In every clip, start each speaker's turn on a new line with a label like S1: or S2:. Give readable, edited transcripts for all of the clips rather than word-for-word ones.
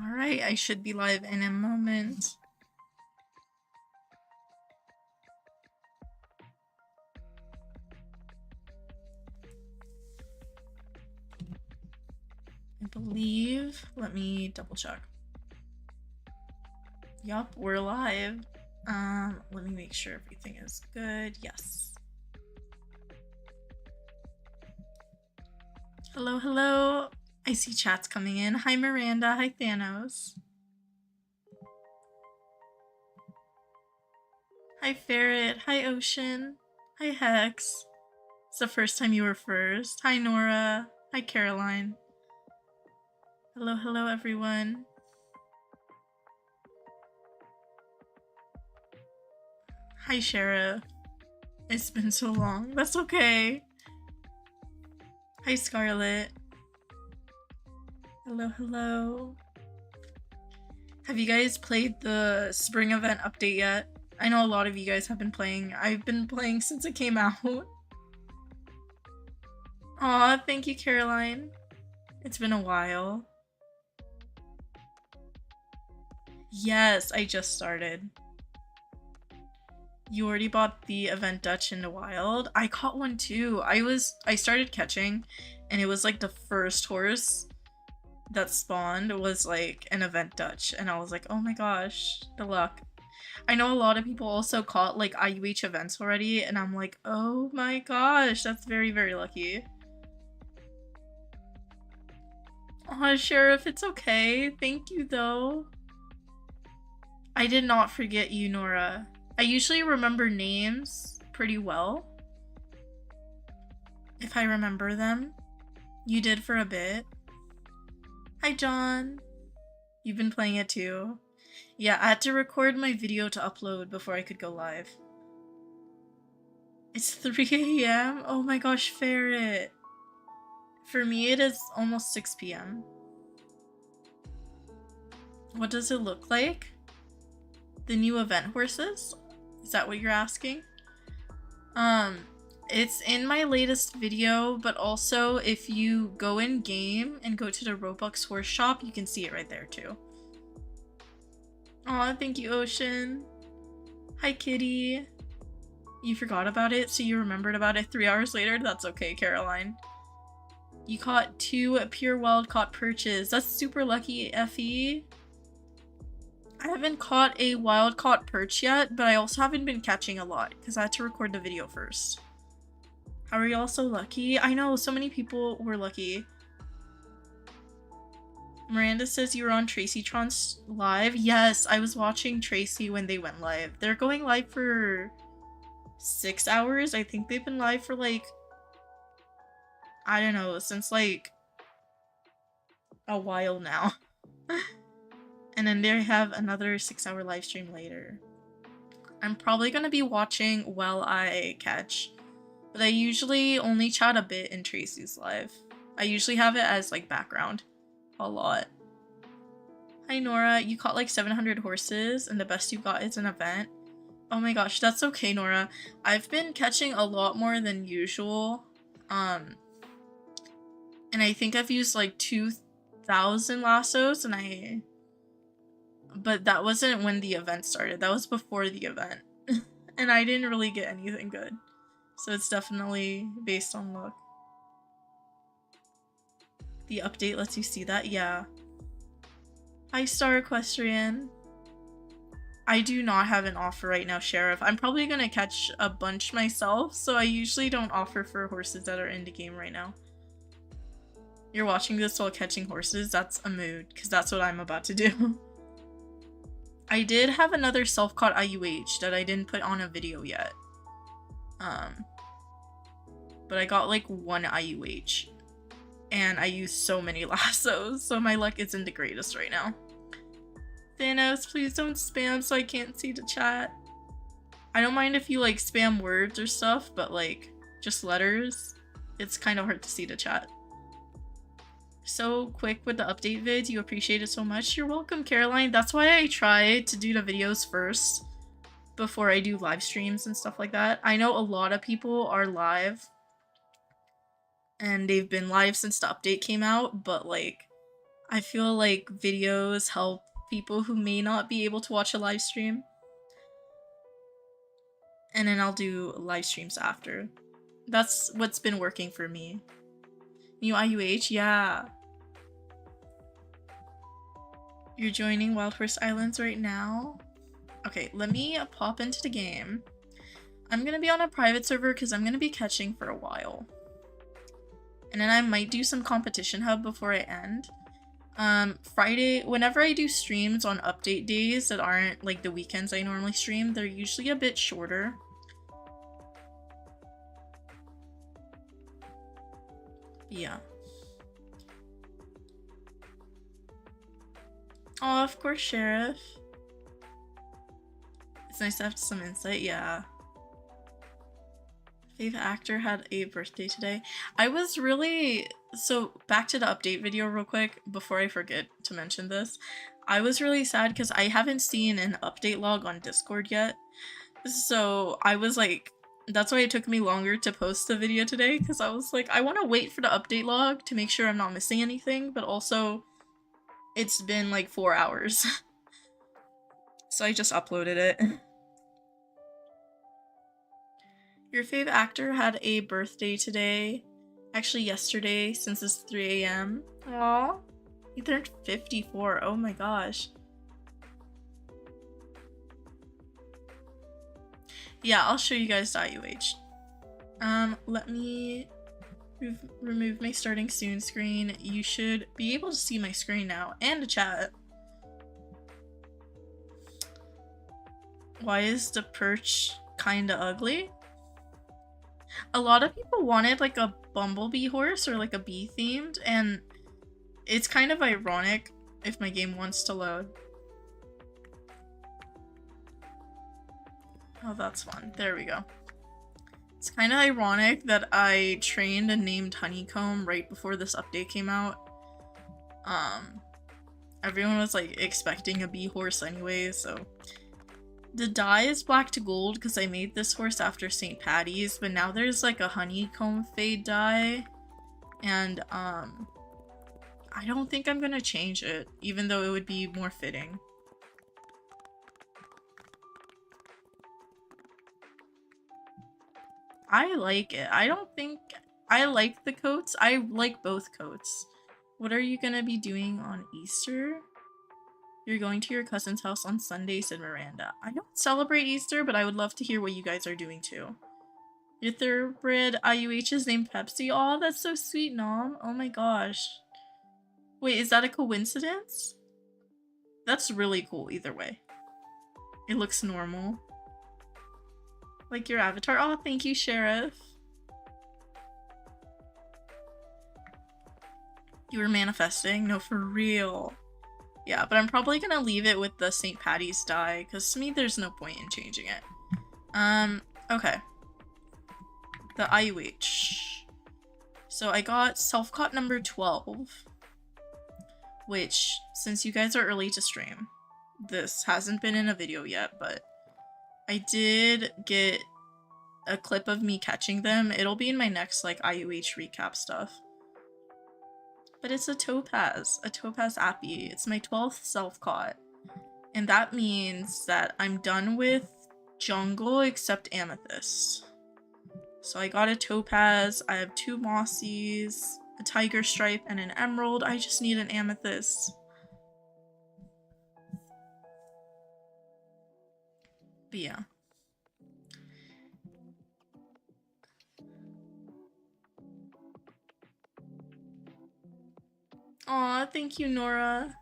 S1: Alright, I should be live in a moment. I believe. Let me double check. Yup, we're live. Let me make sure everything is good. Yes. Hello, hello. I see chats coming in. Hi, Miranda. Hi, Thanos. Hi, Ferret. Hi, Ocean. Hi, Hex. It's the first time you were first. Hi, Nora. Hi, Caroline. Hello, hello, everyone. Hi, Sheriff. It's been so long. That's okay. Hi, Scarlet. Hello, hello. Have you guys played the spring event update yet? I know a lot of you guys have been playing. I've been playing since it came out. Aw, thank you, Caroline. It's been a while. Yes, I just started. You already bought the event Dutch in the wild? I caught one too. I started catching and it was like the first horse that spawned was like an event Dutch and I was like, oh my gosh, the luck. I know a lot of people also caught like IUH events already and I'm like, oh my gosh, that's very, very lucky. Aw, Sheriff, it's okay. Thank you though. I did not forget you, Nora. I usually remember names pretty well. If I remember them. You did for a bit. Hi, John. You've been playing it too? Yeah, I had to record my video to upload before I could go live. It's 3 a.m.? Oh my gosh, Ferret. For me, it is almost 6 p.m. What does it look like? The new event horses? Is that what you're asking? It's in my latest video, but also if you go in game and go to the Roblox horse shop, you can see it right there too. Aw, thank you, Ocean. Hi, Kitty. You forgot about it, so you remembered about it 3 hours later? That's okay, Caroline. You caught 2 pure wild caught perches. That's super lucky, Effie. I haven't caught a wild caught perch yet, but I also haven't been catching a lot because I had to record the video first. How are y'all so lucky? I know, so many people were lucky. Miranda says you were on Tracytron's live. Yes, I was watching Tracy when they went live. They're going live for 6 hours. I think they've been live for like, I don't know, since like a while now. And then they have another 6-hour live stream later. I'm probably gonna be watching while I catch, but I usually only chat a bit in Tracy's live. I usually have it as like background a lot. Hi Nora, you caught like 700 horses and the best you got is an event. Oh my gosh, that's okay, Nora. I've been catching a lot more than usual. And I think I've used like 2,000 lassos but that wasn't when the event started. That was before the event. And I didn't really get anything good. So it's definitely based on luck. The update lets you see that? Yeah. Hi, Star Equestrian. I do not have an offer right now, Sheriff. I'm probably gonna catch a bunch myself, so I usually don't offer for horses that are in the game right now. You're watching this while catching horses? That's a mood, because that's what I'm about to do. I did have another self-caught IUH that I didn't put on a video yet. But I got like 1 IUH. And I used so many lassos, so my luck isn't the greatest right now. Thanos, please don't spam so I can't see the chat. I don't mind if you like spam words or stuff, but like just letters, it's kind of hard to see the chat. So quick with the update vids, you appreciate it so much. You're welcome, Caroline. That's why I try to do the videos first before I do live streams and stuff like that. I know a lot of people are live and they've been live since the update came out, but like I feel like videos help people who may not be able to watch a live stream. And then I'll do live streams after. That's what's been working for me. New IUH? Yeah. You're joining Wild Horse Islands right now? Okay, let me pop into the game. I'm gonna be on a private server because I'm gonna be catching for a while. And then I might do some competition hub before I end. Friday, whenever I do streams on update days that aren't like the weekends I normally stream, they're usually a bit shorter. Yeah. Oh, of course, Sheriff. It's nice to have some insight, yeah. Favorite actor had a birthday today. I was really... So, back to the update video real quick, before I forget to mention this. I was really sad because I haven't seen an update log on Discord yet. So, I was like... That's why it took me longer to post the video today, because I was like, I want to wait for the update log to make sure I'm not missing anything, but also... It's been like 4 hours. So I just uploaded it. Your fave actor had a birthday today. Actually yesterday, since it's 3 a.m. Aww. He turned 54. Oh my gosh. Yeah, I'll show you guys the IUH. Let me remove my starting soon screen. You should be able to see my screen now and the chat. Why is the perch kinda ugly? A lot of people wanted like a bumblebee horse or like a bee themed, and it's kind of ironic if my game wants to load. Oh, that's fun. There we go. It's kind of ironic that I trained and named Honeycomb right before this update came out. Everyone was like expecting a bee horse anyway, so... The dye is black to gold because I made this horse after St. Patty's, but now there's like a honeycomb fade dye, and I don't think I'm gonna change it, even though it would be more fitting. I like it. I don't think I like the coats. I like both coats. What are you gonna be doing on Easter? You're going to your cousin's house on Sunday, said Miranda. I don't celebrate Easter, but I would love to hear what you guys are doing too. Your thoroughbred IUH is named Pepsi. Aw, that's so sweet, Nom. Oh my gosh. Wait, is that a coincidence? That's really cool either way. It looks normal. Like your avatar. Oh, thank you, Sheriff. You were manifesting? No, for real. Yeah, but I'm probably gonna leave it with the St. Patty's dye, because to me there's no point in changing it. Okay. The IUH. So I got self-caught number 12, which, since you guys are early to stream, this hasn't been in a video yet, but I did get a clip of me catching them. It'll be in my next, like, IUH recap stuff. But it's a topaz appy. It's my 12th self-caught. And that means that I'm done with jungle except amethyst. So I got a topaz, I have 2 mossies, a tiger stripe, and an emerald. I just need an amethyst. But yeah. Aw, thank you, Nora.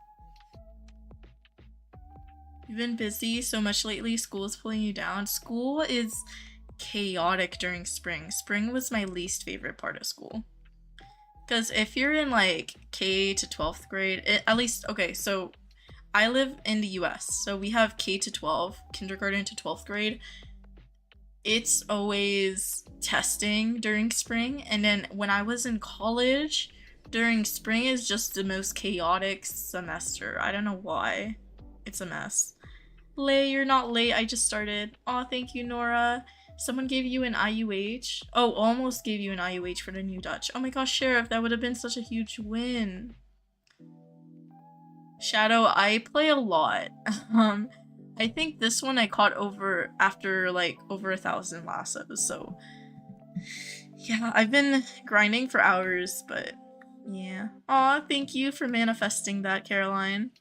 S1: You've been busy so much lately. School is pulling you down. School is chaotic during spring. Spring was my least favorite part of school. Because if you're in like K to 12th grade, at least, okay, so I live in the US, so we have K to 12, kindergarten to 12th grade. It's always testing during spring, and then when I was in college, during spring is just the most chaotic semester. I don't know why. It's a mess. Lay, you're not late. I just started. Aw, thank you, Nora. Someone gave you an IUH. Oh, almost gave you an IUH for the new Dutch. Oh my gosh, Sheriff, that would have been such a huge win. Shadow, I play a lot. Um, I think this one I caught over after like over 1,000 lassos, so yeah, I've been grinding for hours, but yeah. Aw, thank you for manifesting that, Caroline.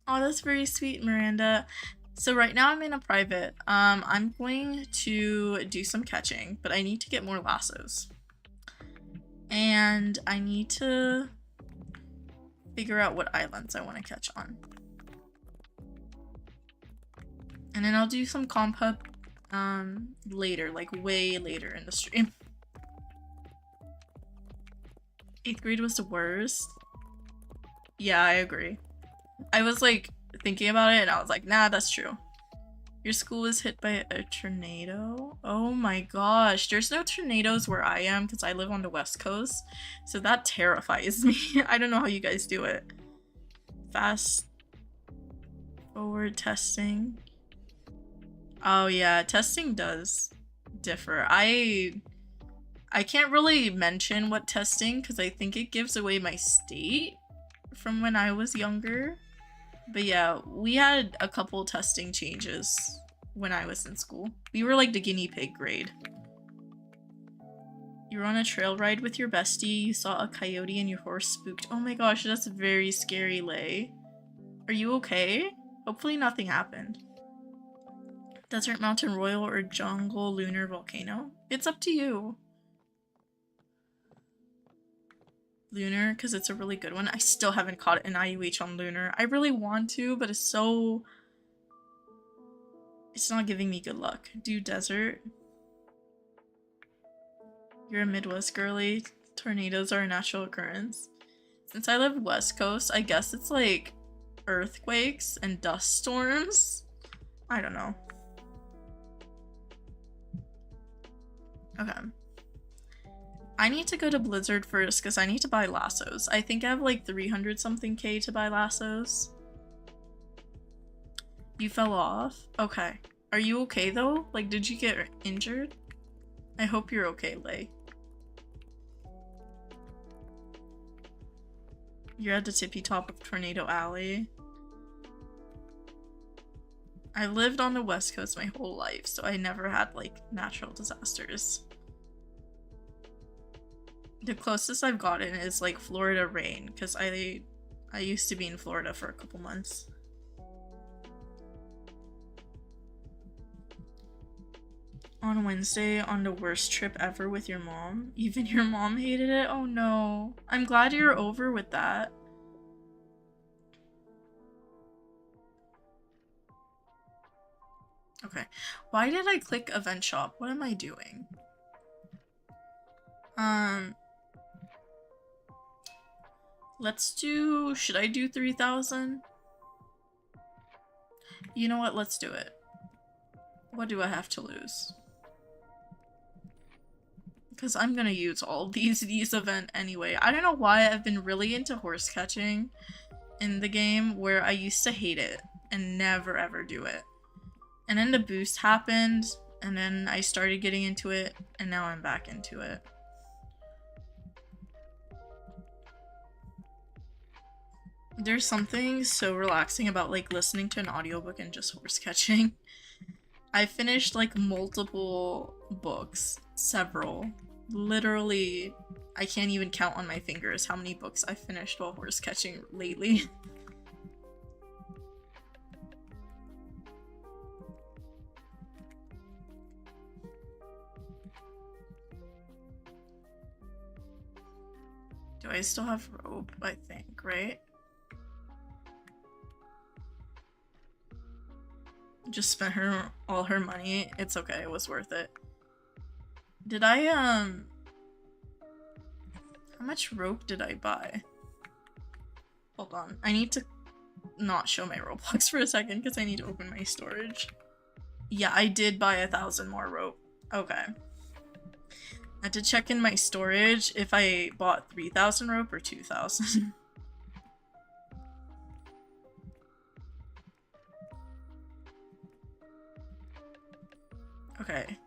S1: Oh, that's very sweet, Miranda. So right now I'm in a private. I'm going to do some catching, but I need to get more lassos. And I need to figure out what islands I want to catch on. And then I'll do some comp hub later, like way later in the stream. 8th grade was the worst. Yeah, I agree. I was like thinking about it and I was like, nah, that's true. Your school was hit by a tornado? Oh my gosh. There's no tornadoes where I am because I live on the West Coast. So that terrifies me. I don't know how you guys do it. Fast forward testing. Oh yeah, testing does differ. I can't really mention what testing because I think it gives away my state from when I was younger. But yeah, we had a couple testing changes when I was in school. We were like the guinea pig grade. You were on a trail ride with your bestie, you saw a coyote and your horse spooked. Oh my gosh, that's very scary, Lay. Are you okay? Hopefully nothing happened. Desert, mountain, royal, or jungle, lunar, volcano? It's up to you. Lunar, because it's a really good one. I still haven't caught an IUH on lunar. I really want to, but it's not giving me good luck. Do desert. You're a Midwest girly. Tornadoes are a natural occurrence. Since I live West Coast, I guess it's like earthquakes and dust storms. I don't know. Okay. I need to go to Blizzard first because I need to buy lassos. I think I have like 300 something K to buy lassos. You fell off? Okay. Are you okay though? Like, did you get injured? I hope you're okay, Lay. You're at the tippy top of Tornado Alley. I lived on the West Coast my whole life, so I never had like natural disasters. The closest I've gotten is like Florida rain, because I used to be in Florida for a couple months. On Wednesday, on the worst trip ever with your mom. Even your mom hated it? Oh no. I'm glad you're over with that. Okay. Why did I click event shop? What am I doing? Let's do... Should I do 3,000? You know what? Let's do it. What do I have to lose? Because I'm gonna use all these event anyway. I don't know why I've been really into horse catching in the game, where I used to hate it and never ever do it. And then the boost happened, and then I started getting into it, and now I'm back into it. There's something so relaxing about like listening to an audiobook and just horse catching. I finished like multiple books, several. Literally, I can't even count on my fingers how many books I finished while horse catching lately. Do I still have rope? I think, right? Just spent all her money. It's okay, it was worth it. Did I, how much rope did I buy? Hold on, I need to not show my Roblox for a second because I need to open my storage. Yeah, I did buy 1,000 more rope. Okay. I had to check in my storage if I bought 3,000 rope or 2,000. Okay.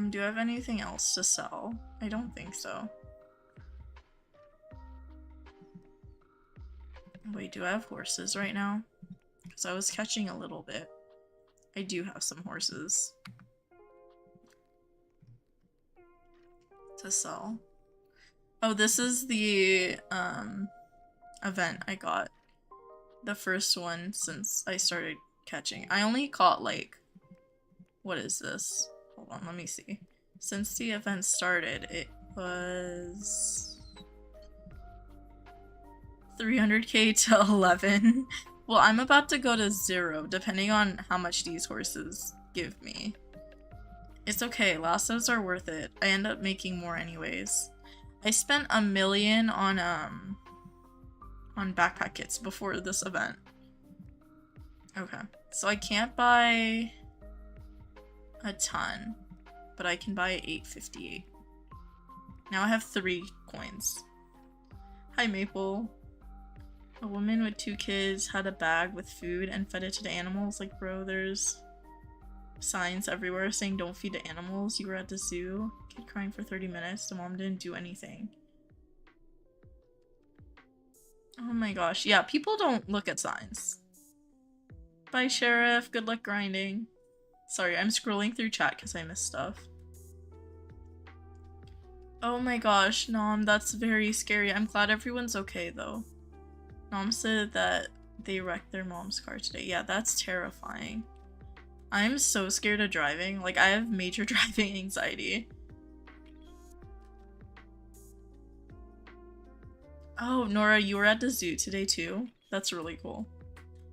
S1: Do I have anything else to sell? I don't think so. Wait, do I have horses right now? Because I was catching a little bit. I do have some horses to sell. Oh, this is the event I got. The first one since I started catching. I only caught like, what is this? Hold on, let me see. Since the event started, it was 300k to 11. Well, I'm about to go to 0, depending on how much these horses give me. It's okay, lassos are worth it. I end up making more anyways. I spent $1 million on backpack kits before this event. Okay, so I can't buy a ton, but I can buy 858. Now I have 3 coins. Hi, Maple. A woman with 2 kids had a bag with food and fed it to the animals. Like, bro, there's signs everywhere saying don't feed the animals. You were at the zoo. Kid crying for 30 minutes. The mom didn't do anything. Oh my gosh. Yeah, people don't look at signs. Bye, Sheriff. Good luck grinding. Sorry, I'm scrolling through chat because I missed stuff. Oh my gosh, Nom, that's very scary. I'm glad everyone's okay, though. Nom said that they wrecked their mom's car today. Yeah, that's terrifying. I'm so scared of driving. Like, I have major driving anxiety. Oh, Nora, you were at the zoo today too? That's really cool.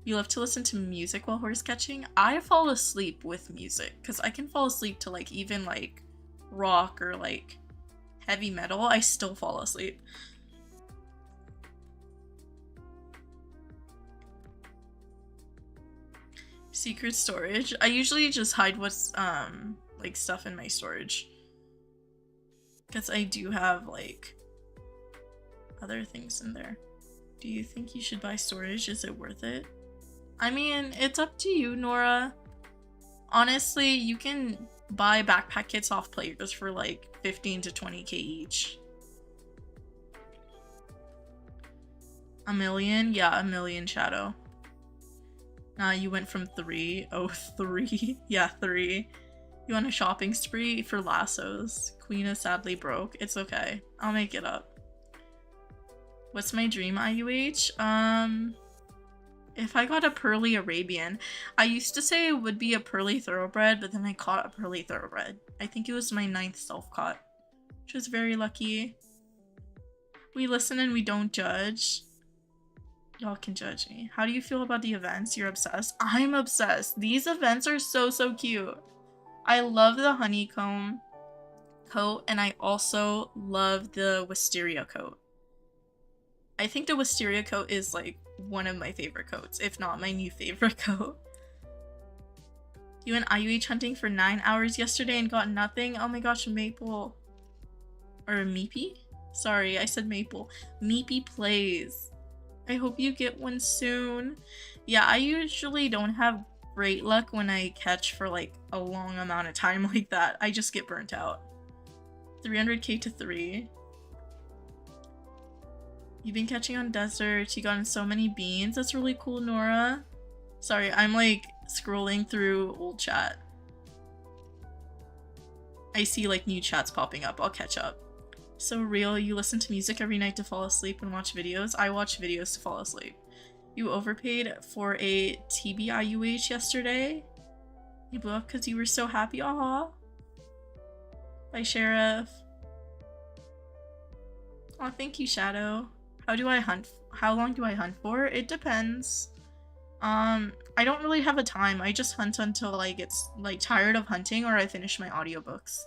S1: You love to listen to music while horse catching? I fall asleep with music, because I can fall asleep to like even like rock or like heavy metal. I still fall asleep. Secret storage? I usually just hide what's like stuff in my storage. Because I do have like other things in there. Do you think you should buy storage? Is it worth it? I mean, it's up to you, Nora. Honestly, you can buy backpack kits off players for like 15 to 20k each. $1 million? Yeah, $1 million, Shadow. Nah, you went from 3. Oh, 3. Yeah, 3. You want a shopping spree for lassos? Queen is sadly broke. It's okay. I'll make it up. What's my dream IUH? If I got a Pearly Arabian, I used to say it would be a Pearly Thoroughbred, but then I caught a Pearly Thoroughbred. I think it was my 9th self-caught, which was very lucky. We listen and we don't judge. Y'all can judge me. How do you feel about the events? You're obsessed? I'm obsessed. These events are so cute. I love the honeycomb coat, and I also love the wisteria coat. I think the wisteria coat is like one of my favorite coats, if not my new favorite coat. You went IUH hunting for 9 hours yesterday and got nothing? Oh my gosh, Maple. Or Meepy? Sorry, I said Maple. Meepy plays. I hope you get one soon. Yeah, I usually don't have great luck when I catch for like a long amount of time like that. I just get burnt out. 300k to 3. You've been catching on deserts. You gotten so many beans. That's really cool, Nora. Sorry, I'm like scrolling through old chat. I see like new chats popping up. I'll catch up. So real, you listen to music every night to fall asleep and watch videos? I watch videos to fall asleep. You overpaid for a TBIUH yesterday? You blew up because you were so happy? Aw. Bye, Sheriff. Aw, thank you, Shadow. How do I hunt? How long do I hunt for? It depends. I don't really have a time. I just hunt until I get like tired of hunting or I finish my audiobooks.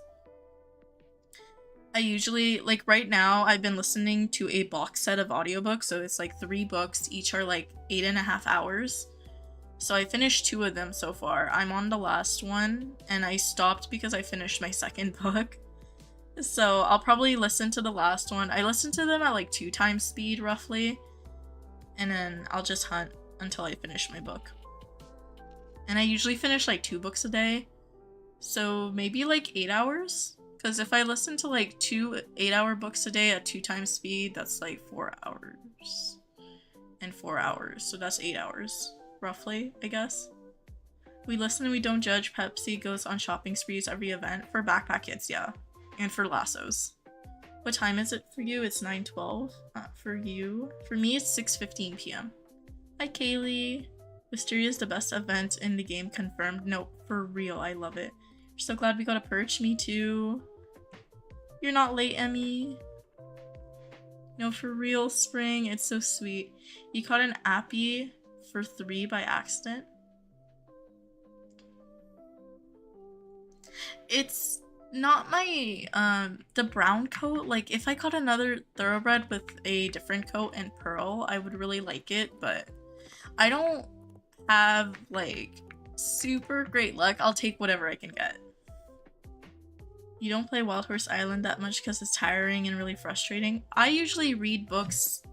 S1: I usually, like right now, I've been listening to a box set of audiobooks, so it's like 3 books, each are like 8.5 hours. So I finished 2 of them so far. I'm on the last one, and I stopped because I finished my 2nd book. So I'll probably listen to the last one. I listen to them at like 2 times speed, roughly. And then I'll just hunt until I finish my book. And I usually finish like 2 books a day. So maybe like 8 hours? Because if I listen to like 2 8-hour books a day at 2 times speed, that's like 4 hours. and 4 hours. So that's 8 hours, roughly, I guess. We listen and we don't judge. Pepsi goes on shopping sprees every event. For backpack kids, yeah. And for lassos. What time is it for you? It's 9:12. For you. For me, it's 6:15 p.m. Hi, Kaylee. Wisteria is the best event in the game, confirmed. No, for real, I love it. You're so glad we got a perch. Me too. You're not late, Emmy. No, for real, Spring. It's so sweet. You caught an appy for 3 by accident. It's not my, the brown coat. Like, if I caught another thoroughbred with a different coat and pearl, I would really like it, but I don't have, like, super great luck. I'll take whatever I can get. You don't play Wild Horse Island that much because it's tiring and really frustrating. I usually read books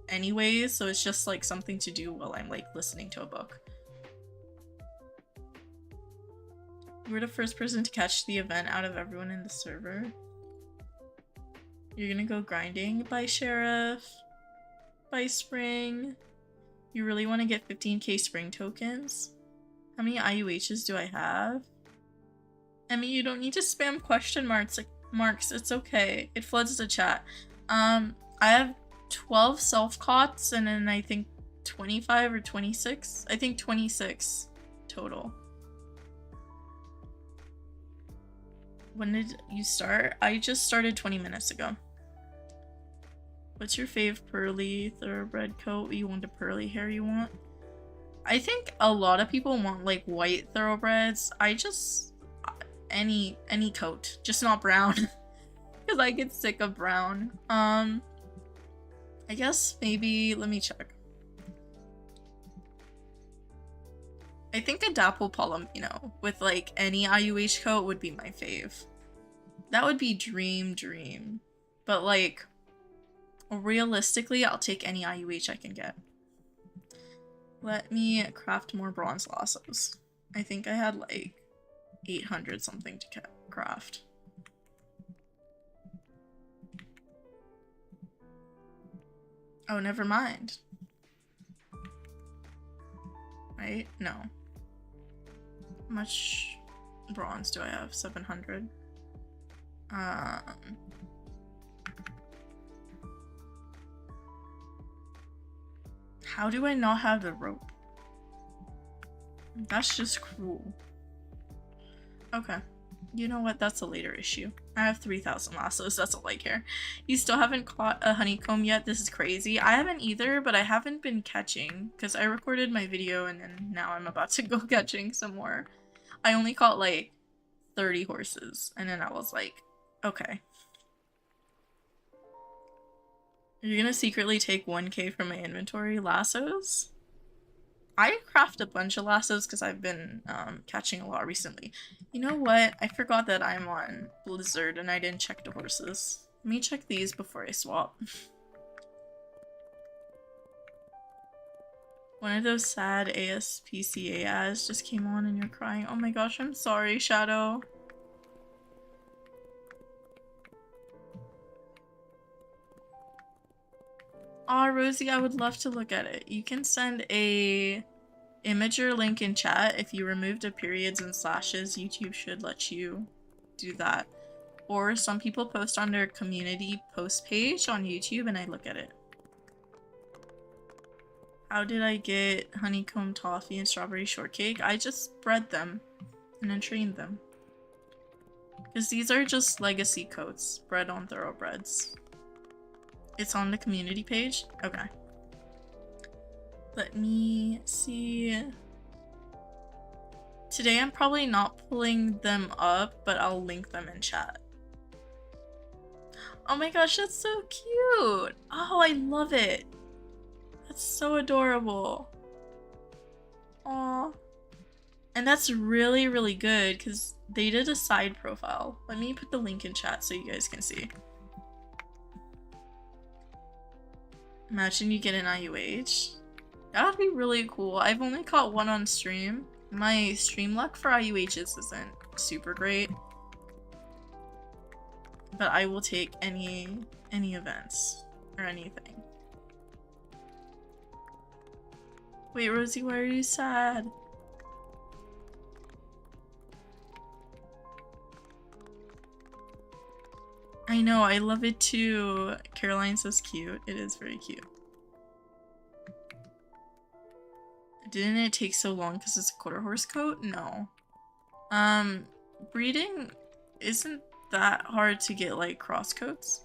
S1: anyways, so it's just, like, something to do while I'm, like, listening to a book. You were the first person to catch the event out of everyone in the server. You're gonna go grinding? Bye, Sheriff. Bye, Spring. You really want to get 15k Spring tokens? How many IUHs do I have? Emmy, you don't need to spam question marks. It's okay. It floods the chat. I have 12 self-cots and then I think 25 or 26. I think 26 total. When did you start? I just started 20 minutes ago. What's your fave pearly thoroughbred coat? You want the pearly hair you want? I think a lot of people want like white thoroughbreds. I just any coat, just not brown. Because I get sick of brown. I guess maybe let me check. I think a dapple palomino with like any IUH coat would be my fave. That would be dream. But like realistically, I'll take any IUH I can get. Let me craft more bronze lassos. I think I had like 800 something to craft. Oh, never mind. Right? No. How much bronze do I have? 700. How do I not have the rope? That's just cruel. Okay. You know what? That's a later issue. I have 3,000 lassos. That's all I care. You still haven't caught a honeycomb yet? This is crazy. I haven't either, but I haven't been catching because I recorded my video and then now I'm about to go catching some more. I only caught like 30 horses and then I was like, okay. You're gonna secretly take 1k from my inventory? Lassos? I craft a bunch of lassos because I've been catching a lot recently. You know what? I forgot that I'm on Blizzard and I didn't check the horses. Let me check these before I swap. One of those sad ASPCA ads just came on and you're crying. Oh my gosh, I'm sorry, Shadow. Aw, Rosie, I would love to look at it. You can send a imager link in chat. If you remove the periods and slashes, YouTube should let you do that. Or some people post on their community post page on YouTube and I look at it. How did I get honeycomb toffee and strawberry shortcake? I just bred them and then trained them. Because these are just legacy coats bred on thoroughbreds. It's on the community page? Okay. Let me see. Today I'm probably not pulling them up, but I'll link them in chat. Oh my gosh, that's so cute! Oh, I love it! That's so adorable. Aww. And that's really, really good because they did a side profile. Let me put the link in chat so you guys can see. Imagine you get an IUH. That would be really cool. I've only caught one on stream. My stream luck for IUHs isn't super great. But I will take any events or anything. Wait, Rosie, why are you sad? I know, I love it too. Caroline's so cute. It is very cute. Didn't it take so long because it's a quarter horse coat? No. Breeding isn't that hard to get like cross coats.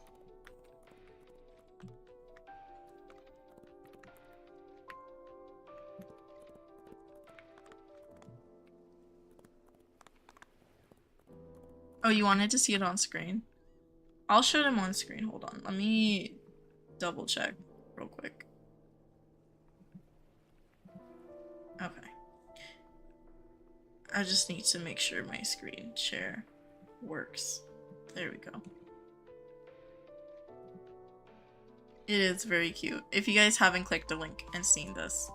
S1: Oh, you wanted to see it on screen? I'll show them on screen. Hold on. Let me double check real quick. Okay. I just need to make sure my screen share works. There we go. It is very cute. If you guys haven't clicked the link and seen this,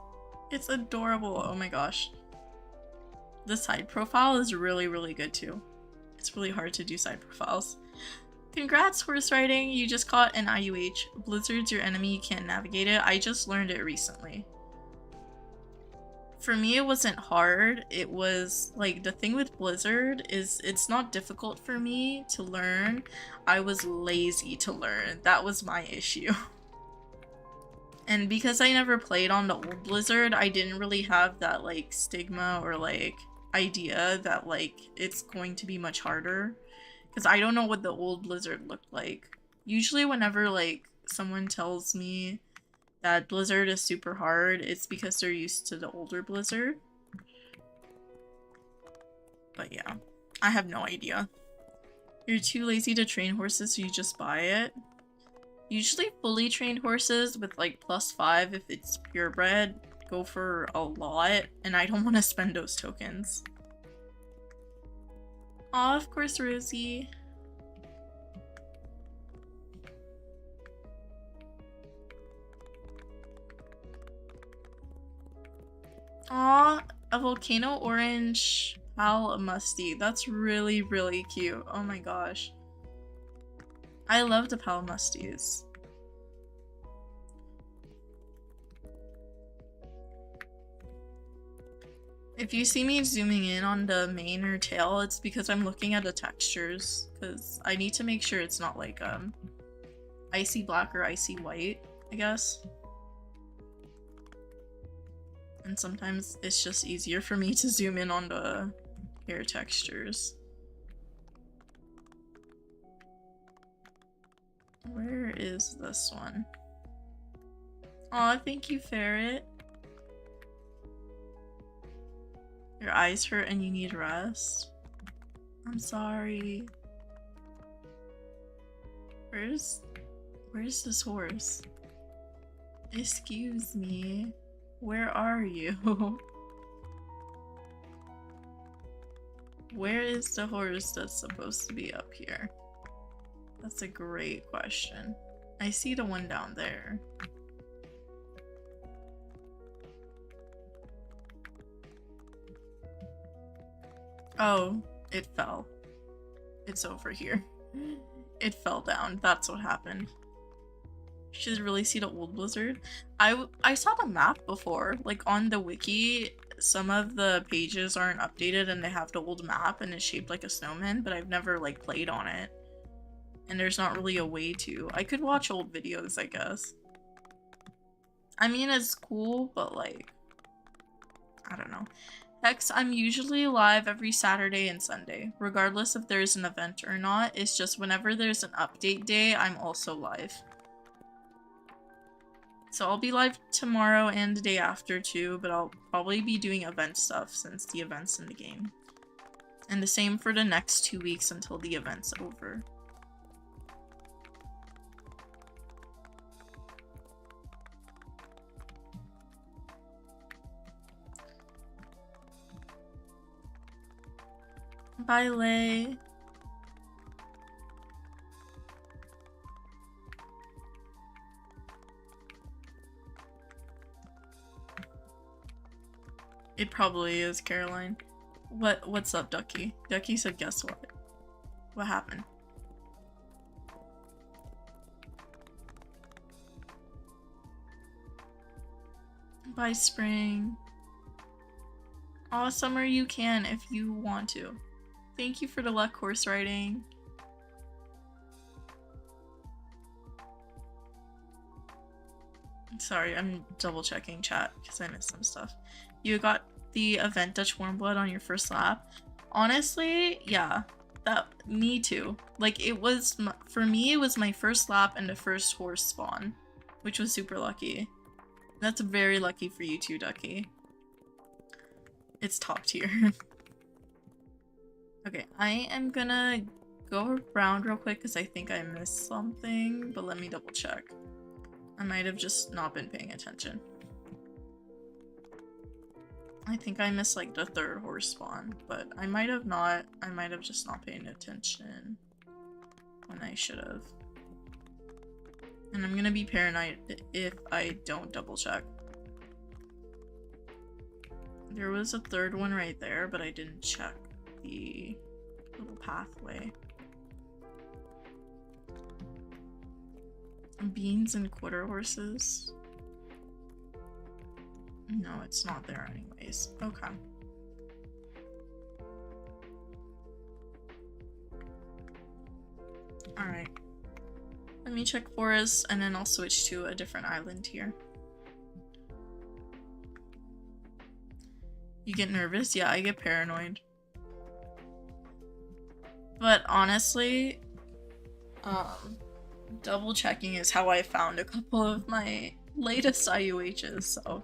S1: it's adorable. Oh my gosh. The side profile is really, really good too. It's really hard to do side profiles. Congrats, horse riding. You just caught an IUH. Blizzard's your enemy. You can't navigate it. I just learned it recently. For me, it wasn't hard. It was like the thing with Blizzard is it's not difficult for me to learn. I was lazy to learn. That was my issue. And because I never played on the old Blizzard, I didn't really have that like stigma or like idea that like it's going to be much harder. Because I don't know what the old Blizzard looked like. Usually whenever like someone tells me that Blizzard is super hard, it's because they're used to the older Blizzard. But yeah, I have no idea. You're too lazy to train horses, so you just buy it. Usually fully trained horses with like +5 if it's purebred go for a lot, and I don't want to spend those tokens. Aw, of course, Rosie. Aw, a volcano orange pal musty. That's really, really cute. Oh my gosh. I love the pal musties. If you see me zooming in on the mane or tail, it's because I'm looking at the textures, because I need to make sure it's not like icy black or icy white, I guess. And sometimes it's just easier for me to zoom in on the hair textures. Where is this one? Aw, thank you, Ferret. Your eyes hurt and you need rest. I'm sorry. Where's this horse? Excuse me. Where are you? Where is the horse that's supposed to be up here? That's a great question. I see the one down there. Oh, it fell. It's over here. It fell down. That's what happened. You should really see the old Blizzard. I saw the map before. Like on the wiki, some of the pages aren't updated and they have the old map and it's shaped like a snowman, but I've never like played on it. And there's not really a way to. I could watch old videos, I guess. I mean, it's cool, but like, I don't know. Hex, I'm usually live every Saturday and Sunday, regardless if there's an event or not. It's just whenever there's an update day, I'm also live. So I'll be live tomorrow and the day after too, but I'll probably be doing event stuff since the event's in the game. And the same for the next 2 weeks until the event's over. Bye, Lay. It probably is, Caroline. What's up, Ducky? Ducky said, guess what? What happened? Bye, Spring. Aw, Summer, you can if you want to. Thank you for the luck horse riding. Sorry, I'm double checking chat because I missed some stuff. You got the event Dutch Warm Blood on your first lap. Honestly, yeah, me too. Like it was for me, it was my first lap and the first horse spawn, which was super lucky. That's very lucky for you too, Ducky. It's top tier. Okay, I am gonna go around real quick because I think I missed something, but let me double check. I might have just not been paying attention. I think I missed like the third horse spawn, but I might have not. I might have just not paid attention when I should have. And I'm gonna be paranoid if I don't double check. There was a third one right there, but I didn't check the little pathway. Beans and quarter horses. No, it's not there anyways. Okay. Alright. Let me check forest and then I'll switch to a different island here. You get nervous? Yeah, I get paranoid. But honestly, double checking is how I found a couple of my latest IUHs, so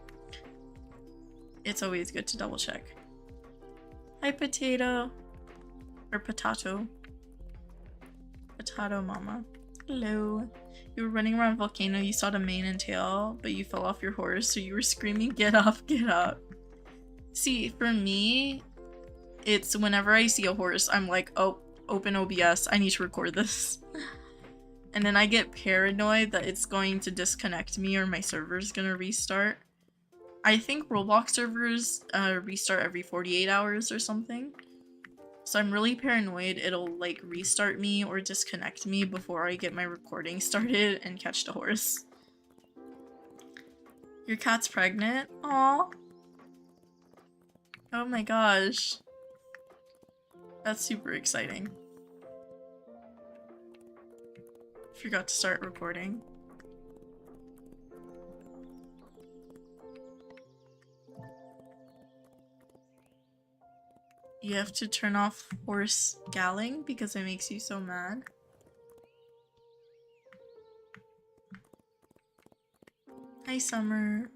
S1: it's always good to double check. Hi, potato. Or potato. Potato mama. Hello. You were running around a volcano, you saw the mane and tail, but you fell off your horse, so you were screaming, "Get up, get up." See, for me, it's whenever I see a horse, I'm like, oh, open OBS, I need to record this. And then I get paranoid that it's going to disconnect me or my server's gonna restart. I think Roblox servers restart every 48 hours or something. So I'm really paranoid it'll like restart me or disconnect me before I get my recording started and catch the horse. Your cat's pregnant? Aww. Oh my gosh. That's super exciting. Forgot to start recording. You have to turn off horse galling because it makes you so mad. Hi, Summer.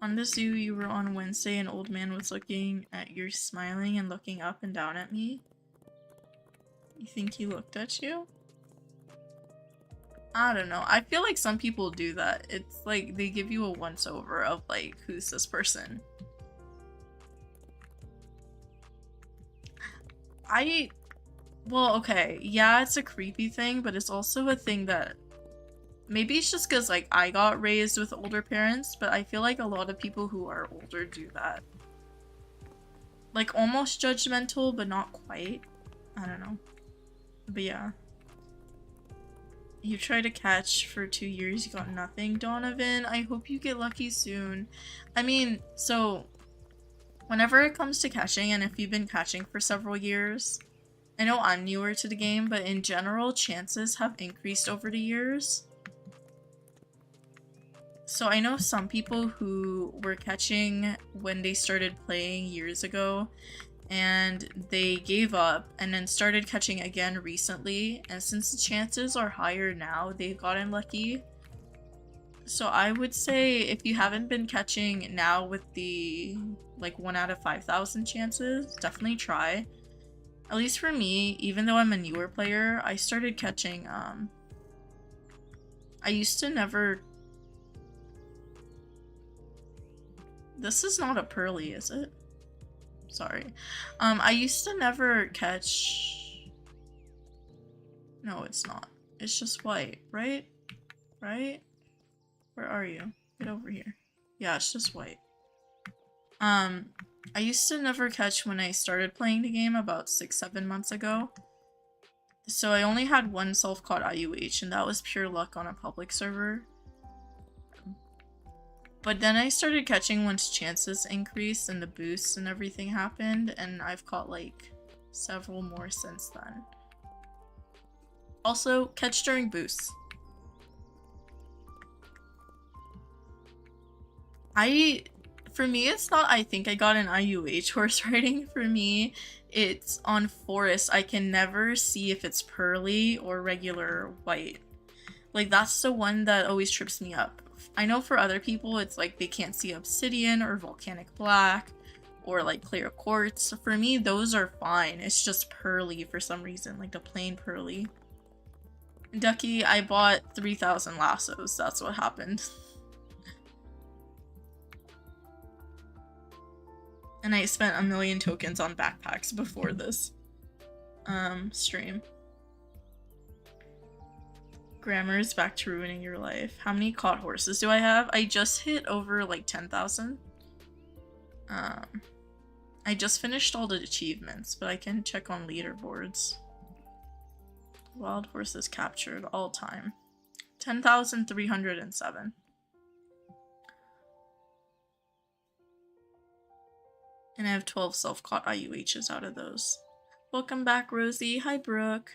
S1: On the zoo you were on Wednesday, an old man was looking at you smiling and looking up and down at me. You think he looked at you? I don't know. I feel like some people do that. It's like they give you a once over of like, who's this person? Well, okay, yeah, it's a creepy thing, but it's also a thing that maybe it's just because like I got raised with older parents, but I feel like a lot of people who are older do that. Like almost judgmental, but not quite. I don't know. But yeah. You tried to catch for 2 years, you got nothing. Donovan, I hope you get lucky soon. I mean, so whenever it comes to catching, and if you've been catching for several years, I know I'm newer to the game, but in general, chances have increased over the years. So I know some people who were catching when they started playing years ago, and they gave up and then started catching again recently, and since the chances are higher now, they've gotten lucky. So I would say if you haven't been catching now with the like 1 out of 5,000 chances, definitely try. At least for me, even though I'm a newer player, I started catching, I used to never... This is not a pearly, is it? Sorry. I used to never catch... No, it's not. It's just white, right? Right? Where are you? Get over here. Yeah, it's just white. I used to never catch when I started playing the game about 6-7 months ago. So I only had one self-caught IUH, and that was pure luck on a public server. But then I started catching once chances increased and the boosts and everything happened, and I've caught like several more since then. Also, catch during boosts. For me, it's not I think I got an IUH horse riding. For me, it's on forest. I can never see if it's pearly or regular white. Like, that's the one that always trips me up. I know for other people, it's like they can't see obsidian or volcanic black or like clear quartz. For me, those are fine. It's just pearly for some reason, like the plain pearly. Ducky, I bought 3,000 lassos. That's what happened. And I spent 1,000,000 tokens on backpacks before this stream. Grammar is back to ruining your life. How many caught horses do I have? I just hit over like 10,000. I just finished all the achievements, but I can check on leaderboards. Wild horses captured all time. 10,307. And I have 12 self-caught IUHs out of those. Welcome back, Rosie. Hi, Brooke.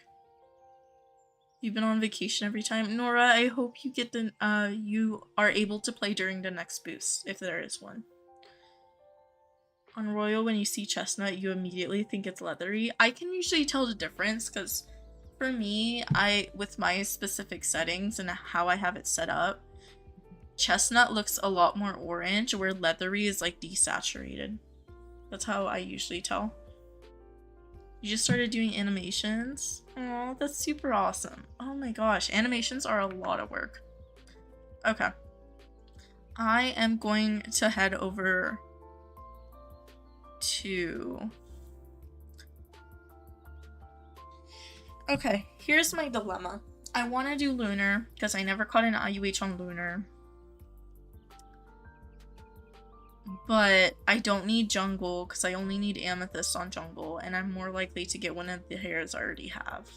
S1: You've been on vacation every time. Nora, I hope you get the you are able to play during the next boost, if there is one. On Royal, when you see chestnut, you immediately think it's leathery. I can usually tell the difference because for me, with my specific settings and how I have it set up, chestnut looks a lot more orange, where leathery is like desaturated. That's how I usually tell. You just started doing animations? Oh, that's super awesome. Oh my gosh, animations are a lot of work. Okay. I am going to head over to... Okay, here's my dilemma. I want to do Lunar, because I never caught an IUH on Lunar. But I don't need jungle because I only need amethyst on jungle, and I'm more likely to get one of the hairs I already have.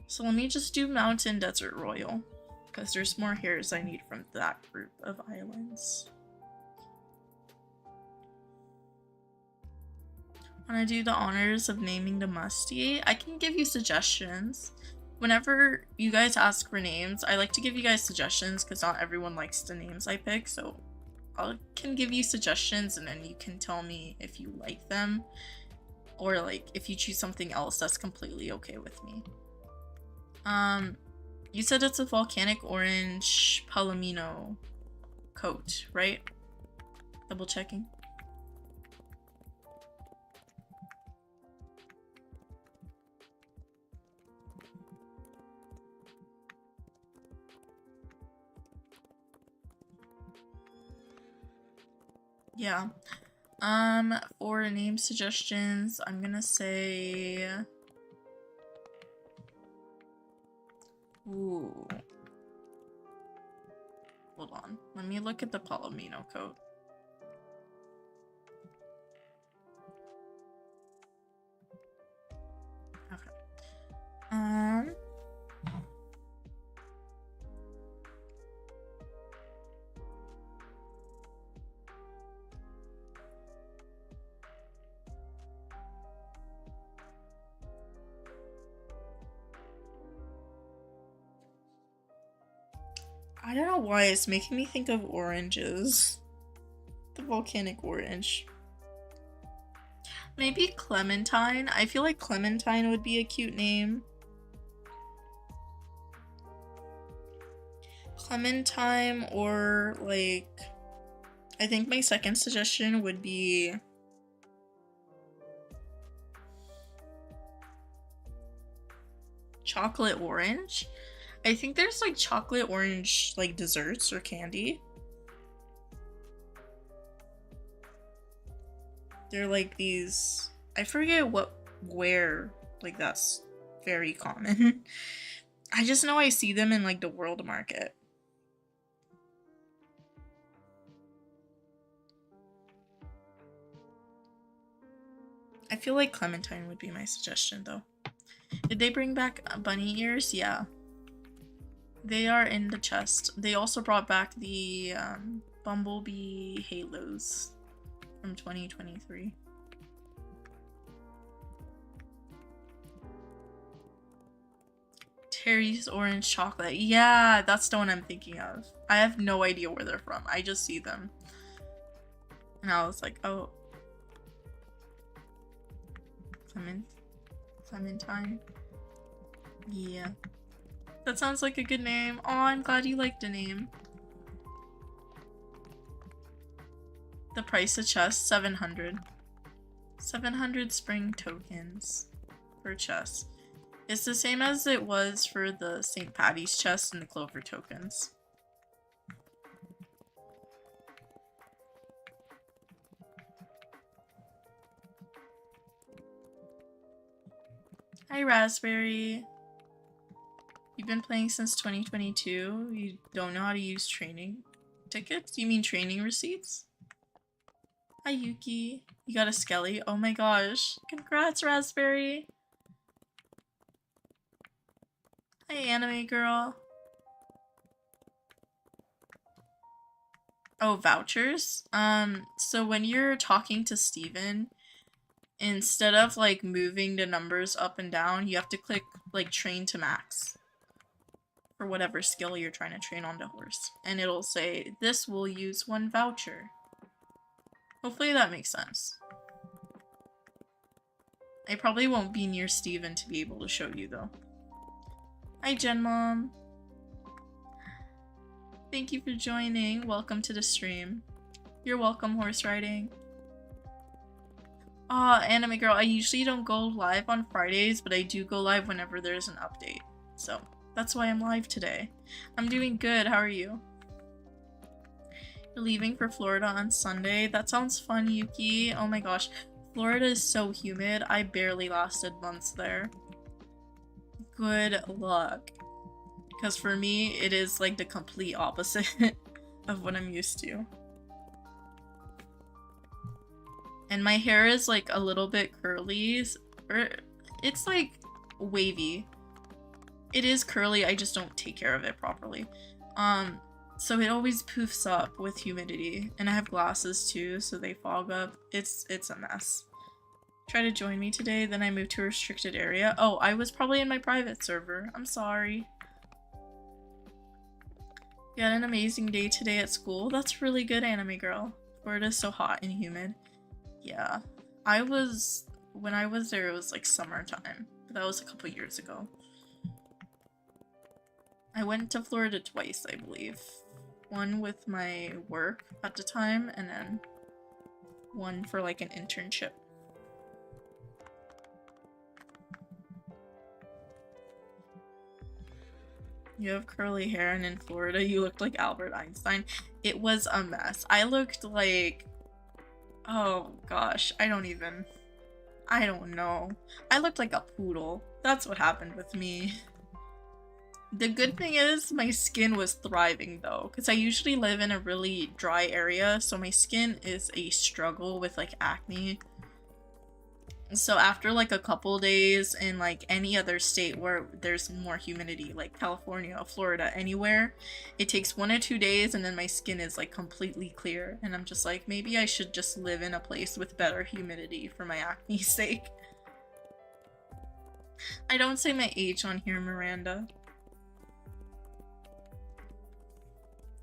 S1: So let me just do mountain desert royal because there's more hairs I need from that group of islands. Want to do the honors of naming the musty? I can give you suggestions. Whenever you guys ask for names, I like to give you guys suggestions because not everyone likes the names I pick, so I can give you suggestions and then you can tell me if you like them, or like if you choose something else, that's completely okay with me. You said it's a volcanic orange palomino coat, right? Double checking. Yeah. For name suggestions, I'm gonna say... Ooh. Hold on. Let me look at the palomino coat. Okay. I don't know why it's making me think of oranges. The volcanic orange. Maybe Clementine? I feel like Clementine would be a cute name. Clementine, or like... I think my second suggestion would be... chocolate orange. I think there's like chocolate orange like desserts or candy. They're like these, I forget where like that's very common. I just know I see them in like the world market. I feel like Clementine would be my suggestion though. Did they bring back bunny ears? Yeah. They are in the chest. They also brought back the Bumblebee Halos from 2023. Terry's Orange Chocolate. Yeah, that's the one I'm thinking of. I have no idea where they're from. I just see them. And I was like, oh. Clementine. Yeah. That sounds like a good name. Oh, I'm glad you liked the name. The price of chest, 700. 700 spring tokens per chest. It's the same as it was for the St. Patty's chest and the Clover tokens. Hi, Raspberry. You've been playing since 2022. You don't know how to use training tickets? You mean training receipts? Hi, Yuki. You got a skelly? Oh my gosh. Congrats, Raspberry. Hi, Anime Girl. Oh, vouchers? So when you're talking to Steven, instead of like moving the numbers up and down, you have to click like train to max for whatever skill you're trying to train on the horse. And it'll say, this will use 1 voucher. Hopefully that makes sense. I probably won't be near Steven to be able to show you though. Hi, Gen Mom. Thank you for joining. Welcome to the stream. You're welcome, horse riding. Anime Girl, I usually don't go live on Fridays, but I do go live whenever there's an update. So, that's why I'm live today. I'm doing good, how are you? You're leaving for Florida on Sunday? That sounds fun, Yuki. Oh my gosh. Florida is so humid. I barely lasted months there. Good luck. Because for me, it is like the complete opposite of what I'm used to. And my hair is like a little bit curly, or it's like wavy. It is curly, I just don't take care of it properly. So it always poofs up with humidity. And I have glasses too, so they fog up. It's a mess. Try to join me today, then I moved to a restricted area. Oh, I was probably in my private server. I'm sorry. You had an amazing day today at school. That's really good, Anime Girl. Florida's so hot and humid. Yeah. When I was there, it was like summertime. But that was a couple years ago. I went to Florida twice, I believe. One with my work at the time, and then one for like an internship. You have curly hair, and in Florida you looked like Albert Einstein. It was a mess. I looked like... Oh gosh, I don't know. I looked like a poodle. That's what happened with me. The good thing is my skin was thriving though, because I usually live in a really dry area, so my skin is a struggle with like acne. So after like a couple days in like any other state where there's more humidity, like California, Florida, anywhere, it takes 1 or 2 days and then my skin is like completely clear. And I'm just like, maybe I should just live in a place with better humidity for my acne's sake. I don't say my age on here, Miranda.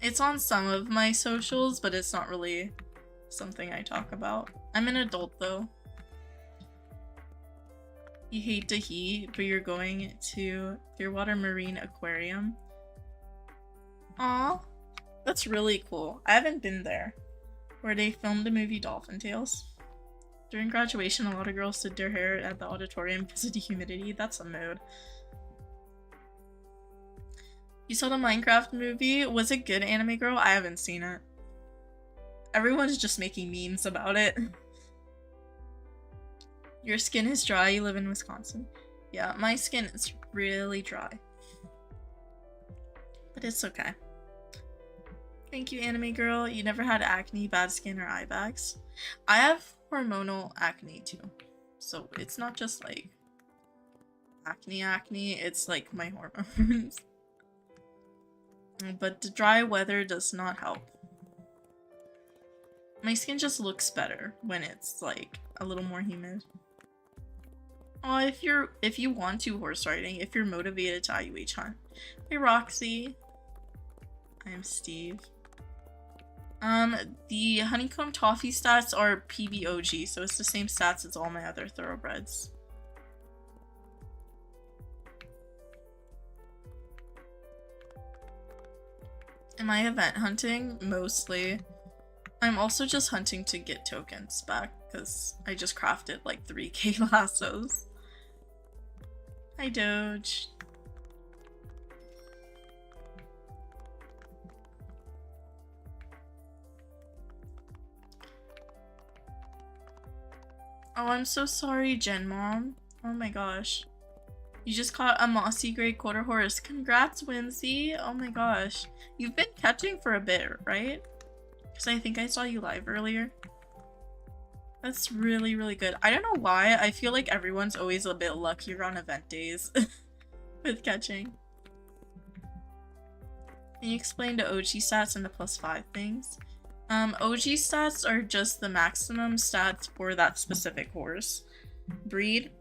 S1: It's on some of my socials, but it's not really something I talk about. I'm an adult though. You hate the heat, but you're going to Clearwater Marine Aquarium. Aw, that's really cool. I haven't been there. Where they filmed the movie Dolphin Tales. During graduation, a lot of girls did their hair at the auditorium because of the humidity. That's a mood. You saw the Minecraft movie? Was it good, Anime Girl? I haven't seen it. Everyone's just making memes about it. Your skin is dry, you live in Wisconsin. Yeah, my skin is really dry. But it's okay. Thank you, Anime Girl. You never had acne, bad skin, or eye bags? I have hormonal acne too. So it's not just like acne, it's like my hormones. But the dry weather does not help. My skin just looks better when it's like a little more humid. Oh, if you want to horse riding, if you're motivated to IUH hunt. Hey Roxy. I am Steve. The honeycomb toffee stats are PBOG, so it's the same stats as all my other thoroughbreds. Am I event hunting? Mostly. I'm also just hunting to get tokens back, because I just crafted like 3k lassos. Hi Doge. Oh, I'm so sorry, Gen Mom. Oh my gosh. You just caught a mossy gray quarter horse. Congrats, Whimsy. Oh my gosh. You've been catching for a bit, right? Because I think I saw you live earlier. That's really, really good. I don't know why. I feel like everyone's always a bit luckier on event days with catching. Can you explain the OG stats and the +5 things? OG stats are just the maximum stats for that specific horse breed.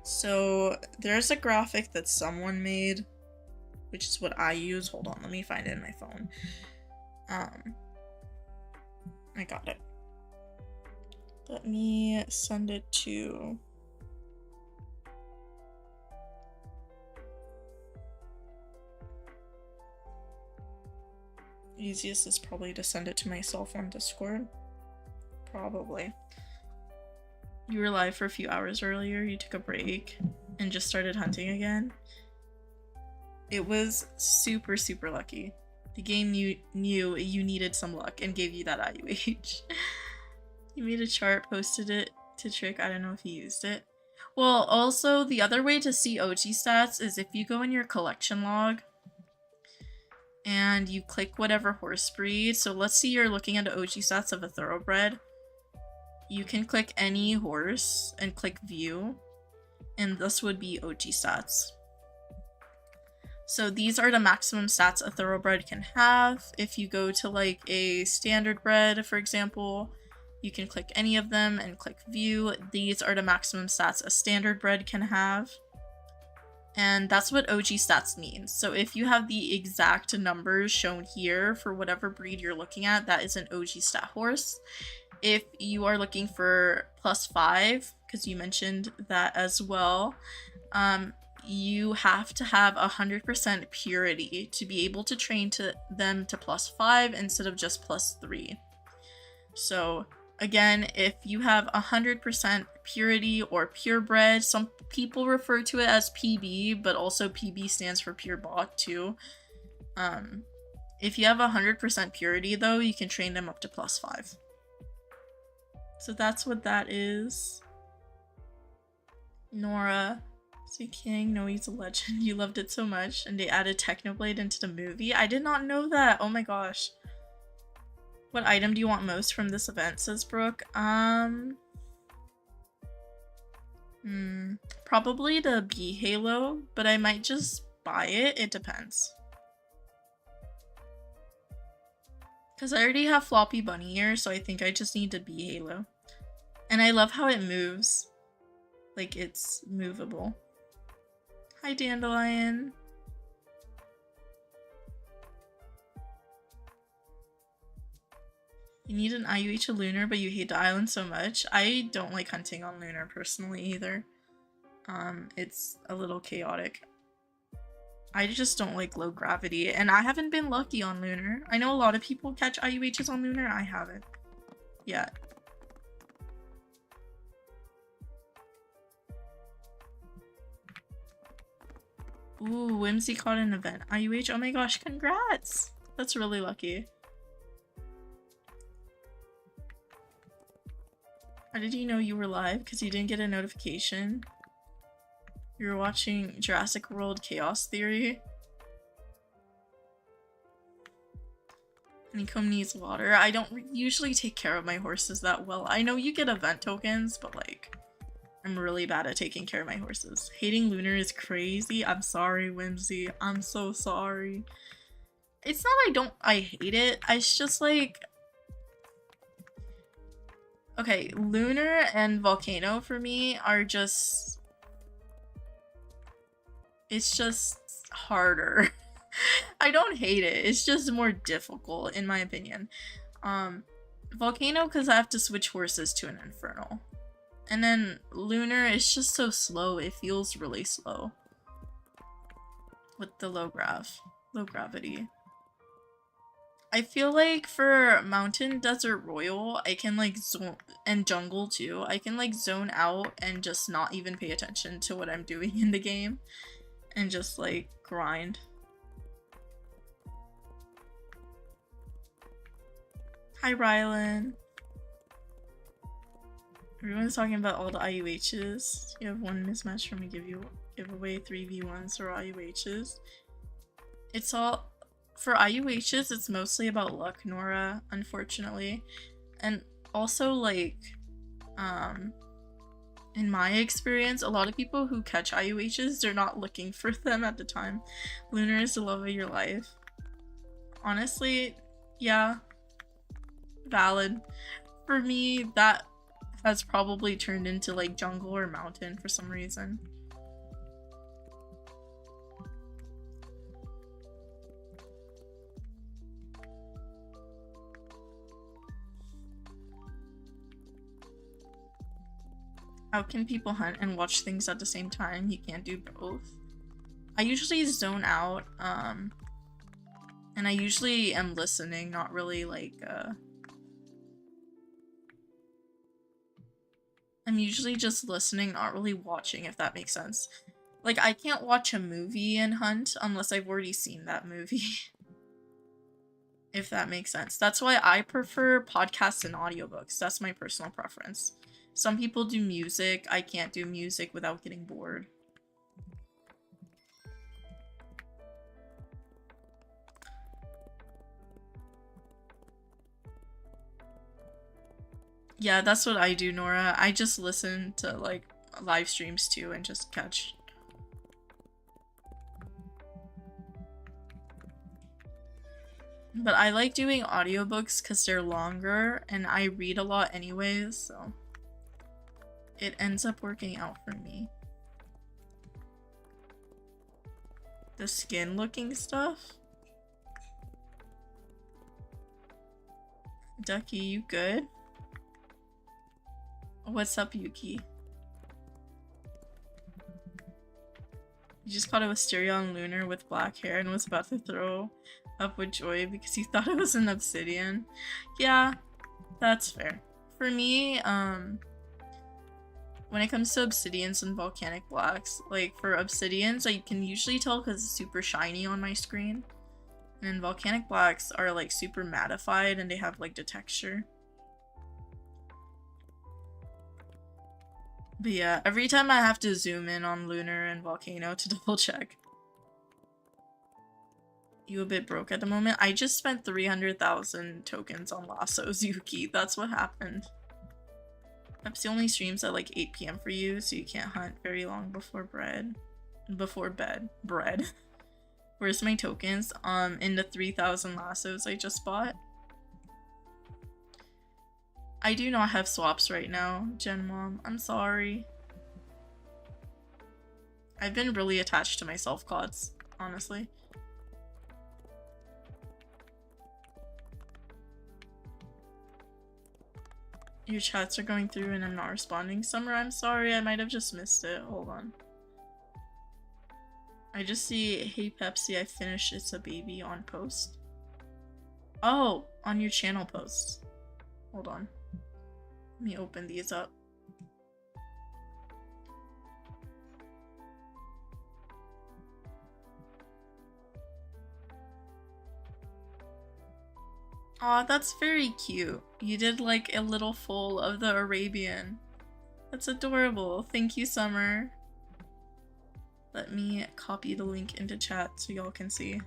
S1: So there's a graphic that someone made, which is what I use. Hold on, let me find it in my phone. I got it. Let me send it to... Easiest is probably to send it to myself on Discord. Probably. You were live for a few hours earlier, you took a break, and just started hunting again. It was super, super lucky. The game knew you needed some luck and gave you that IUH. You made a chart, posted it to Trick. I don't know if he used it. Well, also, the other way to see OG stats is if you go in your collection log and you click whatever horse breed. So let's say you're looking at the OG stats of a thoroughbred. You can click any horse and click view, and this would be OG stats. So these are the maximum stats a thoroughbred can have. If you go to like a standard bred, for example, you can click any of them and click view. These are the maximum stats a standard bred can have. And that's what OG stats means. So if you have the exact numbers shown here for whatever breed you're looking at, that is an OG stat horse. If you are looking for +5, because you mentioned that as well, you have to have 100% purity to be able to train them to +5 instead of just +3. So again, if you have 100% purity or purebred, some people refer to it as PB, but also PB stands for pure bot too. If you have 100% purity though, you can train them up to +5. So that's what that is. Nora. Say King, no, he's a legend. You loved it so much. And they added Technoblade into the movie. I did not know that. Oh my gosh. What item do you want most from this event, says Brooke? Probably the bee halo, but I might just buy it. It depends. Because I already have floppy bunny ears, so I think I just need the bee halo. And I love how it moves. Like, it's movable. Hi, Dandelion. You need an IUH of Lunar, but you hate the island so much. I don't like hunting on Lunar personally either. It's a little chaotic. I just don't like low gravity, and I haven't been lucky on Lunar. I know a lot of people catch IUHs on Lunar. I haven't yet. Ooh, Whimsy caught an event. IUH, oh my gosh, congrats! That's really lucky. How did you know you were live? Because you didn't get a notification? You were watching Jurassic World Chaos Theory? Honeycomb needs water. I don't usually take care of my horses that well. I know you get event tokens, but like, I'm really bad at taking care of my horses. Hating Lunar is crazy. I'm sorry, Whimsy. I'm so sorry. It's not I hate it. It's just like, Okay, lunar and volcano for me are just... It's just harder. I don't hate it. It's just more difficult, in my opinion. Volcano, because I have to switch horses to an infernal. And then lunar is just so slow. It feels really slow. With the low gravity. I feel like for mountain, desert, royal, I can like zone, and jungle too, I can like zone out and just not even pay attention to what I'm doing in the game. And just like grind. Hi Rylan. Everyone's talking about all the IUHs. You have one mismatch from a giveaway 3v1s or IUHs. It's all for IUHs, it's mostly about luck, Nora, unfortunately. And also like in my experience, a lot of people who catch IUHs, they're not looking for them at the time. Lunar is the love of your life. Honestly, yeah. Valid. For me, that has probably turned into like jungle or mountain for some reason. How can people hunt and watch things at the same time? You can't do both. I usually zone out, and I usually am listening, not really like, I'm usually just listening, not really watching, if that makes sense. Like, I can't watch a movie and hunt unless I've already seen that movie. If that makes sense. That's why I prefer podcasts and audiobooks. That's my personal preference. Some people do music. I can't do music without getting bored. Yeah, that's what I do, Nora. I just listen to like live streams too and just catch. But I like doing audiobooks because they're longer and I read a lot anyways, so it ends up working out for me. The skin looking stuff? Ducky, you good? What's up, Yuki? You just caught a wisteria on Lunar with black hair and was about to throw up with joy because he thought it was an obsidian. Yeah, that's fair. For me, when it comes to obsidians and volcanic blacks, like for obsidians, I can usually tell because it's super shiny on my screen. And volcanic blacks are like super mattified and they have like the texture. But yeah, every time I have to zoom in on Lunar and Volcano to double check. You a bit broke at the moment? I just spent 300,000 tokens on lassos, Yuki. That's what happened. Pepsi only streams at like 8 p.m. for you, so you can't hunt very long before bed. Bread. Where's my tokens? In the 3,000 lassos I just bought. I do not have swaps right now, Gen Mom. I'm sorry. I've been really attached to my self-clauds, honestly. Your chats are going through and I'm not responding. Summer, I'm sorry. I might have just missed it. Hold on. I just see, hey Pepsi, I finished It's a Baby on post. Oh, on your channel posts. Hold on. Let me open these up. Aw, that's very cute. You did like a little full of the Arabian. That's adorable. Thank you, Summer. Let me copy the link into chat so y'all can see.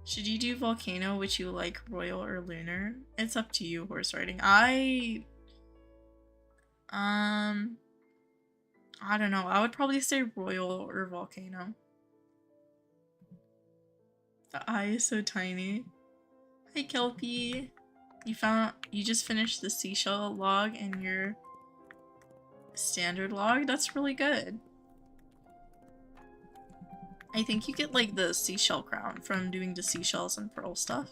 S1: Should you do Volcano, which you like, Royal or Lunar? It's up to you, horse riding. I don't know. I would probably say Royal or Volcano. The eye is so tiny. Hi, Kelpie. You just finished the seashell log and your standard log? That's really good. I think you get like the seashell crown from doing the seashells and pearl stuff.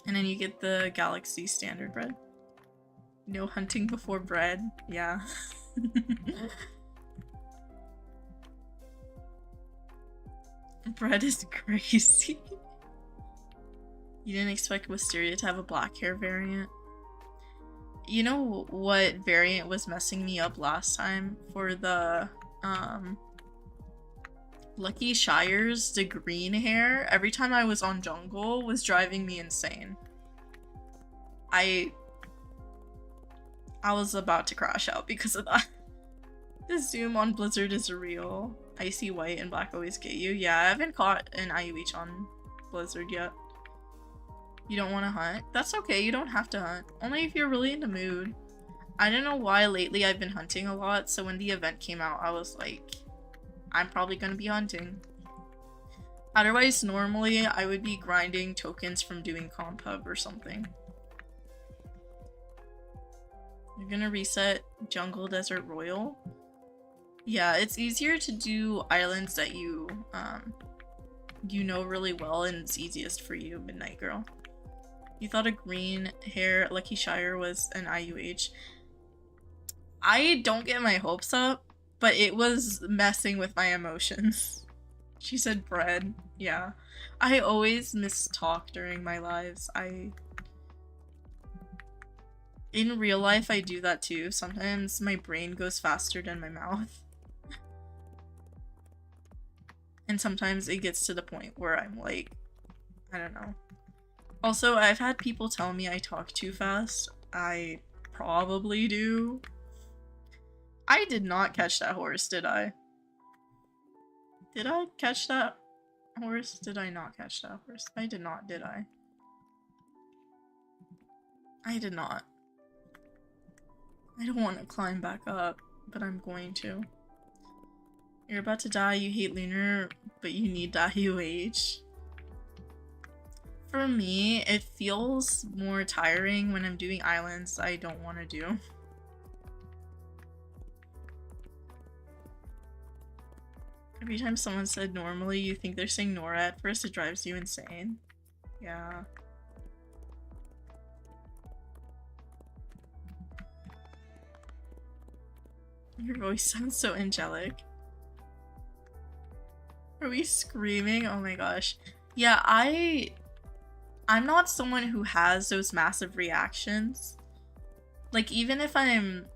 S1: And then you get the galaxy standard bread. No hunting before bread. Yeah. Bread is crazy. You didn't expect Wisteria to have a black hair variant? You know what variant was messing me up last time for the Lucky Shires? The green hair every time I was on jungle was driving me insane. I was about to crash out because of that. The zoom on Blizzard is real. Icy white and black always get you. Yeah, I haven't caught an IUH on Blizzard yet. You don't want to hunt? That's okay, you don't have to hunt. Only if you're really in the mood. I don't know why lately I've been hunting a lot, so when the event came out, I was like, I'm probably gonna be hunting. Otherwise, normally, I would be grinding tokens from doing comp hub or something. You're gonna reset Jungle Desert Royal? Yeah, it's easier to do islands that you know really well, and it's easiest for you, Midnight Girl. You thought a green hair Lucky Shire was an IUH. I don't get my hopes up, but it was messing with my emotions. She said bread. Yeah. I always mistalk during my lives. In real life, I do that too. Sometimes my brain goes faster than my mouth. And sometimes it gets to the point where I'm like, I don't know. Also, I've had people tell me I talk too fast. I probably do. I did not catch that horse, did I? Did I catch that horse? Did I not catch that horse? I did not, did I? I did not. I don't want to climb back up, but I'm going to. You're about to die, you hate Lunar, but you need that UH. For me, it feels more tiring when I'm doing islands I don't want to do. Every time someone said normally, you think they're saying Nora at first, it drives you insane. Yeah. Your voice sounds so angelic. Are we screaming? Oh my gosh. Yeah, I'm not someone who has those massive reactions. Like, even if I'm...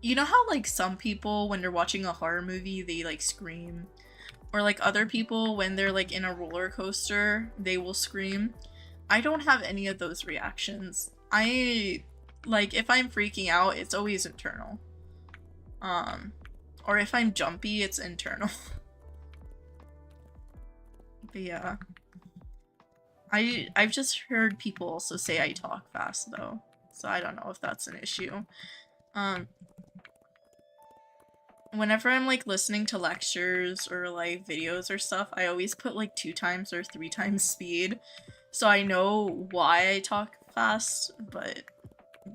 S1: You know how, like, some people, when they're watching a horror movie, they, like, scream? Or, like, other people, when they're, like, in a roller coaster, they will scream? I don't have any of those reactions. Like, if I'm freaking out, it's always internal. Or if I'm jumpy, it's internal. But yeah. I've just heard people also say I talk fast, though. So I don't know if that's an issue. Whenever I'm, like, listening to lectures or, like, videos or stuff, I always put, like, 2 times or 3 times speed. So I know why I talk fast, but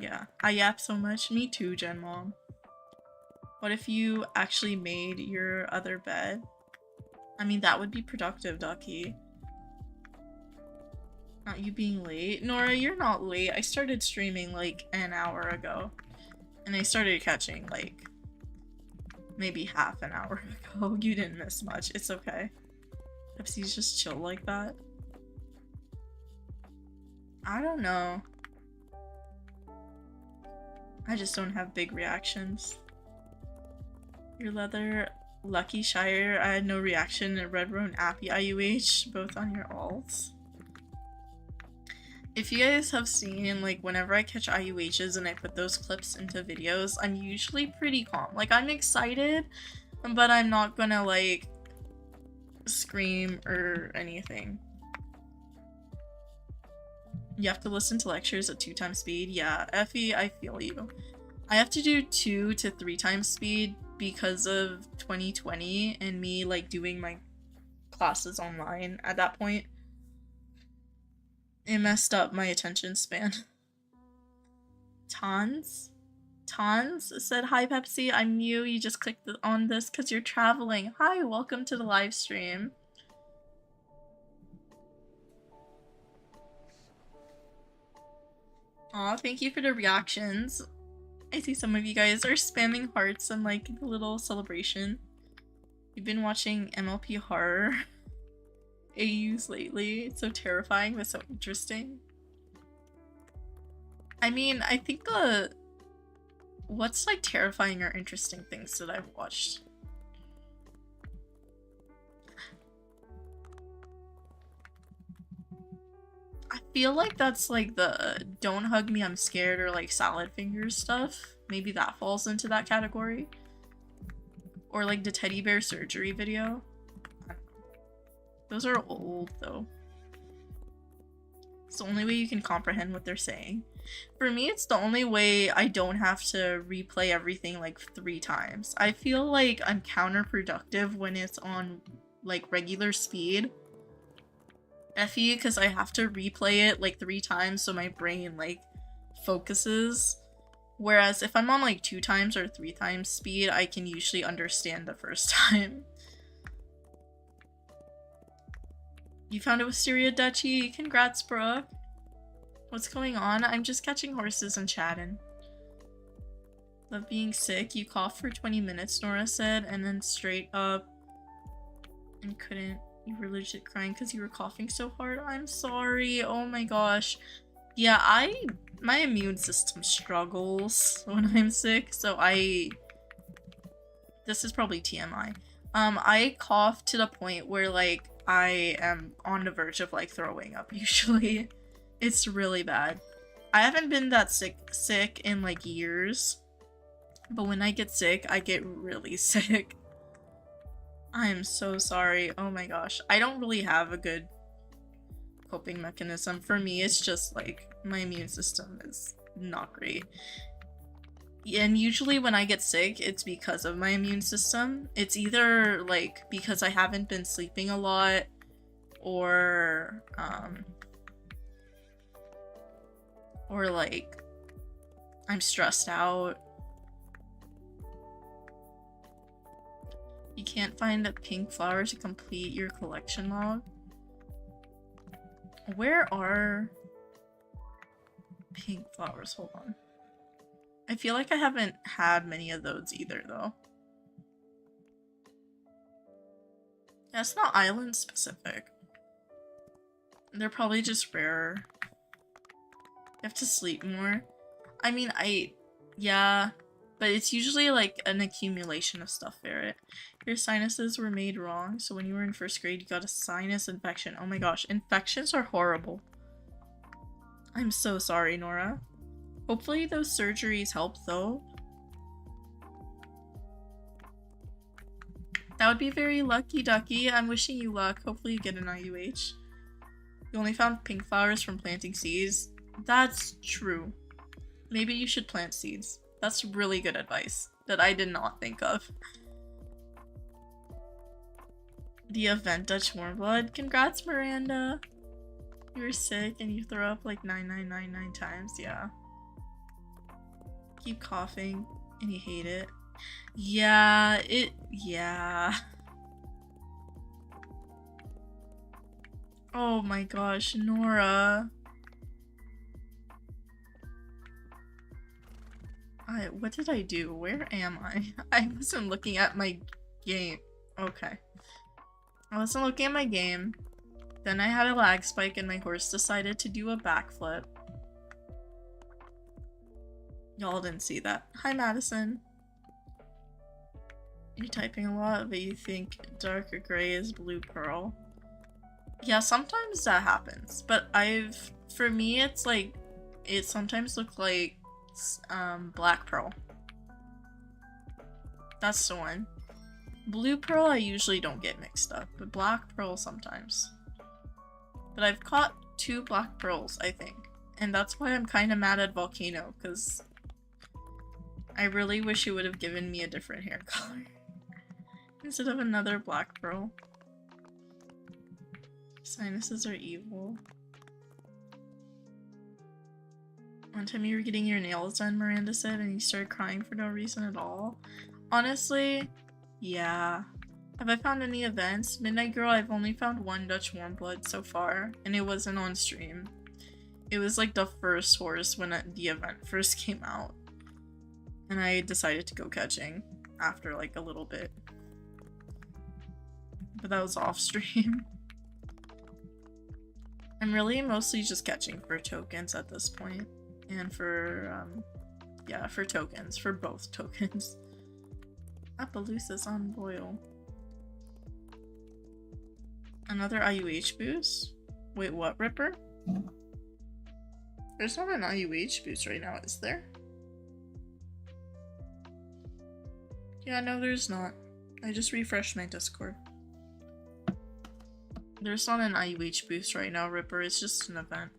S1: yeah. I yap so much. Me too, Gen Mom. What if you actually made your other bed? I mean, that would be productive, Ducky. Not you being late. Nora, you're not late. I started streaming like an hour ago. And I started catching like maybe half an hour ago. You didn't miss much. It's okay. Pepsi's just chill like that. I don't know. I just don't have big reactions. Your leather Lucky Shire, I had no reaction. And Red Roan Appy IUH, both on your alts. If you guys have seen, like, whenever I catch IUHs and I put those clips into videos, I'm usually pretty calm. Like, I'm excited, but I'm not gonna, like, scream or anything. You have to listen to lectures at 2 times speed. Yeah, Effie, I feel you. I have to do 2 to 3 times speed because of 2020 and me, like, doing my classes online at that point. It messed up my attention span. Tons said, "Hi Pepsi, I'm new. You just clicked on this because you're traveling. Hi, welcome to the live stream." Aw, thank you for the reactions. I see some of you guys are spamming hearts and like the little celebration. You've been watching MLP horror AUs lately. It's so terrifying but so interesting. I mean, I think what's like terrifying or interesting things that I've watched? I feel like that's like the "don't hug me, I'm scared" or like salad fingers stuff. Maybe that falls into that category. Or like the teddy bear surgery video. Those are old though. It's the only way you can comprehend what they're saying. For me, it's the only way I don't have to replay everything like 3 times. I feel like I'm counterproductive when it's on like regular speed. Effie, because I have to replay it like 3 times so my brain like focuses. Whereas if I'm on like 2 times or 3 times speed, I can usually understand the first time. You found a wisteria duchy. Congrats, Brooke. What's going on? I'm just catching horses and chatting. Love being sick. You coughed for 20 minutes, Nora said, and then straight up and couldn't. You were legit crying because you were coughing so hard. I'm sorry. Oh my gosh. Yeah, my immune system struggles when I'm sick, so this is probably TMI. I cough to the point where like I am on the verge of like throwing up usually. It's really bad. I haven't been that sick in like years, but when I get sick, I get really sick. I am so sorry. Oh my gosh. I don't really have a good coping mechanism. For me, it's just like my immune system is not great. And usually when I get sick, it's because of my immune system. It's either like because I haven't been sleeping a lot or like I'm stressed out. You can't find a pink flower to complete your collection log. Where are pink flowers? Hold on. I feel like I haven't had many of those either, though. Yeah, it's not island specific. They're probably just rarer. You have to sleep more. I mean, yeah, but it's usually like an accumulation of stuff, Barrett. Your sinuses were made wrong, so when you were in 1st grade, you got a sinus infection. Oh my gosh, infections are horrible. I'm so sorry, Nora. Hopefully those surgeries help, though. That would be very lucky, Ducky. I'm wishing you luck. Hopefully you get an IUH. You only found pink flowers from planting seeds. That's true. Maybe you should plant seeds. That's really good advice that I did not think of. The event Dutch warm blood. Congrats, Miranda. You were sick and you throw up like 9999 times. Yeah. Keep coughing and you hate it. Yeah, yeah. Oh my gosh, Nora. What did I do? Where am I? I wasn't looking at my game. Okay. I wasn't looking at my game. Then I had a lag spike and my horse decided to do a backflip. Y'all didn't see that. Hi, Madison. You're typing a lot, but you think darker gray is blue pearl. Yeah, sometimes that happens, but for me, it's like, it sometimes looks like black pearl. That's the one. Blue pearl I usually don't get mixed up, but black pearl sometimes. But I've caught 2 black pearls, I think. And that's why I'm kind of mad at Volcano, because I really wish it would have given me a different hair color instead of another black pearl. Sinuses are evil. One time you were getting your nails done, Miranda said, and you started crying for no reason at all. Honestly, yeah. Have I found any events? Midnight Girl, I've only found one Dutch warm blood so far, and it wasn't on stream. It was like the first horse when the event first came out. And I decided to go catching after like a little bit. But that was off stream. I'm really mostly just catching for tokens at this point. And for, yeah, for tokens. For both tokens. Appaloosa's on boil. Another IUH boost? Wait, what, Ripper? There's not an IUH boost right now, is there? Yeah, no, there's not. I just refreshed my Discord. There's not an IUH boost right now, Ripper. It's just an event.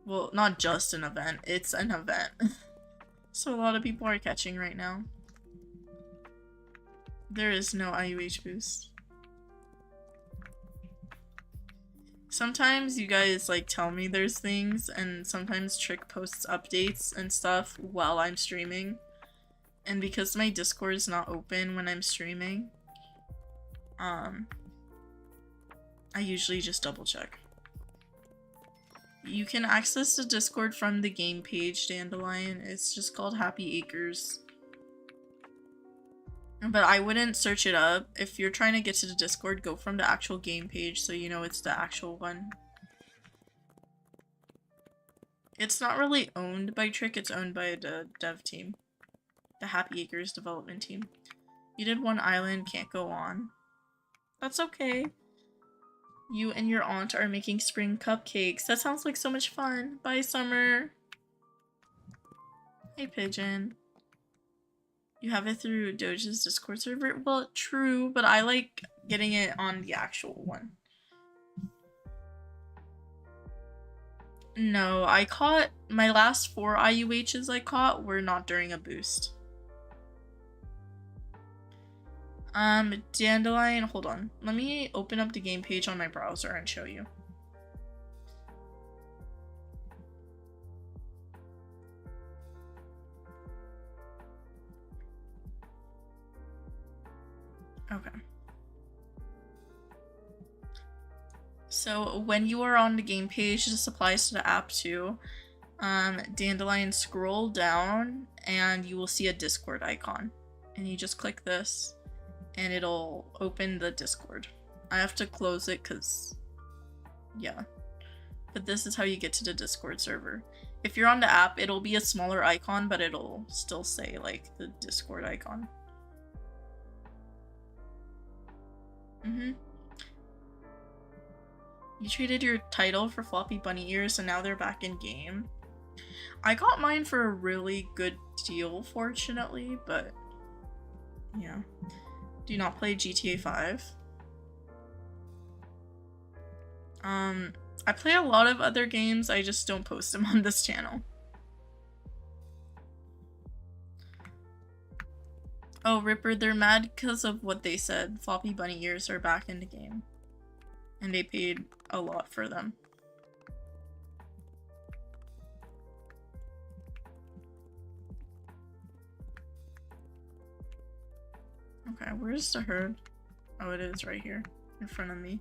S1: Well, not just an event. It's an event. So a lot of people are catching right now. There is no IUH boost. Sometimes you guys like tell me there's things, and sometimes Trick posts updates and stuff while I'm streaming. And because my Discord is not open when I'm streaming, I usually just double check. You can access the Discord from the game page, Dandelion. It's just called Happy Acres. But I wouldn't search it up. If you're trying to get to the Discord, go from the actual game page so you know it's the actual one. It's not really owned by Trick, it's owned by the dev team. The Happy Acres development team. You did one island, can't go on. That's okay. You and your aunt are making spring cupcakes. That sounds like so much fun. Bye, Summer. Hey, Pigeon. You have it through Doge's Discord server? Well, true, but I like getting it on the actual one. No, I caught my last 4 IUHs I caught were not during a boost. Dandelion, hold on. Let me open up the game page on my browser and show you. Okay. So when you are on the game page, this applies to the app too. Dandelion, scroll down and you will see a Discord icon. And you just click this and it'll open the Discord. I have to close it because, yeah. But this is how you get to the Discord server. If you're on the app, it'll be a smaller icon, but it'll still say like the Discord icon. You traded your title for floppy bunny ears and now they're back in game. I got mine for a really good deal, fortunately, but yeah. Do you not play GTA 5? I play a lot of other games, I just don't post them on this channel. Oh, Ripper, they're mad because of what they said. Floppy bunny ears are back in the game. And they paid a lot for them. Okay, where's the herd? Oh, it is right here in front of me.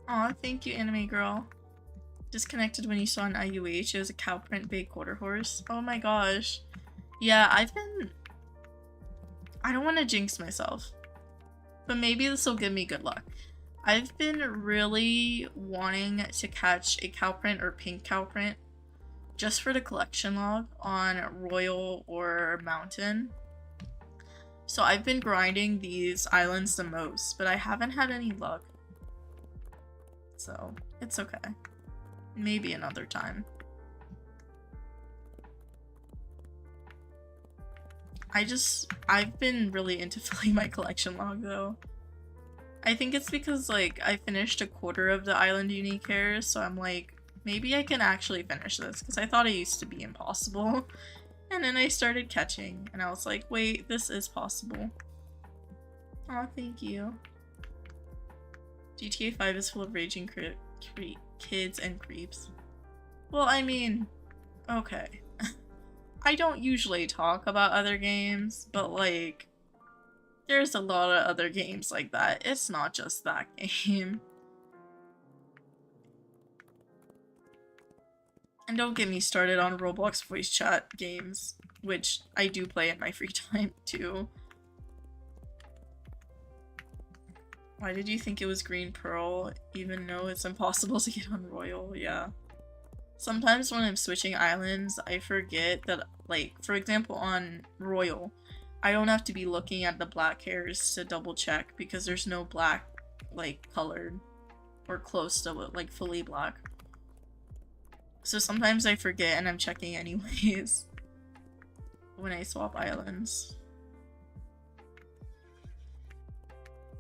S1: Aw, thank you, anime girl. Disconnected when you saw an IUH. It was a cow print bay quarter horse. Oh my gosh. Yeah, I don't want to jinx myself, but maybe this will give me good luck. I've been really wanting to catch a cow print or pink cow print just for the collection log on Royal or Mountain. So I've been grinding these islands the most, but I haven't had any luck. So it's okay. Maybe another time. I've been really into filling my collection log though. I think it's because like I finished a quarter of the island unique hairs, so I'm like Maybe I can actually finish this, because I thought it used to be impossible. And then I started catching, and I was like, wait, this is possible. Aw, thank you. GTA 5 is full of raging kids and creeps. Well, I mean, okay. I don't usually talk about other games, but like, there's a lot of other games like that. It's not just that game. And don't get me started on Roblox voice chat games, which I do play in my free time too. Why did you think it was Green Pearl, even though it's impossible to get on Royal? Yeah. Sometimes when I'm switching islands, I forget that, like, for example on Royal, I don't have to be looking at the black hairs to double check because there's no black, like, colored or close to, like, fully black. So sometimes I forget and I'm checking anyways when I swap islands.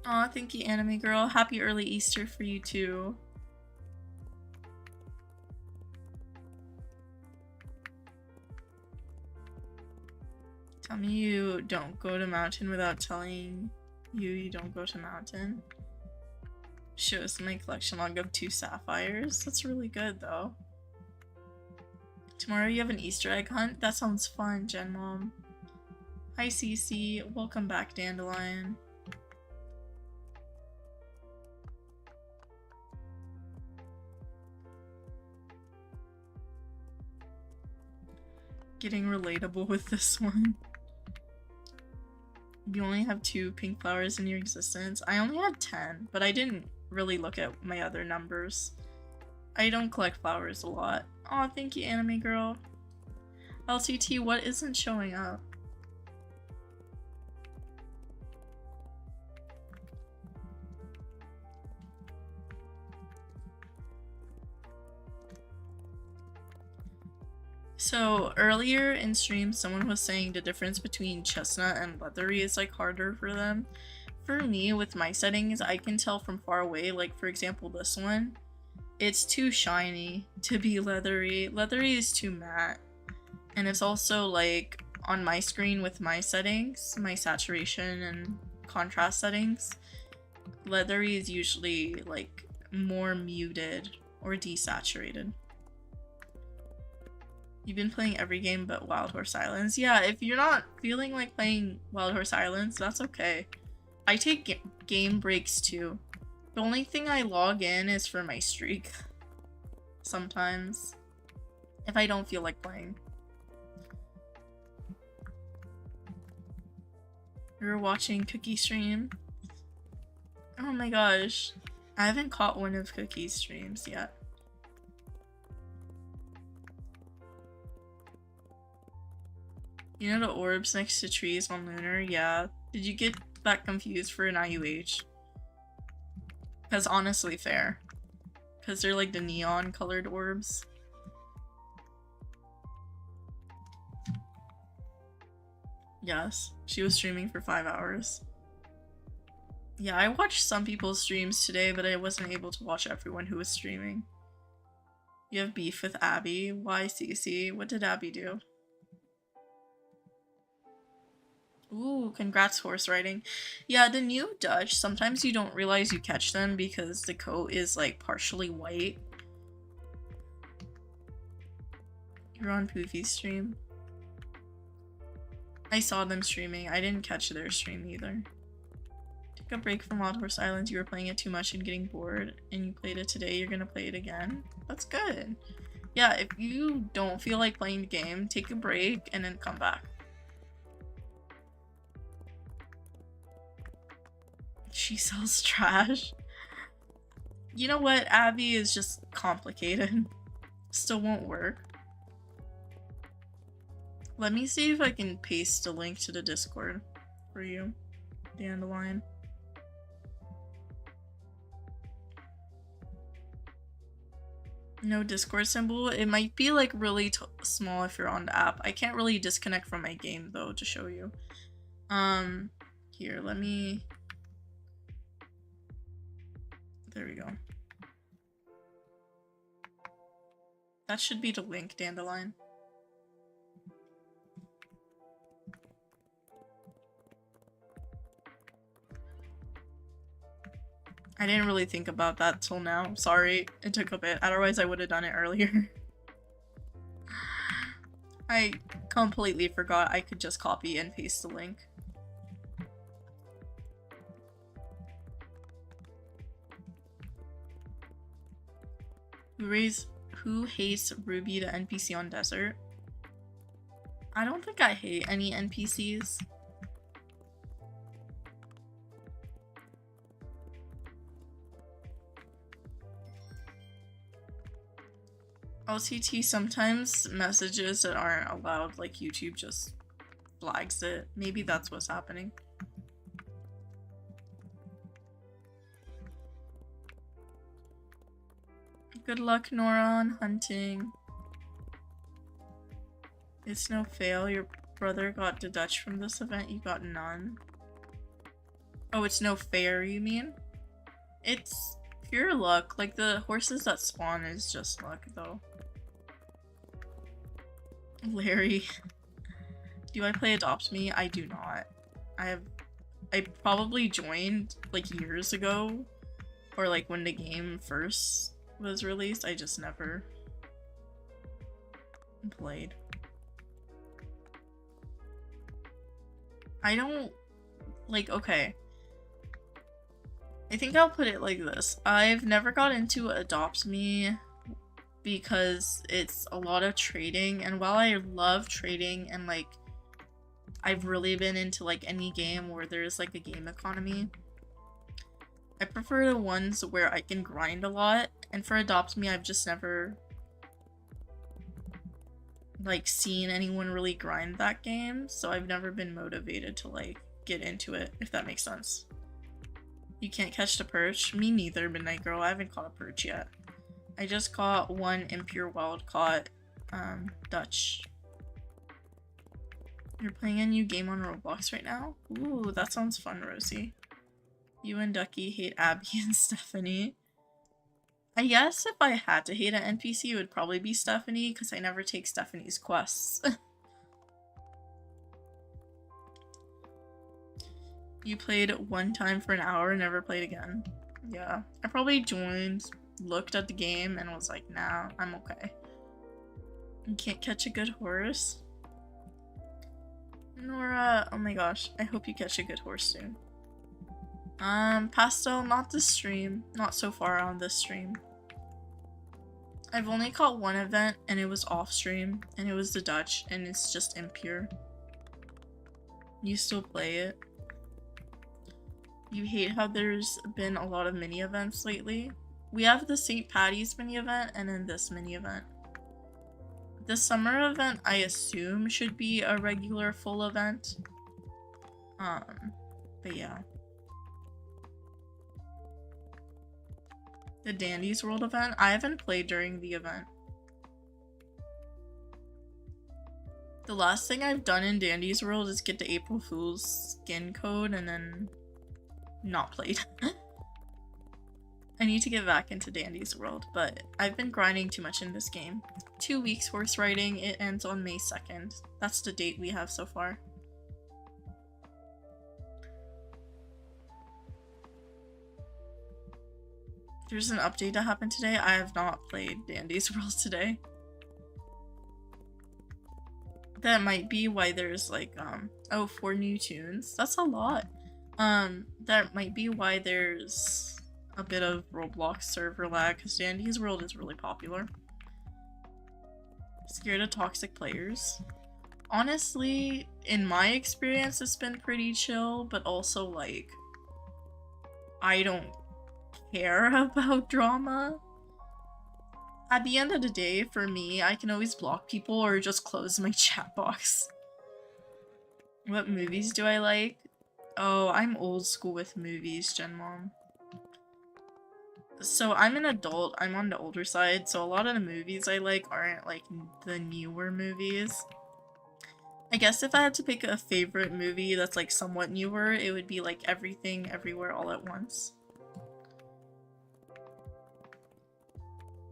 S1: Aw, thank you, Anime Girl. Happy early Easter for you too. Tell me you don't go to mountain without telling you don't go to mountain. Shows my collection log of 2 sapphires. That's really good though. Tomorrow you have an Easter egg hunt? That sounds fun, Gen Mom. Hi Cece, welcome back, Dandelion. Getting relatable with this one. You only have 2 pink flowers in your existence. I only had 10, but I didn't really look at my other numbers. I don't collect flowers a lot. Aw, thank you, Anime Girl. LCT, what isn't showing up? So earlier in stream, someone was saying the difference between chestnut and leathery is like harder for them. For me, with my settings, I can tell from far away, like for example this one, it's too shiny to be leathery. Leathery is too matte. And it's also like on my screen with my settings, my saturation and contrast settings, leathery is usually like more muted or desaturated. You've been playing every game but Wild Horse Islands. Yeah, if you're not feeling like playing Wild Horse Islands, that's okay. I take game breaks too. The only thing I log in is for my streak. Sometimes. If I don't feel like playing. You're watching Cookie stream? Oh my gosh. I haven't caught one of Cookie's streams yet. You know the orbs next to trees on Lunar? Yeah. Did you get that confused for an IUH? Because honestly, fair. Because they're like the neon colored orbs. Yes. She was streaming for 5 hours. Yeah, I watched some people's streams today, but I wasn't able to watch everyone who was streaming. You have beef with Abby? Why, Cece? What did Abby do? Ooh, congrats horse riding. Yeah, the new Dutch, sometimes you don't realize you catch them because the coat is like partially white. You're on Poofy's stream. I saw them streaming. I didn't catch their stream either. Took a break from Wild Horse Islands. You were playing it too much and getting bored, and you played it today. You're gonna play it again. That's good. Yeah, if you don't feel like playing the game, take a break and then come back. She sells trash. You know what? Abby is just complicated. Still won't work. Let me see if I can paste a link to the Discord for you, Dandelion. No Discord symbol? It might be like really small if you're on the app. I can't really disconnect from my game though to show you. Here, let me... There we go. That should be the link, Dandelion. I didn't really think about that till now. Sorry, it took a bit. Otherwise, I would have done it earlier. I completely forgot I could just copy and paste the link. Who hates Ruby the NPC on Desert? I don't think I hate any NPCs. LCT, sometimes messages that aren't allowed, like YouTube just flags it. Maybe that's what's happening. Good luck, Nora, on hunting. It's no fail. Your brother got the Dutch from this event. You got none. Oh, it's no fair, you mean? It's pure luck. Like, the horses that spawn is just luck, though. Larry. Do I play Adopt Me? I do not. I probably joined, like, years ago. Or, like, when the game first was released. I just never played. I don't, like, okay. I think I'll put it like this. I've never got into Adopt Me because it's a lot of trading, and while I love trading and, like, I've really been into, like, any game where there's, like, a game economy, I prefer the ones where I can grind a lot, and for Adopt Me, I've just never, like, seen anyone really grind that game, so I've never been motivated to, like, get into it, if that makes sense. You can't catch the perch? Me neither, Midnight Girl. I haven't caught a perch yet. I just caught one impure wild caught Dutch. You're playing a new game on Roblox right now? Ooh, that sounds fun, Rosie. You and Ducky hate Abby and Stephanie. I guess if I had to hate an NPC, it would probably be Stephanie, because I never take Stephanie's quests. You played one time for an hour and never played again. Yeah. I probably joined, looked at the game, and was like, nah, I'm okay. You can't catch a good horse? Nora, oh my gosh, I hope you catch a good horse soon. Pastel, not this stream. Not so far on this stream. I've only caught one event, and it was off stream, and it was the Dutch, and it's just impure. You still play it? You hate how there's been a lot of mini events lately? We have the St. Patty's mini event, and then this mini event. The summer event, I assume, should be a regular full event. But yeah. The Dandy's World event? I haven't played during the event. The last thing I've done in Dandy's World is get the April Fool's skin code and then not played. I need to get back into Dandy's World, but I've been grinding too much in this game. 2 weeks horse riding, it ends on May 2nd. That's the date we have so far. There's an update that happened today. I have not played Dandy's World today. That might be why there's like, oh, 4 new tunes. That's a lot. That might be why there's a bit of Roblox server lag, because Dandy's World is really popular. Scared of toxic players? Honestly, in my experience, it's been pretty chill, but also, like, I don't care about drama. At the end of the day, for me, I can always block people or just close my chat box. What movies do I like? Oh, I'm old school with movies, Gen Mom. So I'm an adult, I'm on the older side, so a lot of the movies I like aren't like the newer movies. I guess if I had to pick a favorite movie that's like somewhat newer, it would be like Everything Everywhere All at Once.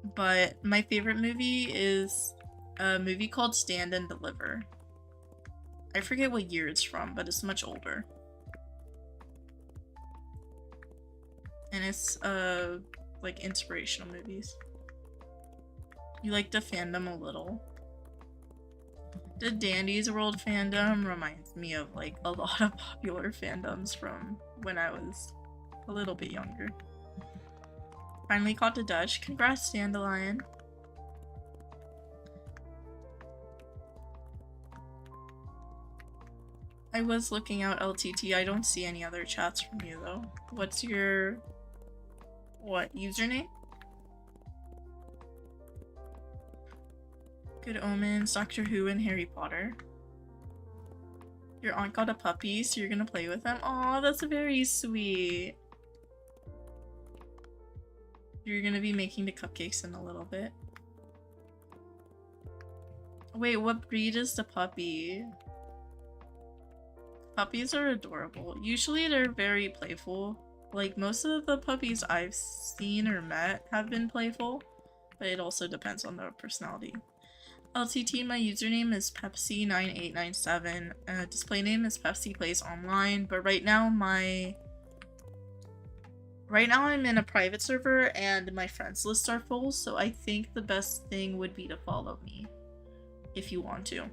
S1: But my favorite movie is a movie called Stand and Deliver. I forget what year it's from, but it's much older. And it's like inspirational movies. You like the fandom a little. The Dandy's World fandom reminds me of like a lot of popular fandoms from when I was a little bit younger. Finally caught the Dutch. Congrats, Dandelion. I was looking out LTT. I don't see any other chats from you though. What's your username? Good Omens, Doctor Who, and Harry Potter. Your aunt got a puppy, so you're gonna play with them? Aw, that's very sweet. You're gonna be making the cupcakes in a little bit. Wait, what breed is the puppy? Puppies are adorable. Usually they're very playful. Like, most of the puppies I've seen or met have been playful, but it also depends on their personality. LTT, my username is Pepsi9897. Display name is PepsiPlaysOnline, but right now I'm in a private server and my friends list are full, so I think the best thing would be to follow me if you want to.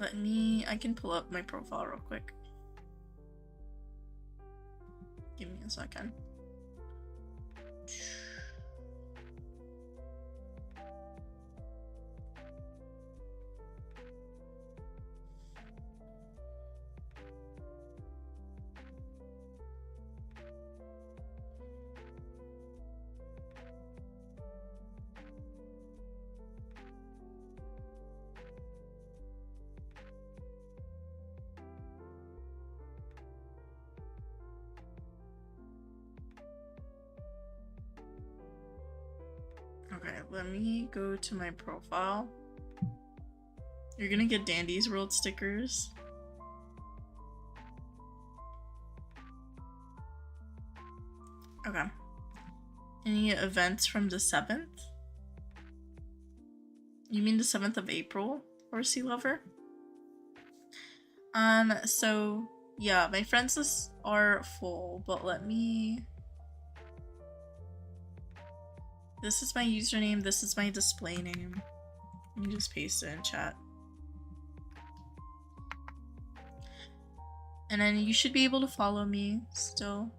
S1: I can pull up my profile real quick. Give me a second. Okay, let me go to my profile. You're gonna get Dandy's World stickers. Okay. Any events from the 7th? You mean the 7th of April, Horsey Lover? So yeah, my friends lists are full, but let me... This is my username, this is my display name. Let me just paste it in chat. And then you should be able to follow me still.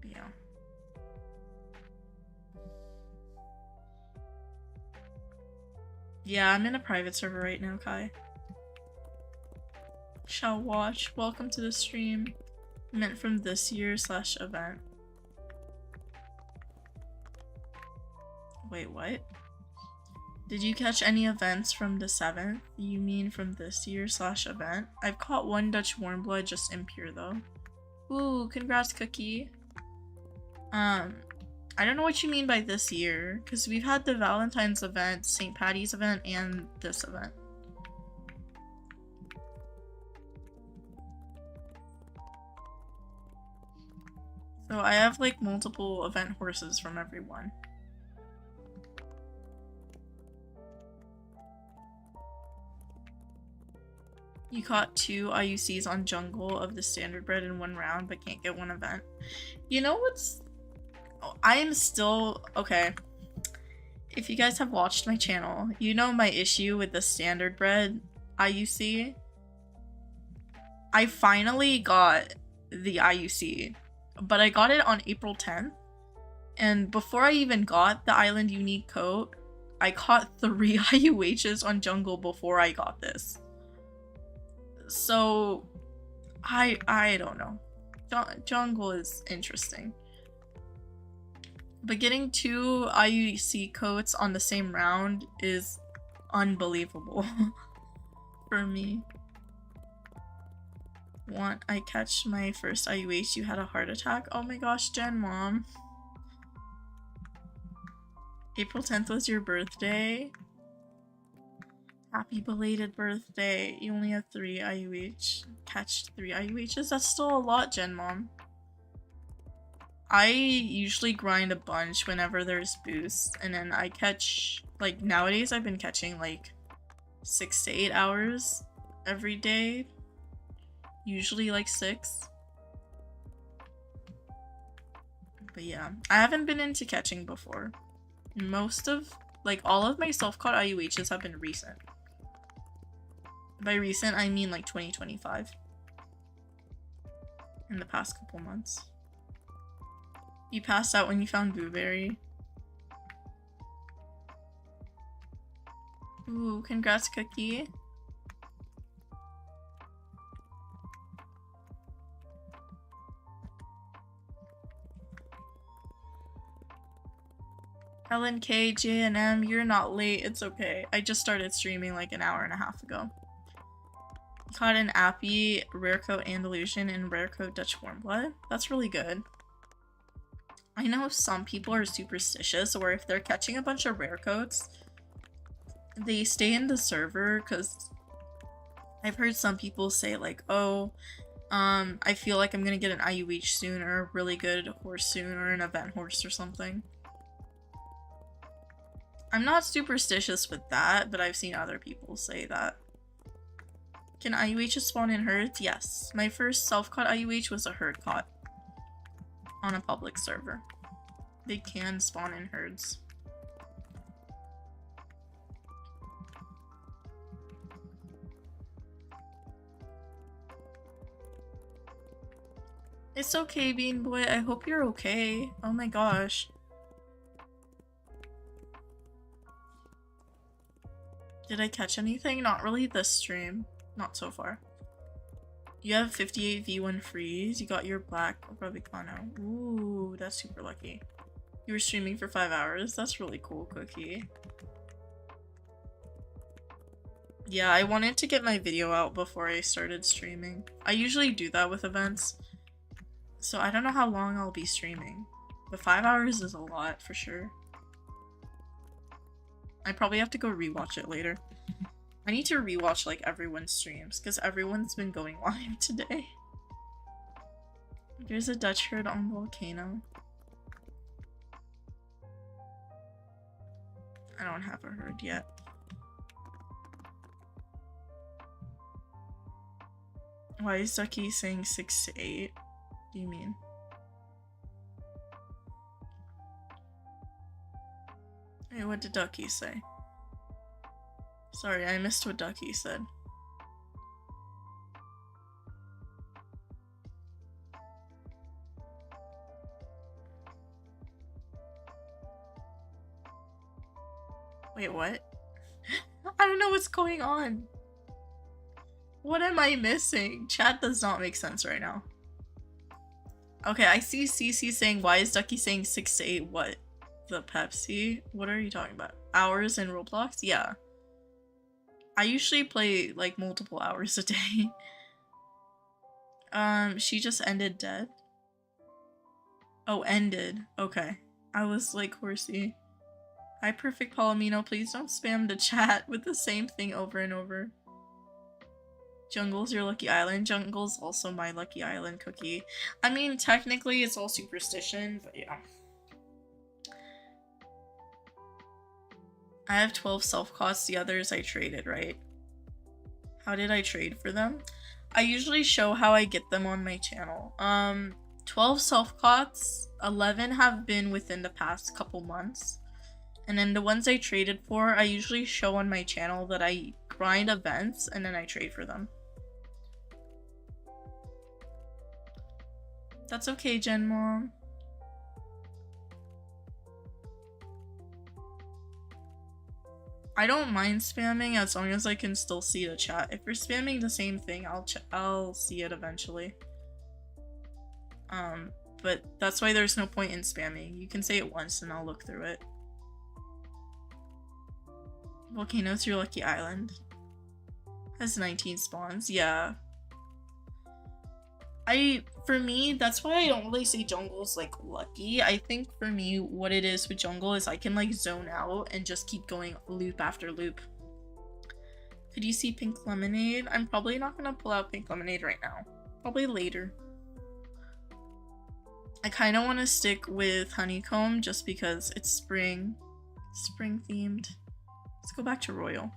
S1: Yeah. Yeah, I'm in a private server right now, Kai. Shall watch. Welcome to the stream. Meant from this year / event. Wait, what? Did you catch any events from the 7th? You mean from this year / event? I've caught one Dutch Warmblood, just impure though. Ooh, congrats, Cookie. I don't know what you mean by this year, because we've had the Valentine's event, St. Patty's event, and this event. So I have like multiple event horses from everyone. You caught 2 IUCs on Jungle of the standard bred in 1 round, but can't get 1 event. You know what's... Oh, I am still... Okay. If you guys have watched my channel, you know my issue with the standard bred IUC. I finally got the IUC, but I got it on April 10th. And before I even got the Island Unique coat, I caught 3 IUHs on Jungle before I got this. So, I don't know. Jungle is interesting. But getting 2 IUC coats on the same round is unbelievable for me. I catch my first IUH, you had a heart attack? Oh my gosh, Jen, Mom. April 10th was your birthday? Happy belated birthday. You only have 3 IUH. Catch 3 IUHs? That's still a lot, Gen Mom. I usually grind a bunch whenever there's boosts, and then I catch, like, nowadays I've been catching like 6 to 8 hours every day. Usually like 6. But yeah, I haven't been into catching before. Most of, like, all of my self-caught IUHs have been recent. By recent, I mean like 2025. In the past couple months. You passed out when you found Blueberry. Ooh, congrats, Cookie. LNK, JNM, you're not late. It's okay. I just started streaming like an hour and a half ago. Caught an Appy, Rare Coat Andalusian, and Rare Coat Dutch Warmblood. That's really good. I know some people are superstitious, or if they're catching a bunch of rare coats, they stay in the server, because I've heard some people say like, oh, I feel like I'm gonna get an IUH soon, or a really good horse soon, or an event horse or something. I'm not superstitious with that, but I've seen other people say that. Can IUHs spawn in herds? Yes. My first self-caught IUH was a herd caught on a public server. They can spawn in herds. It's okay, Bean Boy. I hope you're okay. Oh my gosh. Did I catch anything? Not really this stream. Not so far. You have 58 V1 freeze. You got your black Rabicano. Ooh, that's super lucky. You were streaming for 5 hours. That's really cool, Cookie. Yeah, I wanted to get my video out before I started streaming. I usually do that with events. So I don't know how long I'll be streaming. But 5 hours is a lot for sure. I probably have to go rewatch it later. I need to rewatch like everyone's streams because everyone's been going live today. There's a Dutch herd on Volcano. I don't have a herd yet. Why is Ducky saying 6 to 8? What do you mean? Hey, what did Ducky say? Sorry, I missed what Ducky said. Wait, what? I don't know what's going on. What am I missing? Chat does not make sense right now. Okay, I see CC saying, why is Ducky saying 6 to 8? What? The Pepsi? What are you talking about? Hours in Roblox? Yeah. I usually play like multiple hours a day. She just ended dead. Oh, ended. Okay. I was like, horsey. Hi, Perfect Palomino. Please don't spam the chat with the same thing over and over. Jungle's your lucky island. Jungle's also my lucky island, Cookie. I mean, technically it's all superstition, but yeah. I have 12 self-costs. The others I traded, right? How did I trade for them? I usually show how I get them on my channel. 12 self-costs. 11 have been within the past couple months. And then the ones I traded for, I usually show on my channel that I grind events and then I trade for them. That's okay, Gen Mom. I don't mind spamming as long as I can still see the chat. If you're spamming the same thing, I'll see it eventually. But that's why there's no point in spamming. You can say it once and I'll look through it. Volcano's your lucky island. Has 19 spawns. Yeah. For me, that's why I don't really say jungle's like lucky. I think for me, what it is with jungle is I can like zone out and just keep going loop after loop. Could you see pink lemonade? I'm probably not gonna pull out pink lemonade right now. Probably later. I kind of want to stick with honeycomb just because it's spring themed. Let's go back to Royal.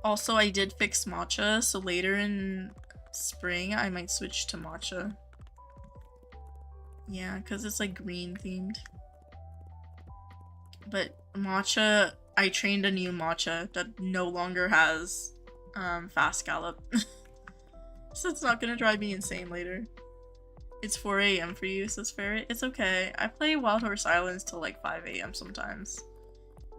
S1: Also, I did fix matcha, so later in spring I might switch to matcha. Yeah, because it's like green themed. But matcha, I trained a new matcha that no longer has fast gallop. So it's not gonna drive me insane later. It's 4 a.m. for you, says Ferret. It's okay. I play Wild Horse Islands till like 5 a.m. sometimes.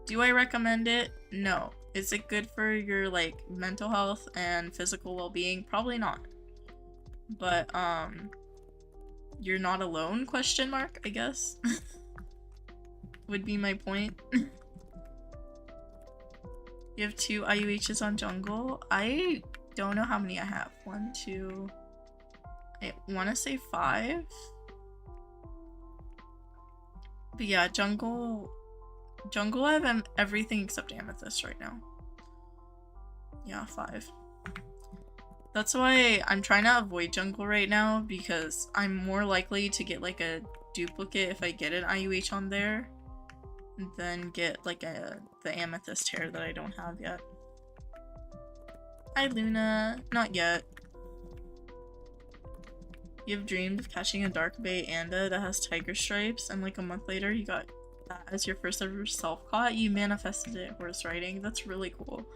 S1: Do I recommend it? No. Is it good for your like mental health and physical well-being? Probably not. But you're not alone, question mark, I guess. Would be my point. You have 2 IUHs on jungle. I don't know how many I have. 1, 2, I want to say 5. But yeah, jungle I have everything except amethyst right now. Yeah, 5. That's why I'm trying to avoid jungle right now, because I'm more likely to get like a duplicate if I get an IUH on there than get like the amethyst hair that I don't have yet. Hi Luna, not yet. You have dreamed of catching a dark bay anda that has tiger stripes, and like a month later you got that as your first ever self-caught. You manifested it horse riding. That's really cool.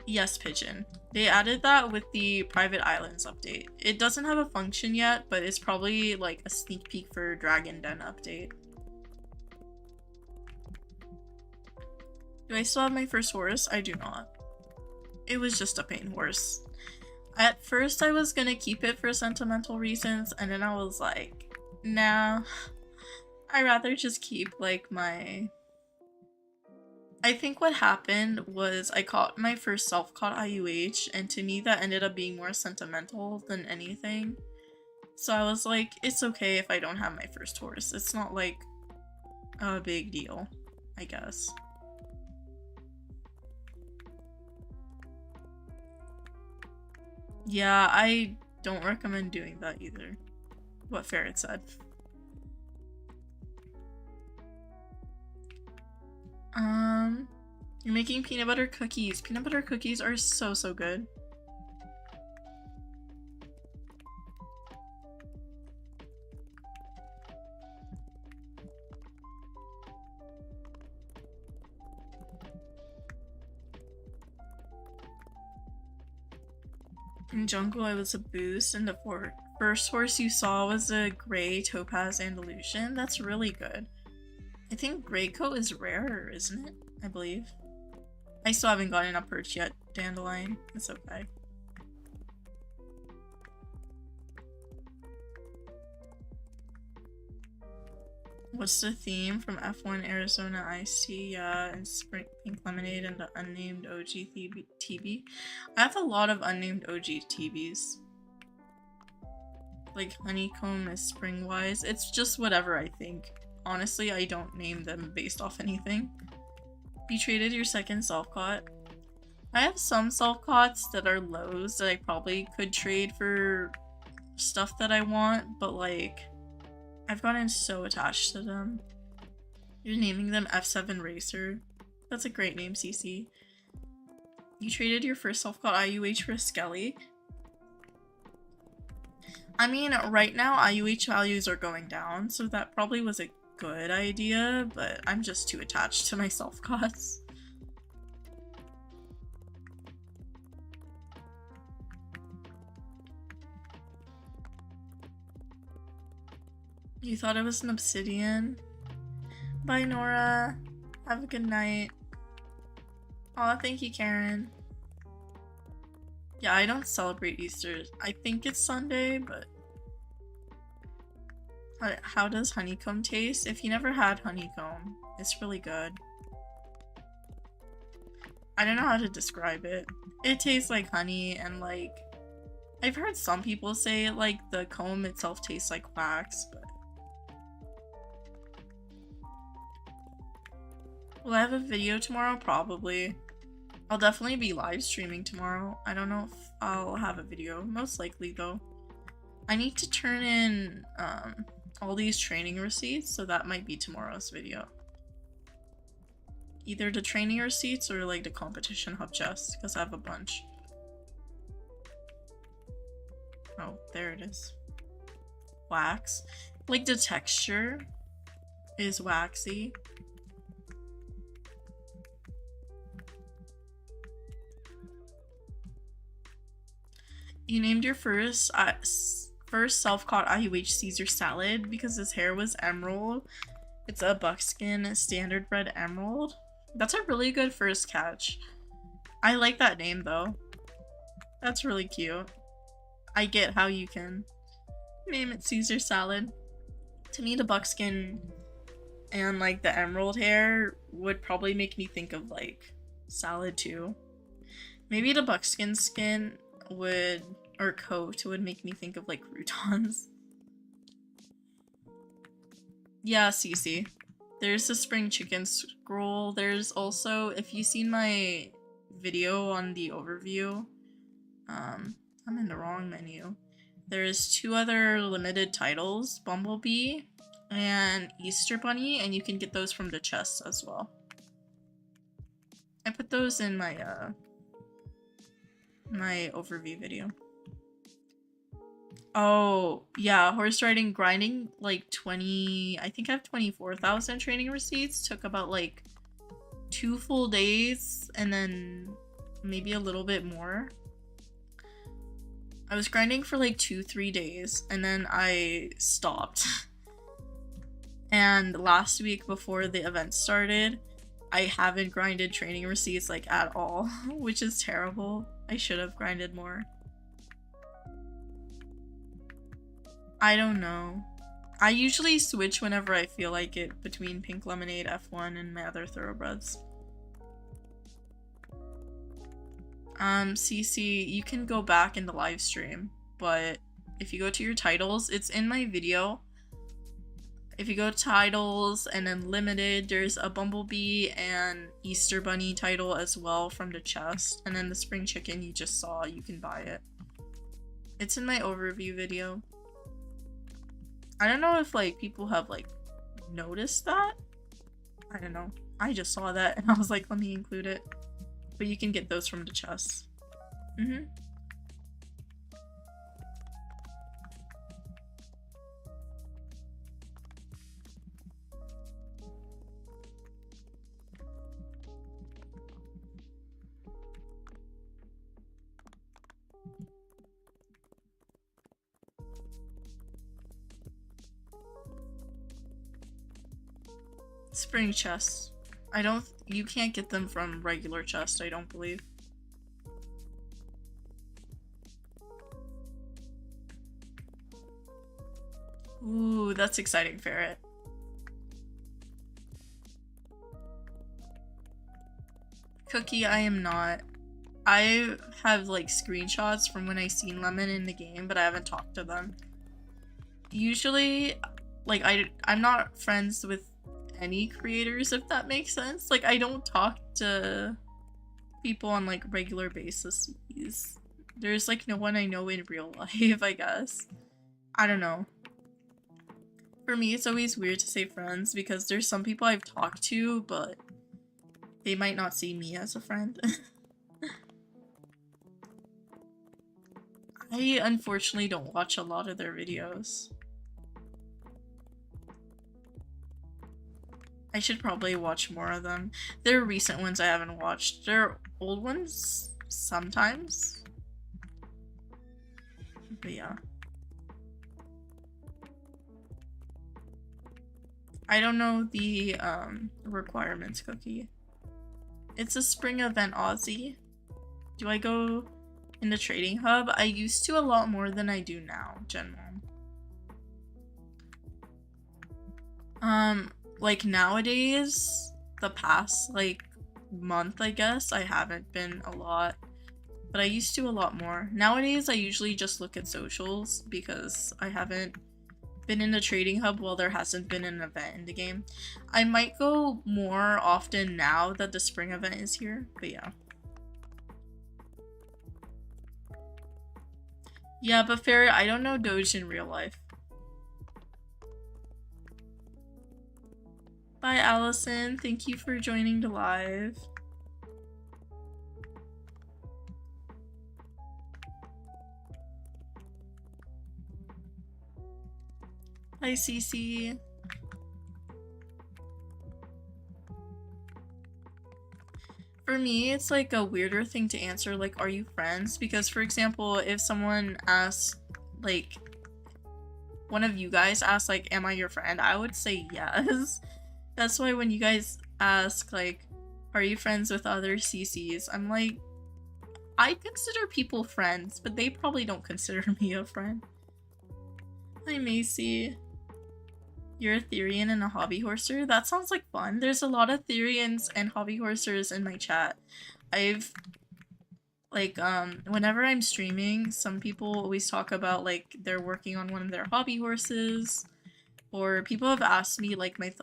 S1: Yes, Pigeon. They added that with the private islands update. It doesn't have a function yet, but it's probably like a sneak peek for Dragon Den update. Do I still have my first horse? I do not. It was just a pain horse. At first I was gonna keep it for sentimental reasons, and then I was like, nah, I'd rather just keep like my... I think what happened was I caught my first self-caught IUH, and to me that ended up being more sentimental than anything. So I was like, it's okay if I don't have my first horse. It's not like a big deal, I guess. Yeah, I don't recommend doing that either. What Ferret said. You're making peanut butter cookies. Peanut butter cookies are so good. In jungle I was a boost, and the first horse you saw was a gray topaz Andalusian. That's really good. I think gray coat is rarer, isn't it? I believe. I still haven't gotten a perch yet, Dandelion. It's okay. What's the theme from F1 Arizona Iced Tea? Yeah, and Spring Pink Lemonade and the unnamed OG TB. I have a lot of unnamed OG TBs. Like honeycomb is spring wise. It's just whatever I think. Honestly, I don't name them based off anything. You traded your second self-caught. I have some self-caughts that are lows that I probably could trade for stuff that I want, but like, I've gotten so attached to them. You're naming them F7 Racer. That's a great name, CC. You traded your first self-caught IUH for a Skelly. I mean, right now IUH values are going down, so that probably was a good idea, but I'm just too attached to my self-caughts. You thought it was an obsidian? Bye, Nora. Have a good night. Aw, thank you, Karen. Yeah, I don't celebrate Easter. I think it's Sunday, but... How does honeycomb taste? If you never had honeycomb, it's really good. I don't know how to describe it. It tastes like honey and like I've heard some people say like the comb itself tastes like wax, but will I have a video tomorrow? Probably. I'll definitely be live streaming tomorrow. I don't know if I'll have a video. Most likely though. I need to turn in all these training receipts, so that might be tomorrow's video. Either the training receipts or like the competition hub chest, because I have a bunch. Oh, there it is. Wax. Like the texture is waxy. You named your first self-caught IUH Caesar salad because his hair was emerald. It's a buckskin standard bred emerald. That's a really good first catch. I like that name though. That's really cute. I get how you can name it Caesar salad. To me, the buckskin and like the emerald hair would probably make me think of like salad too. Maybe the buckskin skin would, or coat would make me think of like croutons. Yeah, Cece. There's the spring chicken scroll. There's also, if you've seen my video on the overview, I'm in the wrong menu. There's 2 other limited titles, Bumblebee and Easter Bunny, and you can get those from the chest as well. I put those in my my overview video. Oh, yeah, horse riding grinding like 20, I think I have 24,000 training receipts. Took about like 2 full days and then maybe a little bit more. I was grinding for like 2-3 days and then I stopped. And last week before the event started, I haven't grinded training receipts like at all, which is terrible. I should have grinded more. I don't know. I usually switch whenever I feel like it between Pink Lemonade, F1, and my other thoroughbreds. CC, you can go back in the live stream, but if you go to your titles, it's in my video. If you go to titles and then limited, there's a Bumblebee and Easter Bunny title as well from the chest, and then the spring chicken you just saw, you can buy it. It's in my overview video. I don't know if like people have like noticed that. I don't know. I just saw that and I was like, let me include it. But you can get those from the chest. Spring chests. You can't get them from regular chest, I don't believe. Ooh, that's exciting, Ferret. Cookie, I am not. I have like screenshots from when I seen Lemon in the game, but I haven't talked to them. Usually, like I'm not friends with any creators, if that makes sense. Like I don't talk to people on like regular basis. There's like no one I know in real life, I guess. I don't know. For me, it's always weird to say friends because there's some people I've talked to, but they might not see me as a friend. I unfortunately don't watch a lot of their videos. I should probably watch more of them. There are recent ones I haven't watched. There are old ones sometimes. But yeah. I don't know the requirements, Cookie. It's a spring event, Aussie. Do I go in the trading hub? I used to a lot more than I do now, Gen 1. Like nowadays, the past like month, I guess, I haven't been a lot. But I used to a lot more. Nowadays, I usually just look at socials because I haven't been in a trading hub while there hasn't been an event in the game. I might go more often now that the spring event is here, but yeah. Yeah, but Farrah, I don't know Doge in real life. Bye, Allison. Thank you for joining the live. Hi, Cece. For me, it's like a weirder thing to answer, like, are you friends? Because, for example, if someone asks, like, one of you guys asks, like, am I your friend? I would say yes. That's why when you guys ask, like, are you friends with other CCs? I'm like, I consider people friends, but they probably don't consider me a friend. Hi, Macy. You're a Therian and a hobby horser? That sounds like fun. There's a lot of Therians and hobby horsers in my chat. I've like whenever I'm streaming, some people always talk about like they're working on one of their hobby horses, or people have asked me like my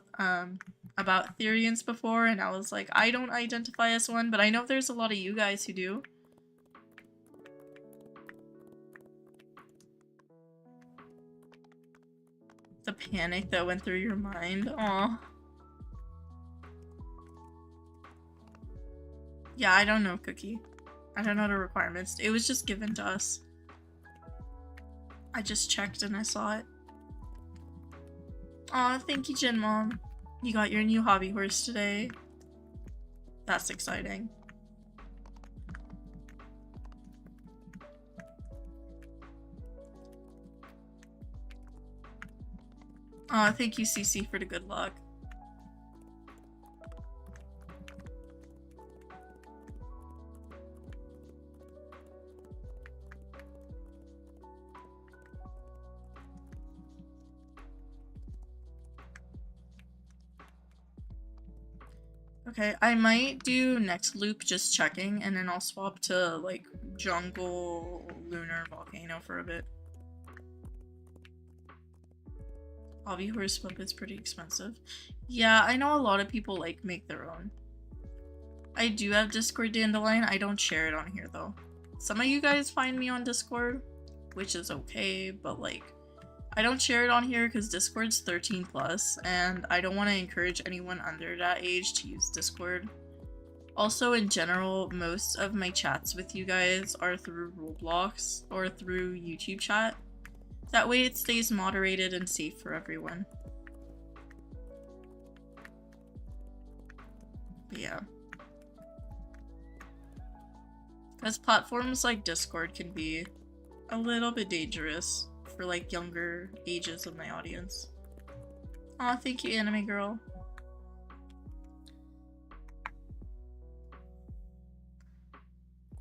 S1: about Therians before, and I was like, I don't identify as one, but I know there's a lot of you guys who do. The panic that went through your mind. Aw. Yeah, I don't know, Cookie. I don't know the requirements. It was just given to us. I just checked and I saw it. Aw, thank you, Jin Mom. You got your new hobby horse today. That's exciting. Aw, thank you, Cece, for the good luck. Okay, I might do next loop just checking, and then I'll swap to, like, jungle, lunar, volcano for a bit. Hobby horse puppet's pretty expensive. Yeah, I know a lot of people, like, make their own. I do have Discord Dandelion. I don't share it on here, though. Some of you guys find me on Discord, which is okay, but, like, I don't share it on here because Discord's 13 plus, and I don't want to encourage anyone under that age to use Discord. Also, in general, most of my chats with you guys are through Roblox or through YouTube chat. That way it stays moderated and safe for everyone. But yeah. Because platforms like Discord can be a little bit dangerous for like younger ages of my audience. Aw, thank you, anime girl.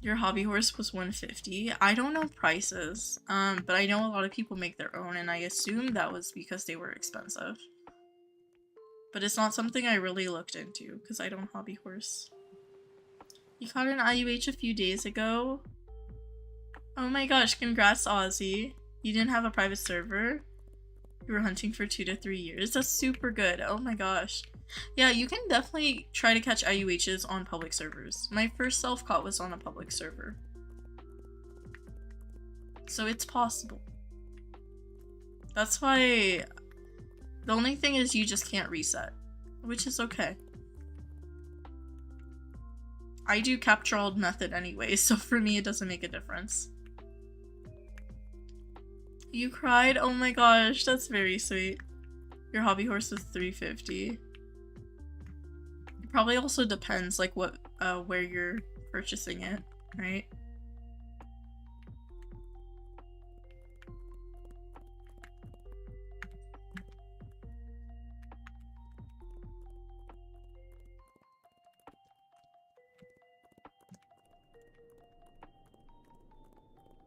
S1: Your hobby horse was 150. I don't know prices, but I know a lot of people make their own, and I assume that was because they were expensive. But it's not something I really looked into because I don't hobby horse. You caught an IUH a few days ago. Oh my gosh, congrats, Ozzy. You didn't have a private server? You were hunting for 2 to 3 years? That's super good. Oh my gosh. Yeah, you can definitely try to catch IUHs on public servers. My first self-caught was on a public server. So it's possible. That's why the only thing is you just can't reset, which is okay. I do capture all method anyway, so for me it doesn't make a difference. You cried? Oh my gosh, that's very sweet. Your hobby horse is 350. It probably also depends like what where you're purchasing it, right?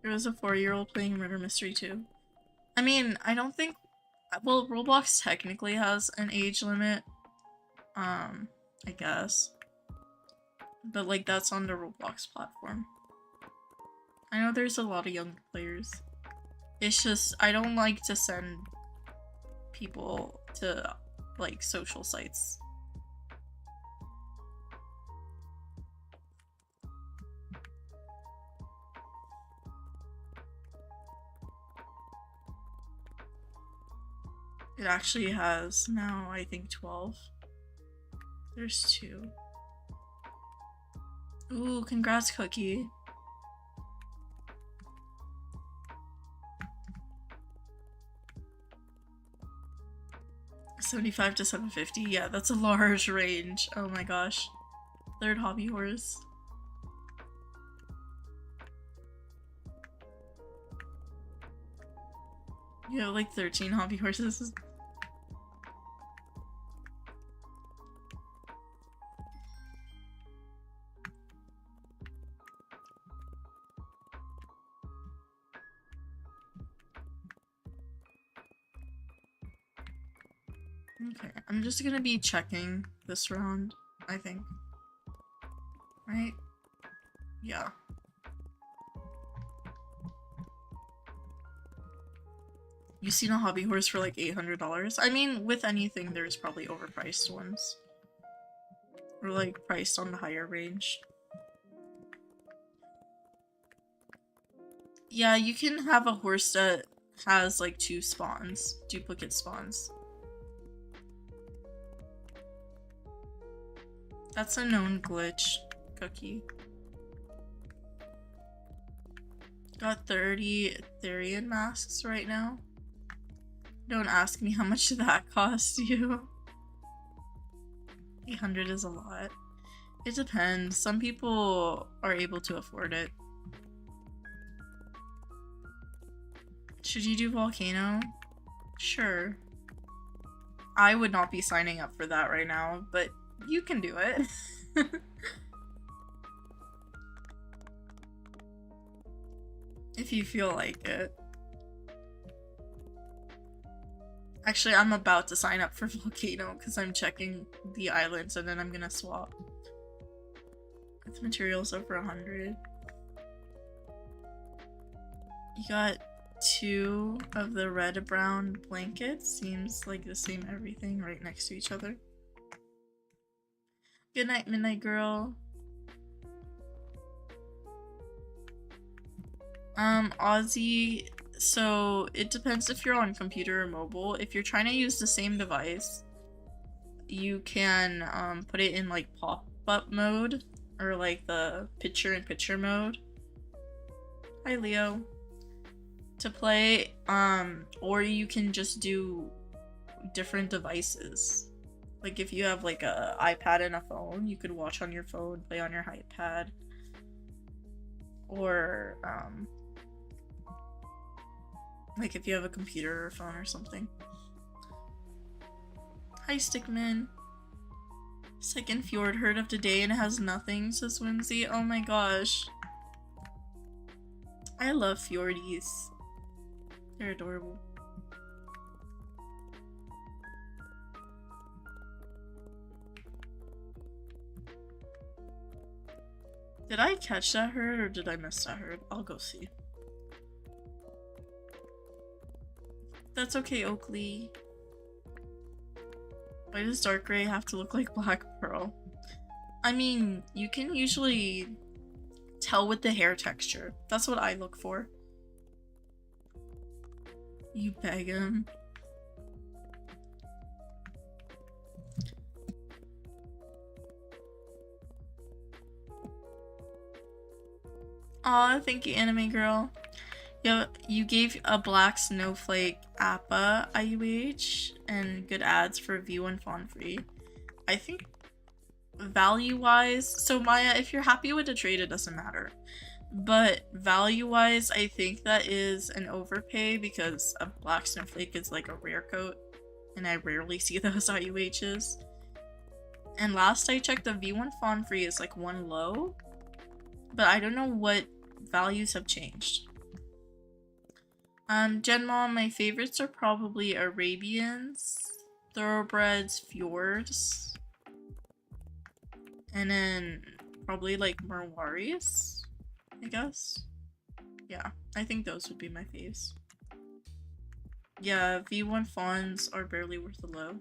S1: There was a 4-year-old playing Murder Mystery 2. I mean, I don't think... Well, Roblox technically has an age limit. I guess. But, like, that's on the Roblox platform. I know there's a lot of young players. It's just, I don't like to send people to, like, social sites. It actually has now, I think, 12. There's 2. Ooh, congrats, Cookie. $75 to $750. Yeah, that's a large range. Oh my gosh. 3rd hobby horse. You have like 13 hobby horses. Okay, I'm just gonna be checking this round, I think. Right? Yeah. You seen a hobby horse for like $800? I mean, with anything, there's probably overpriced ones. Or like priced on the higher range. Yeah, you can have a horse that has like 2 spawns, duplicate spawns. That's a known glitch, Cookie. Got 30 Therian masks right now. Don't ask me how much that cost you. 800 is a lot. It depends. Some people are able to afford it. Should you do Volcano? Sure. I would not be signing up for that right now, but you can do it. If you feel like it. Actually, I'm about to sign up for Volcano because I'm checking the islands and then I'm gonna swap. With materials over 100. You got 2 of the red-brown blankets. Seems like the same everything right next to each other. Good night, Midnight Girl. Aussie, so it depends if you're on computer or mobile. If you're trying to use the same device, you can put it in like pop-up mode or like the picture-in-picture mode. Hi, Leo. To play, or you can just do different devices. Like if you have like a iPad and a phone, you could watch on your phone, play on your iPad. Or, like if you have a computer or phone or something. Hi, Stickman. Second fjord heard of today and it has nothing, says Whimsy. Oh my gosh. I love fjordies. They're adorable. Did I catch that herd or did I miss that herd? I'll go see. That's okay, Oakley. Why does dark gray have to look like black pearl? I mean, you can usually tell with the hair texture. That's what I look for. You beg him. Aw, thank you, anime girl. Yo, you gave a black snowflake appa IUH and good ads for V1 Fawn Free. I think value-wise, so Maya, if you're happy with the trade, it doesn't matter. But value-wise, I think that is an overpay because a black snowflake is like a rare coat, and I rarely see those IUHs. And last I checked, the V1 Fawn Free is like 1 low, but I don't know what values have changed. Gen Mom, my favorites are probably Arabians, Thoroughbreds, Fjords, and then probably like Merwaris, I guess. Yeah, I think those would be my faves. Yeah, V1 fawns are barely worth the low.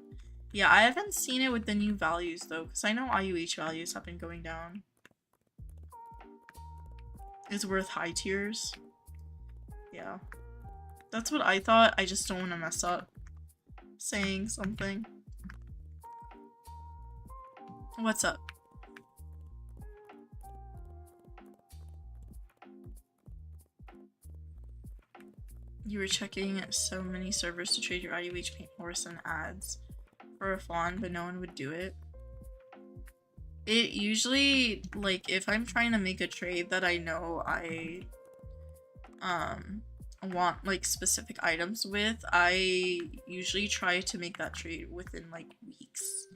S1: Yeah, I haven't seen it with the new values though, because I know IUH values have been going down. It's worth high tiers. Yeah. That's what I thought. I just don't want to mess up saying something. What's up? You were checking so many servers to trade your IUH paint horse and ads for a fawn, but no one would do it. It usually, like, if I'm trying to make a trade that I know I want like specific items with, I usually try to make that trade within like weeks.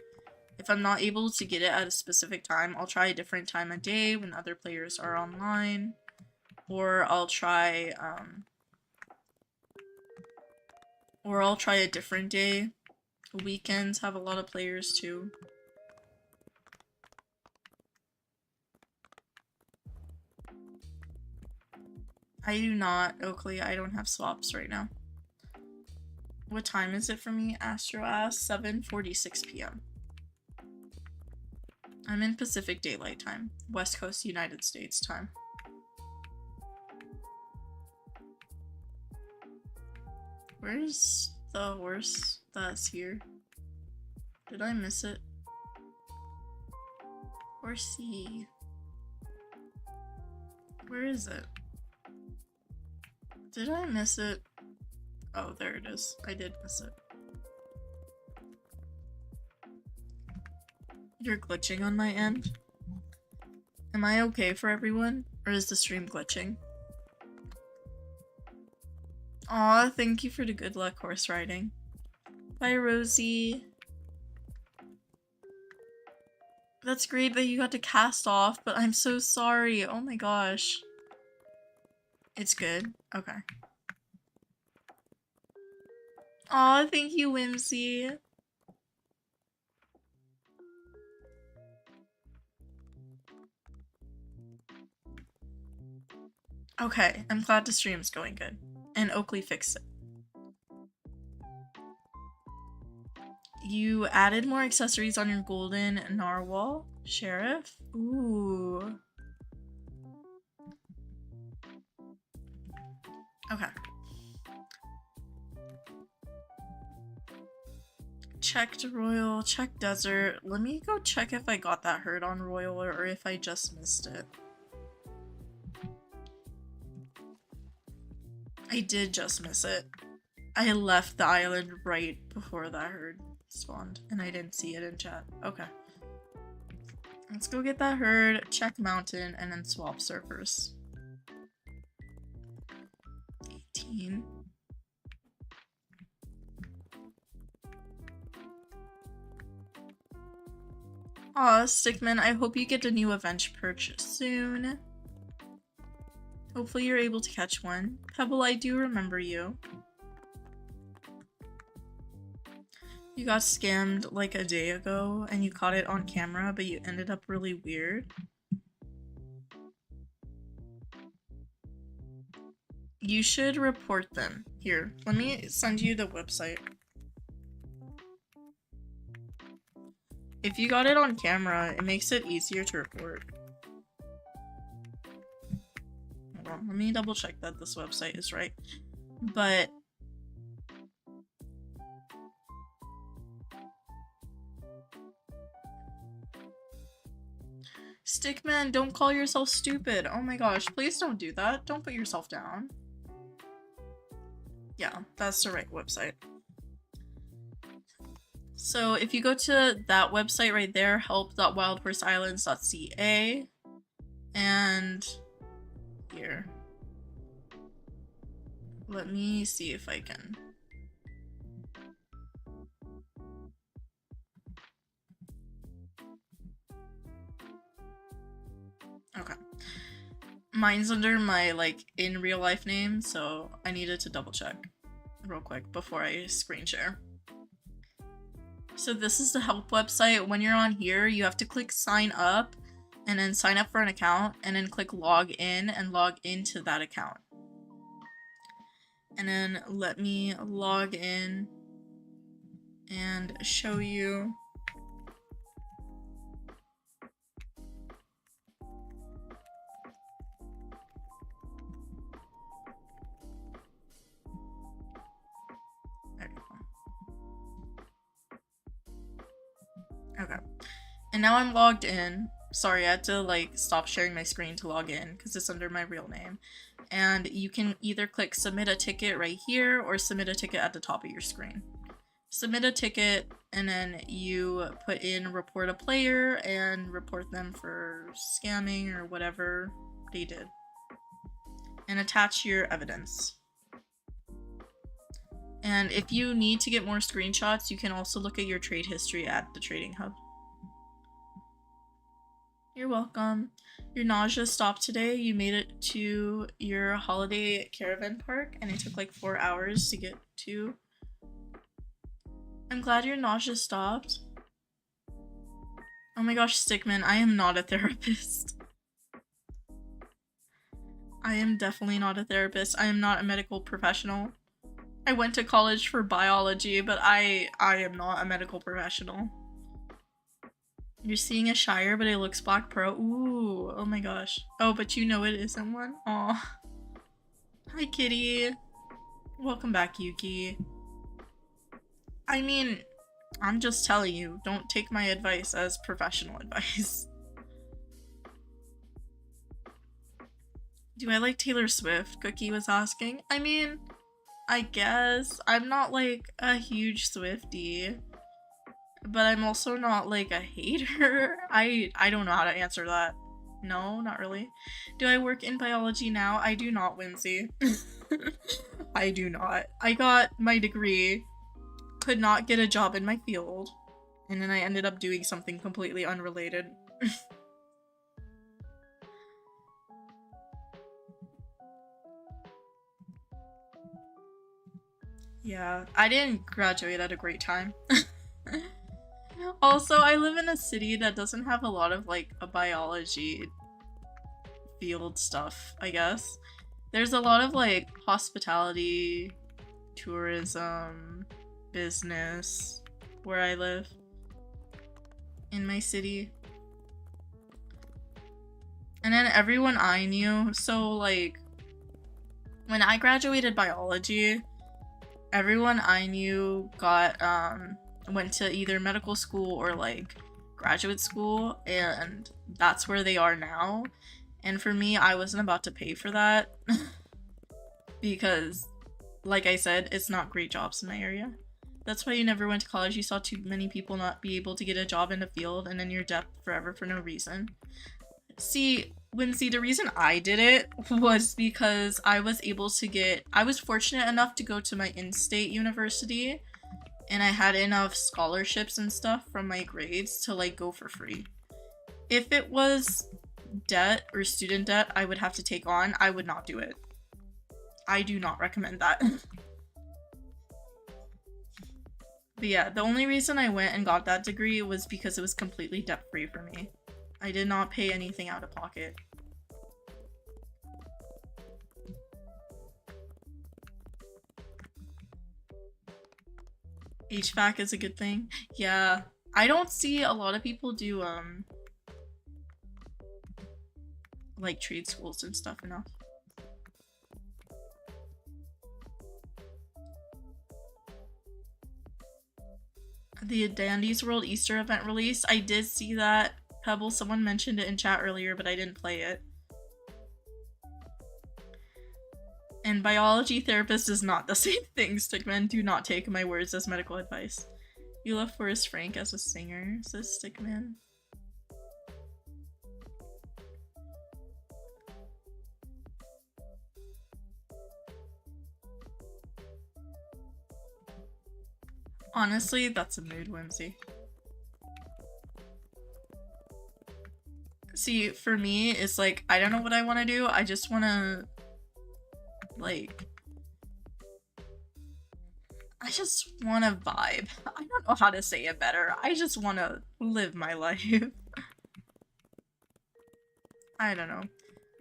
S1: If I'm not able to get it at a specific time, I'll try a different time of day when other players are online, or I'll try a different day. Weekends have a lot of players too. I do not, Oakley. I don't have swaps right now. What time is it for me? Astro asked. 7:46 p.m. I'm in Pacific Daylight Time. West Coast United States time. Where's the horse that's here? Did I miss it? Horsey. Where is it? Did I miss it? Oh, there it is. I did miss it. You're glitching on my end? Am I okay for everyone? Or is the stream glitching? Aw, thank you for the good luck horse riding. Bye, Rosie. That's great that you got to cast off, but I'm so sorry. Oh my gosh. It's good? Okay. Aw, thank you, Whimsy. Okay, I'm glad the stream's going good. And Oakley fixed it. You added more accessories on your golden narwhal, Sheriff? Ooh. Okay. Checked Royal, check Desert. Let me go check if I got that herd on Royal or if I just missed it. I did just miss it. I left the island right before that herd spawned and I didn't see it in chat. Okay. Let's go get that herd, check mountain, and then swap servers. 18. Aw, Stickman, I hope you get a new event perch soon. Hopefully you're able to catch one. Pebble, I do remember you. You got scammed like a day ago and you caught it on camera, but you ended up really weird. You should report them. Here, let me send you the website. If you got it on camera, it makes it easier to report. Hold on, let me double check that this website is right. But Stickman, don't call yourself stupid. Oh my gosh, please don't do that. Don't put yourself down. Yeah, that's the right website. So if you go to that website right there, help.wildhorseislands.ca, and here. Let me see if I can. Okay. Mine's under my, like, in real life name, so I needed to double check real quick before I screen share. So this is the help website. When you're on here, you have to click sign up and then sign up for an account and then click log in and log into that account. And then let me log in and show you. There you go. Okay. And now I'm logged in. Sorry, I had to like stop sharing my screen to log in because it's under my real name. And you can either click submit a ticket right here or submit a ticket at the top of your screen. Submit a ticket and then you put in report a player and report them for scamming or whatever they did. And attach your evidence. And if you need to get more screenshots, you can also look at your trade history at the trading hub. You're welcome. Your nausea stopped today. You made it to your holiday caravan park and it took like 4 hours to get to. I'm glad your nausea stopped. Oh my gosh, Stickman, I am not a therapist. I am definitely not a therapist. I am not a medical professional. I went to college for biology, but I am not a medical professional. You're seeing a Shire, but it looks Black Pro. Ooh, oh my gosh. Oh, but you know it isn't one? Aw. Hi, kitty. Welcome back, Yuki. I mean, I'm just telling you, don't take my advice as professional advice. Do I like Taylor Swift? Cookie was asking. I mean, I guess. I'm not like a huge Swiftie. But I'm also not like a hater. I don't know how to answer that. No, not really. Do I work in biology now? I do not, Whimsy. I do not. I got my degree, could not get a job in my field, and then I ended up doing something completely unrelated. Yeah, I didn't graduate at a great time. Also, I live in a city that doesn't have a lot of like a biology field stuff, I guess. There's a lot of like hospitality, tourism, business where I live in my city. And then everyone I knew, so like when I graduated biology, everyone I knew got went to either medical school or like graduate school, and that's where they are now. And for me, I wasn't about to pay for that because, like I said, it's not great jobs in my area. That's why you never went to college. You saw too many people not be able to get a job in the field, and then you're deaf forever for no reason. See, Whimsy, the reason I did it was because I was fortunate enough to go to my in-state university, and I had enough scholarships and stuff from my grades to like go for free. If it was debt or student debt I would have to take on, I would not do it. I do not recommend that. But yeah, the only reason I went and got that degree was because it was completely debt-free for me. I did not pay anything out of pocket. HVAC is a good thing. Yeah, I don't see a lot of people do like trade schools and stuff enough. The Dandy's World Easter event release. I did see that. Pebble, someone mentioned it in chat earlier, but I didn't play it. And biology therapist is not the same thing, Stickman. Do not take my words as medical advice. You love Forrest Frank as a singer, says Stickman. Honestly, that's a mood, Whimsy. See, for me, it's like, I don't know what I want to do. I just want to, like, I just want to vibe. I don't know how to say it better. I just want to live my life. I don't know.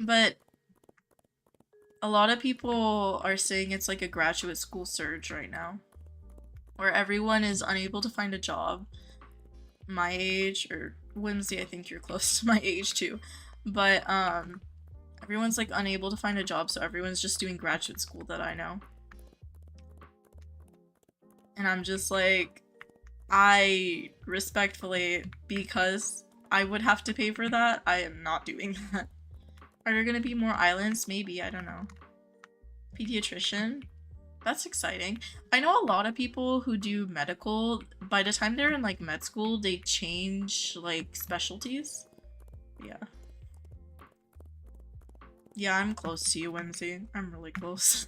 S1: But A lot of people are saying it's like a graduate school surge right now, where everyone is unable to find a job. My age, or Whimsy, I think you're close to my age too. But everyone's like unable to find a job, so everyone's just doing graduate school that I know. And I'm just like, I respectfully, because I would have to pay for that, I am not doing that. Are there gonna be more islands? Maybe, I don't know. Pediatrician? That's exciting. I know a lot of people who do medical, by the time they're in like med school, they change like specialties. Yeah. Yeah, I'm close to you, Whimsy. I'm really close.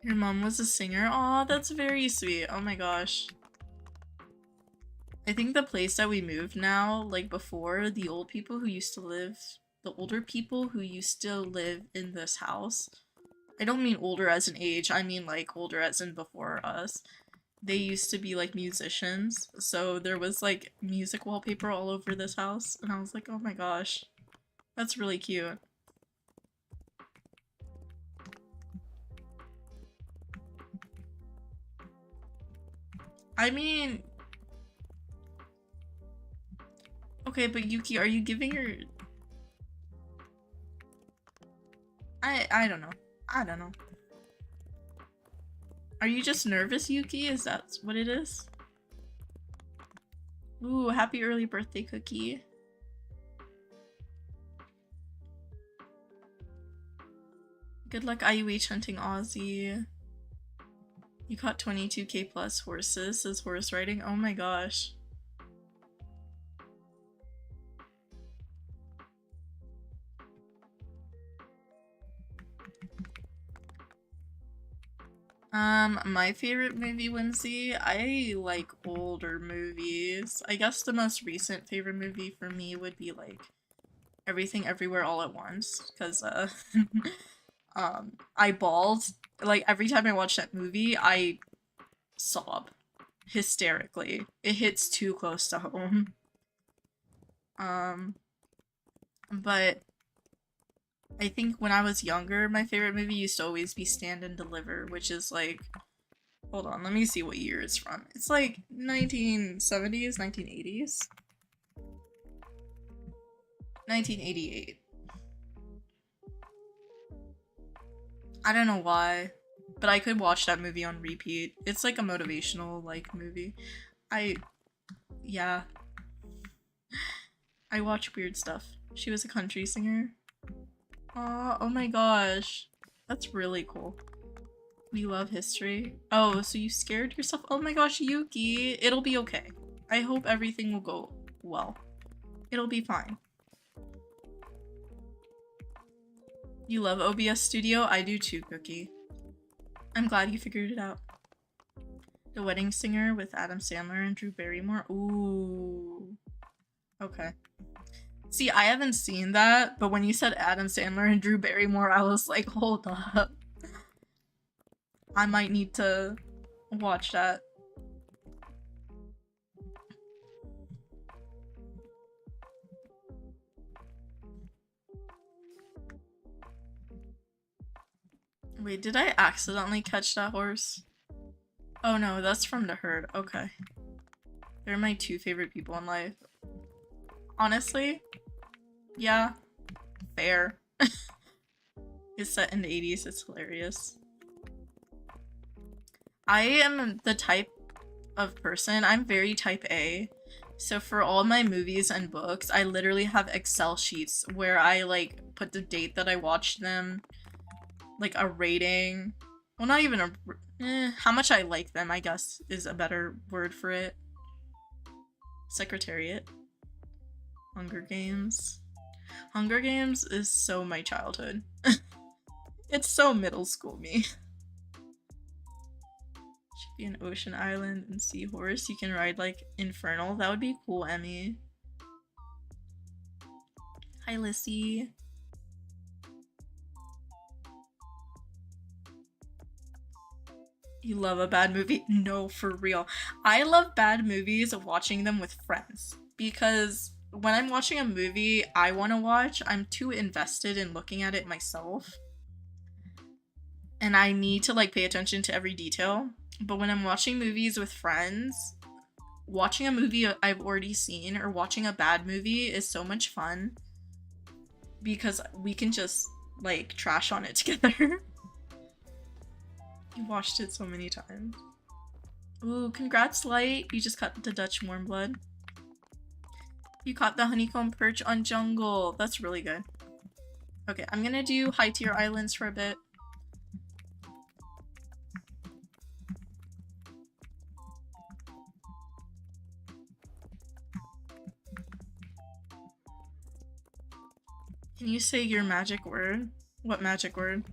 S1: Your mom was a singer? Aw, that's very sweet. Oh my gosh. I think the place that we moved now, like before, the old people who used to live, the older people who used to live in this house, I don't mean older as in age, I mean like older as in before us. They used to be like musicians, so there was like music wallpaper all over this house, and I was like, oh my gosh, that's really cute. I mean, okay, but Yuki, are you giving your... I don't know. I don't know. Are you just nervous, Yuki? Is that what it is? Ooh, happy early birthday cookie. Good luck IUH hunting, Aussie. You caught 22k plus horses, says horse riding. Oh my gosh. My favorite movie, Whimsy, I like older movies. I guess the most recent favorite movie for me would be like Everything Everywhere All at Once, because I bawled. Like every time I watch that movie, I sob hysterically. It hits too close to home. But I think when I was younger, my favorite movie used to always be Stand and Deliver, which is like, hold on, let me see what year it's from. It's like 1970s, 1980s? 1988. I don't know why, but I could watch that movie on repeat. It's like a motivational, like, movie. Yeah. I watch weird stuff. She was a country singer. Aw, oh my gosh. That's really cool. We love history. Oh, so you scared yourself? Oh my gosh, Yuki. It'll be okay. I hope everything will go well. It'll be fine. You love OBS Studio? I do too, Cookie. I'm glad you figured it out. The Wedding Singer with Adam Sandler and Drew Barrymore? Ooh. Okay. See, I haven't seen that, but when you said Adam Sandler and Drew Barrymore, I was like, hold up. I might need to watch that. Wait, did I accidentally catch that horse? Oh no, that's from the herd. Okay. They're my two favorite people in life. Honestly, yeah, fair. It's set in the 80s, it's hilarious. I am the type of person, I'm very type A. So for all my movies and books, I literally have Excel sheets where I like put the date that I watched them, like a rating. Well, not even how much I like them, I guess, is a better word for it. Secretariat. Hunger Games. Hunger Games is so my childhood. It's so middle school me. Should be an ocean island and seahorse. You can ride like Infernal. That would be cool, Emmy. Hi, Lissy. You love a bad movie? No, for real. I love bad movies of watching them with friends because when I'm watching a movie I want to watch, I'm too invested in looking at it myself. And I need to like pay attention to every detail. But when I'm watching movies with friends, watching a movie I've already seen or watching a bad movie is so much fun because we can just like trash on it together. You watched it so many times. Ooh, congrats, Light. You just caught the Dutch warm blood. You caught the honeycomb perch on jungle. That's really good. Okay, I'm gonna do high tier islands for a bit. Can you say your magic word? What magic word?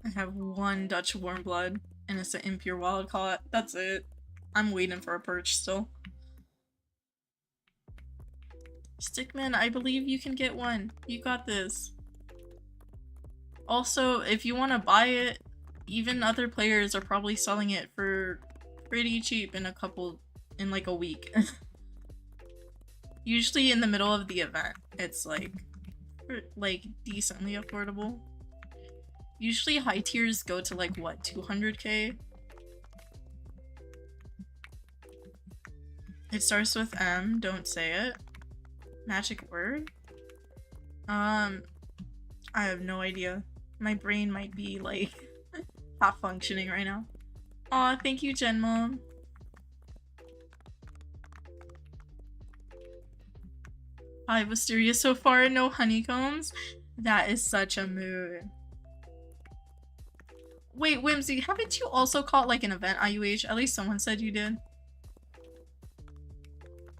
S1: I have one Dutch warm blood and it's an impure wild caught. That's it. I'm waiting for a perch still. Stickman, I believe you can get one. You got this. Also, if you want to buy it, even other players are probably selling it for pretty cheap in like a week. Usually in the middle of the event, it's like decently affordable. Usually high tiers go to like what, 200k? It starts with M, don't say it. Magic word? I have no idea. My brain might be like half functioning right now. Aw, thank you, Gen Mom. 5 Wisteria so far, no honeycombs? That is such a mood. Wait, Whimsy, haven't you also caught like an event IUH? At least someone said you did.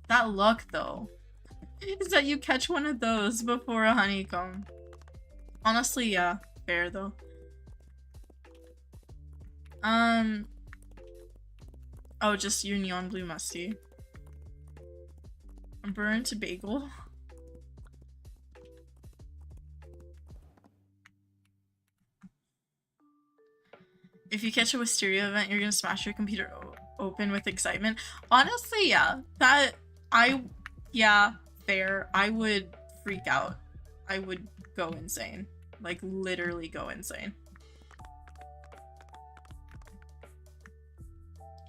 S1: That luck though, is that you catch one of those before a honeycomb. Honestly, yeah, fair though. Oh, just your neon blue musty. Burnt bagel. If you catch a Wisteria event, you're gonna smash your computer open with excitement. Honestly, yeah. Yeah, fair. I would freak out. I would go insane. Like, literally go insane.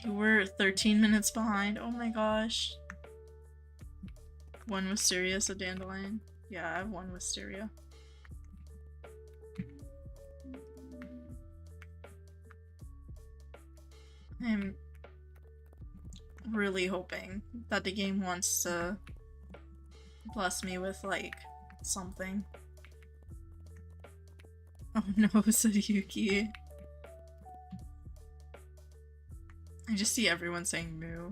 S1: You were 13 minutes behind. Oh my gosh. One Wisteria, so dandelion. Yeah, I have one Wisteria. I'm really hoping that the game wants to bless me with, like, something. Oh no, Sadiyuki. I just see everyone saying moo.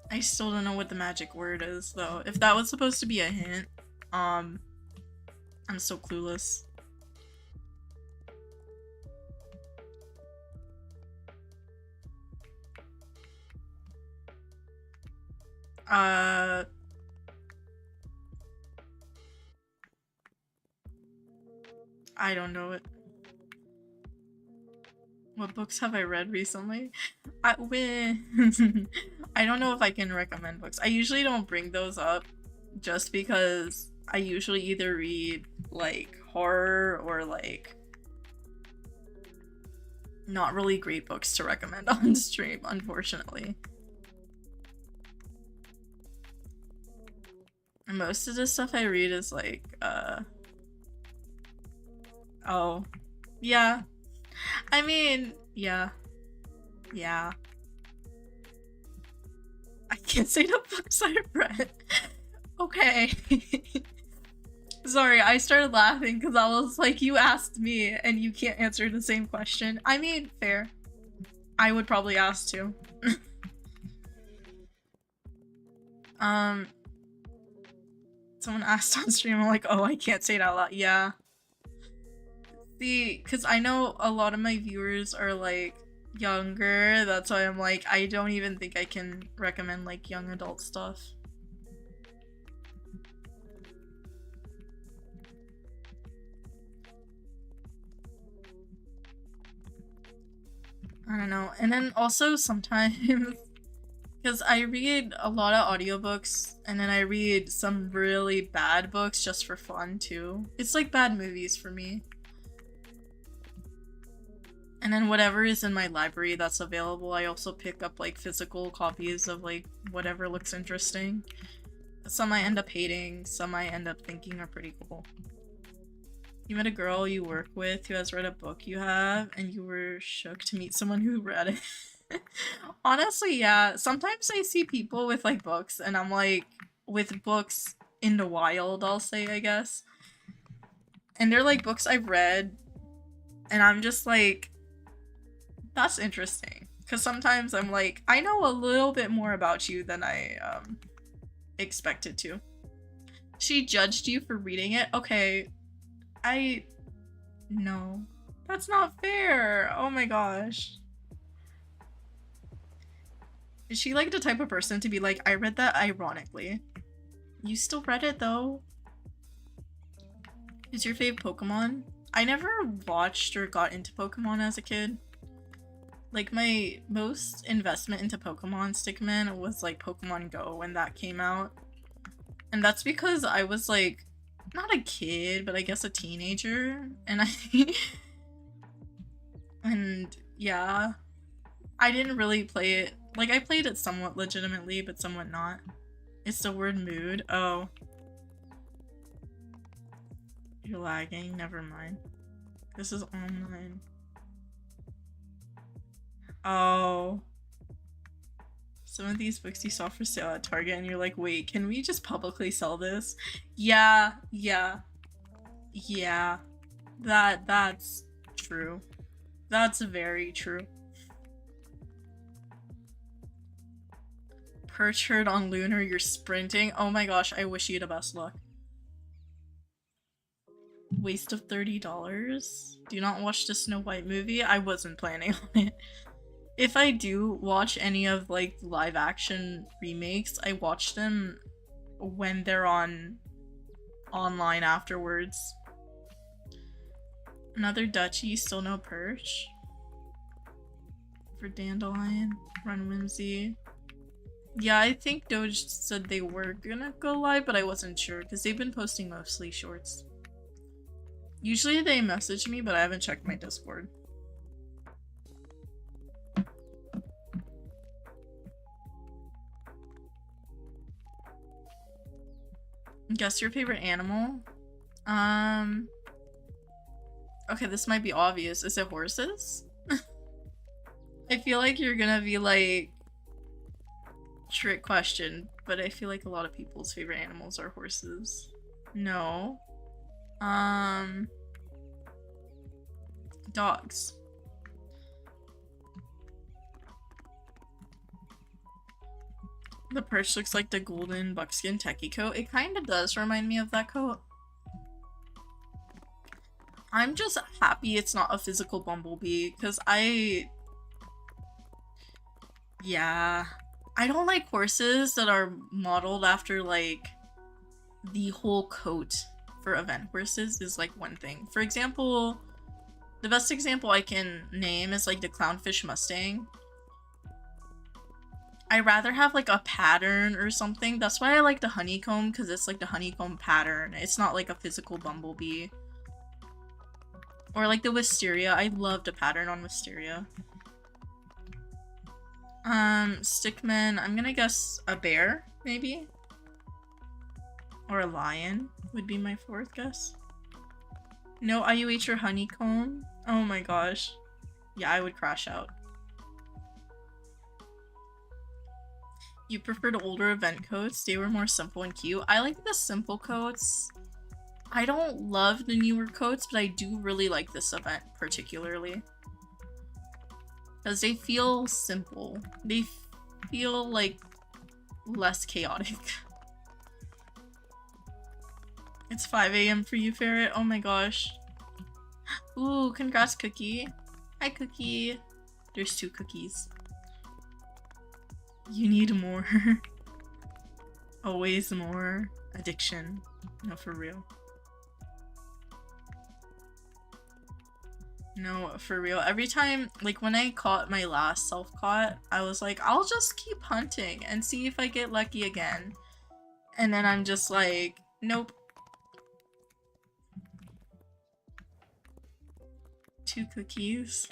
S1: I still don't know what the magic word is, though. If that was supposed to be a hint, I'm so clueless. I don't know it. What books have I read recently? I don't know if I can recommend books. I usually don't bring those up just because I usually either read like horror or like not really great books to recommend on stream, unfortunately. And most of the stuff I read is like, oh, yeah. I mean, yeah. Yeah. I can't say the books I've read. Okay. Sorry, I started laughing because I was like, you asked me and you can't answer the same question. I mean, fair. I would probably ask too. Someone asked on stream, I'm like, oh, I can't say it out loud. Yeah. See, because I know a lot of my viewers are like younger, that's why I'm like, I don't even think I can recommend like young adult stuff. I don't know. And then also sometimes, because I read a lot of audiobooks, and then I read some really bad books just for fun too. It's like bad movies for me. And then whatever is in my library that's available, I also pick up like physical copies of like whatever looks interesting. Some I end up hating, some I end up thinking are pretty cool. You met a girl you work with who has read a book you have, and you were shook to meet someone who read it. Honestly, yeah. Sometimes I see people with like books, and I'm like, with books in the wild, I'll say, I guess. And they're like books I've read, and I'm just like, that's interesting. Because sometimes I'm like, I know a little bit more about you than I expected to. She judged you for reading it? Okay. No. That's not fair. Oh my gosh. Is she like the type of person to be like, I read that ironically? You still read it though? Is your fave Pokemon? I never watched or got into Pokemon as a kid. Like, my most investment into Pokemon Stickman was like Pokemon Go when that came out. And that's because I was like, not a kid, but I guess a teenager. And and yeah, I didn't really play it. Like, I played it somewhat legitimately, but somewhat not. It's the word mood. Oh. You're lagging. Never mind. This is online. Oh. Some of these books you saw for sale at Target and you're like, wait, can we just publicly sell this? Yeah. That's true. That's very true. Perch herd on Lunar, you're sprinting. Oh my gosh, I wish you the best luck. Waste of $30. Do not watch the Snow White movie. I wasn't planning on it. If I do watch any of like live action remakes, I watch them when they're on online afterwards. Another Duchy, still no Perch. For Dandelion, Run Whimsy. Yeah, I think Doge said they were gonna go live, but I wasn't sure because they've been posting mostly shorts. Usually they message me, but I haven't checked my Discord. Guess your favorite animal? Okay, this might be obvious. Is it horses? I feel like you're gonna be like, trick question, but I feel like a lot of people's favorite animals are horses. No. Dogs. The Perch looks like the golden buckskin techie coat. It kind of does remind me of that coat. I'm just happy it's not a physical bumblebee, because yeah. I don't like horses that are modeled after, like, the whole coat for event horses is, like, one thing. For example, the best example I can name is, like, the Clownfish Mustang. I rather have like a pattern or something. That's why I like the honeycomb, because it's like the honeycomb pattern. It's not like a physical bumblebee. Or like the wisteria. I love the pattern on wisteria. Stickman. I'm gonna guess a bear, maybe? Or a lion would be my fourth guess. No IUH or honeycomb? Oh my gosh. Yeah, I would crash out. You preferred older event coats? They were more simple and cute. I like the simple coats. I don't love the newer coats, but I do really like this event particularly. Because they feel simple. They feel like less chaotic. It's 5 a.m. for you, Ferret. Oh my gosh. Ooh, congrats, Cookie. Hi, Cookie. There's 2 cookies. You need more. Always more. Addiction. No, for real. No, for real. Every time, like when I caught my last self-caught, I was like, I'll just keep hunting and see if I get lucky again. And then I'm just like, nope. 2 cookies.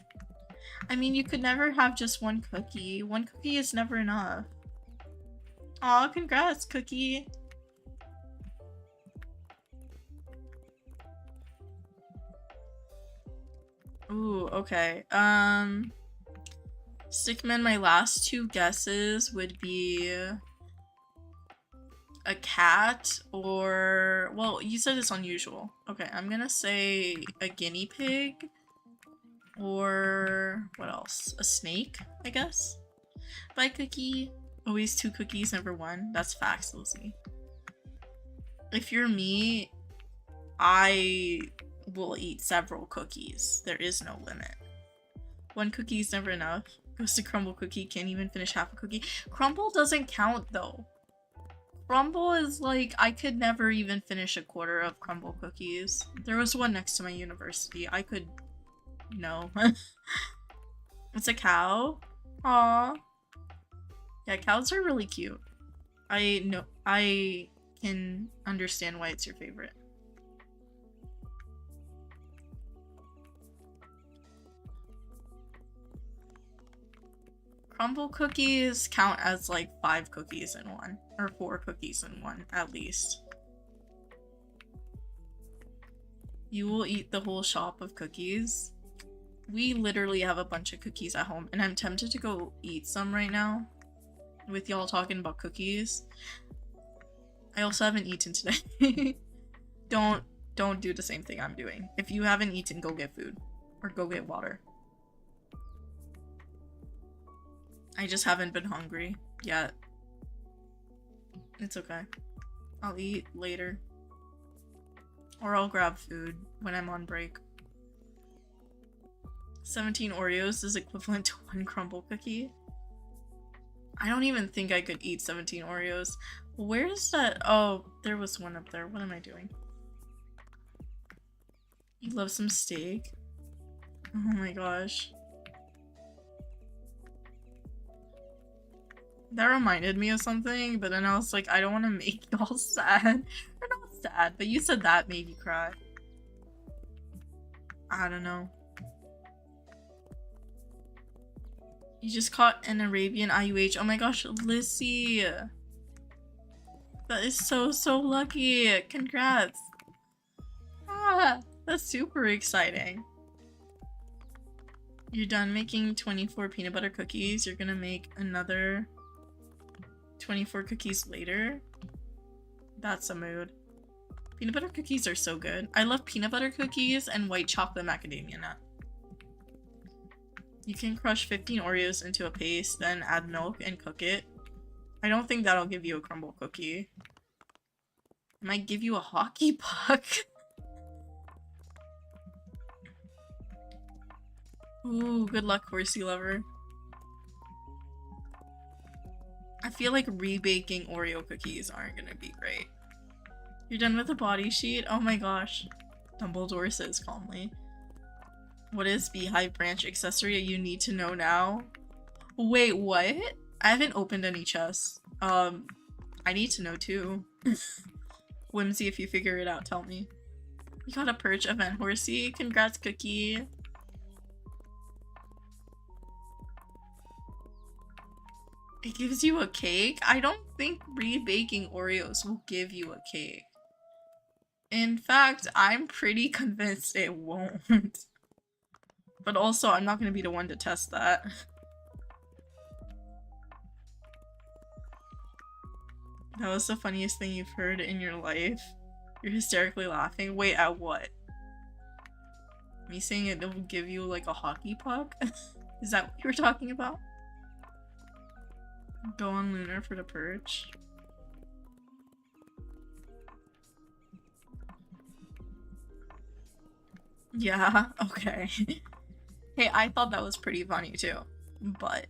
S1: I mean, you could never have just 1 cookie. 1 cookie is never enough. Aw, congrats, Cookie. Ooh, okay. Stickman, my last 2 guesses would be a cat or... Well, you said it's unusual. Okay, I'm gonna say a guinea pig or... what else? A snake, I guess? Bye, Cookie. Always 2 cookies, never 1. That's facts, Lizzie. If you're me, I will eat several cookies. There is no limit. 1 cookie is never enough. Goes to Crumble Cookie, can't even finish half a cookie. Crumble doesn't count though. Crumble is like, I could never even finish a quarter of Crumble cookies. There was one next to my university. I could... No. It's a cow? Aww. Yeah, cows are really cute. I can understand why it's your favorite. Crumble cookies count as like 5 cookies in one, or 4 cookies in one, at least. You will eat the whole shop of cookies. We literally have a bunch of cookies at home, and I'm tempted to go eat some right now with y'all talking about cookies. I also haven't eaten today. Don't do the same thing I'm doing. If you haven't eaten, go get food or go get water. I just haven't been hungry yet. It's okay. I'll eat later. Or I'll grab food when I'm on break. 17 Oreos is equivalent to 1 crumble cookie. I don't even think I could eat 17 Oreos. Where's that? Oh, there was one up there. What am I doing? You love some steak? Oh my gosh. That reminded me of something, but then I was like, I don't want to make y'all sad. Or not sad, but you said that made me cry. I don't know. You just caught an Arabian IUH. Oh my gosh, Lissy. That is so lucky. Congrats. Ah, that's super exciting. You're done making 24 peanut butter cookies. You're gonna make another 24 cookies later. That's a mood. Peanut butter cookies are so good. I love peanut butter cookies and white chocolate macadamia nut. You can crush 15 Oreos into a paste, then add milk and cook it. I don't think that'll give you a crumble cookie. It might give you a hockey puck. Ooh, good luck, horsey lover. I feel like rebaking Oreo cookies aren't gonna be great. You're done with the body sheet? Oh my gosh. Dumbledore says calmly. What is Beehive Branch accessory you need to know now? Wait, what? I haven't opened any chests. I need to know too. Whimsy, if you figure it out, tell me. You got a perch event horsey? Congrats, Cookie. It gives you a cake? I don't think rebaking Oreos will give you a cake. In fact, I'm pretty convinced it won't. But also, I'm not going to be the one to test that. That was the funniest thing you've heard in your life. You're hysterically laughing. Wait, at what? Me saying it will give you like a hockey puck? Is that what you were talking about? Go on Lunar for the perch. Yeah, okay. Hey, I thought that was pretty funny too, but...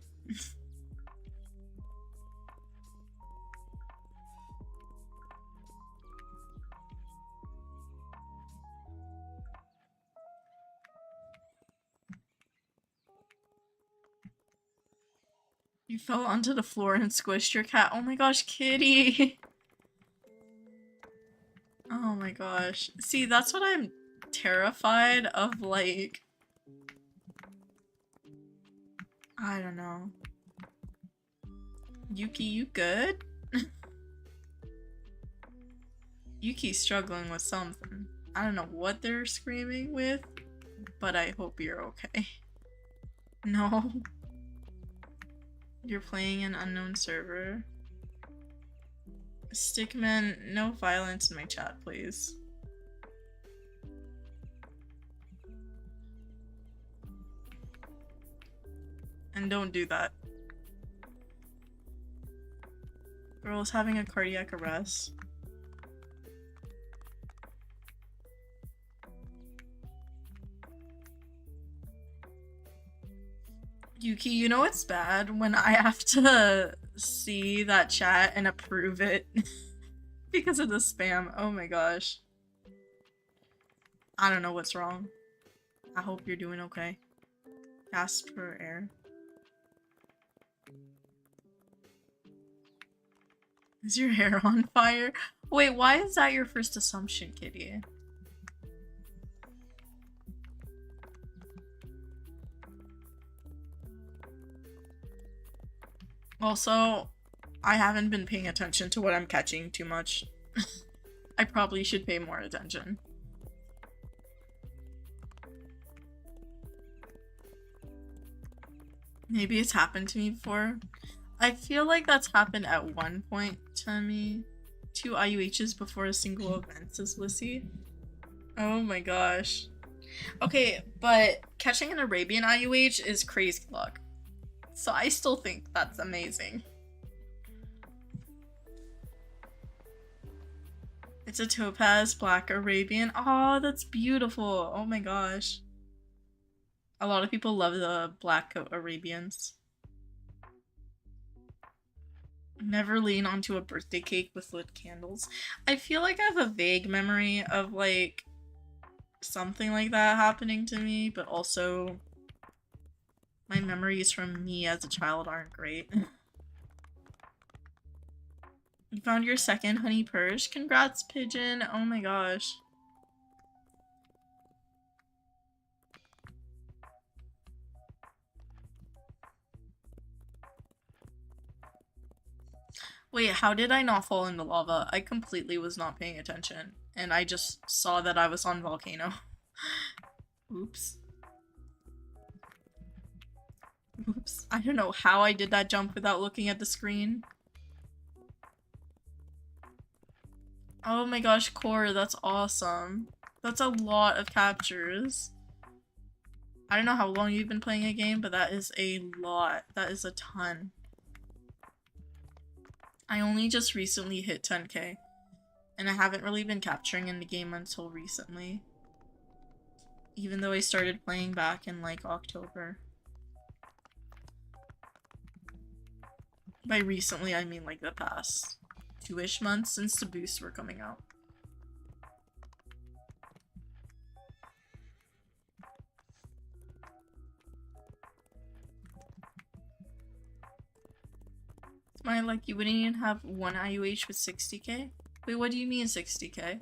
S1: You fell onto the floor and squished your cat. Oh my gosh, kitty! Oh my gosh. See, that's what I'm terrified of, like... I don't know. Yuki, you good? Yuki's struggling with something. I don't know what they're screaming with, but I hope you're okay. No. You're playing an unknown server. Stickman, no violence in my chat, please. And don't do that. Girl is having a cardiac arrest. Yuki, you know it's bad when I have to see that chat and approve it because of the spam. Oh my gosh. I don't know what's wrong. I hope you're doing okay. Gasp for air. Is your hair on fire? Wait, why is that your first assumption, kitty? Also, I haven't been paying attention to what I'm catching too much. I probably should pay more attention. Maybe it's happened to me before. I feel like that's happened at one point to me. 2 IUHs before a single event, says Lissy. Oh my gosh. Okay, but catching an Arabian IUH is crazy luck. So I still think that's amazing. It's a topaz black Arabian. Oh, that's beautiful. Oh my gosh. A lot of people love the black coat Arabians. Never lean onto a birthday cake with lit candles. I feel like I have a vague memory of like something like that happening to me, but also my memories from me as a child aren't great. You found your second honey perch? Congrats, Pigeon! Oh my gosh. Wait, how did I not fall into lava? I completely was not paying attention, and I just saw that I was on volcano. Oops. Oops. I don't know how I did that jump without looking at the screen. Oh my gosh, Core, that's awesome. That's a lot of captures. I don't know how long you've been playing a game, but that is a lot. That is a ton. I only just recently hit 10k, and I haven't really been capturing in the game until recently. Even though I started playing back in like October. By recently, I mean like the past 2-ish months since the boosts were coming out. My like you wouldn't even have one IUH with 60k? Wait, what do you mean 60k?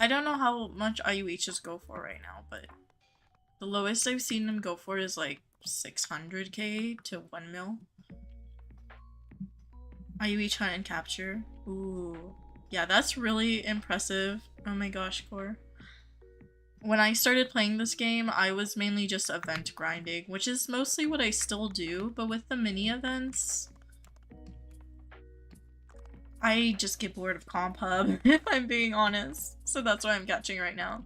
S1: I don't know how much IUHs go for right now, but the lowest I've seen them go for is like 600k to 1 mil. IUH hunt and capture. Ooh. Yeah, that's really impressive. Oh my gosh, Core. When I started playing this game, I was mainly just event grinding, which is mostly what I still do, but with the mini events, I just get bored of Comp Hub, if I'm being honest. So that's why I'm catching right now.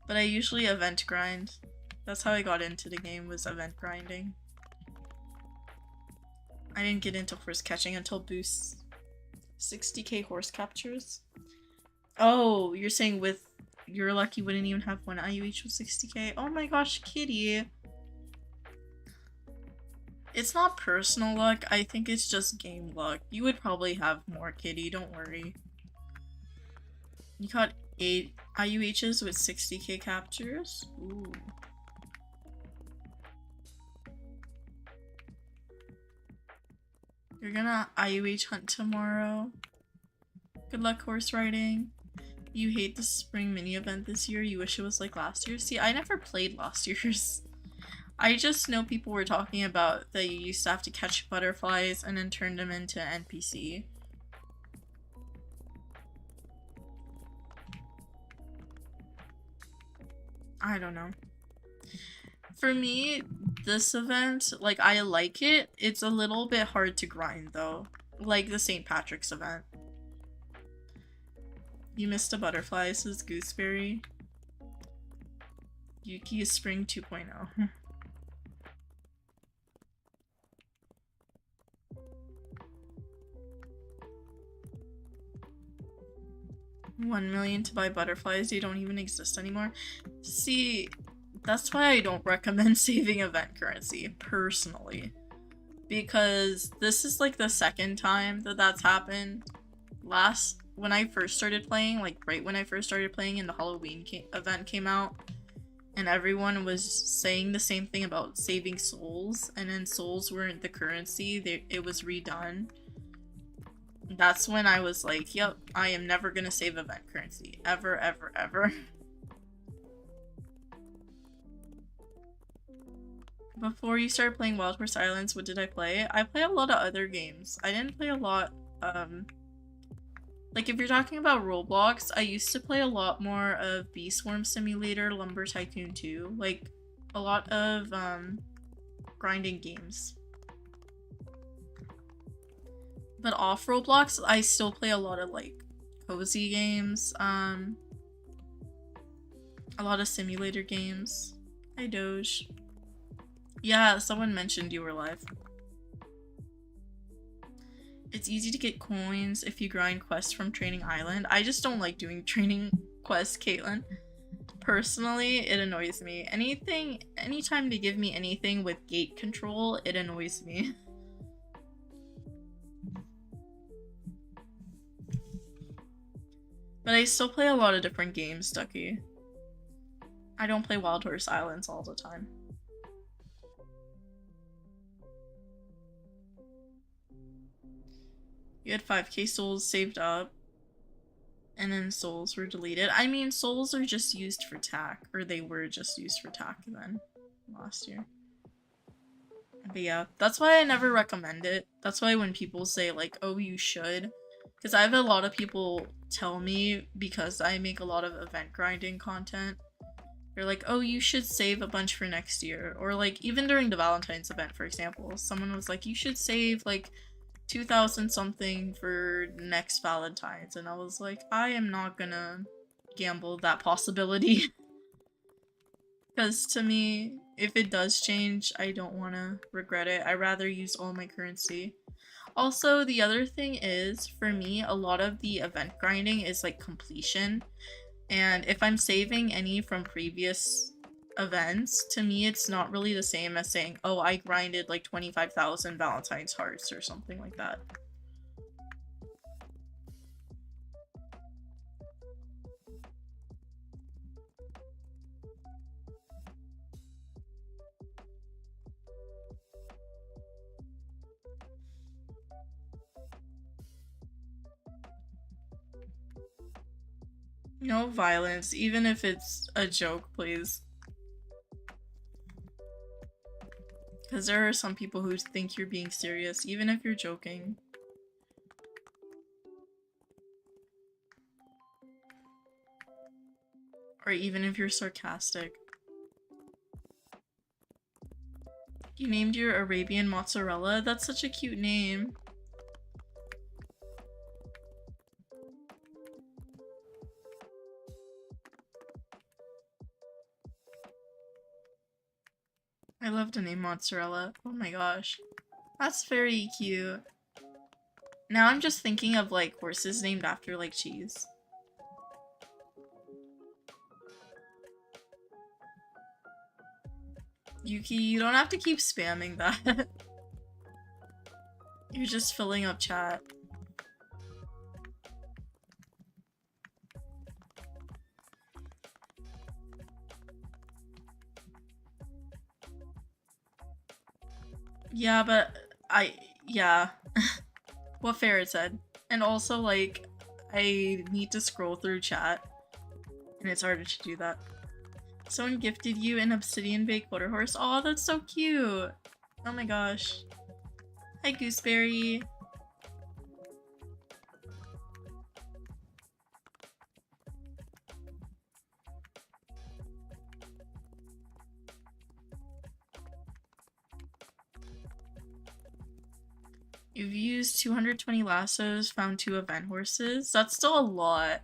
S1: But I usually event grind. That's how I got into the game, was event grinding. I didn't get into horse catching until boosts. 60k horse captures? Oh, you're saying with your luck you wouldn't even have one IUH with 60k? Oh my gosh, kitty. It's not personal luck, I think it's just game luck. You would probably have more, kitty, don't worry. You caught 8 IUHs with 60k captures? Ooh. You're gonna IUH hunt tomorrow. Good luck horse riding. You hate the spring mini event this year. You wish it was like last year. See, I never played last year's. I just know people were talking about that you used to have to catch butterflies and then turn them into NPC. I don't know. For me, this event, like, I like it. It's a little bit hard to grind, though. Like the St. Patrick's event. You missed a butterfly, says Gooseberry. Yuki is Spring 2.0. 1 million to buy butterflies. They don't even exist anymore. See, that's why I don't recommend saving event currency, personally. Because this is like the second time that that's happened. When I first started playing, like right when I first started playing and the Halloween event came out, and everyone was saying the same thing about saving souls, and then souls weren't the currency, it was redone. That's when I was like, yep, I am never gonna save event currency. Ever, ever, ever. Before you started playing Wild Horse Islands, what did I play? I play a lot of other games. I didn't play a lot, like if you're talking about Roblox, I used to play a lot more of Bee Swarm Simulator, Lumber Tycoon 2, like a lot of, grinding games. But off Roblox, I still play a lot of like cozy games, a lot of simulator games. Hi Doge. Yeah, someone mentioned you were live. It's easy to get coins if you grind quests from Training Island. I just don't like doing training quests, Caitlin. Personally, it annoys me. Anytime they give me anything with gate control, it annoys me. But I still play a lot of different games, Ducky. I don't play Wild Horse Islands all the time. You had 5k souls saved up, and then souls were deleted. I mean, souls are just used for TAC, or they were just used for TAC then, last year. But yeah, that's why I never recommend it. That's why when people say like, oh, you should, because I have a lot of people tell me, because I make a lot of event grinding content, they're like, oh, you should save a bunch for next year. Or like, even during the Valentine's event, for example, someone was like, you should save like 2,000 something for next Valentine's. And I was like, I am not gonna gamble that possibility. Because to me, if it does change, I don't want to regret it. I'd rather use all my currency. Also, the other thing is, for me, a lot of the event grinding is like completion. And if I'm saving any from previous events, to me it's not really the same as saying, oh, I grinded like 25,000 Valentine's hearts or something like that. No violence, even if it's a joke, please. Because there are some people who think you're being serious, even if you're joking. Or even if you're sarcastic. You named your Arabian mozzarella? That's such a cute name. I love the name mozzarella. Oh my gosh. That's very cute. Now I'm just thinking of like horses named after like cheese. Yuki, you don't have to keep spamming that. You're just filling up chat. Yeah, but Yeah. What Ferret said. And also, like, I need to scroll through chat, and it's harder to do that. Someone gifted you an obsidian baked water horse. Oh, that's so cute! Oh my gosh. Hi, Gooseberry. You've used 220 lassos, found 2 event horses. That's still a lot,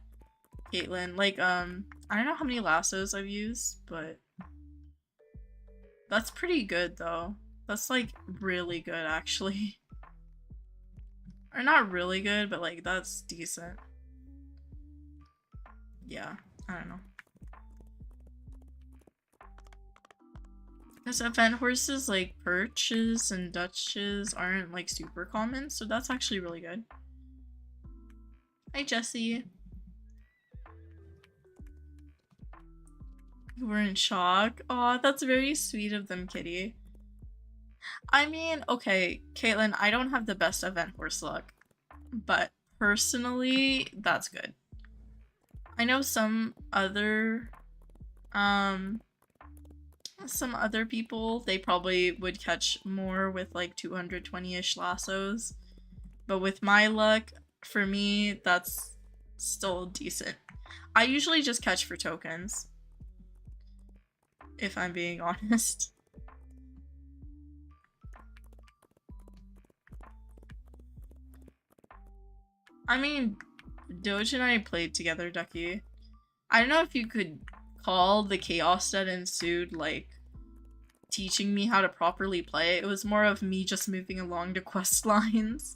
S1: Caitlin. Like, I don't know how many lassos I've used, but that's pretty good, though. That's, like, really good, actually. Or not really good, but, like, that's decent. Yeah, I don't know. Because event horses, like, perches and dutches aren't, like, super common, so that's actually really good. Hi, Jessie. You were in shock? Aw, that's very sweet of them, Kitty. I mean, okay, Caitlin, I don't have the best event horse luck, but personally, that's good. I know some other people, they probably would catch more with like 220-ish lassos, but with my luck, for me, that's still decent. I usually just catch for tokens, if I'm being honest. I mean, Doge and I played together, Ducky. I don't know if you could call the chaos that ensued, like, teaching me how to properly play. It was more of me just moving along the quest lines.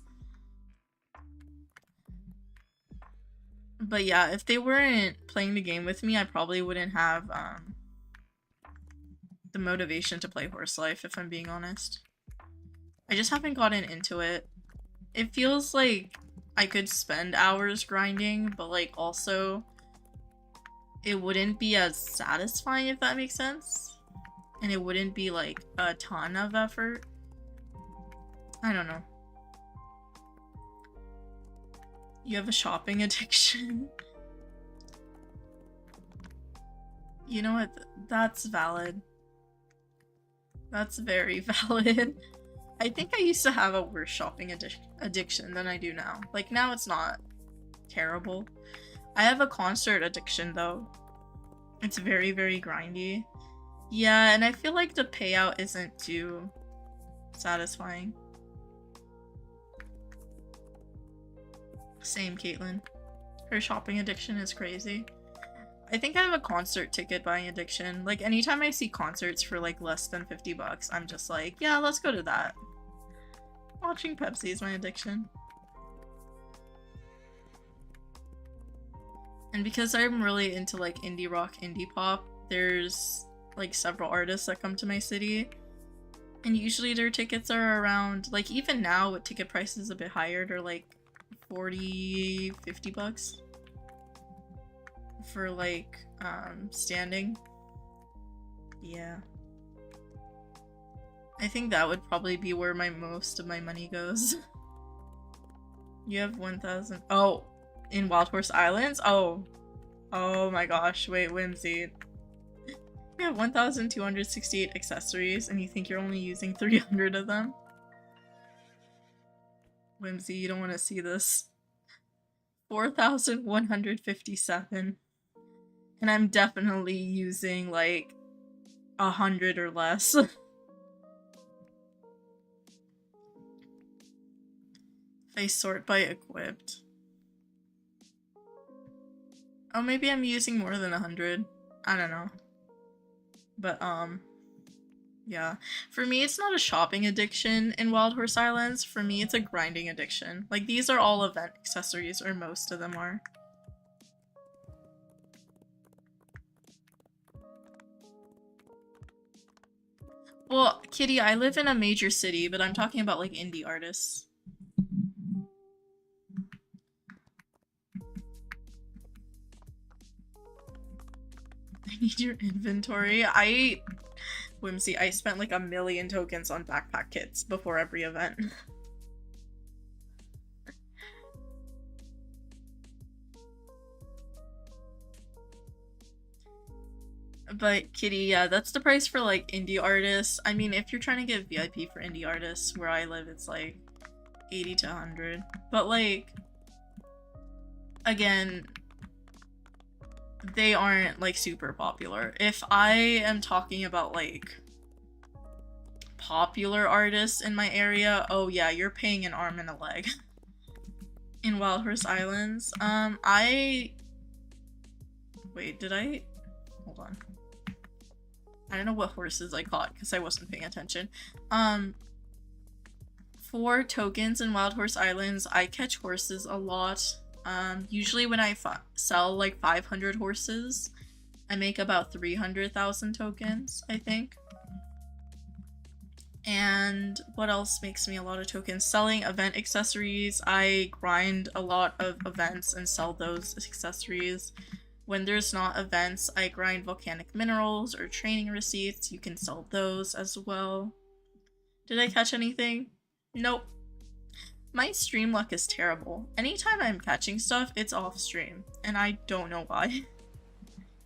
S1: But yeah, if they weren't playing the game with me, I probably wouldn't have, the motivation to play Horse Life, if I'm being honest. I just haven't gotten into it. It feels like I could spend hours grinding, but like also it wouldn't be as satisfying, if that makes sense. And it wouldn't be like a ton of effort. I don't know. You have a shopping addiction? You know what? That's valid. That's very valid. I think I used to have a worse shopping addiction than I do now. Like, now it's not terrible. I have a concert addiction, though. It's very, very grindy. Yeah, and I feel like the payout isn't too satisfying. Same, Caitlin. Her shopping addiction is crazy. I think I have a concert ticket buying addiction. Like, anytime I see concerts for, like, less than 50 bucks, I'm just like, yeah, let's go to that. Watching Pepsi is my addiction. And because I'm really into, like, indie rock, indie pop, there's, like, several artists that come to my city. And usually their tickets are around, like, even now with ticket prices a bit higher, they're, like, 40, 50 bucks. For, like, standing. Yeah. I think that would probably be where most of my money goes. You have 1,000. Oh, in Wild Horse Islands? Oh. Oh my gosh. Wait, Whimsy. You have 1,268 accessories and you think you're only using 300 of them? Whimsy, you don't want to see this. 4,157. And I'm definitely using like 100 or less. They sort by equipped. Oh, maybe I'm using more than 100. I don't know. But, yeah. For me, it's not a shopping addiction in Wild Horse Islands. For me, it's a grinding addiction. Like, these are all event accessories, or most of them are. Well, Kitty, I live in a major city, but I'm talking about, like, indie artists. I need your inventory. Whimsy, I spent like 1 million tokens on backpack kits before every event. But Kitty, yeah, that's the price for like indie artists. I mean, if you're trying to get VIP for indie artists, where I live, it's like 80 to 100. But like, again, they aren't like super popular. If I am talking about like popular artists in my area, oh yeah, you're paying an arm and a leg. In Wild Horse Islands, wait, did I? Hold on. I don't know what horses I caught because I wasn't paying attention. For tokens in Wild Horse Islands, I catch horses a lot. Usually when I sell like 500 horses, I make about 300,000 tokens, I think. And what else makes me a lot of tokens? Selling event accessories. I grind a lot of events and sell those accessories. When there's not events, I grind volcanic minerals or training receipts. You can sell those as well. Did I catch anything? Nope. My stream luck is terrible. Anytime I'm catching stuff, it's off stream, and I don't know why.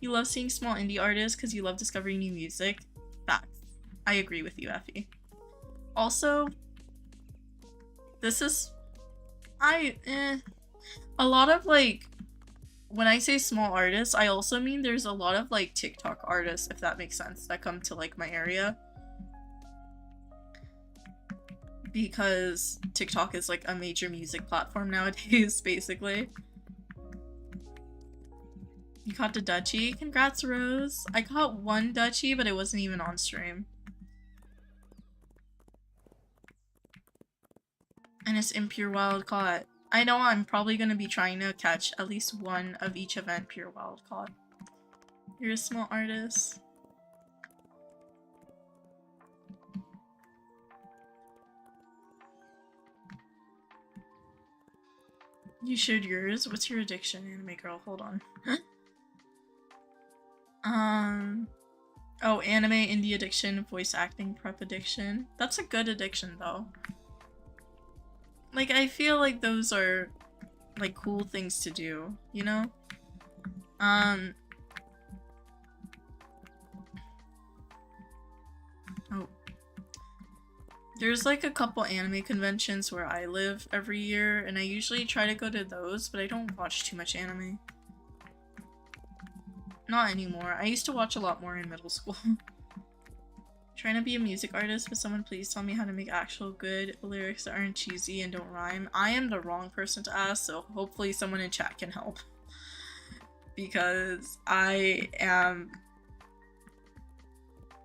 S1: You love seeing small indie artists because you love discovering new music. Facts. I agree with you, Effie. Also, this is... a lot of, like... When I say small artists, I also mean there's a lot of, like, TikTok artists, if that makes sense, that come to, like, my area. Because TikTok is, like, a major music platform nowadays, basically. You caught the Dutchie? Congrats, Rose. I caught one Dutchie, but it wasn't even on stream. And it's in Pure Wild Caught. I know I'm probably gonna be trying to catch at least one of each event Pure Wild Caught. You're a small artist. You shared yours? What's your addiction, anime girl? Hold on. Oh, anime, indie addiction, voice acting, prep addiction. That's a good addiction, though. Like, I feel like those are, like, cool things to do, you know? Oh. There's, like, a couple anime conventions where I live every year, and I usually try to go to those, but I don't watch too much anime. Not anymore. I used to watch a lot more in middle school. Trying to be a music artist, but someone please tell me how to make actual good lyrics that aren't cheesy and don't rhyme. I am the wrong person to ask, so hopefully someone in chat can help. Because I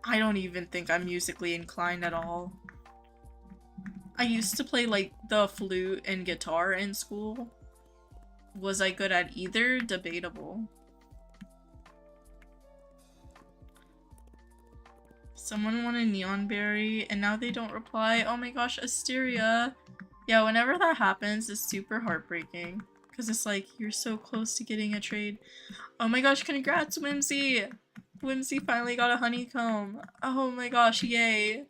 S1: don't even think I'm musically inclined at all. I used to play, like, the flute and guitar in school. Was I good at either? Debatable. Someone wanted Neon Berry, and now they don't reply. Oh my gosh, Asteria! Yeah, whenever that happens, it's super heartbreaking. Because it's like, you're so close to getting a trade. Oh my gosh, congrats, Whimsy! Whimsy finally got a honeycomb. Oh my gosh, yay!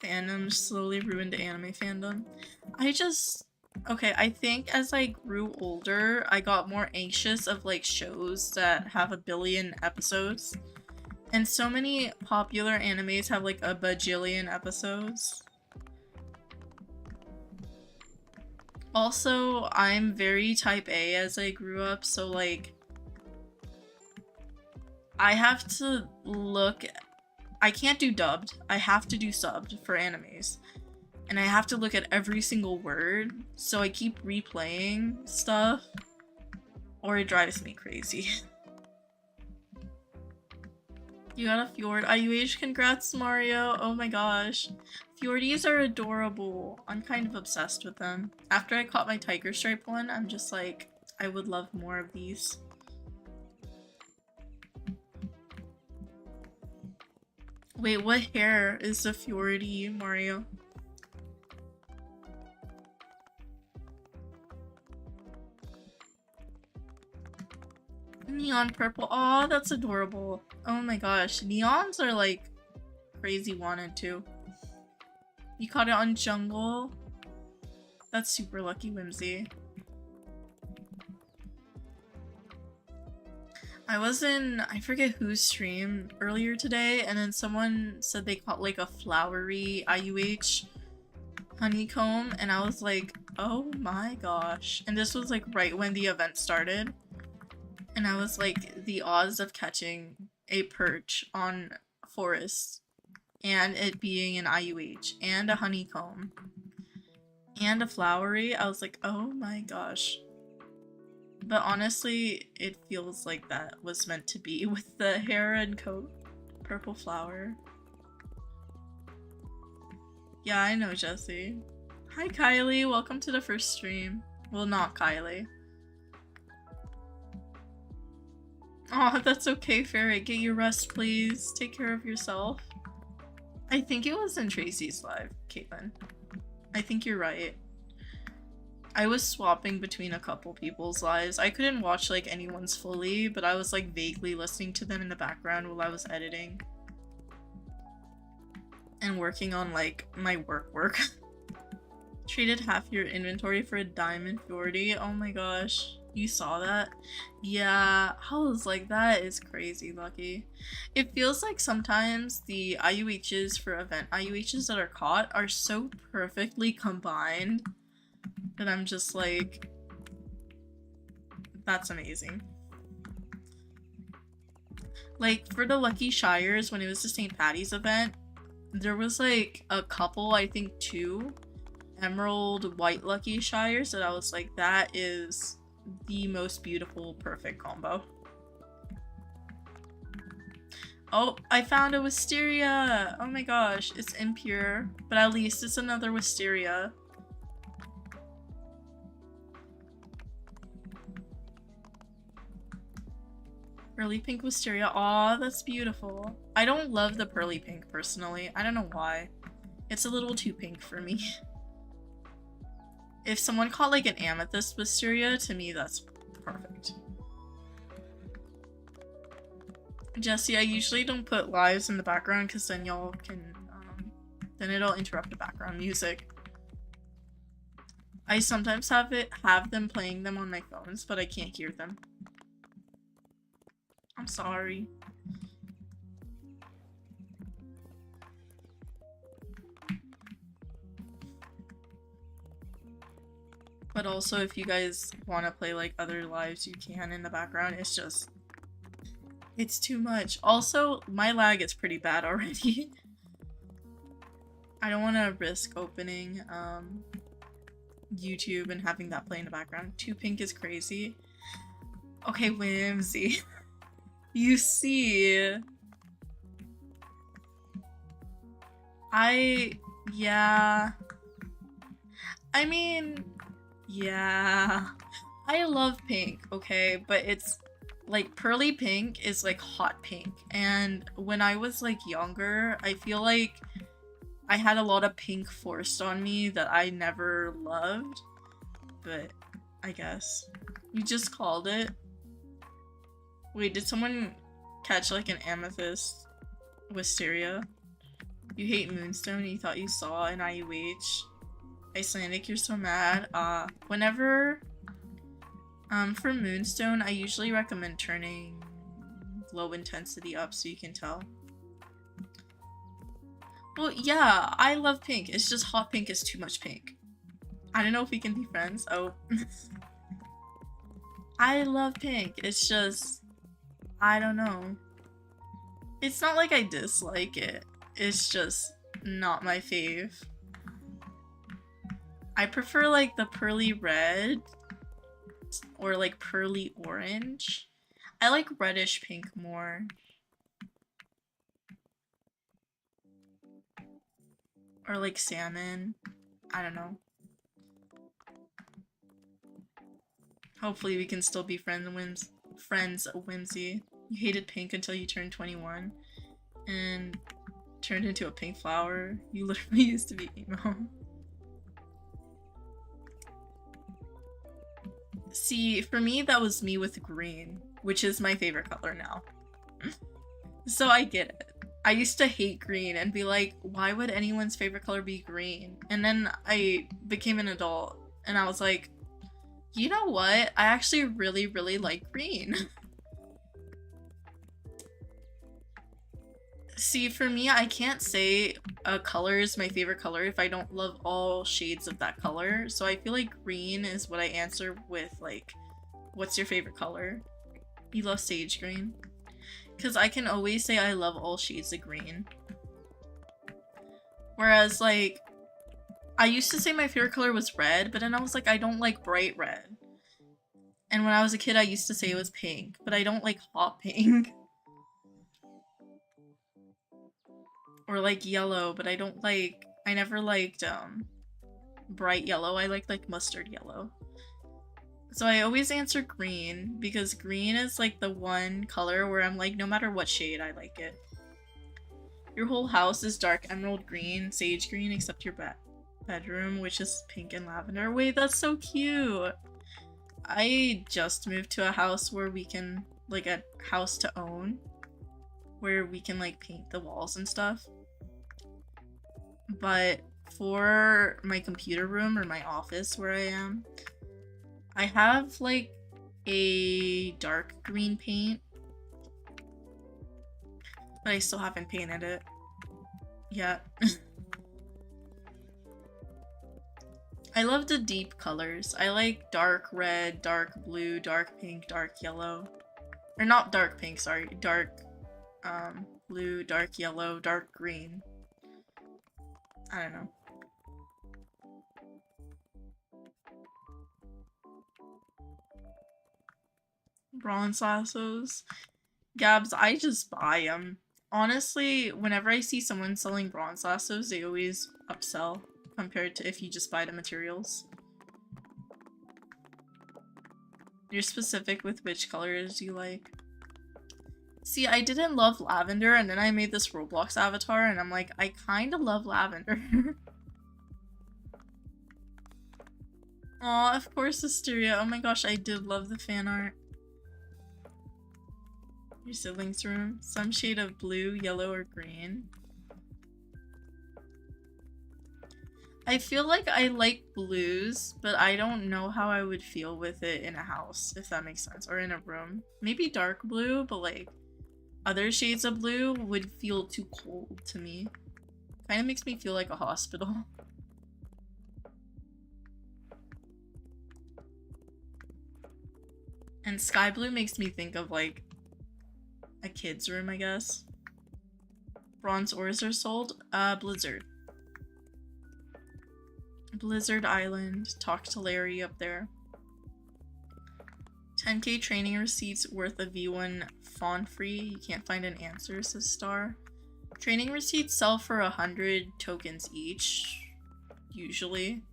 S1: Fandom slowly ruined anime fandom. Okay, I think as I grew older, I got more anxious of, like, shows that have a billion episodes. And so many popular animes have, like, a bajillion episodes. Also, I'm very type A as I grew up, so, like, I have to look... I can't do dubbed. I have to do subbed for animes. And I have to look at every single word, so I keep replaying stuff, or it drives me crazy. You got a Fjord IUH, congrats Mario, oh my gosh. Fjordies are adorable, I'm kind of obsessed with them. After I caught my tiger stripe one, I'm just like, I would love more of these. Wait, what hair is the Fjordy, Mario? Neon purple. Aw, that's adorable. Oh my gosh. Neons are like crazy wanted too. You caught it on Jungle? That's super lucky, Whimsy. I was in, I forget whose stream earlier today, and then someone said they caught like a flowery IUH honeycomb, and I was like, oh my gosh. And this was like right when the event started. And I was like, the odds of catching a perch on forest and it being an IUH and a honeycomb and a flowery, I was like, oh my gosh. But honestly, it feels like that was meant to be with the hair and coat. Purple flower. Yeah, I know, Jesse. Hi, Kylie. Welcome to the first stream. Well, not Kylie. Aw, that's okay, Ferret. Get your rest, please. Take care of yourself. I think it was in Tracy's live, Caitlin. I think you're right. I was swapping between a couple people's lives. I couldn't watch like anyone's fully, but I was like vaguely listening to them in the background while I was editing. And working on like my work. Traded half your inventory for a diamond 40. Oh my gosh. You saw that? Yeah, I was like, that is crazy, Lucky. It feels like sometimes the IUHs for event IUHs that are caught are so perfectly combined that I'm just like, that's amazing. Like, for the Lucky Shires, when it was the St. Patty's event, there was like a couple, I think 2 emerald white Lucky Shires that I was like, that is the most beautiful, perfect combo. Oh, I found a wisteria! Oh my gosh, it's impure, but at least it's another wisteria. Pearly pink wisteria. Aw, that's beautiful. I don't love the pearly pink personally. I don't know why. It's a little too pink for me. If someone caught like an amethyst wisteria, to me that's perfect. Jesse, I usually don't put lives in the background because then y'all can, then it'll interrupt the background music. I sometimes have them playing them on my phones, but I can't hear them. I'm sorry. But also, if you guys want to play like other lives, you can in the background. It's just, it's too much. Also, my lag is pretty bad already. I don't want to risk opening YouTube and having that play in the background. Too pink is crazy. Okay, Whimsy. You see. Yeah. I mean, yeah. I love pink, okay? But it's like pearly pink is like hot pink. And when I was like younger, I feel like I had a lot of pink forced on me that I never loved. But I guess. You just called it. Wait, did someone catch like an amethyst wisteria? You hate Moonstone, you thought you saw an IUH. Icelandic, you're so mad. Whenever, for Moonstone, I usually recommend turning low intensity up so you can tell. Well, yeah, I love pink. It's just hot pink is too much pink. I don't know if we can be friends. Oh. I love pink. It's just, I don't know. It's not like I dislike it. It's just not my fave. I prefer like the pearly red or like pearly orange. I like reddish pink more. Or like salmon. I don't know. Hopefully we can still be friends, Whimsy. You hated pink until you turned 21 and turned into a pink flower. You literally used to be emo. See, for me, that was me with green, which is my favorite color now. So I get it. I used to hate green and be like, why would anyone's favorite color be green? And then I became an adult and I was like, you know what? I actually really, really like green. See, for me, I can't say a color is my favorite color if I don't love all shades of that color. So I feel like green is what I answer with, like, what's your favorite color? You love sage green? Because I can always say I love all shades of green. Whereas, like, I used to say my favorite color was red, but then I was like, I don't like bright red. And when I was a kid, I used to say it was pink, but I don't like hot pink. Or like yellow, but I don't like, I never liked bright yellow. I like mustard yellow. So I always answer green because green is like the one color where I'm like, no matter what shade, I like it. Your whole house is dark emerald green, sage green, except your bedroom, which is pink and lavender. Wait, that's so cute. I just moved to a house where we can, like a house to own, where we can like paint the walls and stuff. But for my computer room or my office where I am, I have like a dark green paint, but I still haven't painted it yet. I love the deep colors. I like dark red, dark blue, dark pink, dark yellow. Or not dark pink, sorry. Dark blue, dark yellow, dark green. I don't know. Bronze lassos. Gabs, I just buy them. Honestly, whenever I see someone selling bronze lassos, they always upsell compared to if you just buy the materials. You're specific with which colors you like. See, I didn't love lavender, and then I made this Roblox avatar, and I'm like, I kinda love lavender. Aw, of course, Asteria. Oh my gosh, I did love the fan art. Your siblings' room. Some shade of blue, yellow, or green. I feel like I like blues, but I don't know how I would feel with it in a house, if that makes sense, or in a room. Maybe dark blue, but like other shades of blue would feel too cold to me. Kind of makes me feel like a hospital. And sky blue makes me think of like a kid's room, I guess. Bronze ores are sold. Blizzard. Blizzard Island. Talk to Larry up there. 10k training receipts worth of V1 font free. You can't find an answer, says Star. Training receipts sell for 100 tokens each, usually.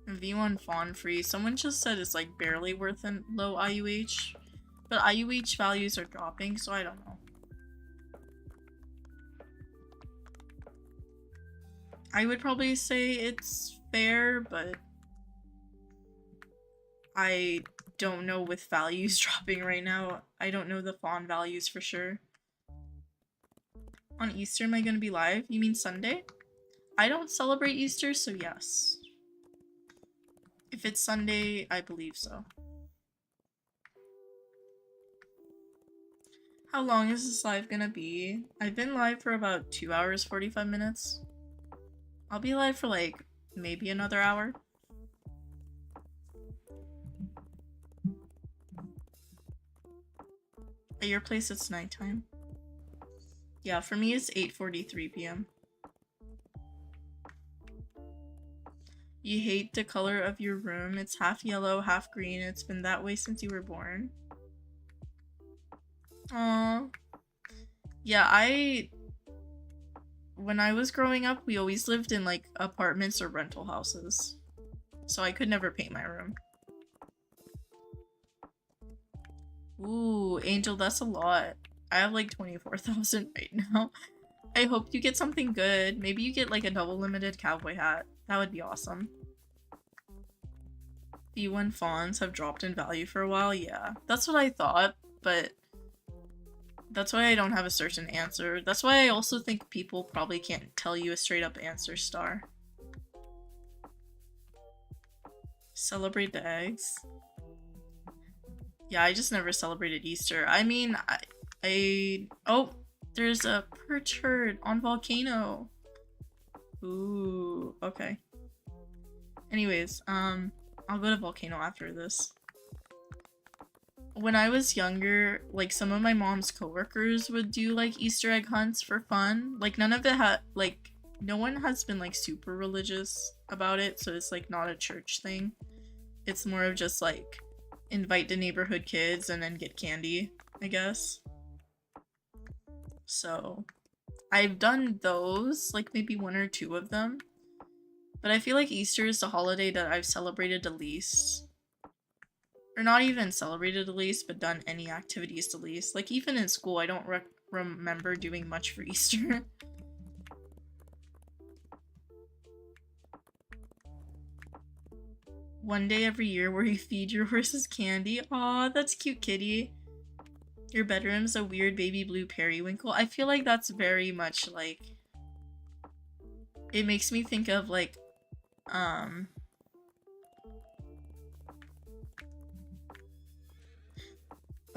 S1: V1 font free. Someone just said it's like barely worth a low IUH, but IUH values are dropping, so I don't know. I would probably say it's fair, but I don't know with values dropping right now. I don't know the font values for sure. On Easter, am I gonna be live? You mean Sunday? I don't celebrate Easter, so yes. If it's Sunday, I believe so. How long is this live gonna be? I've been live for about 2 hours, 45 minutes. I'll be live for like maybe another hour. At your place, it's nighttime. Yeah, for me, it's 8:43 p.m. You hate the color of your room. It's half yellow, half green. It's been that way since you were born. Aww. Yeah, when I was growing up, we always lived in like apartments or rental houses. So I could never paint my room. Ooh, Angel, that's a lot. I have like 24,000 right now. I hope you get something good. Maybe you get like a double limited cowboy hat. That would be awesome. V1 fonts have dropped in value for a while. Yeah, that's what I thought, but that's why I don't have a certain answer. That's why I also think people probably can't tell you a straight up answer, Star. Celebrate the eggs. Yeah, I just never celebrated Easter. I mean, oh, there's a perch herd on Volcano. Ooh, okay. Anyways, I'll go to Volcano after this. When I was younger, like some of my mom's coworkers would do like Easter egg hunts for fun. Like none of it had like no one has been like super religious about it, so it's like not a church thing. It's more of just like invite the neighborhood kids and then get candy, I guess. So I've done those, like maybe one or two of them. But I feel like Easter is the holiday that I've celebrated the least. Or not even celebrated the least, but done any activities the least. Like even in school, I don't remember doing much for Easter. One day every year where you feed your horses candy. Aw, that's cute, kitty. Your bedroom's a weird baby blue periwinkle. I feel like that's very much like... It makes me think of like,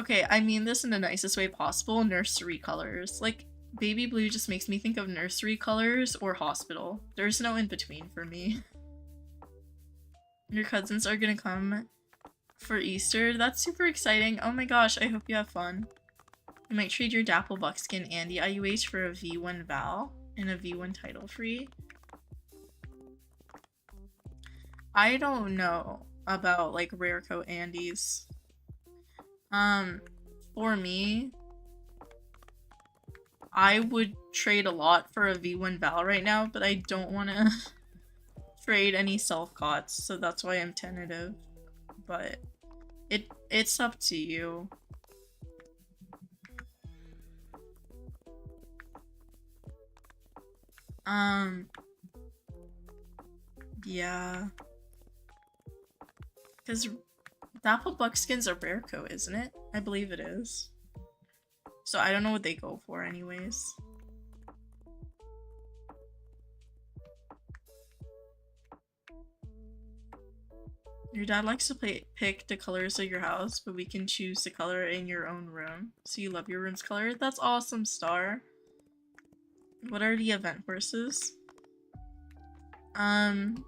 S1: okay, I mean this in the nicest way possible, nursery colors. Like, baby blue just makes me think of nursery colors or hospital. There's no in between for me. Your cousins are gonna come for Easter. That's super exciting. Oh my gosh, I hope you have fun. You might trade your Dapple Buckskin Andy IUH for a V1 Val and a V1 title free. I don't know about like rare coat Andys. For me, I would trade a lot for a V1 Val right now, but I don't want to trade any self-cots, so that's why I'm tentative. But it's up to you. Yeah. Because Dapple Buckskin's a rare coat, isn't it? I believe it is. So I don't know what they go for anyways. Your dad likes to pick the colors of your house, but we can choose the color in your own room. So you love your room's color? That's awesome, Star. What are the event horses? What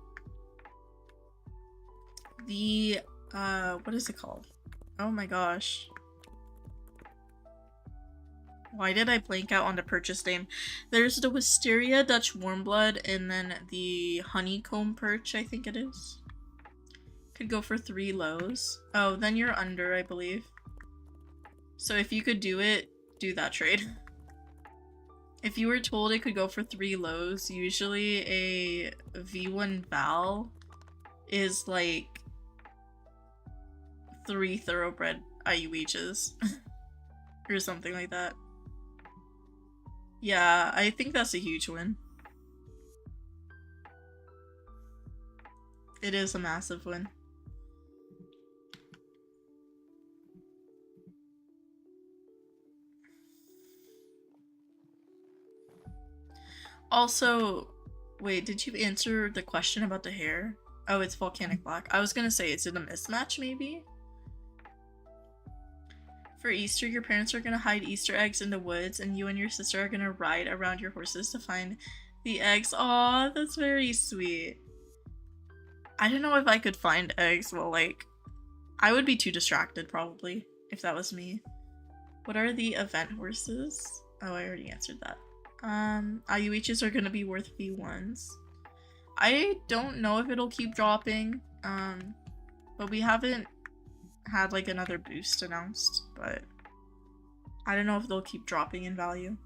S1: is it called? Oh my gosh. Why did I blank out on the purchase name? There's the Wisteria Dutch Warmblood and then the Honeycomb Perch, I think it is. Could go for 3 lows. Oh, then you're under, I believe. So if you could do it, do that trade. If you were told it could go for 3 lows, usually a V1 Val is like 3 thoroughbred IUHs. Or something like that. Yeah, I think that's a huge win. It is a massive win. Also, wait, did you answer the question about the hair? Oh, it's volcanic black. I was gonna say, is it a mismatch maybe? For Easter, your parents are gonna hide Easter eggs in the woods, and you and your sister are gonna ride around your horses to find the eggs. Aw, that's very sweet. I don't know if I could find eggs. Well, like, I would be too distracted probably if that was me. What are the event horses? Oh, I already answered that. IUHs are gonna be worth V1s. I don't know if it'll keep dropping, but we haven't had like another boost announced, but I don't know if they'll keep dropping in value.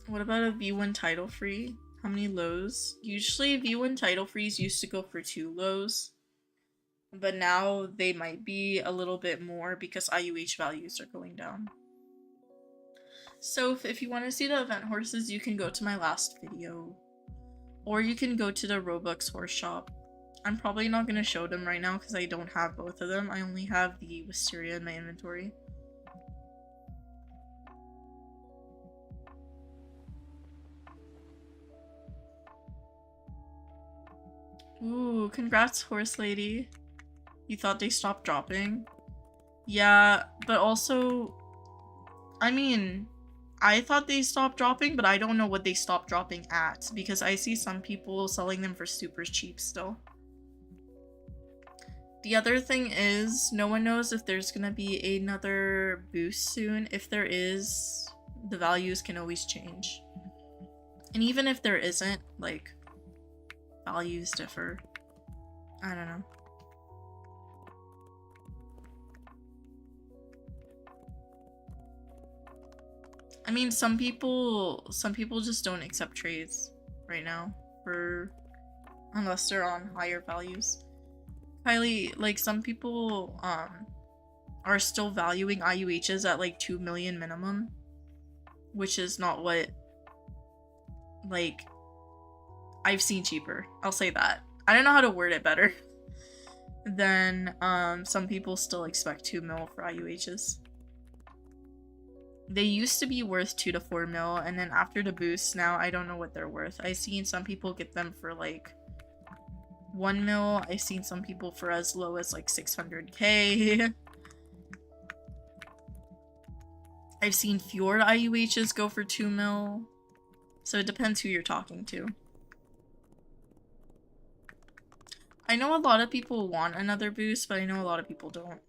S1: What about a V1 title free? How many lows? Usually V1 title frees used to go for 2 lows, but now they might be a little bit more because IUH values are going down. So if you want to see the event horses, you can go to my last video, or you can go to the Roblox horse shop. I'm probably not going to show them right now because I don't have both of them. I only have the Wisteria in my inventory. Ooh, congrats, horse lady. You thought they stopped dropping? Yeah, but also, I mean, I thought they stopped dropping, but I don't know what they stopped dropping at, because I see some people selling them for super cheap still. The other thing is, no one knows if there's gonna be another boost soon. If there is, the values can always change. And even if there isn't, like, values differ. I don't know. I mean, some people just don't accept trades right now unless they're on higher values. Kylie, like, some people are still valuing IUHs at like 2 million minimum, which is not what, like, I've seen cheaper. I'll say that. I don't know how to word it better. Then some people still expect 2 mil for IUHs. They used to be worth 2 to 4 mil, and then after the boost, now I don't know what they're worth. I've seen some people get them for like 1 mil. I've seen some people for as low as like 600k. I've seen Fjord IUHs go for 2 mil. So it depends who you're talking to. I know a lot of people want another boost, but I know a lot of people don't.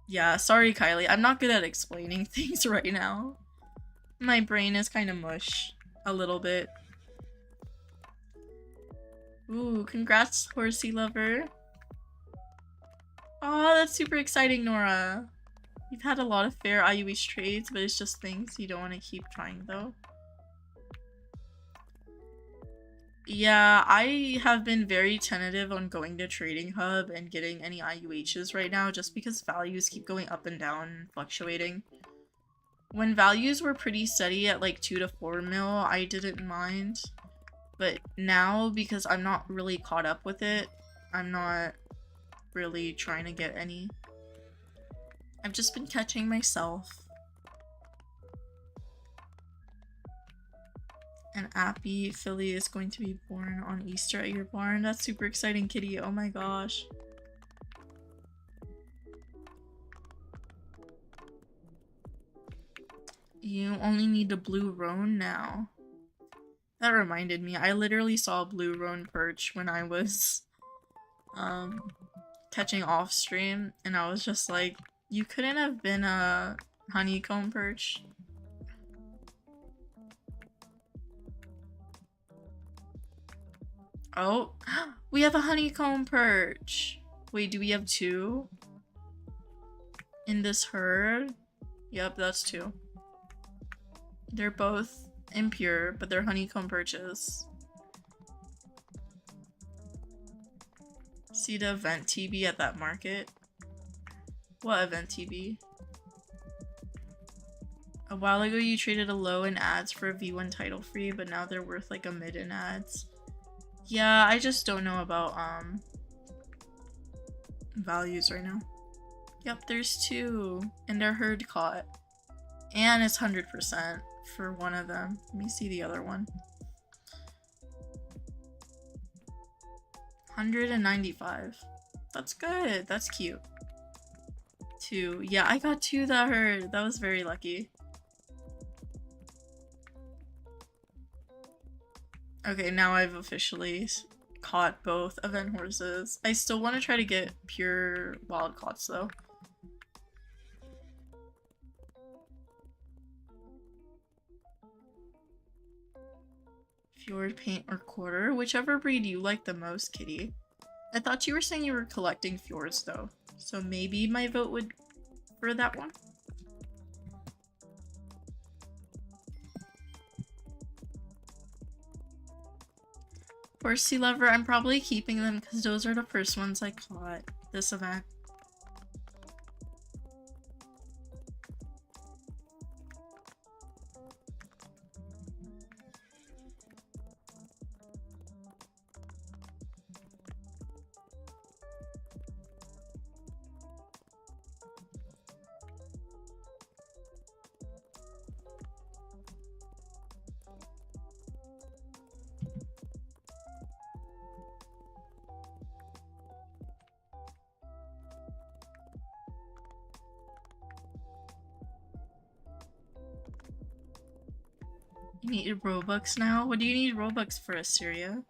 S1: Yeah, sorry, Kylie. I'm not good at explaining things right now. My brain is kind of mush. A little bit. Ooh, congrats, horsey lover. Oh, that's super exciting, Nora. You've had a lot of fair IUH trades, but it's just things you don't want to keep trying, though. Yeah, I have been very tentative on going to Trading Hub and getting any IUHs right now just because values keep going up and down, fluctuating. When values were pretty steady at like 2 to 4 mil, I didn't mind. But now, because I'm not really caught up with it, I'm not really trying to get any. I've just been catching myself. An Appy filly is going to be born on Easter at your barn. That's super exciting, kitty. Oh my gosh. You only need a blue roan now. That reminded me, I literally saw a blue roan perch when I was catching off stream, and I was just like, you couldn't have been a honeycomb perch. Oh, we have a honeycomb perch. Wait, do we have 2 in this herd? Yep, that's 2. They're both impure, but they're honeycomb perches. See the event TB at that market? What event TB? A while ago you traded a low in ads for a V1 title free, but now they're worth like a mid in ads. Yeah, I just don't know about values right now. Yep, there's 2, and they're herd caught. And it's 100% for one of them. Let me see the other one. 195. That's good. That's cute. 2. Yeah, I got 2 that herd. That was very lucky. Okay, now I've officially caught both event horses. I still want to try to get pure wild caughts though. Fjord, paint, or quarter? Whichever breed you like the most, kitty. I thought you were saying you were collecting fjords though, so maybe my vote would for that one. Horsey lover, I'm probably keeping them because those are the first ones I caught this event. You need Robux now? What do you need Robux for, Assyria?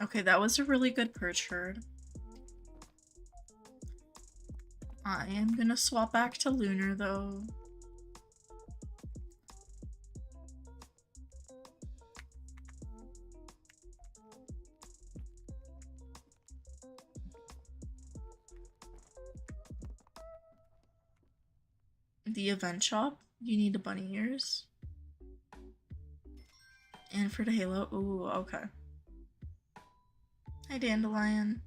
S1: Okay, that was a really good perch herd. I am gonna swap back to Lunar though. The event shop, you need the bunny ears. And for the halo, ooh, okay. Hi, Dandelion.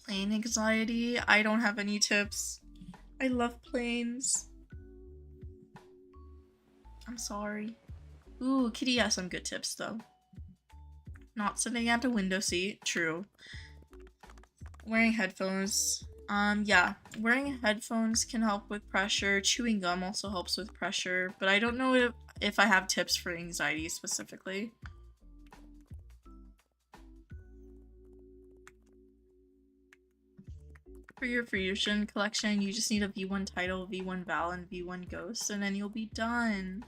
S1: Plane anxiety, I don't have any tips. I love planes. I'm sorry. Ooh, Kitty has some good tips though. Not sitting at the window seat, true. Wearing headphones. Yeah, wearing headphones can help with pressure. Chewing gum also helps with pressure, but I don't know if I have tips for anxiety specifically. For your Fusion collection, you just need a V1 title, V1 Val, and V1 Ghost, and then you'll be done.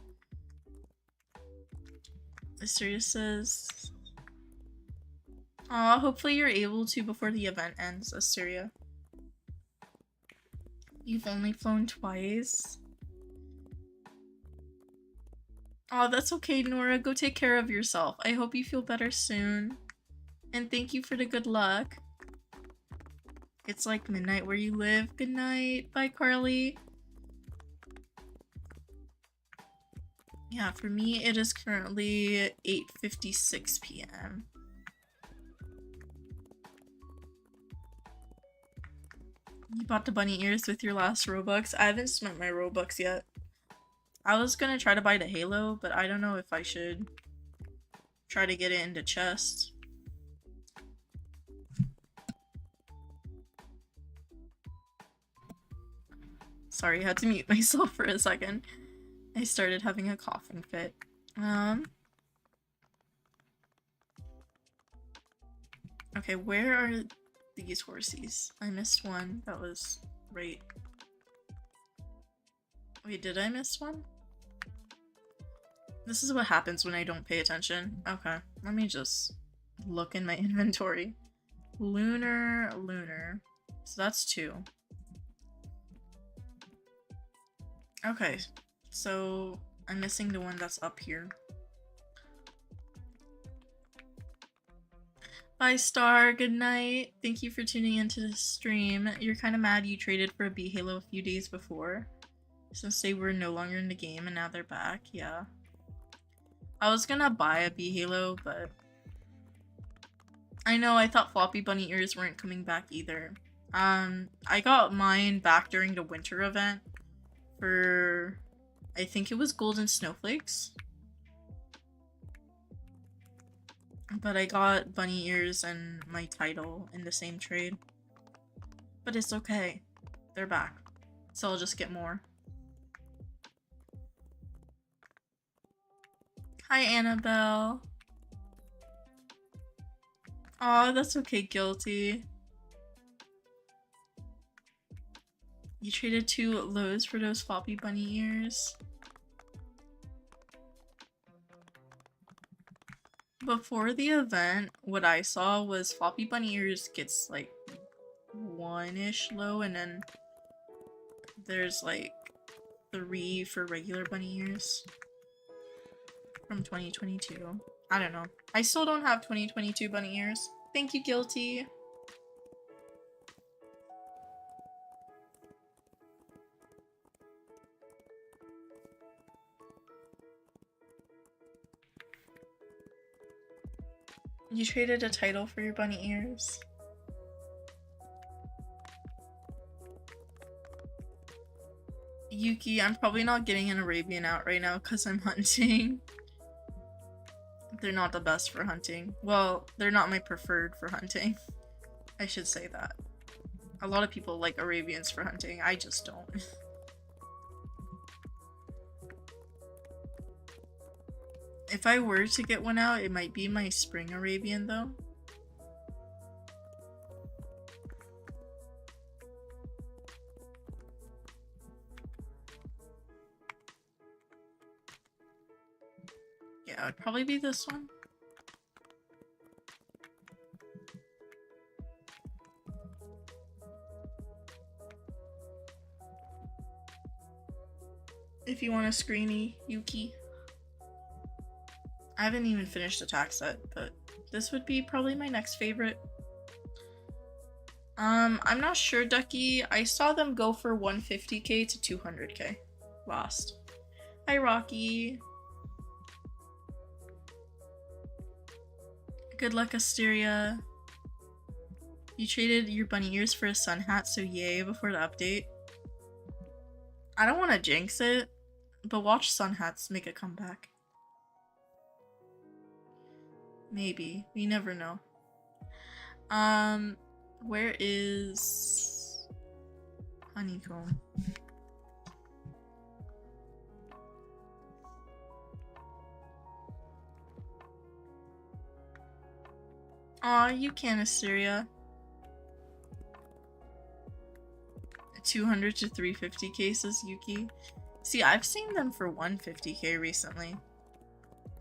S1: Mysteria says... Aw, hopefully you're able to before the event ends, Assyria. You've only flown twice. Aw, that's okay, Nora. Go take care of yourself. I hope you feel better soon. And thank you for the good luck. It's like midnight where you live. Good night. Bye, Carly. Yeah, for me, it is currently 8:56 p.m. You bought the bunny ears with your last Robux? I haven't spent my Robux yet. I was gonna try to buy the Halo, but I don't know if I should try to get it into chests. Sorry, I had to mute myself for a second. I started having a coughing fit. Okay, where are these horsies? I missed one. That was right. Wait, did I miss one? This is what happens when I don't pay attention. Okay, let me just look in my inventory. Lunar. So that's 2. Okay, so I'm missing the one that's up here. Bye, Star. Good night. Thank you for tuning into the stream. You're kind of mad you traded for a B Halo a few days before, since they were no longer in the game and now they're back. Yeah. I was gonna buy a B Halo, but I know I thought floppy bunny ears weren't coming back either. I got mine back during the winter event for, I think it was golden snowflakes. But I got bunny ears and my title in the same trade. But it's okay. They're back. So I'll just get more. Hi, Annabelle. Aw, that's okay, Guilty. You traded 2 lows for those floppy bunny ears. Before the event, what I saw was floppy bunny ears gets like 1-ish low, and then there's like 3 for regular bunny ears from 2022. I don't know. I still don't have 2022 bunny ears. Thank you, Guilty. You traded a title for your bunny ears. Yuki, I'm probably not getting an Arabian out right now because I'm hunting. They're not the best for hunting. Well, they're not my preferred for hunting. I should say that. A lot of people like Arabians for hunting. I just don't. If I were to get one out, it might be my spring Arabian though. Yeah, it would probably be this one. If you want a screeny Yuki. I haven't even finished attack set, but this would be probably my next favorite. I'm not sure, Ducky. I saw them go for 150k to 200k last. Hi, Rocky. Good luck, Asteria. You traded your bunny ears for a sun hat, so yay before the update. I don't want to jinx it, but watch sun hats make a comeback. Maybe. We never know. Where is Honeycomb? Aw, you can, Asteria. 200 to 350 cases, Yuki. See, I've seen them for 150k recently.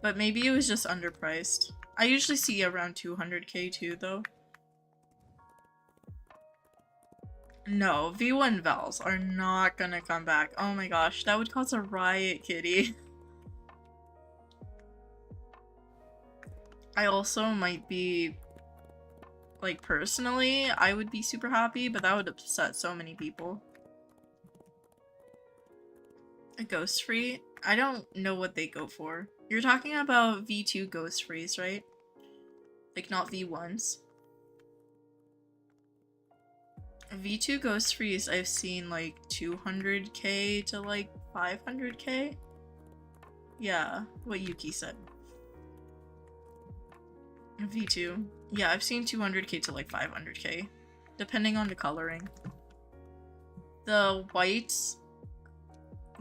S1: But maybe it was just underpriced. I usually see around 200k too, though. No, V1 Vals are not gonna come back. Oh my gosh, that would cause a riot, Kitty. I also might be, like, personally, I would be super happy, but that would upset so many people. A ghost free? I don't know what they go for. You're talking about V2 ghost frees, right? Like, not V1s. V2 ghost frees, I've seen like 200k to like 500k. Yeah, what Yuki said. V2. Yeah, I've seen 200k to like 500k, depending on the coloring. The whites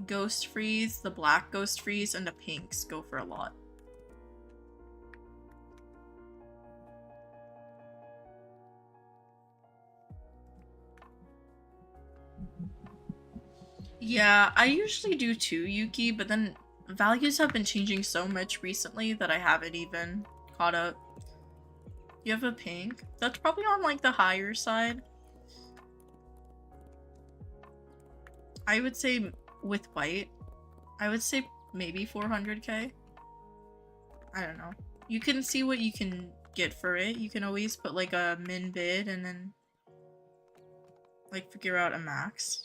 S1: ghost freeze, the black ghost freeze, and the pinks go for a lot. Yeah, I usually do too, Yuki, but then values have been changing so much recently that I haven't even caught up. You have a pink? That's probably on like the higher side. I would say with white, I would say maybe 400k. I don't know. You can see what you can get for it. You can always put like a min bid and then like figure out a max.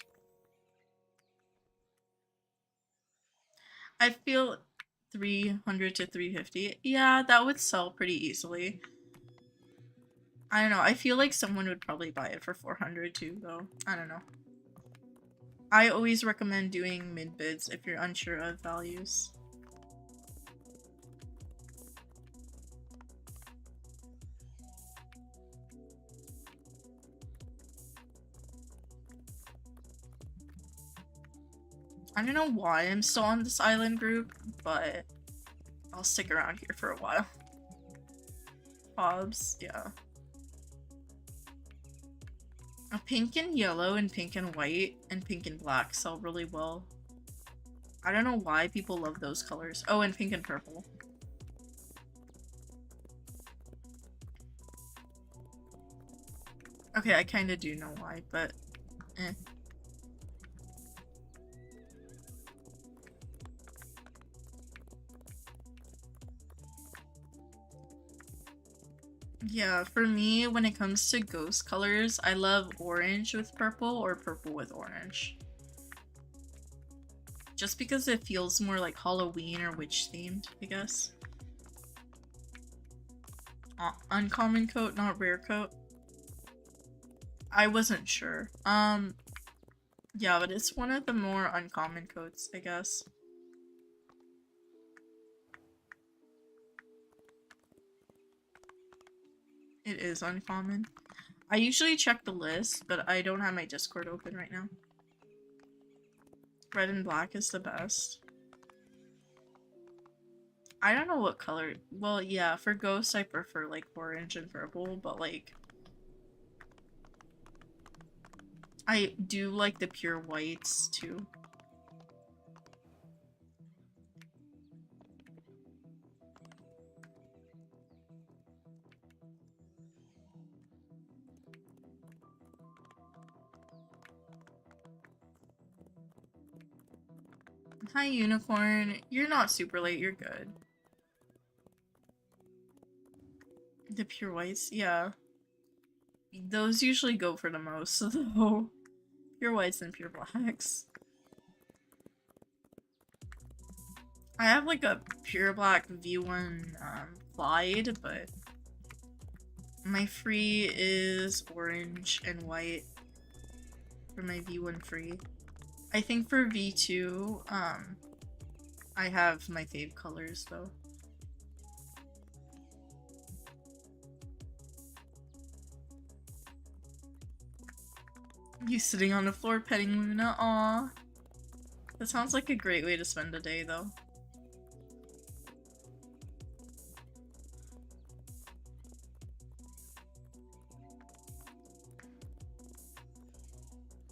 S1: I feel 300 to 350. Yeah, that would sell pretty easily. I don't know. I feel like someone would probably buy it for 400 too, though. I don't know. I always recommend doing mid bids if you're unsure of values. I don't know why I'm still on this island group, but I'll stick around here for a while. Hobbs, yeah. A pink and yellow and pink and white and pink and black sell really well. I don't know why people love those colors. Oh, and pink and purple. Okay, I kind of do know why, but eh. Yeah, for me, when it comes to ghost colors, I love orange with purple or purple with orange. Just because it feels more like Halloween or witch themed, I guess. Uncommon coat, not rare coat. I wasn't sure. Yeah, but it's one of the more uncommon coats, I guess. It is uncommon. I usually check the list, but I don't have my Discord open right now. Red and black is the best. I don't know what color. Well, yeah, for ghosts I prefer like orange and purple, but like I do like the pure whites too. Hi, Unicorn. You're not super late, you're good. The pure whites, yeah. Those usually go for the most, though. Pure whites and pure blacks. I have like a pure black V1 Clyde, but my free is orange and white for my V1 free. I think for V2, I have my fave colors though. You sitting on the floor petting Luna? Aw. That sounds like a great way to spend a day though.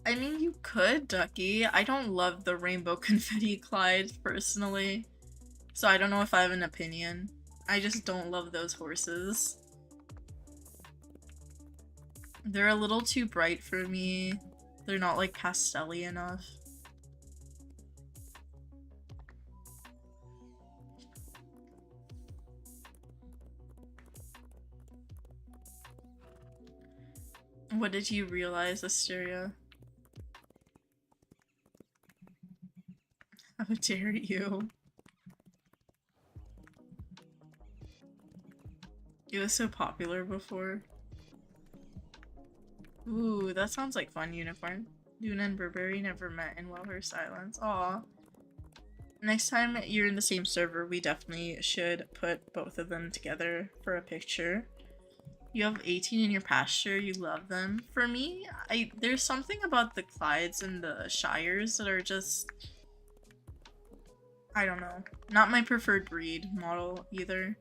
S1: I mean, you could, Ducky. I don't love the rainbow confetti Clyde, personally. So I don't know if I have an opinion. I just don't love those horses. They're a little too bright for me. They're not like pastel-y enough. What did you realize, Asteria? How dare you? It was so popular before. Ooh, that sounds like fun, Unicorn. Luna and Burberry never met in Well-Her Silence. Aw. Next time you're in the same server, we definitely should put both of them together for a picture. You have 18 in your pasture, you love them. For me, there's something about the Clydes and the Shires that are just... I don't know. Not my preferred breed model either.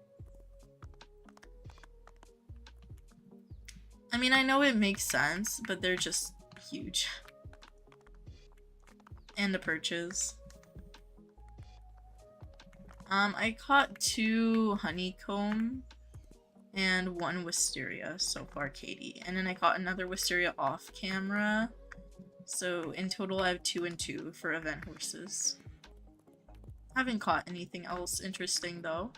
S1: I mean, I know it makes sense, but they're just huge. And the perches. I caught 2 honeycomb and 1 wisteria so far, Katie. And then I caught another wisteria off camera. So in total I have 2 and 2 for event horses. Haven't caught anything else interesting though.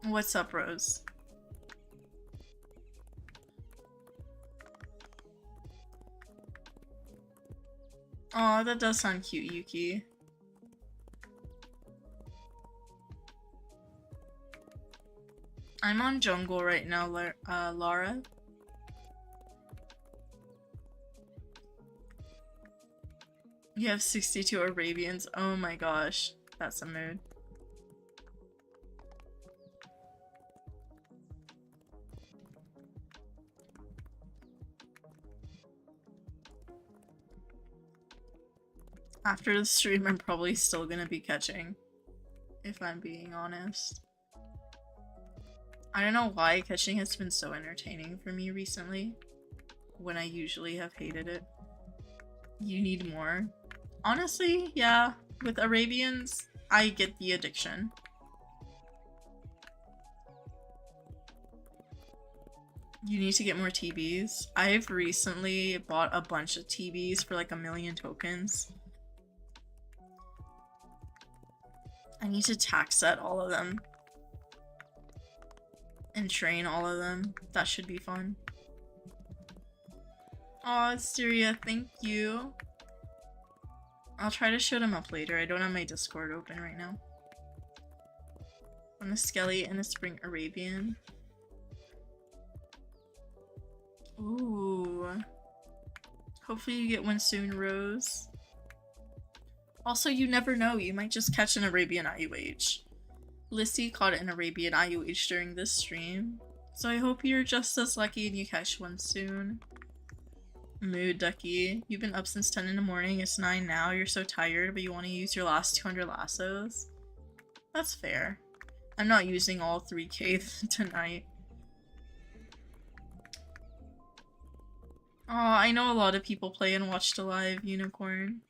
S1: What's up, Rose? Aw, that does sound cute, Yuki. I'm on jungle right now, Lara. You have 62 Arabians. Oh my gosh. That's a mood. After the stream, I'm probably still gonna be catching. If I'm being honest. I don't know why catching has been so entertaining for me recently. When I usually have hated it. You need more. Honestly, yeah. With Arabians, I get the addiction. You need to get more TBs. I've recently bought a bunch of TBs for like 1,000,000 tokens. I need to tax set all of them. And train all of them. That should be fun. Aw, Asteria, thank you. I'll try to show them up later. I don't have my Discord open right now. On a Skelly and a Spring Arabian. Ooh. Hopefully you get one soon, Rose. Also, you never know. You might just catch an Arabian IUH. Lissy caught an Arabian IUH during this stream. So I hope you're just as lucky and you catch one soon. Mood, Ducky. You've been up since 10 in the morning. It's 9 now. You're so tired, but you want to use your last 200 lassos. That's fair. I'm not using all 3k tonight. Oh, I know a lot of people play and watched a live unicorn.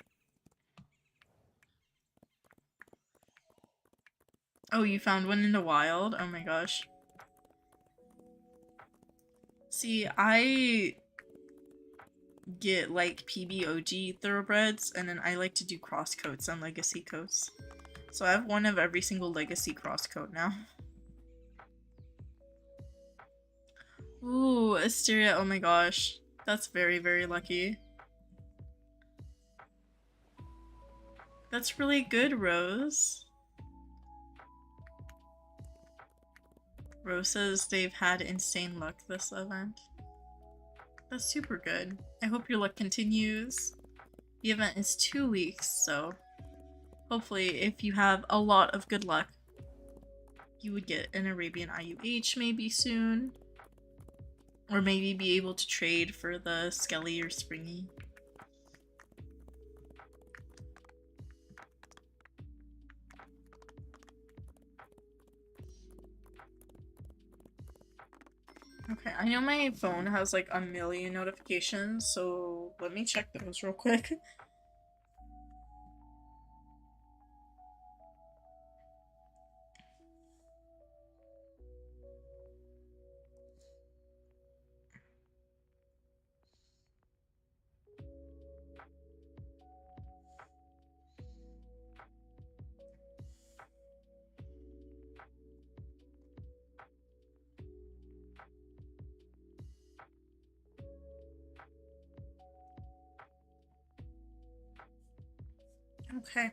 S1: Oh, you found one in the wild? Oh my gosh. See, I get like PBOG thoroughbreds, and then I like to do cross coats on legacy coats. So I have one of every single legacy cross coat now. Ooh, Asteria, oh my gosh. That's very, very lucky. That's really good, Rose. Rose says they've had insane luck this event. That's super good. I hope your luck continues. The event is 2 weeks, so hopefully if you have a lot of good luck, you would get an Arabian IUH maybe soon. Or maybe be able to trade for the Skelly or Springy. Okay, I know my phone has like a million notifications, so let me check those real quick. Okay.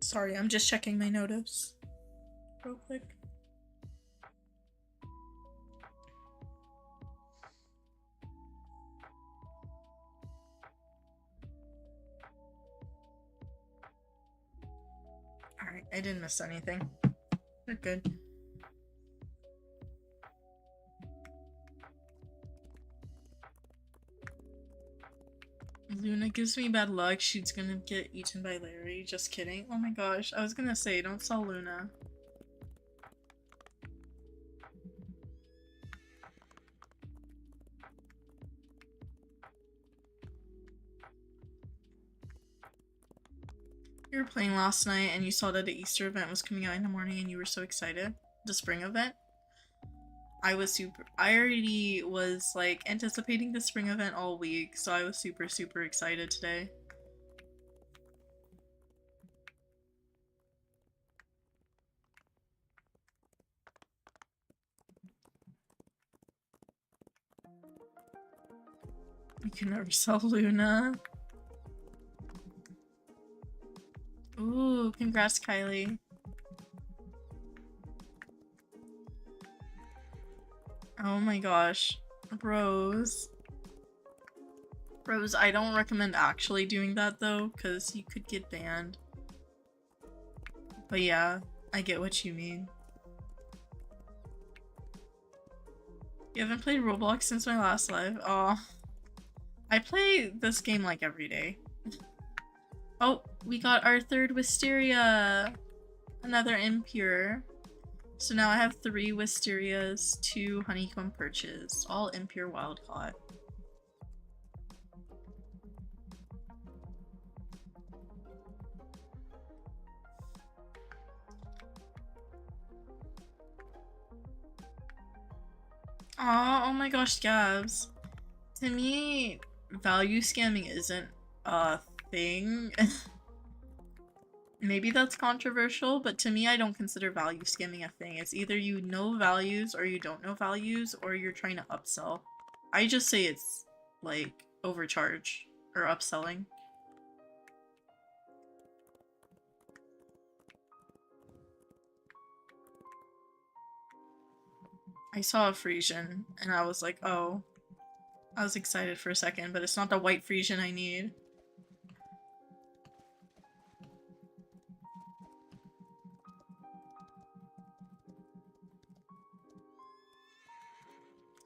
S1: Sorry, I'm just checking my notice real quick. Alright, I didn't miss anything. We're good. Luna gives me bad luck. She's gonna get eaten by Larry. Just kidding. Oh my gosh. I was gonna say, don't sell Luna. You were playing last night and you saw that the Easter event was coming out in the morning and you were so excited. The spring event. I already was like anticipating the spring event all week, so I was super excited today. You can never sell Luna. Ooh, congrats, Kylie. Oh my gosh. Rose. Rose, I don't recommend actually doing that though, because you could get banned. But yeah, I get what you mean. You haven't played Roblox since my last live? Aw. I play this game like every day. Oh, we got our third Wisteria! Another impure. So now I have 3 Wisterias, 2 honeycomb perches, all impure wild caught. Aw, oh my gosh, Gabs. To me, value scamming isn't a thing. Maybe that's controversial, but to me, I don't consider value scamming a thing. It's either you know values or you don't know values, or you're trying to upsell. I just say it's, like, overcharge or upselling. I saw a Frisian, and I was like, oh. I was excited for a second, but it's not the white Frisian I need.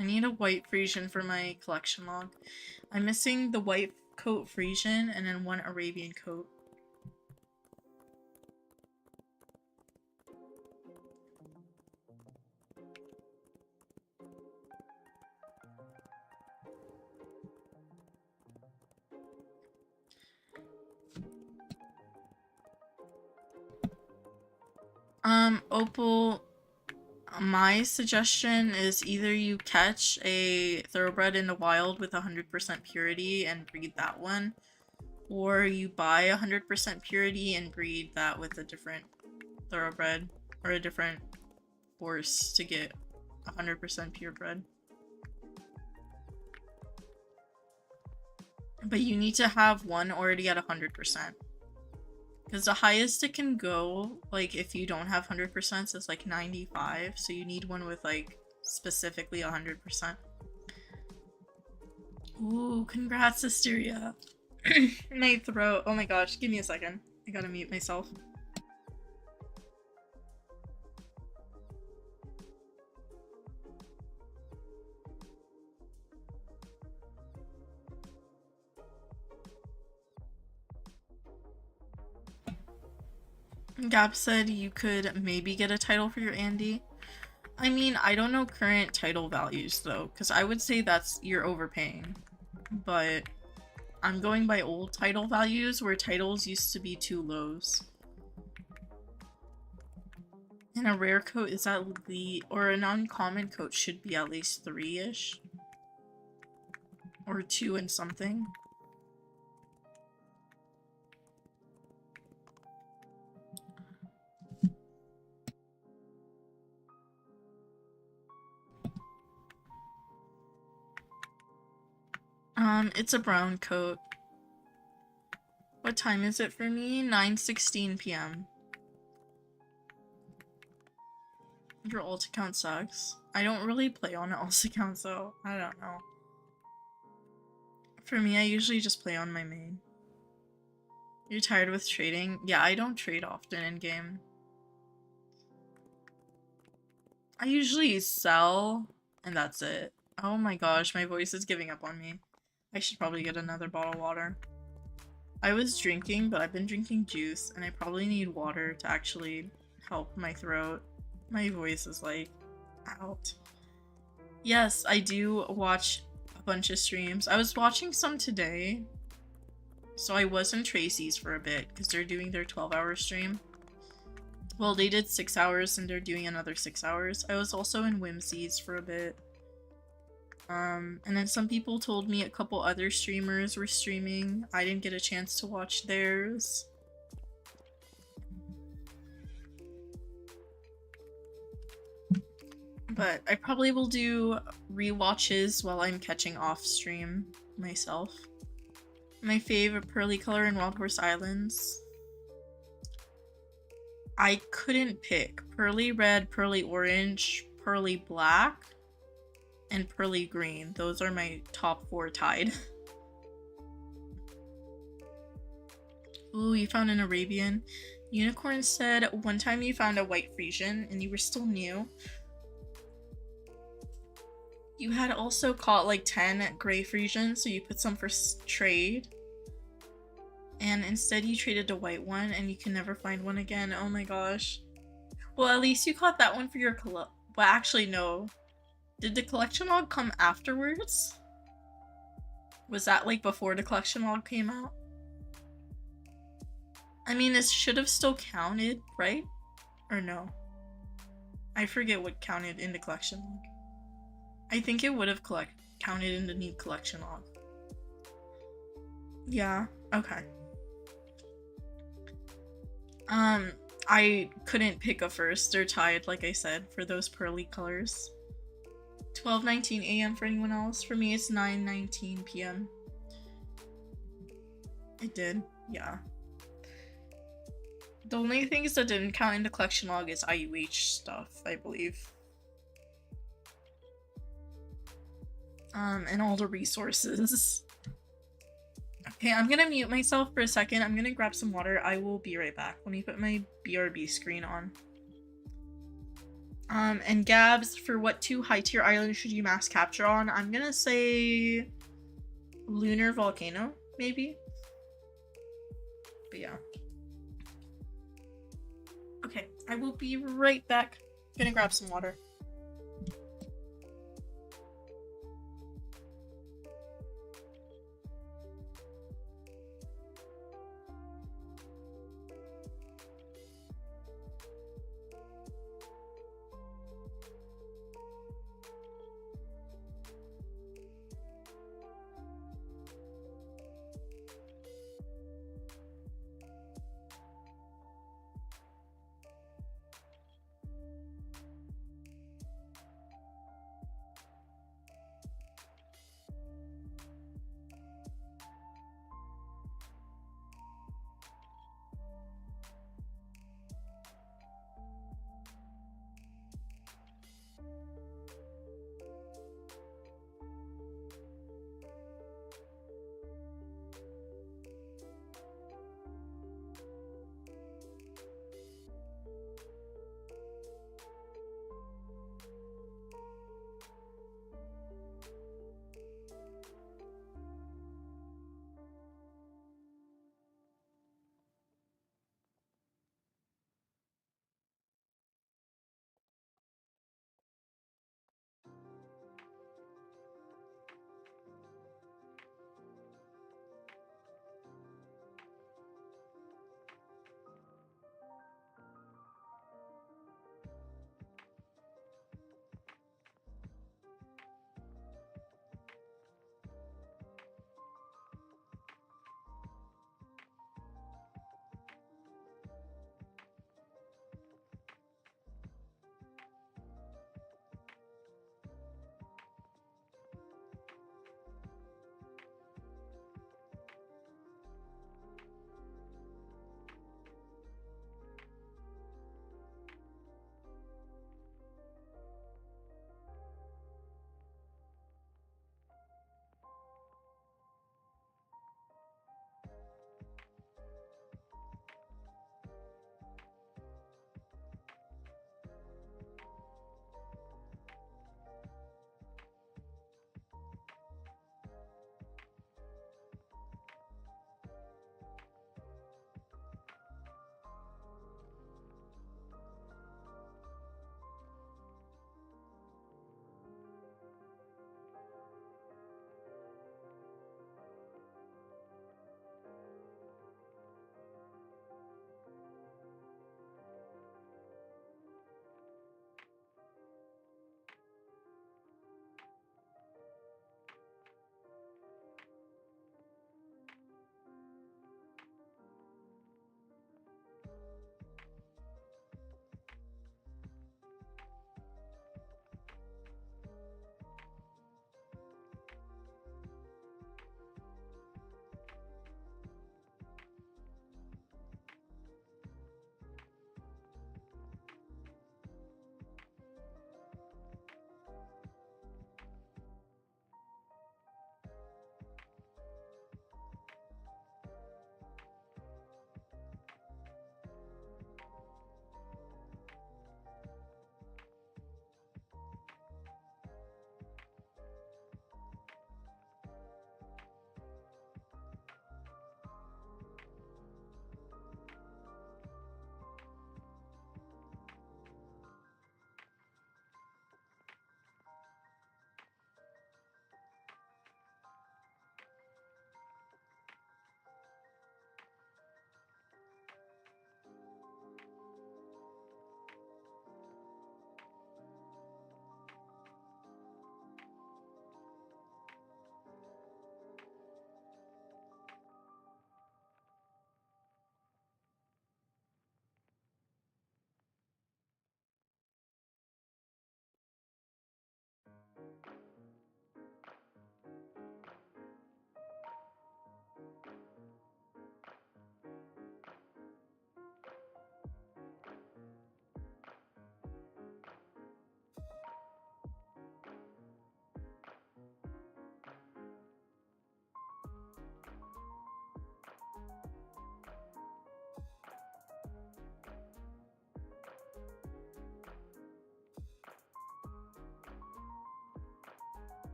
S1: I need a white Frisian for my collection log. I'm missing the white coat Frisian and then one Arabian coat. Opal, my suggestion is either you catch a thoroughbred in the wild with 100% purity and breed that one, or you buy 100% purity and breed that with a different thoroughbred or a different horse to get 100% purebred. But you need to have one already at 100%. Because the highest it can go, like, if you don't have 100%, is like 95, so you need one with, like, specifically 100%. Ooh, congrats, Asteria. My throat. Oh my gosh, give me a second. I gotta mute myself. Gab said you could maybe get a title for your Andy. I mean, I don't know current title values though, because I would say you're overpaying. But I'm going by old title values where titles used to be 2 lows. And a rare coat is at least, or an uncommon coat should be at least 3-ish. Or 2 and something. It's a brown coat. What time is it for me? 9:16 p.m. Your alt account sucks. I don't really play on an alt account, so I don't know. For me, I usually just play on my main. You're tired with trading? Yeah, I don't trade often in game. I usually sell, and that's it. Oh my gosh, my voice is giving up on me. I should probably get another bottle of water. I was drinking, but I've been drinking juice, and I probably need water to actually help my throat. My voice is like out. Yes, I do watch a bunch of streams. I was watching some today. So I was in Tracy's for a bit because they're doing their 12-hour stream. Well, they did 6 hours and they're doing another 6 hours. I was also in Whimsy's for a bit. And then some people told me a couple other streamers were streaming. I didn't get a chance to watch theirs. But I probably will do rewatches while I'm catching off stream myself. My favorite pearly color in Wild Horse Islands. I couldn't pick. Pearly red, pearly orange, pearly black, and pearly green. Those are my top 4 tied. Ooh, you found an Arabian. Unicorn said one time you found a white Frisian and you were still new. You had also caught like 10 gray Frisians, so you put some for trade. And instead you traded a white one and you can never find one again. Oh my gosh. Well, at least you caught that one for your well, actually no. Did the collection log come afterwards? Was that like before the collection log came out? I mean, it should have still counted, right? Or no? I forget what counted in the collection log. I think it would have counted in the new collection log. Yeah, okay. I couldn't pick a first. They're tied, like I said, for those pearly colors. 12:19 a.m. for anyone else. For me, it's 9:19 p.m. It did, yeah. The only things that didn't count in the collection log is IUH stuff, I believe. And all the resources. Okay, I'm gonna mute myself for a second. I'm gonna grab some water. I will be right back. Let me put my BRB screen on. And Gabs, for what two high tier islands should you mass capture on? I'm gonna say Lunar Volcano, maybe. But yeah. Okay, I will be right back. I'm gonna grab some water.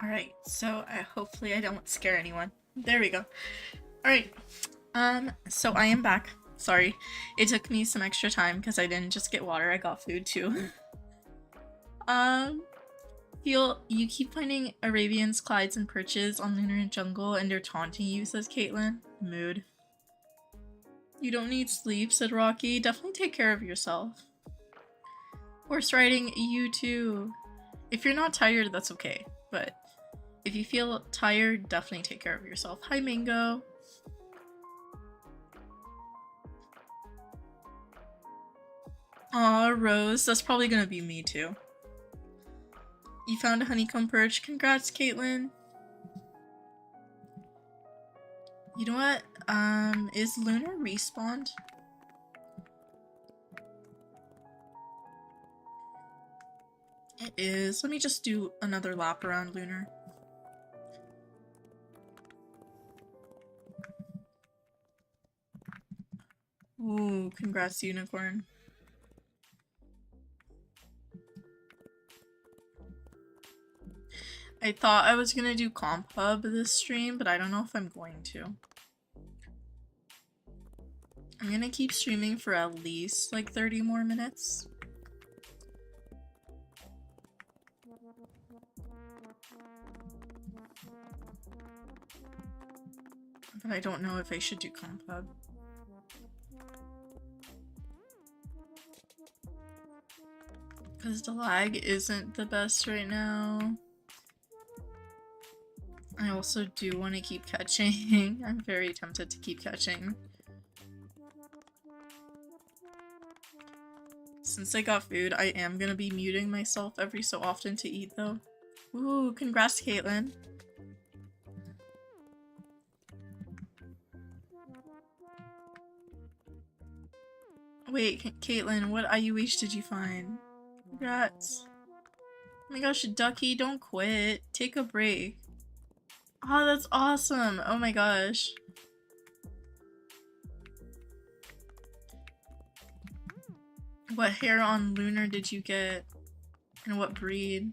S1: Alright, so hopefully I don't scare anyone. There we go. Alright, so I am back. Sorry, it took me some extra time because I didn't just get water, I got food too. You keep finding Arabians, Clydes, and Perches on Lunar Jungle and they're taunting you, says Caitlin. Mood. You don't need sleep, said Rocky. Definitely take care of yourself. Horse riding, you too. If you're not tired, that's okay. But if you feel tired, definitely take care of yourself. Hi, Mango. Aw, Rose. That's probably gonna be me too. You found a honeycomb perch. Congrats, Caitlin. You know what? Is Lunar respawned? It is. Let me just do another lap around Lunar. Ooh, congrats, Unicorn. I thought I was gonna do Comp Hub this stream, but I don't know if I'm going to. I'm gonna keep streaming for at least like 30 more minutes. But I don't know if I should do Comp Hub. Because the lag isn't the best right now. I also do want to keep catching. I'm very tempted to keep catching. Since I got food, I am gonna be muting myself every so often to eat though. Ooh, congrats, Caitlin. Wait, Caitlin, what IUH did you find? Congrats. Oh my gosh, Ducky, don't quit. Take a break. Oh, that's awesome. Oh my gosh. What hair on Lunar did you get? And what breed?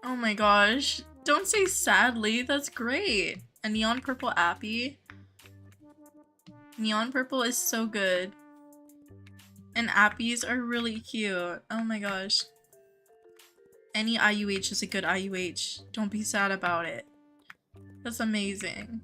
S1: Oh my gosh. Don't say sadly, that's great. A neon purple appy. Neon purple is so good. And appies are really cute. Oh my gosh. Any IUH is a good IUH. Don't be sad about it. That's amazing.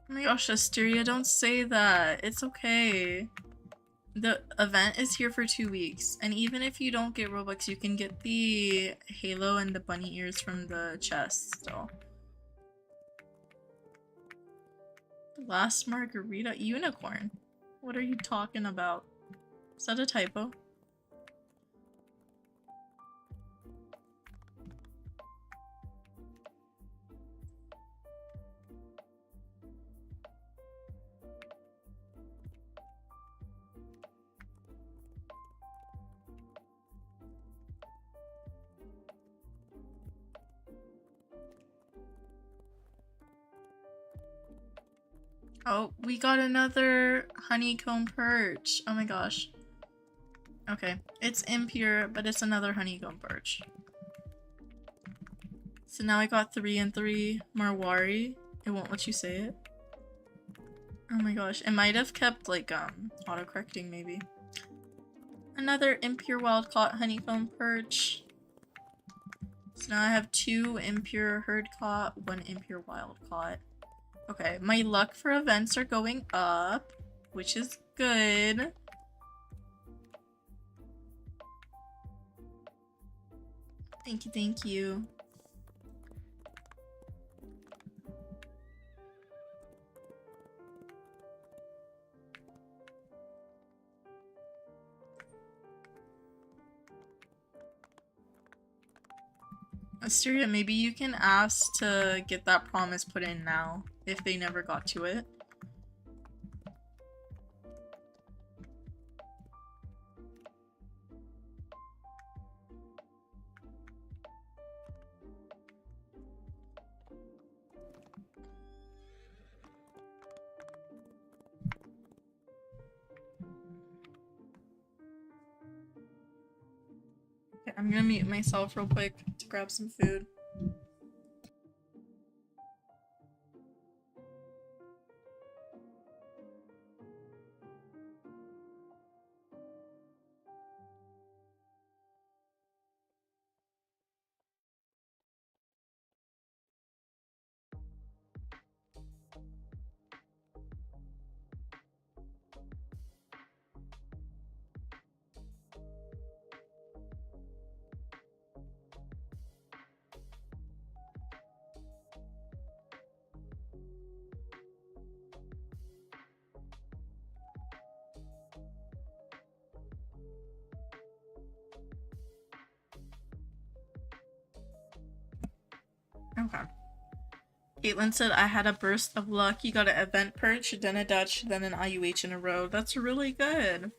S1: Oh my gosh, Asteria, don't say that. It's okay. The event is here for 2 weeks, and even if you don't get Robux, you can get the halo and the bunny ears from the chest still. The last margarita unicorn? What are you talking about? Is that a typo? Oh, we got another honeycomb perch. Oh my gosh. Okay, it's impure, but it's another honeycomb perch. So now I got 3 and 3 Marwari. It won't let you say it. Oh my gosh, it might have kept like auto-correcting maybe. Another impure wild caught honeycomb perch. So now I have 2 impure herd caught, 1 impure wild caught. Okay, my luck for events are going up, which is good. Thank you, thank you. Asteria, maybe you can ask to get that promise put in now, if they never got to it. Okay, I'm gonna mute myself real quick to grab some food. Okay. Caitlin said I had a burst of luck. You got an event perch, then a Dutch, then an IUH in a row. That's really good.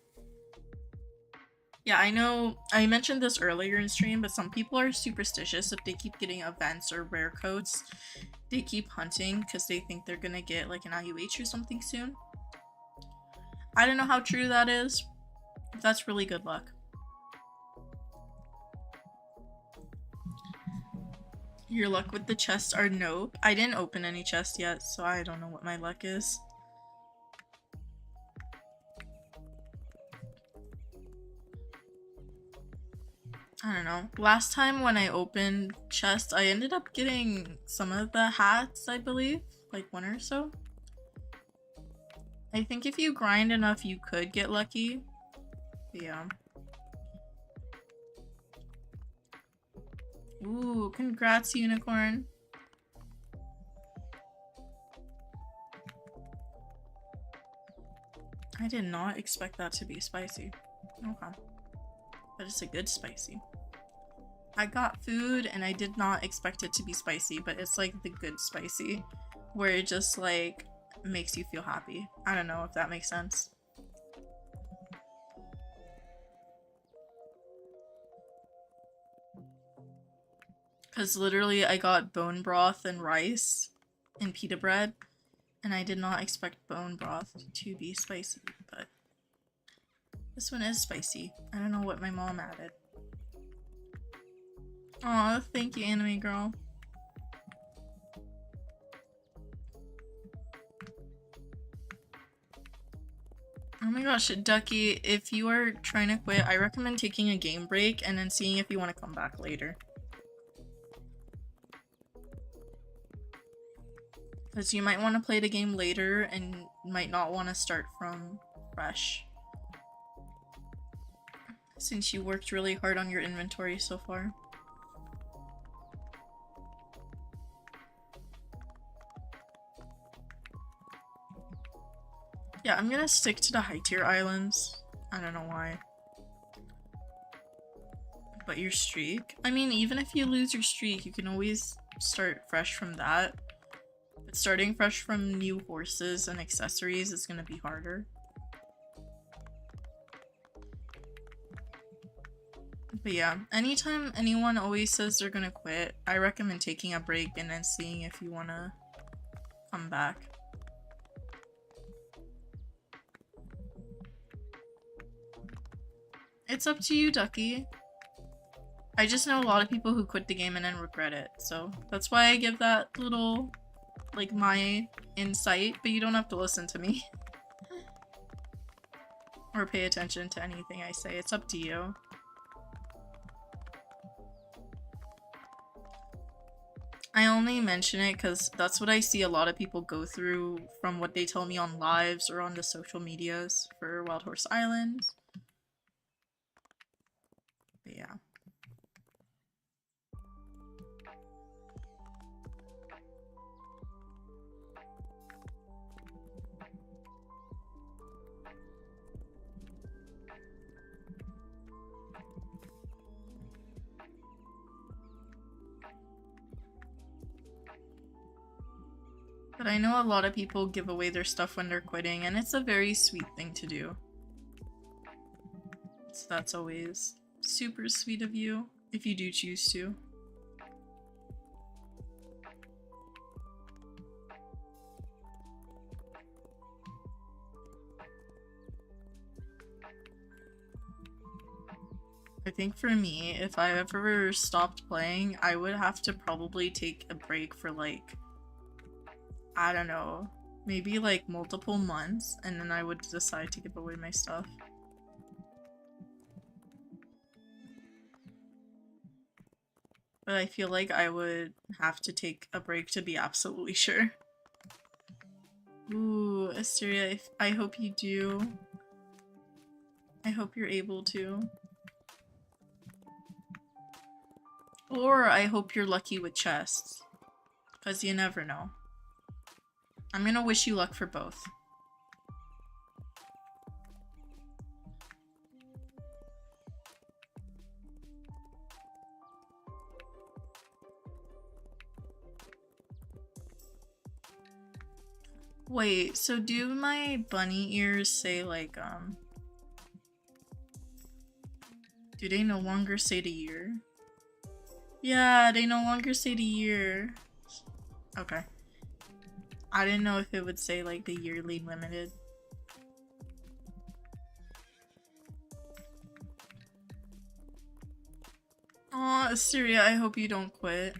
S1: Yeah, I know I mentioned this earlier in stream, but some people are superstitious if they keep getting events or rare codes. They keep hunting because they think they're gonna get like an IUH or something soon. I don't know how true that is, but that's really good luck. Your luck with the chests are nope. I didn't open any chests yet, so I don't know what my luck is. I don't know. Last time when I opened chests, I ended up getting some of the hats, I believe. Like 1 or so. I think if you grind enough, you could get lucky. But yeah. Ooh, congrats, unicorn. I did not expect that to be spicy. Okay. But it's a good spicy. I got food and I did not expect it to be spicy, but it's like the good spicy, where it just like makes you feel happy. I don't know if that makes sense. Because literally I got bone broth and rice and pita bread, and I did not expect bone broth to be spicy, but this one is spicy. I don't know what my mom added. Aw, thank you, anime girl. Oh my gosh, Ducky, if you are trying to quit, I recommend taking a game break and then seeing if you want to come back later. Because you might want to play the game later and might not want to start from fresh. Since you worked really hard on your inventory so far. Yeah, I'm gonna stick to the high tier islands. I don't know why. But your streak? I mean, even if you lose your streak, you can always start fresh from that. But starting fresh from new horses and accessories is gonna be harder. But yeah, anytime anyone always says they're gonna quit, I recommend taking a break and then seeing if you wanna come back. It's up to you, Ducky. I just know a lot of people who quit the game and then regret it, so that's why I give that little like my insight, but you don't have to listen to me. Or pay attention to anything I say. It's up to you. I only mention it because that's what I see a lot of people go through from what they tell me on lives or on the social medias for Wild Horse Island. But yeah. But I know a lot of people give away their stuff when they're quitting, and it's a very sweet thing to do. So that's always super sweet of you, if you do choose to. I think for me, if I ever stopped playing, I would have to probably take a break for like, I don't know, maybe like multiple months, and then I would decide to give away my stuff. But I feel like I would have to take a break to be absolutely sure. Ooh, Asteria, I hope you do. I hope you're able to. Or I hope you're lucky with chests. Because you never know. I'm gonna wish you luck for both. Wait, so do my bunny ears say like, do they no longer say the year? Yeah, they no longer say the year. Okay. I didn't know if it would say like the yearly limited. Aw, Asteria, I hope you don't quit.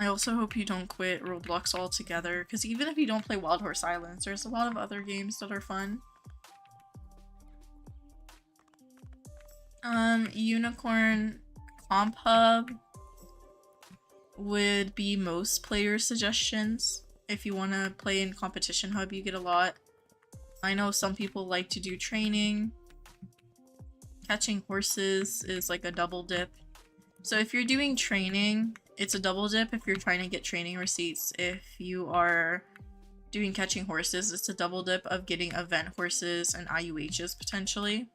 S1: I also hope you don't quit Roblox altogether, because even if you don't play Wild Horse Islands, there's a lot of other games that are fun. Unicorn Comp Hub would be most player suggestions. If you want to play in Competition Hub, you get a lot. I know some people like to do training. Catching horses is like a double dip. So if you're doing training, it's a double dip if you're trying to get training receipts. If you are doing catching horses, it's a double dip of getting event horses and IUHs potentially.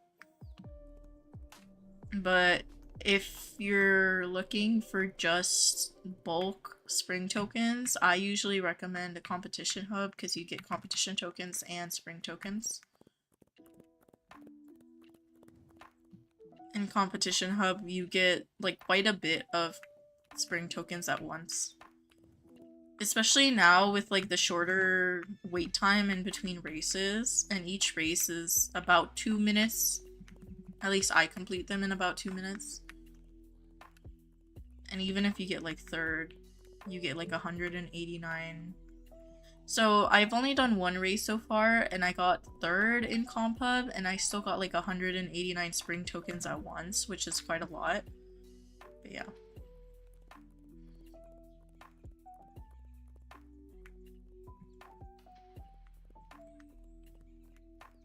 S1: But if you're looking for just bulk spring tokens, I usually recommend a competition hub because you get competition tokens and spring tokens. In competition hub, you get like quite a bit of spring tokens at once. Especially now with like the shorter wait time in between races, and each race is about 2 minutes. At least I complete them in about 2 minutes. And even if you get like third, you get like 189. So I've only done one race so far, and I got third in Comp Hub, and I still got like 189 spring tokens at once, which is quite a lot. But yeah.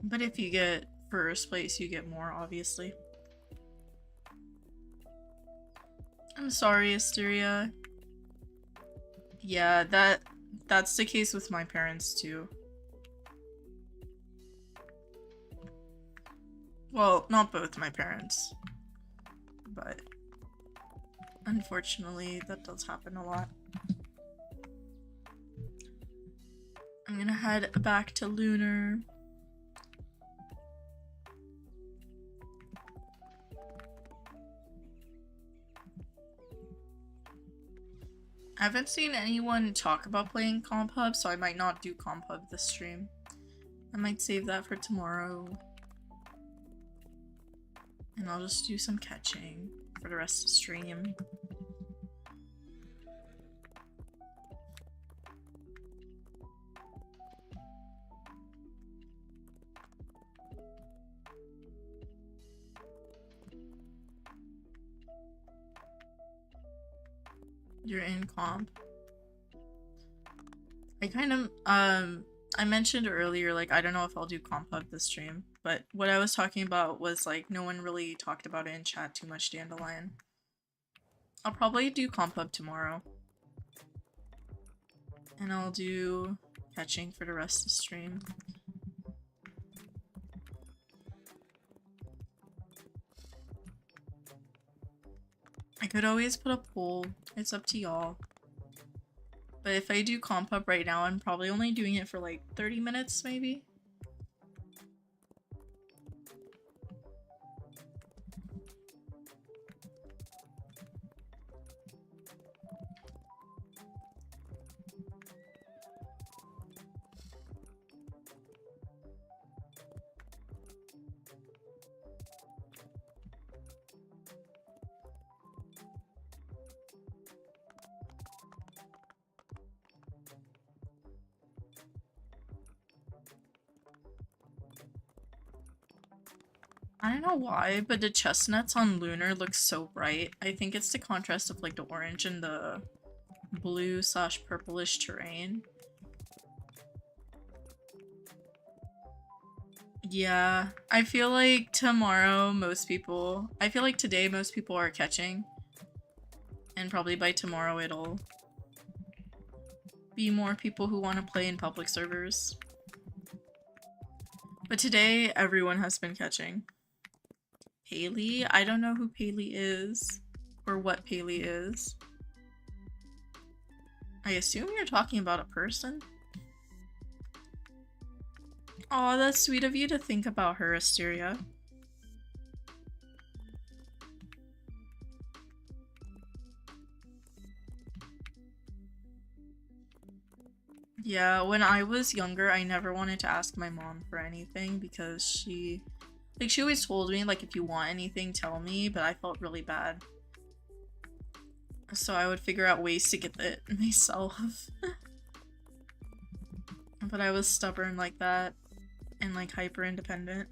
S1: But if you get first place, you get more, obviously. I'm sorry, Asteria. Yeah, that's the case with my parents too. Well, not both my parents, but unfortunately that does happen a lot. I'm gonna head back to Lunar. I haven't seen anyone talk about playing Comp Hub, so I might not do Comp Hub this stream. I might save that for tomorrow. And I'll just do some catching for the rest of the stream. You're in comp. I kind of, I mentioned earlier, like, I don't know if I'll do Comp Hub this stream, but what I was talking about was, like, no one really talked about it in chat too much, Dandelion. I'll probably do Comp Hub tomorrow. And I'll do catching for the rest of the stream. I could always put a poll. It's up to y'all. But if I do Comp Hub right now, I'm probably only doing it for like 30 minutes, maybe? I don't know why, but the chestnuts on Lunar look so bright. I think it's the contrast of like the orange and the blue / purplish terrain. Yeah, I feel like tomorrow I feel like today most people are catching. And probably by tomorrow it'll be more people who want to play in public servers. But today everyone has been catching. Paley? I don't know who Paley is, or what Paley is. I assume you're talking about a person? Aw, that's sweet of you to think about her, Asteria. Yeah, when I was younger, I never wanted to ask my mom for anything because she always told me, like, if you want anything, tell me, but I felt really bad. So I would figure out ways to get it myself. But I was stubborn like that and, like, hyper independent.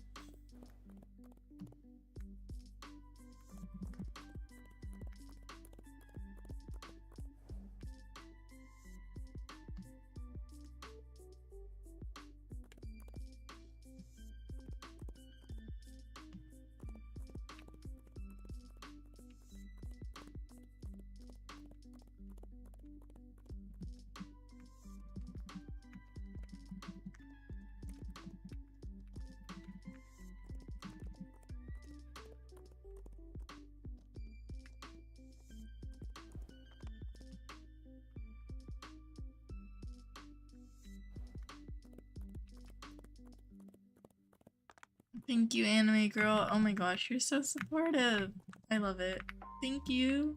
S1: Thank you, anime girl. Oh my gosh, you're so supportive. I love it. Thank you.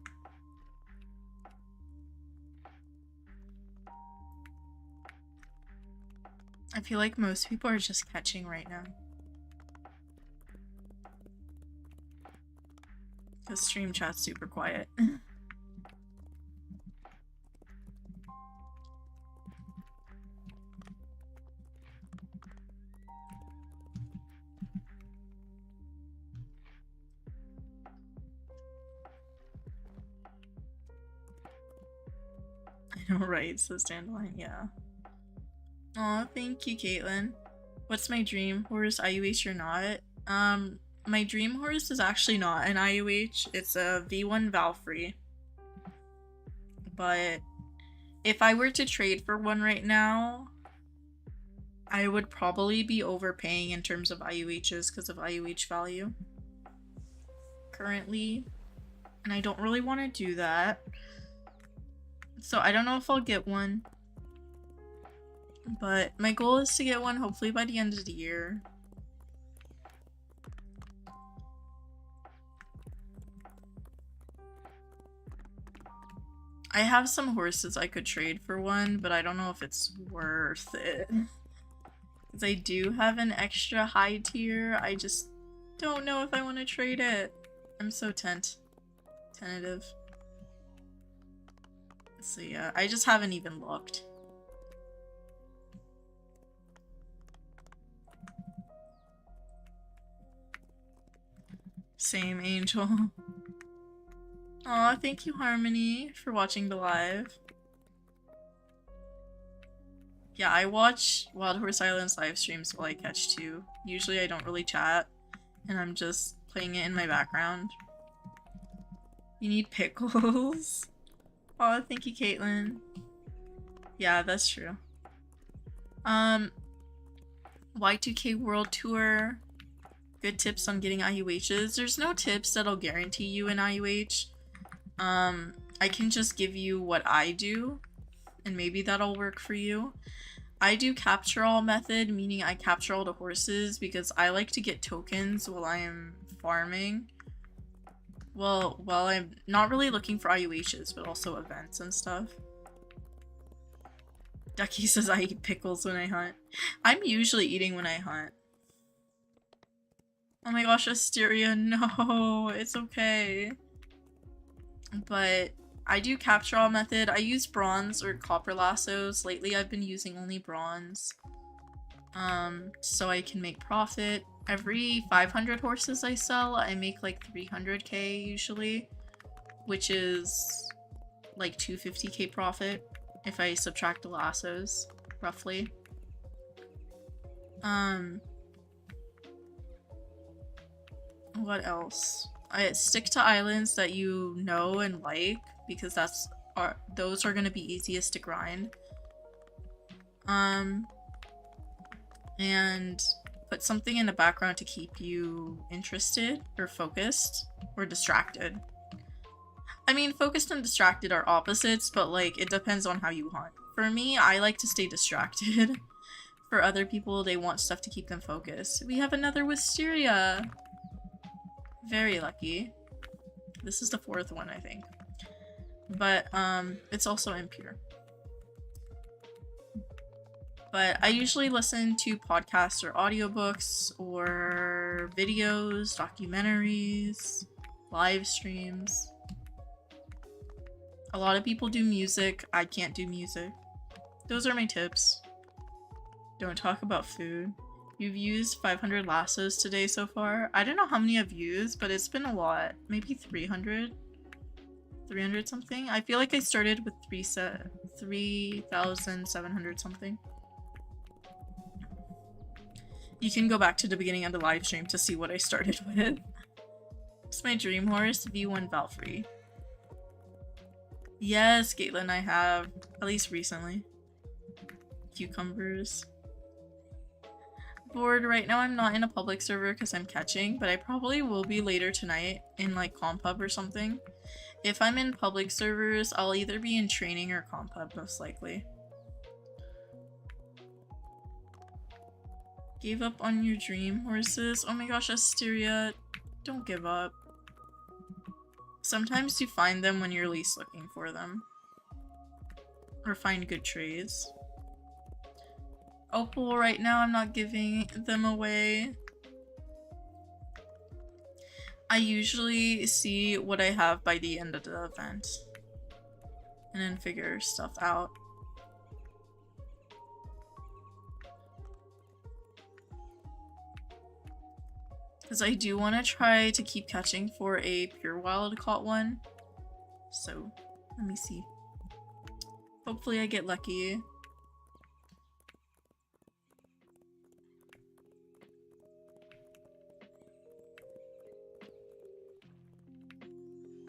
S1: I feel like most people are just catching right now. Because stream chat's super quiet. I know, right? Says Dandelion, yeah. Aw, thank you, Caitlin. What's my dream horse? IUH or not? My dream horse is actually not an IUH. It's a V1 Valkyrie. But if I were to trade for one right now, I would probably be overpaying in terms of IUHs because of IUH value currently. And I don't really want to do that. So I don't know if I'll get one. But my goal is to get one hopefully by the end of the year. I have some horses I could trade for one, but I don't know if it's worth it. Because I do have an extra high tier, I just don't know if I want to trade it. I'm so tentative. So yeah, I just haven't even looked. Same, Angel. Aw, thank you, Harmony, for watching the live. Yeah, I watch Wild Horse Island's live streams while I catch too. Usually I don't really chat, and I'm just playing it in my background. You need pickles? Aw, thank you, Caitlin. Yeah, that's true. Y2K World Tour. Good tips on getting IUHs. There's no tips that'll guarantee you an IUH. I can just give you what I do, and maybe that'll work for you. I do capture all method, meaning I capture all the horses because I like to get tokens while I'm farming. Well, while I'm not really looking for IUHs, but also events and stuff. Ducky says I eat pickles when I hunt. I'm usually eating when I hunt. Oh my gosh, Asteria, no, it's okay. But I do capture all method. I use bronze or copper lassos. Lately I've been using only bronze. So I can make profit. Every 500 horses I sell, I make like 300k usually, which is like 250k profit if I subtract the lassos, roughly. What else? I stick to islands that you know and like because those are gonna be easiest to grind. And put something in the background to keep you interested or focused or distracted. I mean, focused and distracted are opposites, but like it depends on how you hunt. For me, I like to stay distracted. For other people, they want stuff to keep them focused. We have another Wisteria. Very lucky. This is the 4th one, I think. But it's also impure. But I usually listen to podcasts or audiobooks or videos, documentaries, live streams. A lot of people do music. I can't do music. Those are my tips. Don't talk about food. You've used 500 lassos today so far. I don't know how many I've used, but it's been a lot. Maybe 300? 300 something? I feel like I started with 3,700 something. You can go back to the beginning of the live stream to see what I started with. It's my dream horse, V1 Valkyrie. Yes, Caitlin, I have. At least recently. Cucumbers. Bored right now. I'm not in a public server because I'm catching, but I probably will be later tonight in like Compub or something. If I'm in public servers, I'll either be in training or Compub most likely. Gave up on your dream horses? Oh my gosh, Asteria, don't give up. Sometimes you find them when you're least looking for them. Or find good trades. Opal, right now I'm not giving them away. I usually see what I have by the end of the event. And then figure stuff out. Because I do want to try to keep catching for a pure wild caught one. So, let me see. Hopefully I get lucky.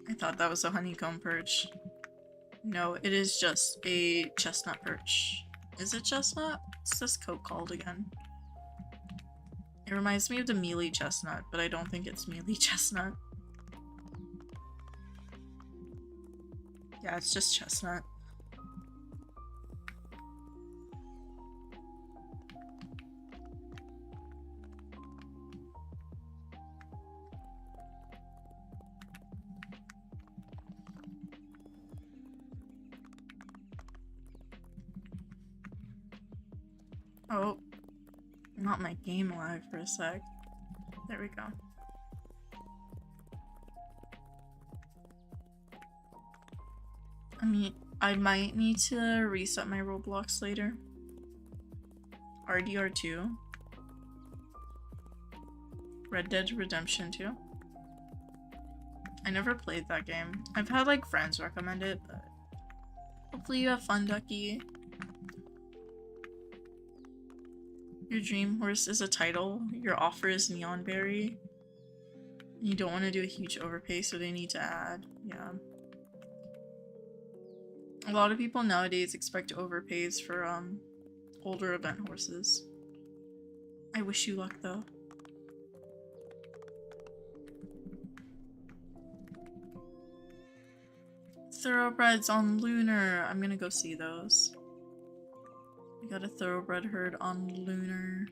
S1: I thought that was a honeycomb perch. No, it is just a chestnut perch. Is it chestnut? What's this coat called again? It reminds me of the mealy chestnut, but I don't think it's mealy chestnut. Yeah, it's just chestnut. Oh, not my game lag for a sec. There we go. I mean, I might need to reset my Roblox later. RDR2. Red Dead Redemption 2. I never played that game. I've had like friends recommend it, but hopefully you have fun, Ducky. Your dream horse is a title. Your offer is Neonberry. You don't want to do a huge overpay, so they need to add. Yeah. A lot of people nowadays expect overpays for older event horses. I wish you luck though. Thoroughbreds on Lunar. I'm gonna go see those. We got a thoroughbred herd on Lunar.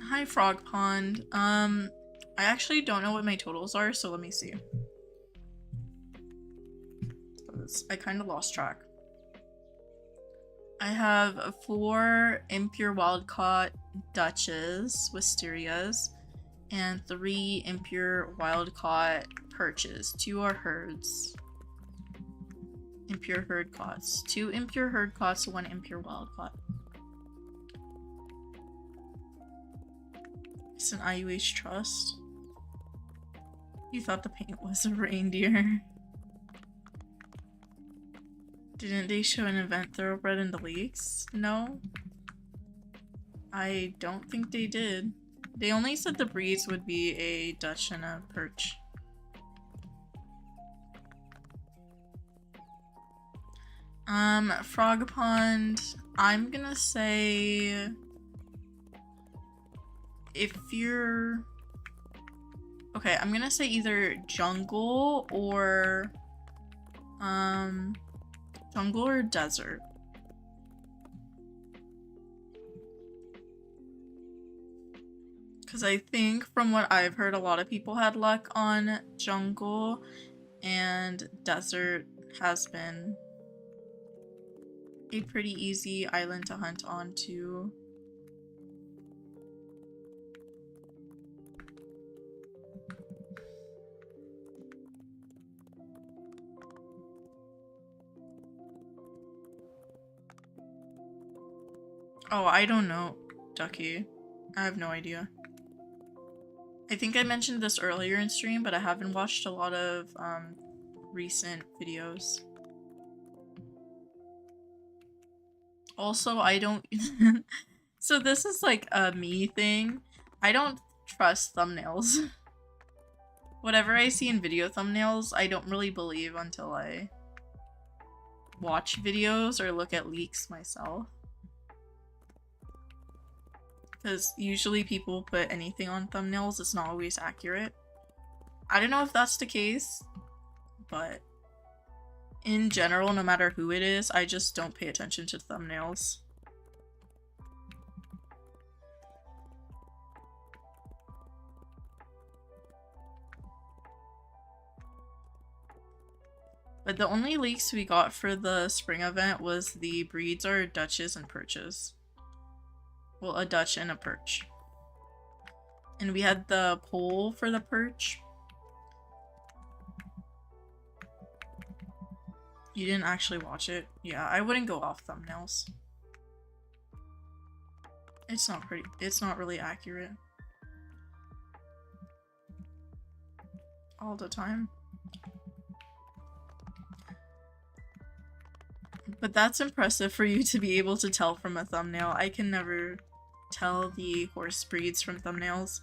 S1: Hi, Frog Pond. I actually don't know what my totals are, so let me see. I kind of lost track. I have 4 impure wild-caught Dutches, Wisterias, and 3 impure wild-caught perches. 2 are herds. Impure herd caughts. 2 impure herd caughts, 1 impure wild-caught. It's an IUH trust. You thought the paint was a reindeer. Didn't they show an event thoroughbred in the leaks? No. I don't think they did. They only said the breeds would be a Dutch and a perch. Frog Pond, I'm gonna say if you're okay, I'm gonna say either jungle or desert. Because I think from what I've heard, a lot of people had luck on jungle, and desert has been a pretty easy island to hunt on too. Oh, I don't know, Ducky. I have no idea. I think I mentioned this earlier in stream, but I haven't watched a lot of recent videos. Also, I don't... So this is like a me thing. I don't trust thumbnails. Whatever I see in video thumbnails, I don't really believe until I watch videos or look at leaks myself. Because usually people put anything on thumbnails, it's not always accurate. I don't know if that's the case, but in general, no matter who it is, I just don't pay attention to thumbnails. But the only leaks we got for the spring event was the breeds are Dutches and perches. Well, a Dutch and a perch. And we had the poll for the perch. You didn't actually watch it? Yeah, I wouldn't go off thumbnails. It's not really accurate. All the time. But that's impressive for you to be able to tell from a thumbnail. I can never tell the horse breeds from thumbnails.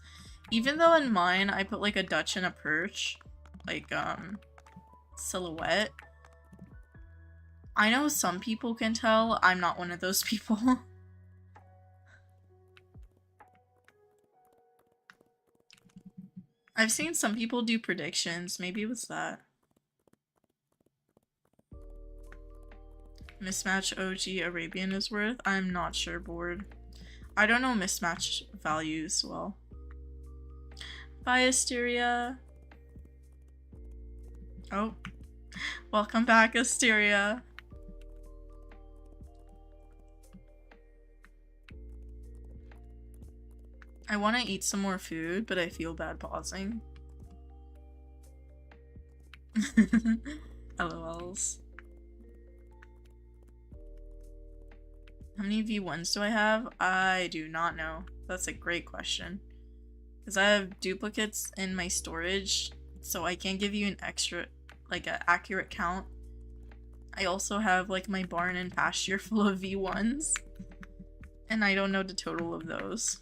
S1: Even though in mine I put like a Dutch and a perch, like silhouette. I know some people can tell. I'm not one of those people. I've seen some people do predictions. Maybe it was that. Mismatch OG Arabian is worth? I'm not sure, board. I don't know mismatch values well. Bye, Asteria. Oh, welcome back, Asteria. I want to eat some more food, but I feel bad pausing. LOLs. How many V1s do I have? I do not know. That's a great question. Because I have duplicates in my storage, so I can't give you an extra, like, an accurate count. I also have, like, my barn and pasture full of V1s. And I don't know the total of those.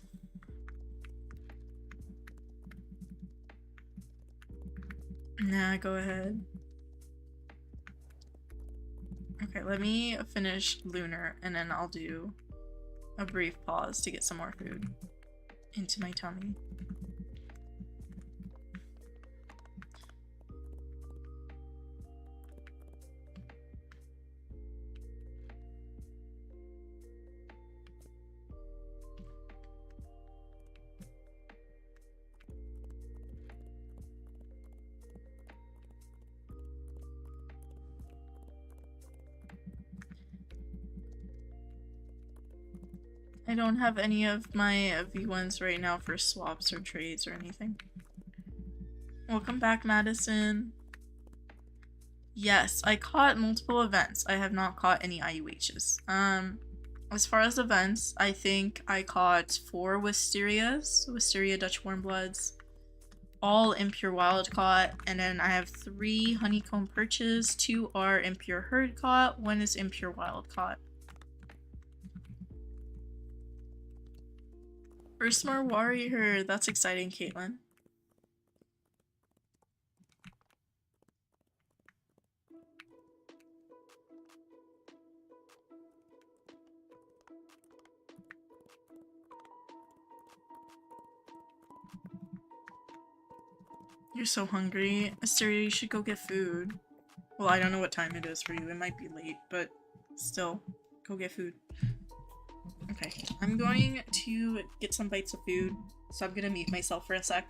S1: Nah, go ahead. Okay, let me finish Lunar, and then I'll do a brief pause to get some more food into my tummy. I don't have any of my V1s right now for swaps or trades or anything. Welcome back, Madison. Yes, I caught multiple events. I have not caught any IUHs. As far as events, I think I caught 4 Wisteria Dutch Warmbloods, all impure wild caught, and then I have 3 honeycomb perches, 2 are impure herd caught, 1 is impure wild caught. Earthmore Warrior, that's exciting, Caitlin. You're so hungry. Asteria, you should go get food. Well, I don't know what time it is for you. It might be late, but still, go get food. Okay, I'm going to get some bites of food, so I'm gonna mute myself for a sec.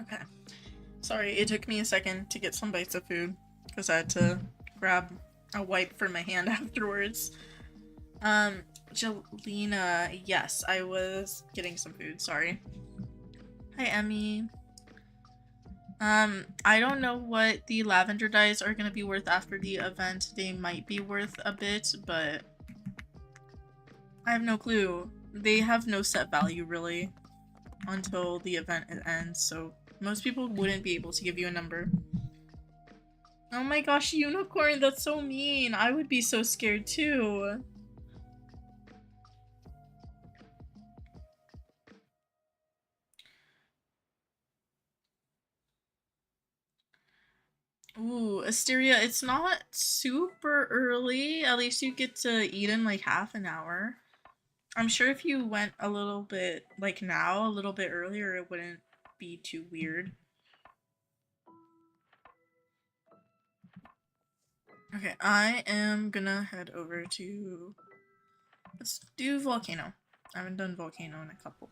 S1: Okay. Sorry, it took me a second to get some bites of food, because I had to grab a wipe for my hand afterwards. Jelena, yes, I was getting some food, sorry. Hi, Emmy. I don't know what the lavender dyes are gonna be worth after the event. They might be worth a bit, but I have no clue. They have no set value, really, until the event ends, so most people wouldn't be able to give you a number. Oh my gosh, unicorn, that's so mean. I would be so scared too. Ooh, Asteria, it's not super early. At least you get to eat in like half an hour. I'm sure if you went a little bit, like now, a little bit earlier, it wouldn't be too weird. Okay, I am gonna head over to... Let's do Volcano. I haven't done Volcano in a couple.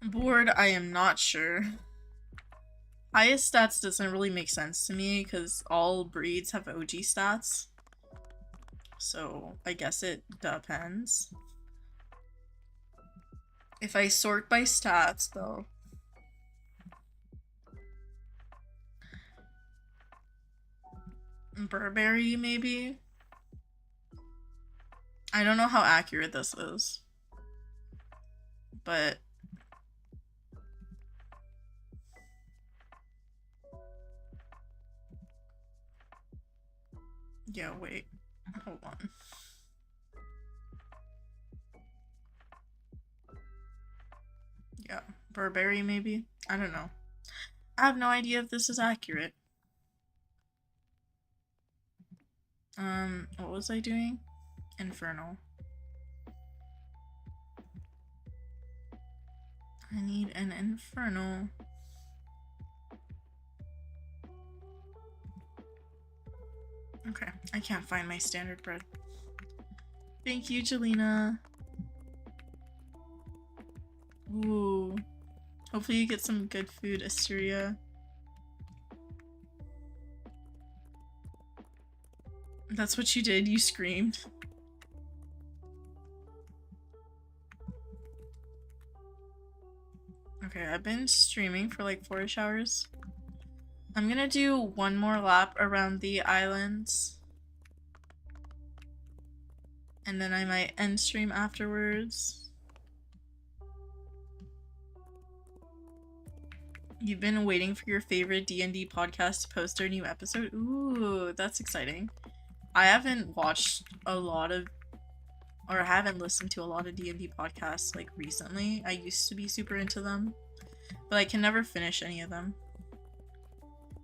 S1: Bored, I am not sure. Highest stats doesn't really make sense to me because all breeds have OG stats. So I guess it depends. If I sort by stats though. Burberry maybe? I don't know how accurate this is. But yeah, wait. Hold on. Yeah, Burberry maybe? I don't know. I have no idea if this is accurate. What was I doing? Infernal. I need an Infernal. Okay, I can't find my standard bread. Thank you, Jelena. Ooh. Hopefully you get some good food, Asteria. That's what you did, you screamed. Okay, I've been streaming for like 4-ish hours. I'm gonna do one more lap around the islands. And then I might end stream afterwards. You've been waiting for your favorite D&D podcast to post their new episode? Ooh, that's exciting. I haven't watched a lot of, or haven't listened to a lot of D&D podcasts like recently. I used to be super into them, but I can never finish any of them.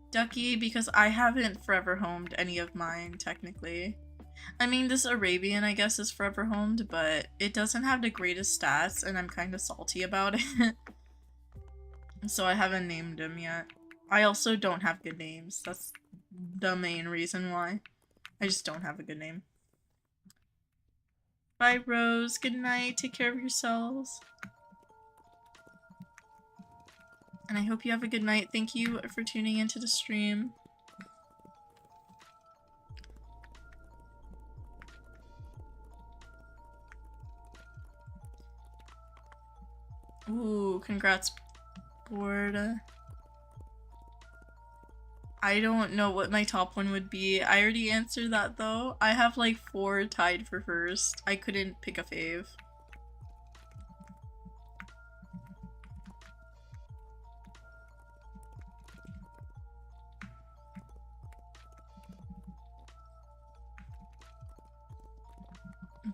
S1: Ducky, because I haven't forever homed any of mine, technically. I mean, this Arabian, I guess, is forever homed, but it doesn't have the greatest stats, and I'm kind of salty about it. So I haven't named him yet. I also don't have good names. That's the main reason why. I just don't have a good name. Bye, Rose. Good night. Take care of yourselves. And I hope you have a good night. Thank you for tuning into the stream. Ooh, congrats, board. I don't know what my top one would be. I already answered that though. I have like 4 tied for first. I couldn't pick a fave.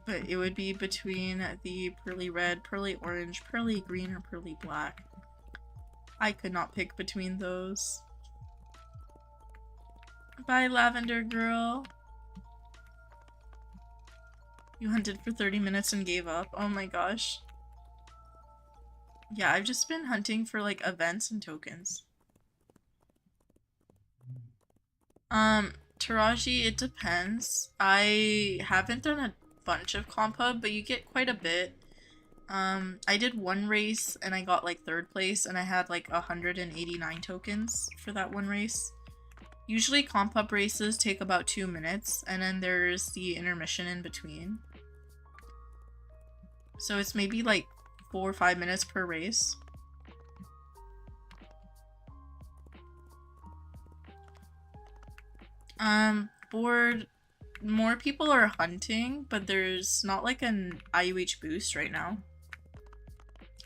S1: But it would be between the pearly red, pearly orange, pearly green, or pearly black. I could not pick between those. Bye, Lavender Girl. You hunted for 30 minutes and gave up? Oh my gosh. Yeah, I've just been hunting for like events and tokens. Taraji, it depends. I haven't done a bunch of comp hub, but you get quite a bit. I did one race and I got like 3rd place and I had like 189 tokens for that one race. Usually comp hub races take about 2 minutes and then there's the intermission in between. So it's maybe like 4 or 5 minutes per race. Board, more people are hunting, but there's not like an IUH boost right now.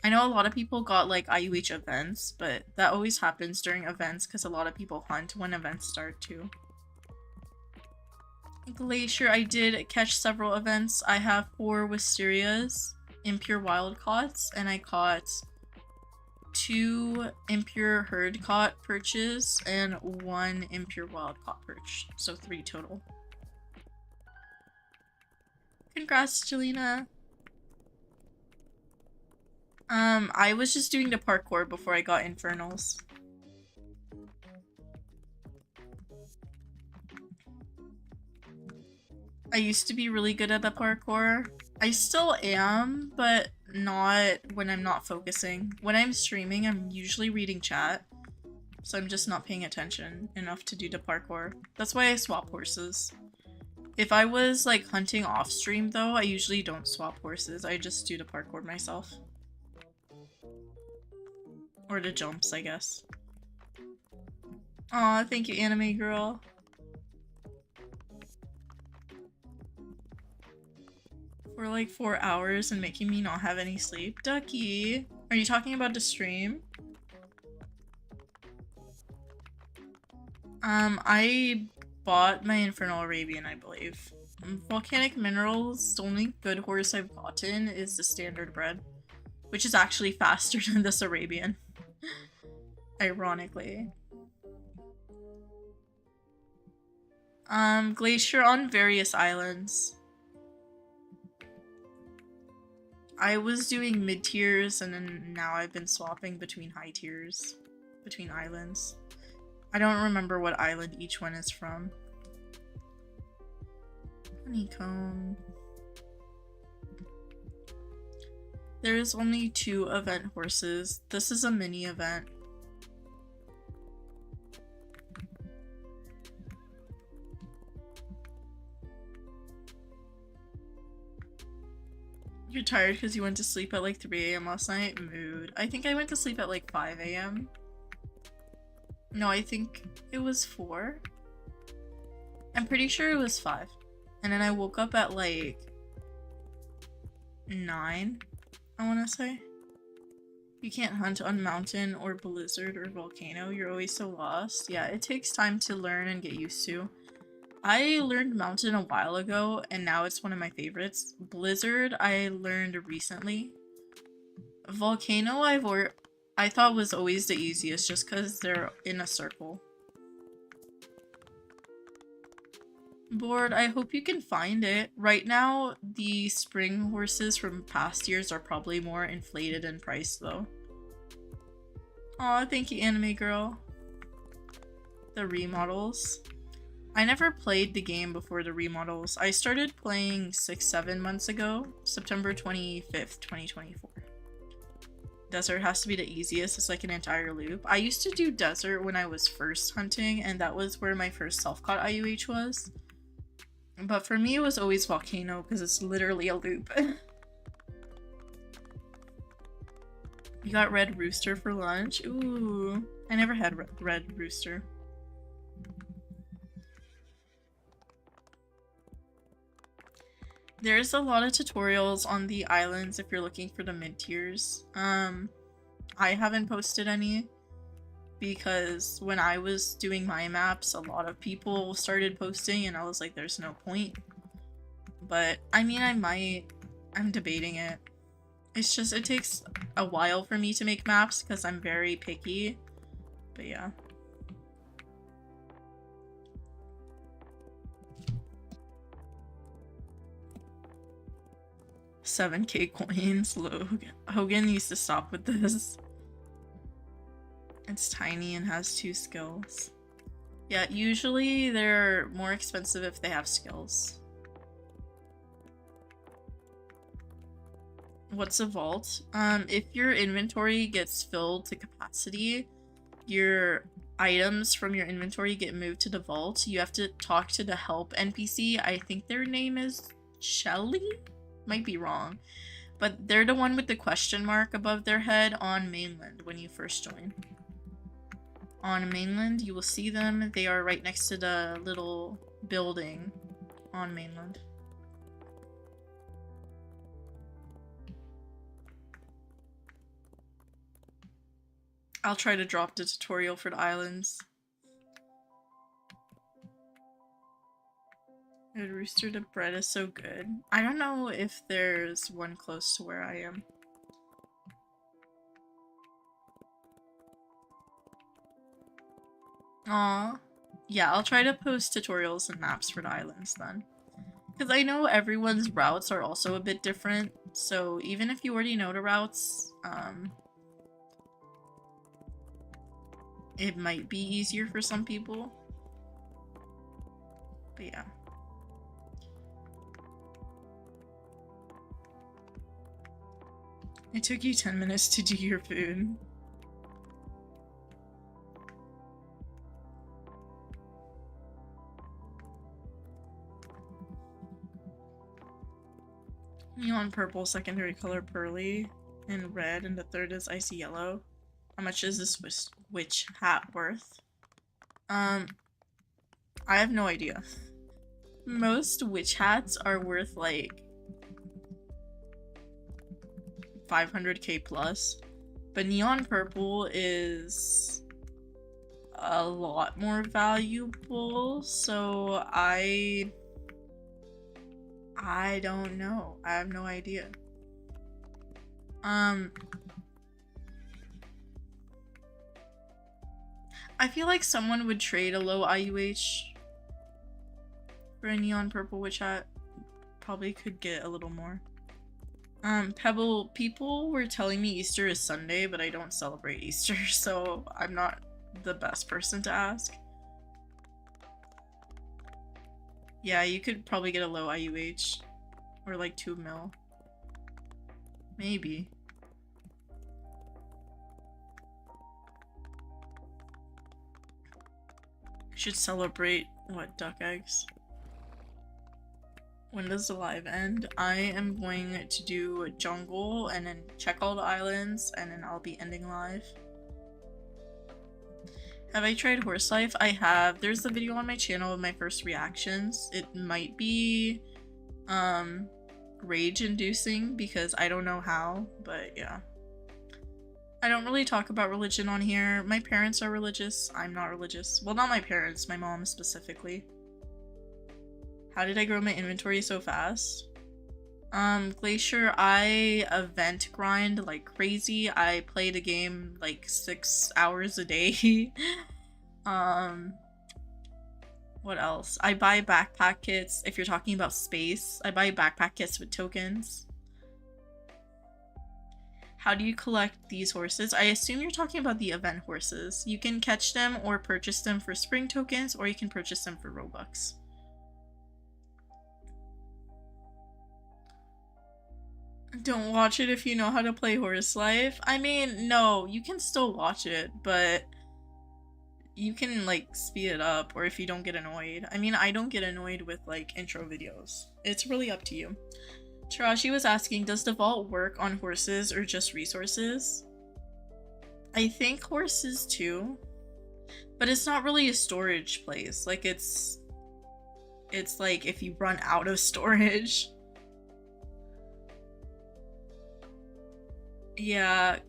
S1: I know a lot of people got like IUH events, but that always happens during events because a lot of people hunt when events start too. Glacier, I did catch several events. I have 4 Wisterias, impure wild caughts, and I caught 2 impure herd caught perches and 1 impure wild caught perch. So 3 total. Congrats, Jelena. I was just doing the parkour before I got infernals. I used to be really good at the parkour. I still am, but not when I'm not focusing. When I'm streaming, I'm usually reading chat, so I'm just not paying attention enough to do the parkour. That's why I swap horses. If I was like hunting off stream though, I usually don't swap horses. I just do the parkour myself. Or the jumps, I guess. Aw, thank you, anime girl. For like 4 hours and making me not have any sleep. Ducky! Are you talking about the stream? I bought my Infernal Arabian, I believe. Volcanic Minerals, the only good horse I've gotten is the standard bred, which is actually faster than this Arabian. Ironically. Glacier on various islands. I was doing mid tiers and then now I've been swapping between high tiers, between islands. I don't remember what island each one is from. Honeycomb. There's only 2 event horses. This is a mini event. You're tired because you went to sleep at like 3 AM last night? Mood. I think I went to sleep at like 5 AM. No, I think it was 4. I'm pretty sure it was 5. And then I woke up at like 9, I want to say. You can't hunt on mountain or blizzard or volcano. You're always so lost. Yeah, it takes time to learn and get used to. I learned mountain a while ago and now it's one of my favorites. Blizzard I learned recently. Volcano I thought was always the easiest just because they're in a circle. Bored, I hope you can find it. Right now, the spring horses from past years are probably more inflated in price though. Aw, thank you, anime girl. The remodels. I never played the game before the remodels. I started playing 6-7 months ago, September 25th, 2024. Desert has to be the easiest. It's like an entire loop. I used to do desert when I was first hunting, and that was where my first self-caught IUH was. But for me, it was always volcano because it's literally a loop. You got red rooster for lunch? Ooh, I never had red rooster. There's a lot of tutorials on the islands if you're looking for the mid-tiers. I haven't posted any because when I was doing my maps, a lot of people started posting and I was like, there's no point. But, I mean, I might. I'm debating it. It's just, it takes a while for me to make maps because I'm very picky. But yeah. $7K coins, Hogan needs to stop with this. It's tiny and has 2 skills. Yeah, usually they're more expensive if they have skills. What's a vault? If your inventory gets filled to capacity, your items from your inventory get moved to the vault. You have to talk to the help NPC. I think their name is Shelly? Might be wrong. But they're the one with the question mark above their head on mainland when you first join. On mainland, you will see them. They are right next to the little building on mainland. I'll try to drop the tutorial for the islands. The rooster, the bread is so good. I don't know if there's one close to where I am. Aw. Yeah, I'll try to post tutorials and maps for the islands then. Because I know everyone's routes are also a bit different, so even if you already know the routes, it might be easier for some people. But yeah. It took you 10 minutes to do your food. Neon purple, secondary color pearly, and red, and the third is icy yellow. How much is this witch hat worth? I have no idea. Most witch hats are worth like 500k plus, but neon purple is a lot more valuable, so I don't know. I have no idea. I feel like someone would trade a low IUH for a neon purple witch hat. Probably could get a little more. Pebble, people were telling me Easter is Sunday, but I don't celebrate Easter, so I'm not the best person to ask. Yeah, you could probably get a low IUH. Or like 2 mil. Maybe. Should celebrate, what, duck eggs? When does the live end? I am going to do jungle and then check all the islands and then I'll be ending live. Have I tried horse life? I have. There's a video on my channel of my first reactions. It might be rage inducing because I don't know how, but yeah. I don't really talk about religion on here. My parents are religious. I'm not religious. Well, not my parents, my mom specifically. How did I grow my inventory so fast? Glacier, I event grind like crazy. I play the game like 6 hours a day. What else? I buy backpack kits. If you're talking about space, I buy backpack kits with tokens. How do you collect these horses? I assume you're talking about the event horses. You can catch them or purchase them for spring tokens, or you can purchase them for Robux. Don't watch it if you know how to play Horse Life. I mean, no, you can still watch it, but you can like speed it up, or if you don't get annoyed. I mean, I don't get annoyed with like intro videos. It's really up to you. Tarashi was asking, does the vault work on horses or just resources? I think horses too, but it's not really a storage place. Like it's like if you run out of storage. Yeah,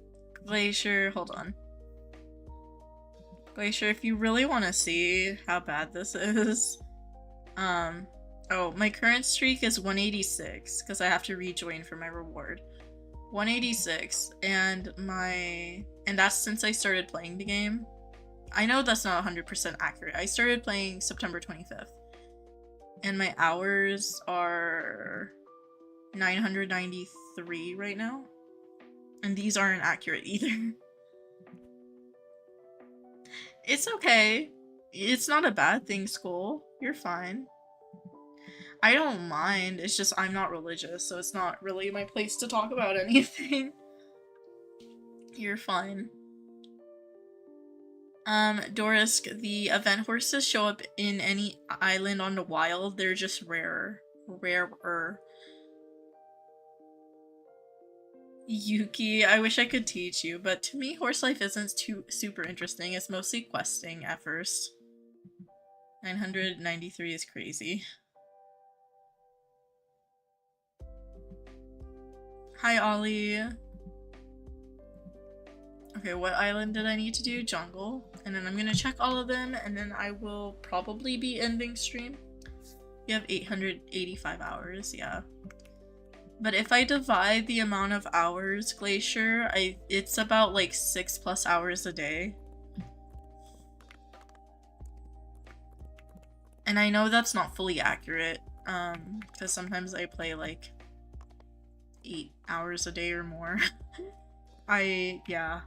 S1: Glacier, hold on. Glacier, if you really want to see how bad this is, oh, my current streak is 186, because I have to rejoin for my reward. 186, and that's since I started playing the game. I know that's not 100% accurate. I started playing September 25th, and my hours are 993 right now. And these aren't accurate either. It's okay. It's not a bad thing, school. You're fine. I don't mind. It's just I'm not religious, so it's not really my place to talk about anything. You're fine. Dorisk, the event horses show up in any island on the wild. They're just rarer. Rarer. Yuki, I wish I could teach you, but to me, horse life isn't too super interesting. It's mostly questing at first. 993 is crazy. Hi, Ollie. Okay, what island did I need to do? Jungle. And then I'm gonna check all of them, and then I will probably be ending stream. You have 885 hours, yeah. But if I divide the amount of hours, Glacier, it's about like 6+ hours a day. And I know that's not fully accurate, because sometimes I play like 8 hours a day or more. Yeah.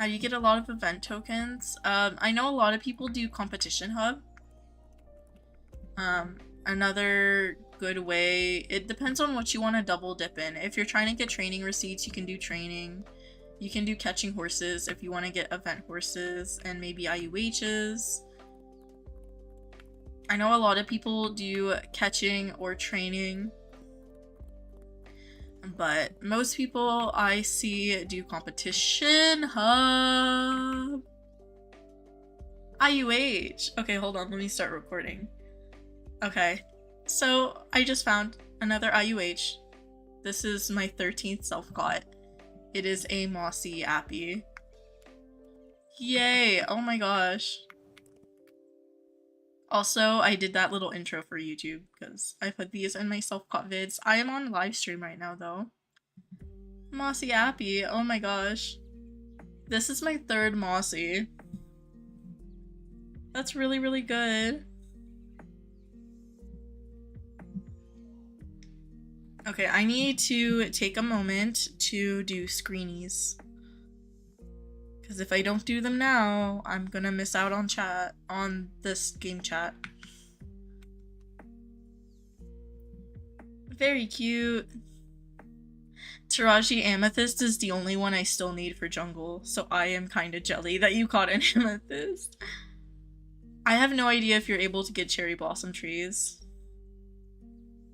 S1: You get a lot of event tokens. I know a lot of people do Competition Hub. Another good way, it depends on what you want to double dip in. If you're trying to get training receipts, you can do training. You can do catching horses if you want to get event horses and maybe IUHs. I know a lot of people do catching or training, but most people I see do Competition Hub. IUH. Okay, hold on, let me start recording. Okay, so I just found another IUH. This is my 13th self-caught. It is a mossy appy. Yay! Oh my gosh. Also, I did that little intro for YouTube because I put these in my self-caught vids. I am on live stream right now though. Mossy appy. Oh my gosh. This is my 3rd mossy. That's really, really good. Okay, I need to take a moment to do screenies. Because if I don't do them now, I'm gonna miss out on chat, on this game chat. Very cute. Taraji Amethyst is the only one I still need for jungle, so I am kinda jelly that you caught an amethyst. I have no idea if you're able to get cherry blossom trees.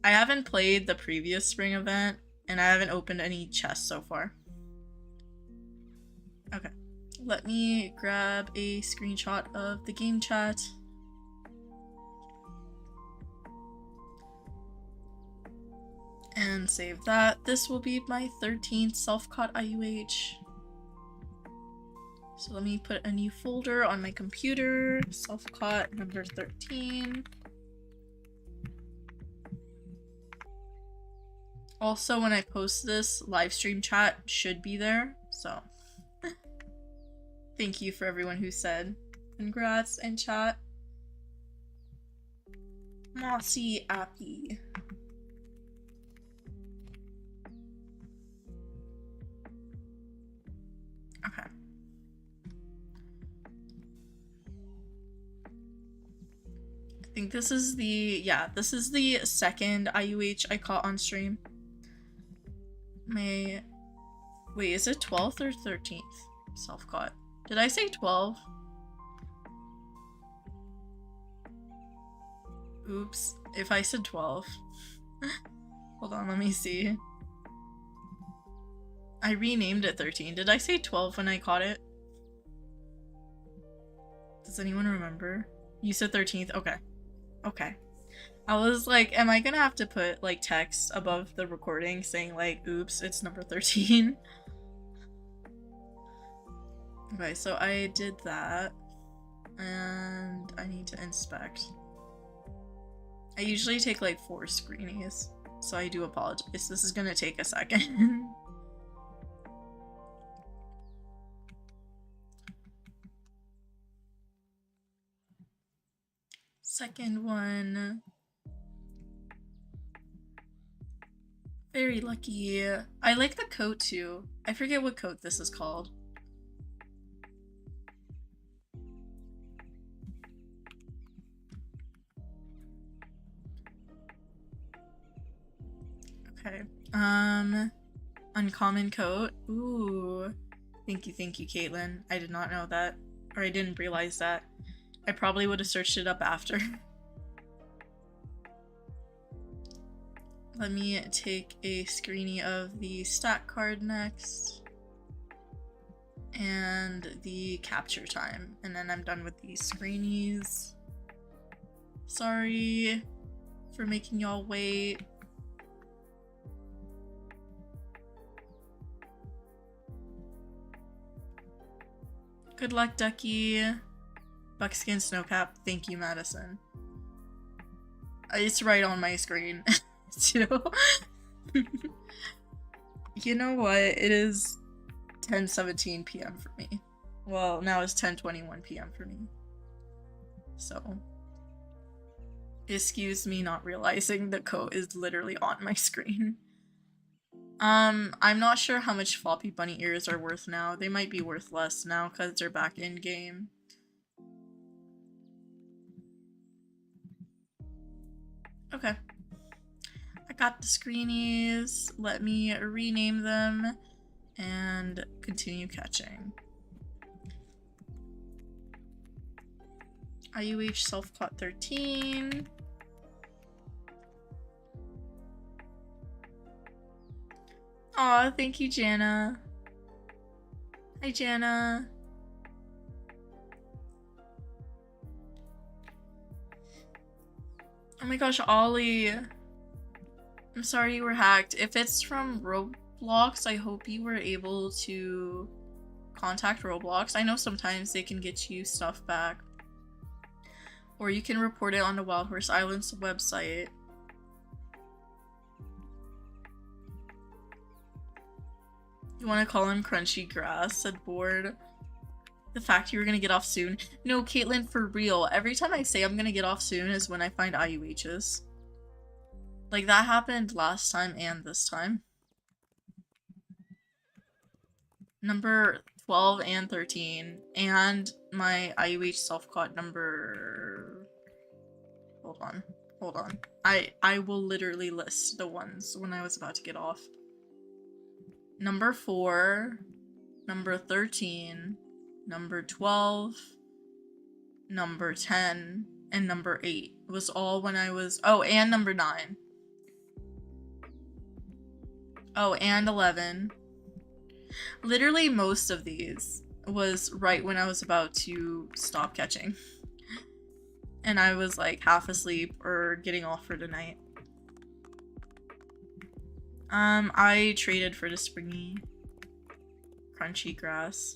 S1: I haven't played the previous spring event, and I haven't opened any chests so far. Okay, let me grab a screenshot of the game chat. And save that. This will be my 13th self-caught IUH. So let me put a new folder on my computer. Self-caught number 13. Also, when I post this, live stream chat should be there, so thank you for everyone who said congrats in chat. Mossy appy. Okay. I think this is the 2nd IUH I caught on stream. Wait, is it 12th or 13th self-caught? Did I say 12? Oops, if I said 12. Hold on, let me see. I renamed it 13. Did I say 12 when I caught it? Does anyone remember? You said 13th? Okay. Okay. I was like, am I gonna have to put like text above the recording saying like, oops, it's number 13? Okay, so I did that. And I need to inspect. I usually take like 4 screenies, so I do apologize. This is gonna take a second. Second one. Very lucky. I like the coat too. I forget what coat this is called. Okay. Uncommon coat. Ooh. Thank you, Caitlin. I did not know that. Or I didn't realize that. I probably would have searched it up after. Let me take a screenie of the stat card next. And the capture time. And then I'm done with these screenies. Sorry for making y'all wait. Good luck, Ducky. Buckskin Snowcap. Thank you, Madison. It's right on my screen, too. You know what? It is 10:17 p.m. for me. Well, now it's 10:21 p.m. for me. So, excuse me not realizing the code is literally on my screen. I'm not sure how much floppy bunny ears are worth now. They might be worth less now because they're back in game. Okay. I got the screenies. Let me rename them and continue catching. IUH self-caught 13. Aw, thank you, Jana. Hi, Jana. Oh my gosh, Ollie. I'm sorry you were hacked. If it's from Roblox, I hope you were able to contact Roblox. I know sometimes they can get you stuff back. Or you can report it on the Wild Horse Islands website. You want to call him Crunchy Grass, said Board. The fact you were gonna get off soon. No, Caitlin, for real. Every time I say I'm gonna get off soon is when I find IUHs. Like, that happened last time and this time. Number 12 and 13. And my IUH self-caught number... Hold on. I will literally list the ones when I was about to get off. Number 4, number 13, number 12, number 10, and number 8 was all when I was... Oh, and number 9. Oh, and 11. Literally most of these was right when I was about to stop catching. And I was like half asleep or getting off for the night. I traded for the springy Crunchy Grass.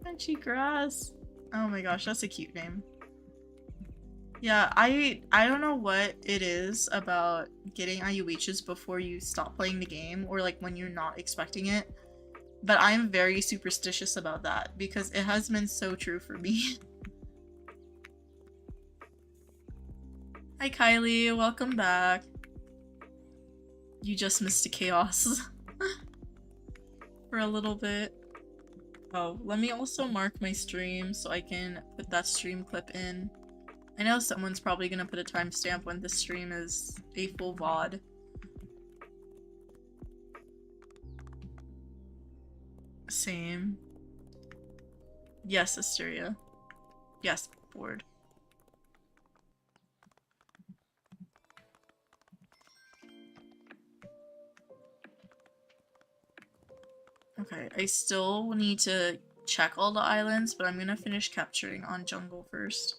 S1: Crunchy Grass. Oh my gosh, that's a cute name. Yeah, I don't know what it is about getting IUHs before you stop playing the game or like when you're not expecting it. But I'm very superstitious about that because it has been so true for me. Hi Kylie, welcome back. You just missed a chaos for a little bit. Oh, let me also mark my stream so I can put that stream clip in. I know someone's probably gonna put a timestamp when this stream is a full VOD. Same. Yes, Asteria. Yes, Board. Okay, I still need to check all the islands, but I'm gonna finish capturing on Jungle first.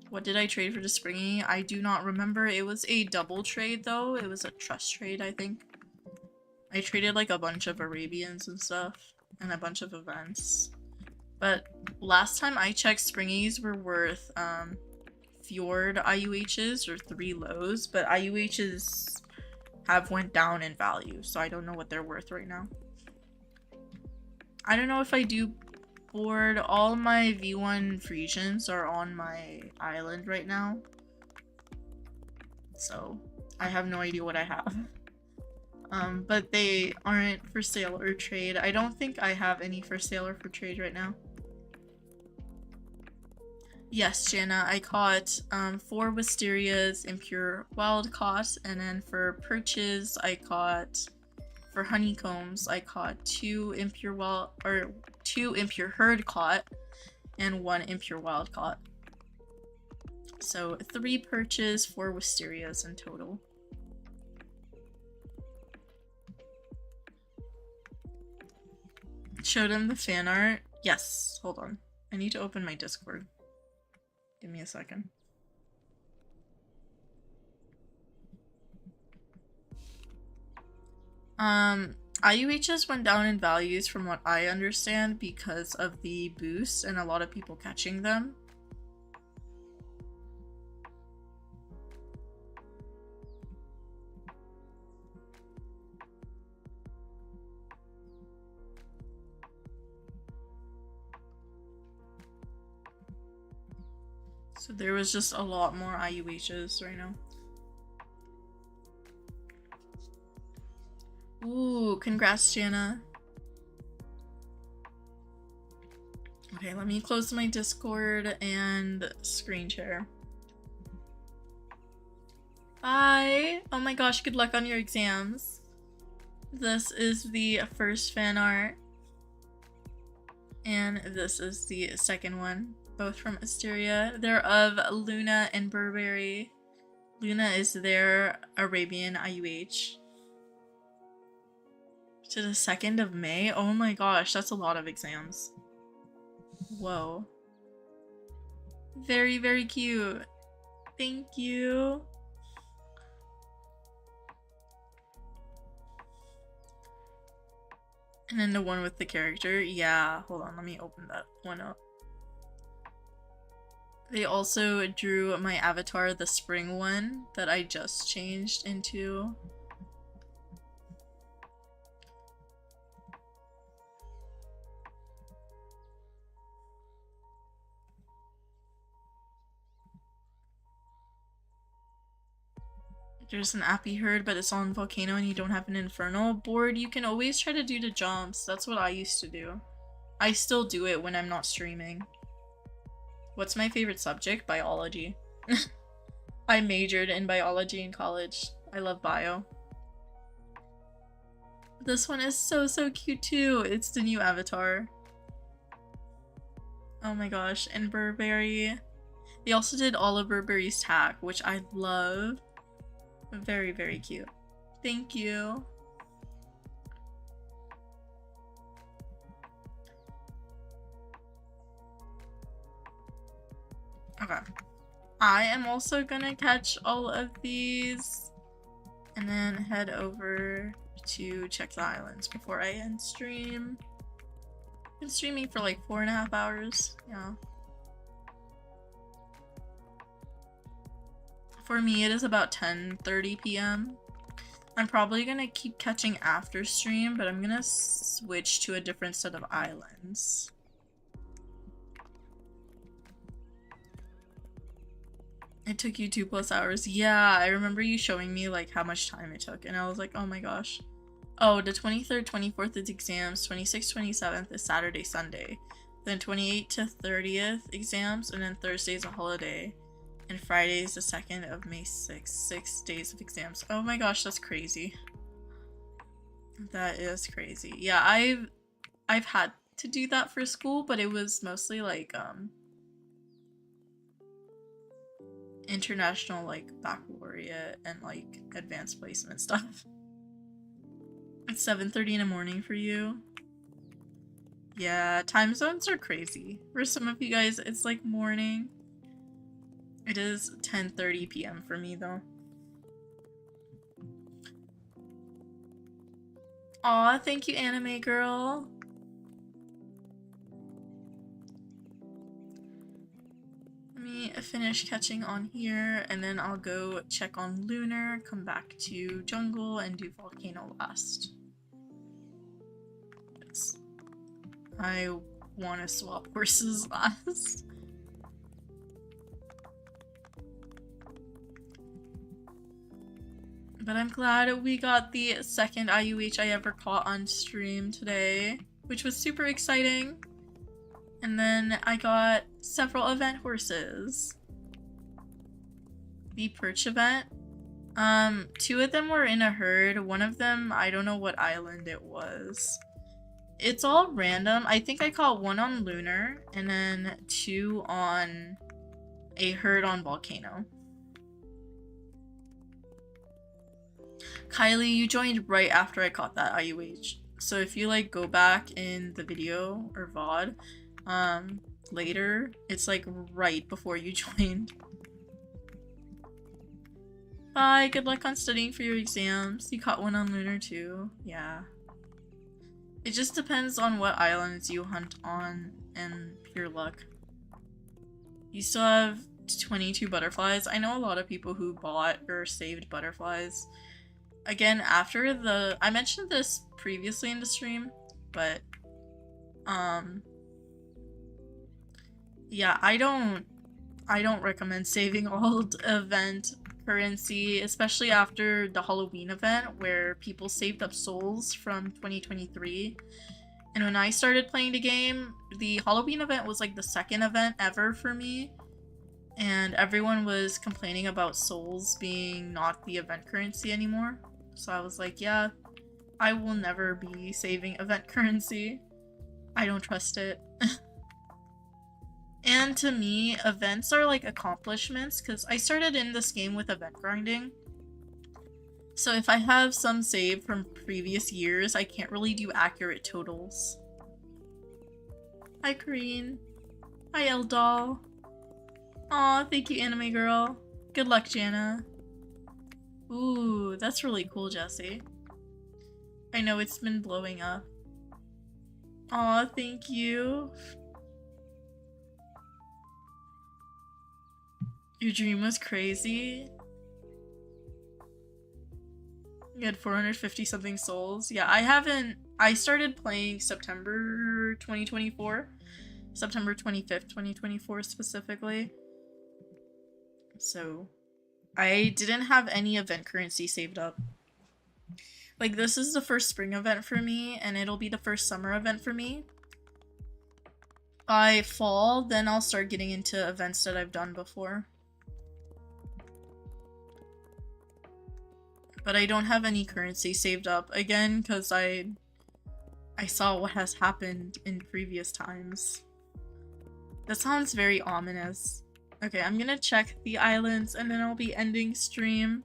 S1: What did I trade for the springy? I do not remember. It was a double trade though. It was a trust trade, I think. I traded like a bunch of Arabians and stuff, and a bunch of events. But last time I checked, springies were worth Fjord IUHs or 3 lows, but IUHs have went down in value, so I don't know what they're worth right now. I don't know if I do Board. All my V1 Frisians are on my island right now, so I have no idea what I have. But they aren't for sale or trade. I don't think I have any for sale or for trade right now. Yes, Jana, I caught 4 Wisterias impure wild caught, and then for perches I caught, for honeycombs I caught 2 impure herd caught and 1 impure wild caught. So 3 perches, 4 Wisterias in total. Showed him the fan art? Yes, hold on. I need to open my Discord. Give me a second. IUHs went down in values from what I understand because of the boost and a lot of people catching them. So there was just a lot more IUHs right now. Ooh, congrats, Jana. Okay, let me close my Discord and screen share. Bye! Oh my gosh, good luck on your exams. This is the first fan art. And this is the second one. Both from Asteria. They're of Luna and Burberry. Luna is their Arabian IUH. To the 2nd of May? Oh my gosh, that's a lot of exams. Whoa. Very, very cute. Thank you. And then the one with the character. Yeah, hold on, let me open that one up. They also drew my avatar, the spring one, that I just changed into. There's an appy herd, but it's on Volcano and you don't have an Infernal board. You can always try to do the jumps. That's what I used to do. I still do it when I'm not streaming. What's my favorite subject? Biology. I majored in biology in college. I love bio. This one is so cute too. It's the new avatar. Oh my gosh. And Burberry. They also did all of Burberry's tack, which I love. Very, very cute. Thank you. Okay. I am also gonna catch all of these and then head over to check the islands before I end stream. I've been streaming for like 4.5 hours. Yeah. For me, it is about 10:30 p.m. I'm probably gonna keep catching after stream, but I'm gonna switch to a different set of islands. It took you 2+ hours. Yeah, I remember you showing me like how much time it took, and I was like, oh my gosh. Oh, the 23rd, 24th is exams, 26th, 27th is Saturday, Sunday. Then 28th to 30th exams, and then Thursday is a holiday. And Friday is the 2nd of May 6 days of exams. Oh my gosh, that's crazy. That is crazy. Yeah, I've had to do that for school, but it was mostly like international like baccalaureate and like advanced placement stuff. It's 7:30 in the morning for you. Yeah, time zones are crazy. For some of you guys, it's like morning. It is 10:30 p.m. for me though. Aw, thank you, anime girl. Let me finish catching on here, and then I'll go check on Lunar, come back to Jungle, and do Volcano last. Yes. I want to swap horses last. But I'm glad we got the 2nd IUH I ever caught on stream today, which was super exciting. And then I got several event horses. The perch event. 2 of them were in a herd. One of them, I don't know what island it was. It's all random. I think I caught 1 on Lunar, and then 2 on a herd on Volcano. Kylie, you joined right after I caught that IUH. So if you like go back in the video or VOD later, it's like right before you joined. Bye, good luck on studying for your exams. You caught 1 on Lunar too. Yeah. It just depends on what islands you hunt on and pure luck. You still have 22 butterflies. I know a lot of people who bought or saved butterflies. Again, after the... I mentioned this previously in the stream, but... yeah, I don't recommend saving old event currency, especially after the Halloween event where people saved up souls from 2023. And when I started playing the game, the Halloween event was like the second event ever for me. And everyone was complaining about souls being not the event currency anymore. So I was like, yeah, I will never be saving event currency. I don't trust it. And to me, events are like accomplishments because I started in this game with event grinding. So if I have some saved from previous years, I can't really do accurate totals. Hi, Kareen. Hi, Eldol. Aw, thank you, anime girl. Good luck, Jana. Ooh, that's really cool, Jesse. I know it's been blowing up. Aw, thank you. Your dream was crazy? You had 450 something souls? Yeah, I started playing September 2024. September 25th, 2024 specifically. So, I didn't have any event currency saved up. Like, this is the first spring event for me, and it'll be the first summer event for me. By fall, then I'll start getting into events that I've done before. But I don't have any currency saved up, again, because I saw what has happened in previous times. That sounds very ominous. Okay, I'm gonna check the islands, and then I'll be ending stream.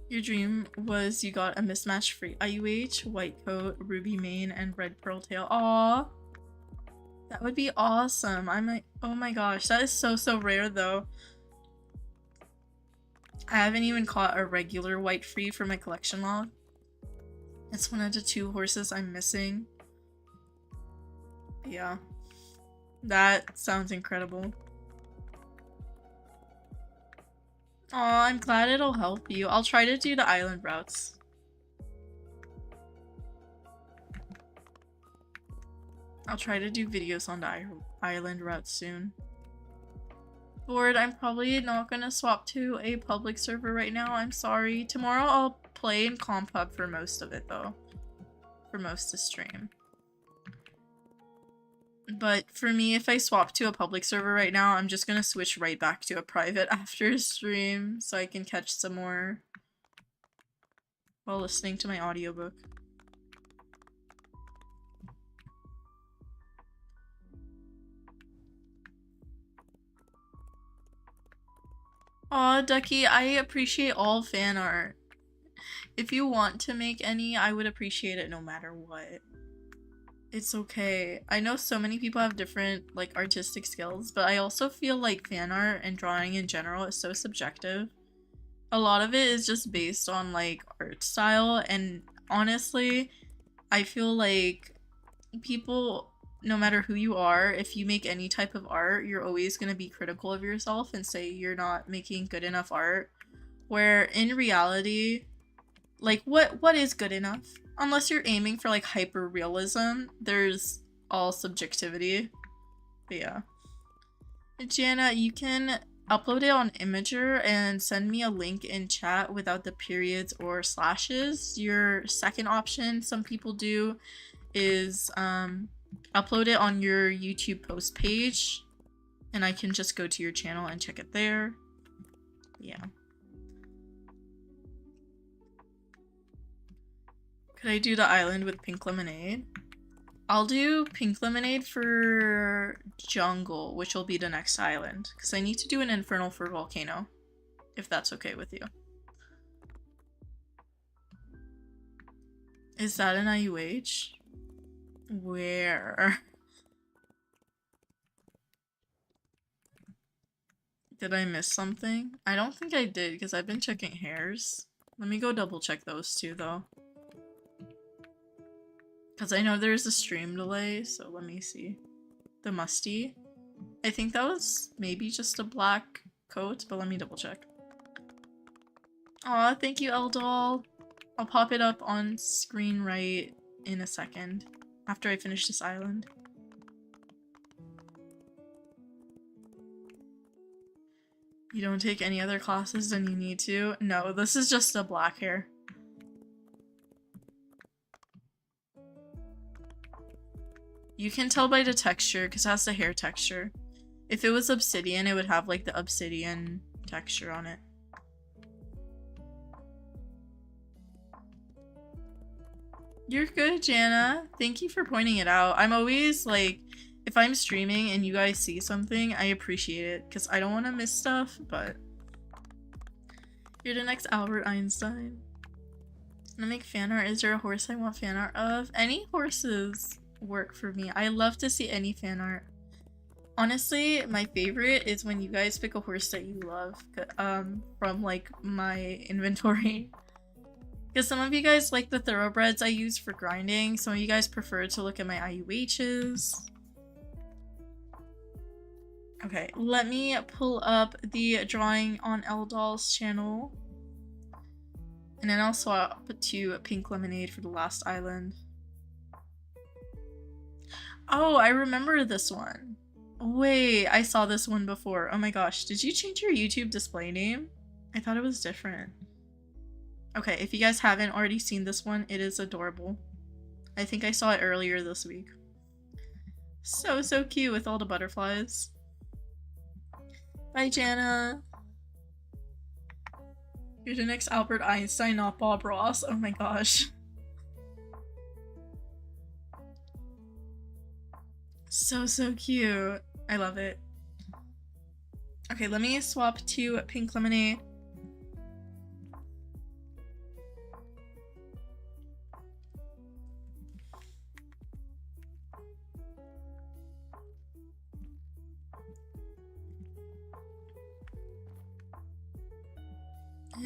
S1: Your dream was you got a mismatch free IUH, white coat, ruby mane, and red pearl tail. Aww. That would be awesome. I'm like, oh my gosh, that is so rare though. I haven't even caught a regular white free for my collection log. It's one of the 2 horses I'm missing. Yeah. That sounds incredible. Aw, I'm glad it'll help you. I'll try to do the island routes. I'll try to do videos on the island routes soon. Lord, I'm probably not gonna swap to a public server right now. I'm sorry. Tomorrow I'll play in Comp Hub for most of it though. For most of stream. But for me, if I swap to a public server right now, I'm just gonna switch right back to a private after stream so I can catch some more while listening to my audiobook. Aw, Ducky, I appreciate all fan art. If you want to make any, I would appreciate it no matter what. It's okay. I know so many people have different, like, artistic skills, but I also feel like fan art and drawing in general is so subjective. A lot of it is just based on, like, art style, and honestly, I feel like people, no matter who you are, if you make any type of art, you're always going to be critical of yourself and say you're not making good enough art, where in reality, like, what is good enough? Unless you're aiming for like hyper realism, there's all subjectivity. But yeah. Jana, you can upload it on Imager and send me a link in chat without the periods or slashes. Your second option, some people do, is upload it on your YouTube post page and I can just go to your channel and check it there. Yeah. Could I do the island with pink lemonade? I'll do pink lemonade for jungle, which will be the next island. Because I need to do an infernal for volcano. If that's okay with you. Is that an IUH? Where? Did I miss something? I don't think I did because I've been checking hairs. Let me go double check those two though. Because I know there's a stream delay, so let me see. The musty. I think that was maybe just a black coat, but let me double check. Aw, thank you, Eldol. I'll pop it up on screen right in a second after I finish this island. You don't take any other classes than you need to? No, this is just a black hair. You can tell by the texture because it has the hair texture. If it was obsidian, it would have like the obsidian texture on it. You're good, Jana. Thank you for pointing it out. I'm always like, if I'm streaming and you guys see something, I appreciate it because I don't want to miss stuff, but you're the next Albert Einstein. I'm gonna make fan art. Is there a horse I want fan art of? Any horses work for me. I love to see any fan art. Honestly, my favorite is when you guys pick a horse that you love from like my inventory. Because some of you guys like the thoroughbreds I use for grinding. Some of you guys prefer to look at my IUHs. Okay, let me pull up the drawing on Eldol's channel. And then I'll swap to Pink Lemonade for the last island. Oh, I remember this one. Wait, I saw this one before. Oh my gosh, did you change your YouTube display name? I thought it was different. Okay, if you guys haven't already seen this one, it is adorable. I think I saw it earlier this week. So cute with all the butterflies. Bye, Jana. You're the next Albert Einstein, not Bob Ross. Oh my gosh. So cute. I love it. Okay, let me swap to Pink Lemonade.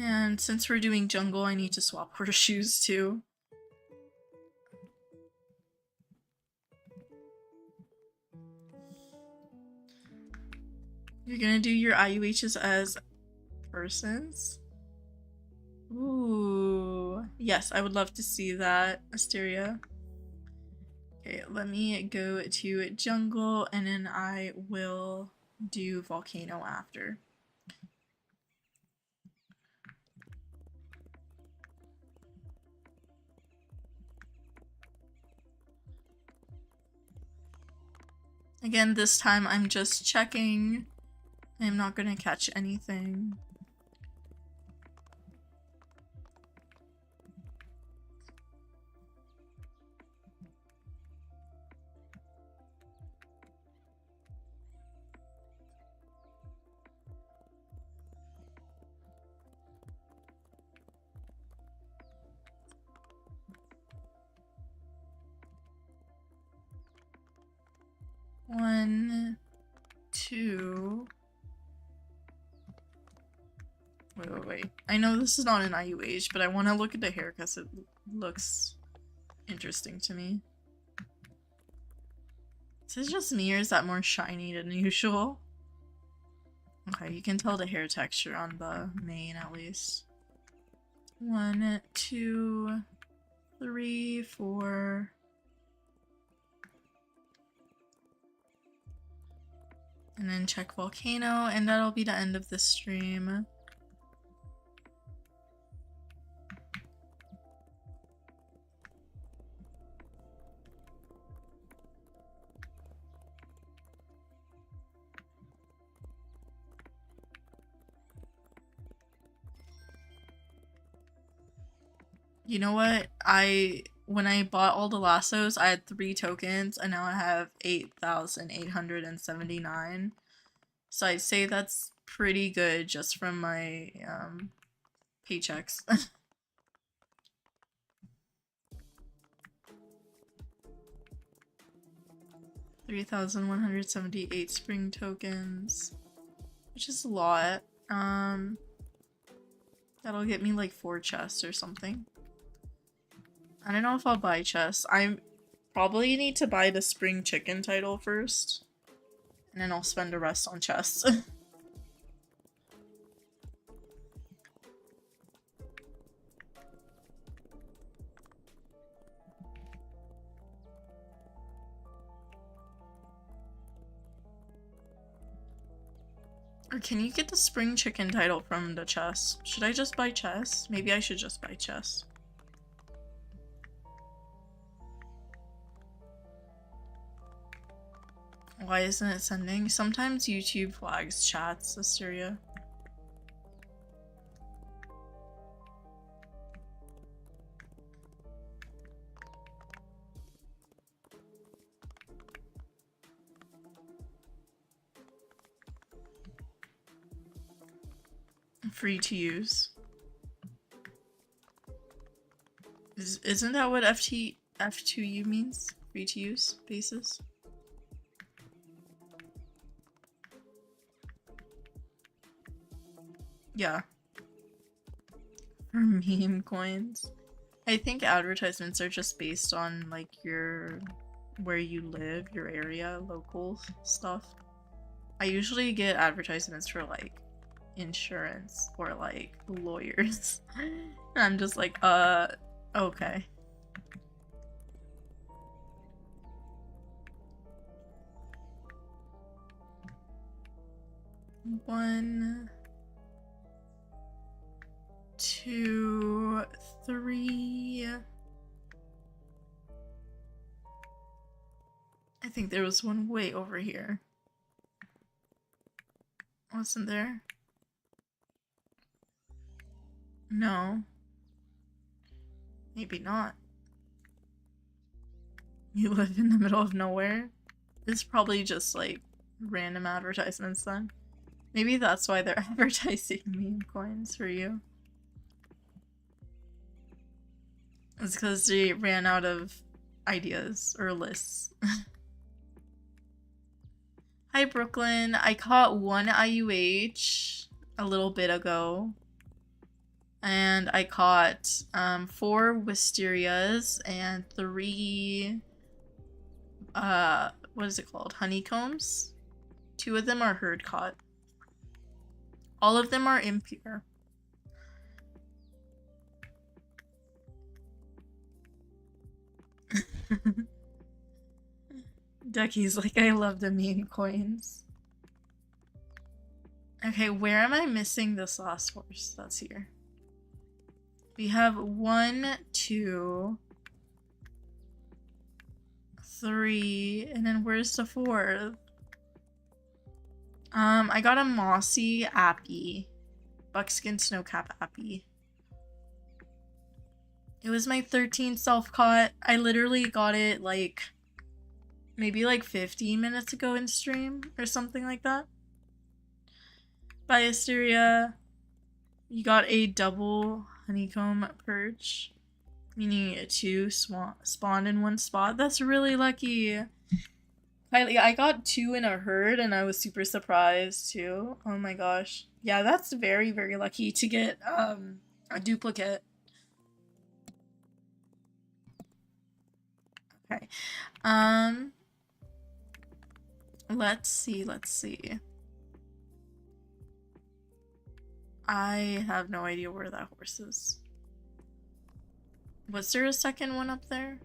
S1: And since we're doing jungle, I need to swap horseshoes too. You're gonna do your IUHs as persons? Ooh. Yes, I would love to see that, Asteria. Okay, let me go to jungle and then I will do volcano after. Again, this time I'm just checking. I'm not gonna catch anything. One, two. Wait. I know this is not an IUH, but I want to look at the hair because it looks interesting to me. Is this just me or is that more shiny than usual? Okay, you can tell the hair texture on the mane at least. 1, 2, 3, 4. And then check volcano, and that'll be the end of the stream. You know what? When I bought all the lassos, I had 3 tokens, and now I have 8,879. So I'd say that's pretty good just from my paychecks. 3,178 spring tokens. which is a lot. That'll get me like 4 chests or something. I don't know if I'll buy chests. I probably need to buy the spring chicken title first, and then I'll spend the rest on chests. Or can you get the spring chicken title from the chest? Should I just buy chests? Maybe I should just buy chests. Why isn't it sending? Sometimes YouTube flags chats, Asteria. Free to use. Isn't that what F2U means? Free to use bases? Yeah. For meme coins. I think advertisements are just based on like where you live, your area, local stuff. I usually get advertisements for like insurance or like lawyers. And I'm just like, okay. One, 2, 3. I think there was one way over here. Wasn't there? No. Maybe not. You live in the middle of nowhere? It's probably just like random advertisements then. Maybe that's why they're advertising meme coins for you. It's because they ran out of ideas or lists. Hi Brooklyn, I caught 1 IUH a little bit ago. And I caught 4 wisterias and 3 what is it called? Honeycombs. 2 of them are herd caught. All of them are impure. Ducky's like, I love the meme coins. Okay, where am I missing this last horse? That's here. We have 1, 2, 3, and then where's the 4th? I got a mossy appy. Buckskin snowcap appy. It was my 13th self-caught. I literally got it like maybe like 15 minutes ago in stream or something like that. By Asteria, you got a double honeycomb perch, meaning 2 spawned in 1 spot. That's really lucky. I got 2 in a herd and I was super surprised too. Oh my gosh. Yeah, that's very, very lucky to get a duplicate. Okay. Let's see. I have no idea where that horse is. Was there a second one up there?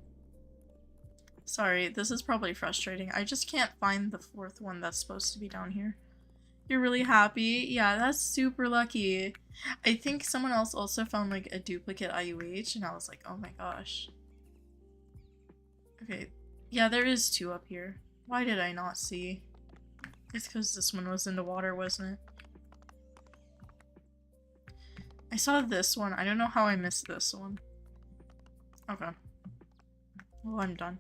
S1: Sorry, this is probably frustrating. I just can't find the 4th one that's supposed to be down here. You're really happy? Yeah, that's super lucky. I think someone else also found like a duplicate IUH and I was like, oh my gosh. Okay, yeah, there is 2 up here. Why did I not see? It's because this one was in the water, wasn't it? I saw this one. I don't know how I missed this one. Okay. Well, I'm done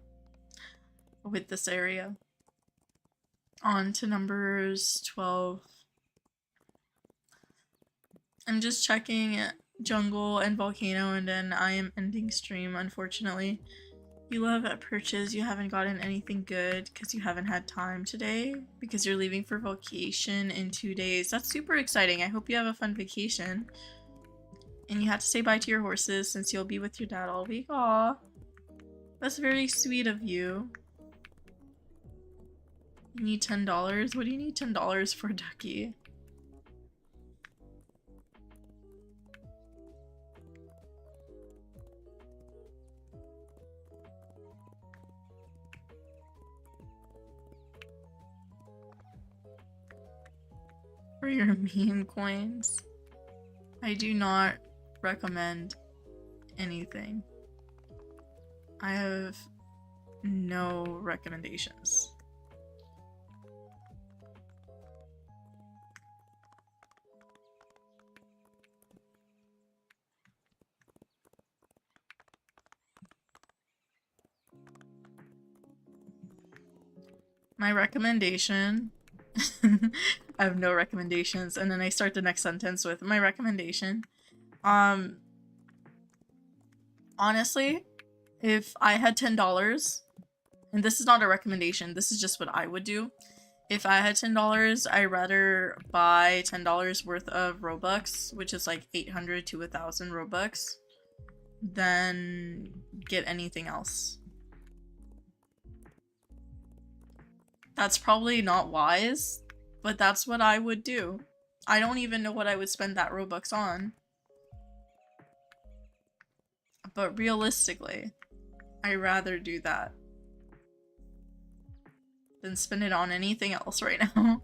S1: with this area. On to numbers 12. I'm just checking jungle and volcano and then I am ending stream, unfortunately. You love at purchase. You haven't gotten anything good because you haven't had time today because you're leaving for vacation in 2 days. That's super exciting. I hope you have a fun vacation. And you have to say bye to your horses since you'll be with your dad all week. Aw. That's very sweet of you. You need $10? What do you need $10 for, Ducky? For your meme coins? I do not recommend anything. I have no recommendations. My recommendation I have no recommendations, and then I start the next sentence with my recommendation. Honestly, if I had $10, and this is not a recommendation, this is just what I would do. If I had $10, I'd rather buy $10 worth of Robux, which is like 800 to 1,000 Robux, than get anything else. That's probably not wise, but that's what I would do. I don't even know what I would spend that Robux on. But realistically, I'd rather do that than spend it on anything else right now.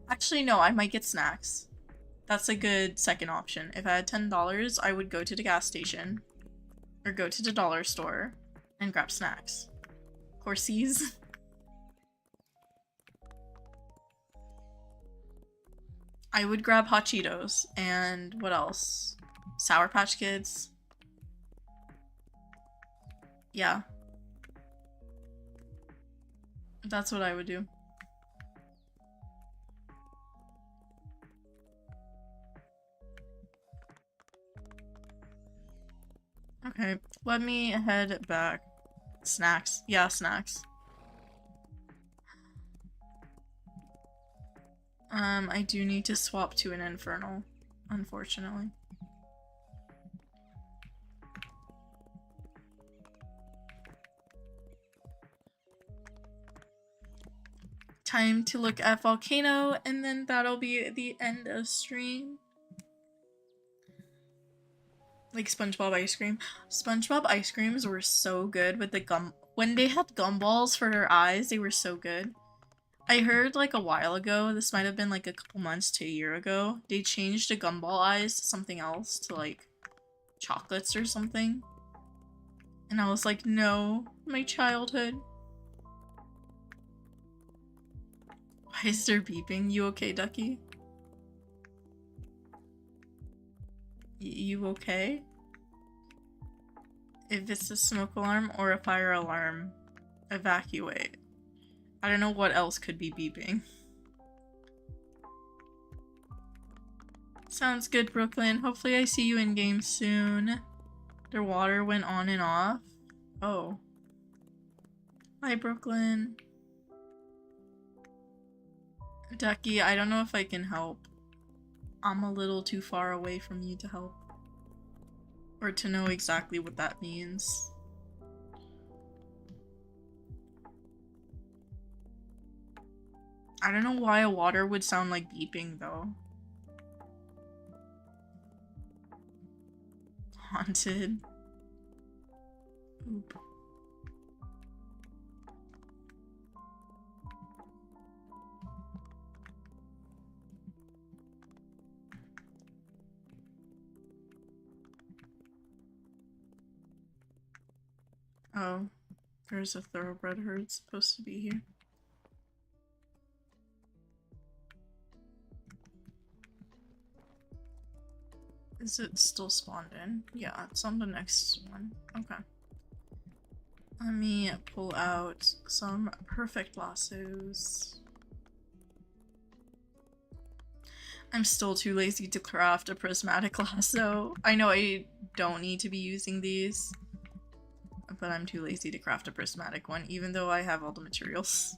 S1: Actually, no, I might get snacks. That's a good second option. If I had $10, I would go to the gas station or go to the dollar store and grab snacks. Horsies. I would grab Hot Cheetos and what else? Sour Patch Kids. Yeah. That's what I would do. Okay, let me head back. Snacks. Yeah, snacks. I do need to swap to an Infernal, unfortunately. Time to look at Volcano, and then that'll be the end of stream. Like SpongeBob ice cream. SpongeBob ice creams were so good with the gum. When they had gumballs for their eyes, they were so good. I heard like a while ago, this might have been like a couple months to a year ago, they changed the gumball eyes to something else, to like chocolates or something. And I was like, no, my childhood. Why is there beeping? You okay, Ducky? You okay? If it's a smoke alarm or a fire alarm, evacuate. I don't know what else could be beeping. Sounds good, Brooklyn. Hopefully I see you in game soon. Their water went on and off. Oh. Hi, Brooklyn. Ducky, I don't know if I can help. I'm a little too far away from you to help. Or to know exactly what that means. I don't know why a water would sound like beeping, though. Haunted. Oop. Oh, there's a thoroughbred herd supposed to be here. Is it still spawned in? Yeah, it's on the next one. Okay. Let me pull out some perfect lassos. I'm still too lazy to craft a prismatic lasso. I know I don't need to be using these. but I'm too lazy to craft a prismatic one, even though I have all the materials.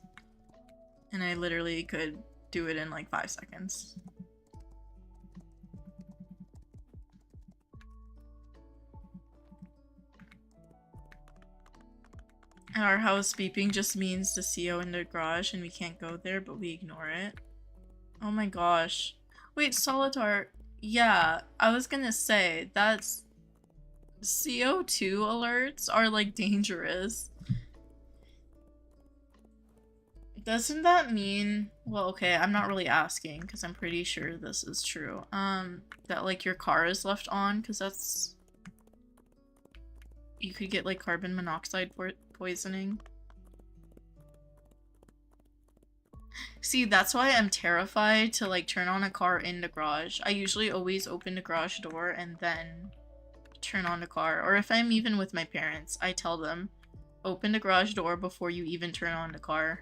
S1: And I literally could do it in like 5 seconds. Our house beeping just means the CO in the garage and we can't go there, but we ignore it. Oh my gosh. Wait, Solitar. Yeah, I was gonna say, that's... CO2 alerts are like dangerous. Doesn't that mean... Well, okay, I'm not really asking because I'm pretty sure this is true. That like your car is left on because that's... You could get like carbon monoxide poisoning. See, that's why I'm terrified to like turn on a car in the garage. I usually always open the garage door and then turn on the car. Or if I'm even with my parents, I tell them, open the garage door before you even turn on the car.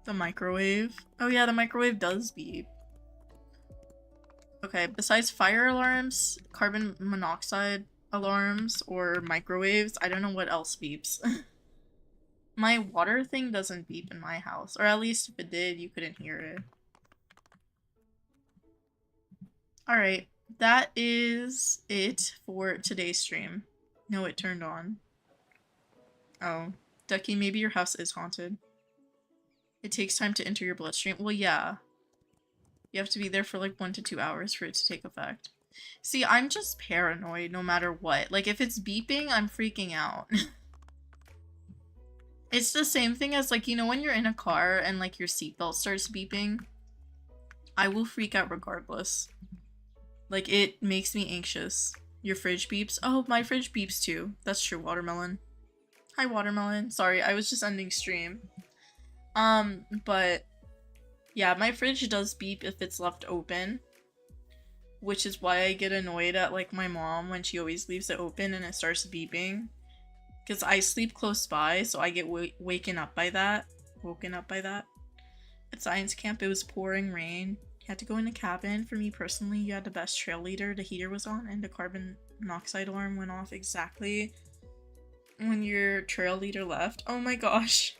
S1: The microwave. Oh yeah, the microwave does beep. Okay, besides fire alarms, carbon monoxide alarms, or microwaves, I don't know what else beeps. My water thing doesn't beep in my house, or at least if it did, you couldn't hear it. Alright, that is it for today's stream. No, it turned on. Oh, Ducky, maybe your house is haunted. It takes time to enter your bloodstream. Well, yeah. You have to be there for like 1 to 2 hours for it to take effect. See, I'm just paranoid no matter what. Like, if it's beeping, I'm freaking out. It's the same thing as, like, you know when you're in a car and, like, your seatbelt starts beeping? I will freak out regardless. Like, it makes me anxious. Your fridge beeps? Oh, my fridge beeps too. That's true, Watermelon. Hi, Watermelon. Sorry, I was just ending stream. But... yeah, my fridge does beep if it's left open, which is why I get annoyed at like my mom when she always leaves it open and it starts beeping. Because I sleep close by, so I get woken up by that. At science camp, it was pouring rain. You had to go in a cabin. For me personally, you had the best trail leader. The heater was on and the carbon monoxide alarm went off exactly when your trail leader left. Oh my gosh.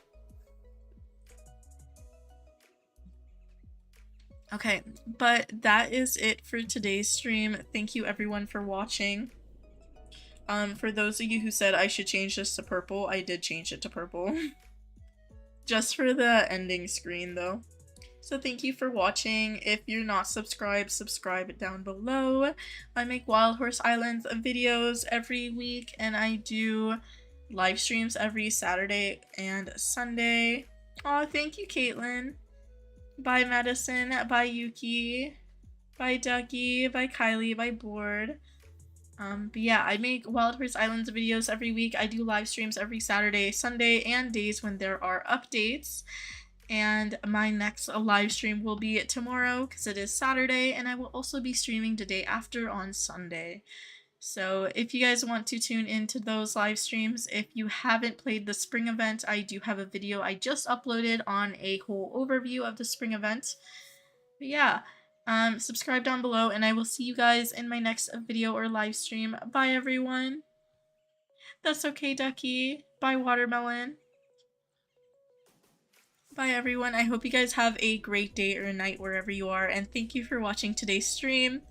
S1: Okay, but that is it for today's stream. Thank you everyone for watching. For those of you who said I should change this to purple, I did change it to purple. Just for the ending screen though. So thank you for watching. If you're not subscribed, subscribe down below. I make Wild Horse Islands videos every week and I do live streams every Saturday and Sunday. Aw, thank you, Caitlin. Bye, Madison. Bye, Yuki. Bye, Ducky. Bye, Kylie. Bye, Board. But yeah, I make Wild Horse Islands videos every week. I do live streams every Saturday, Sunday, and days when there are updates. And my next live stream will be tomorrow because it is Saturday, and I will also be streaming the day after on Sunday. So if you guys want to tune into those live streams, if you haven't played the spring event, I do have a video I just uploaded on a whole overview of the spring event. But yeah, subscribe down below and I will see you guys in my next video or live stream. Bye everyone. That's okay, Ducky. Bye, Watermelon. Bye everyone. I hope you guys have a great day or night wherever you are, and thank you for watching today's stream.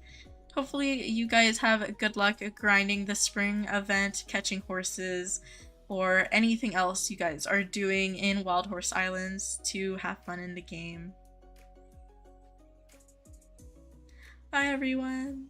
S1: Hopefully you guys have good luck grinding the spring event, catching horses, or anything else you guys are doing in Wild Horse Islands to have fun in the game. Bye everyone!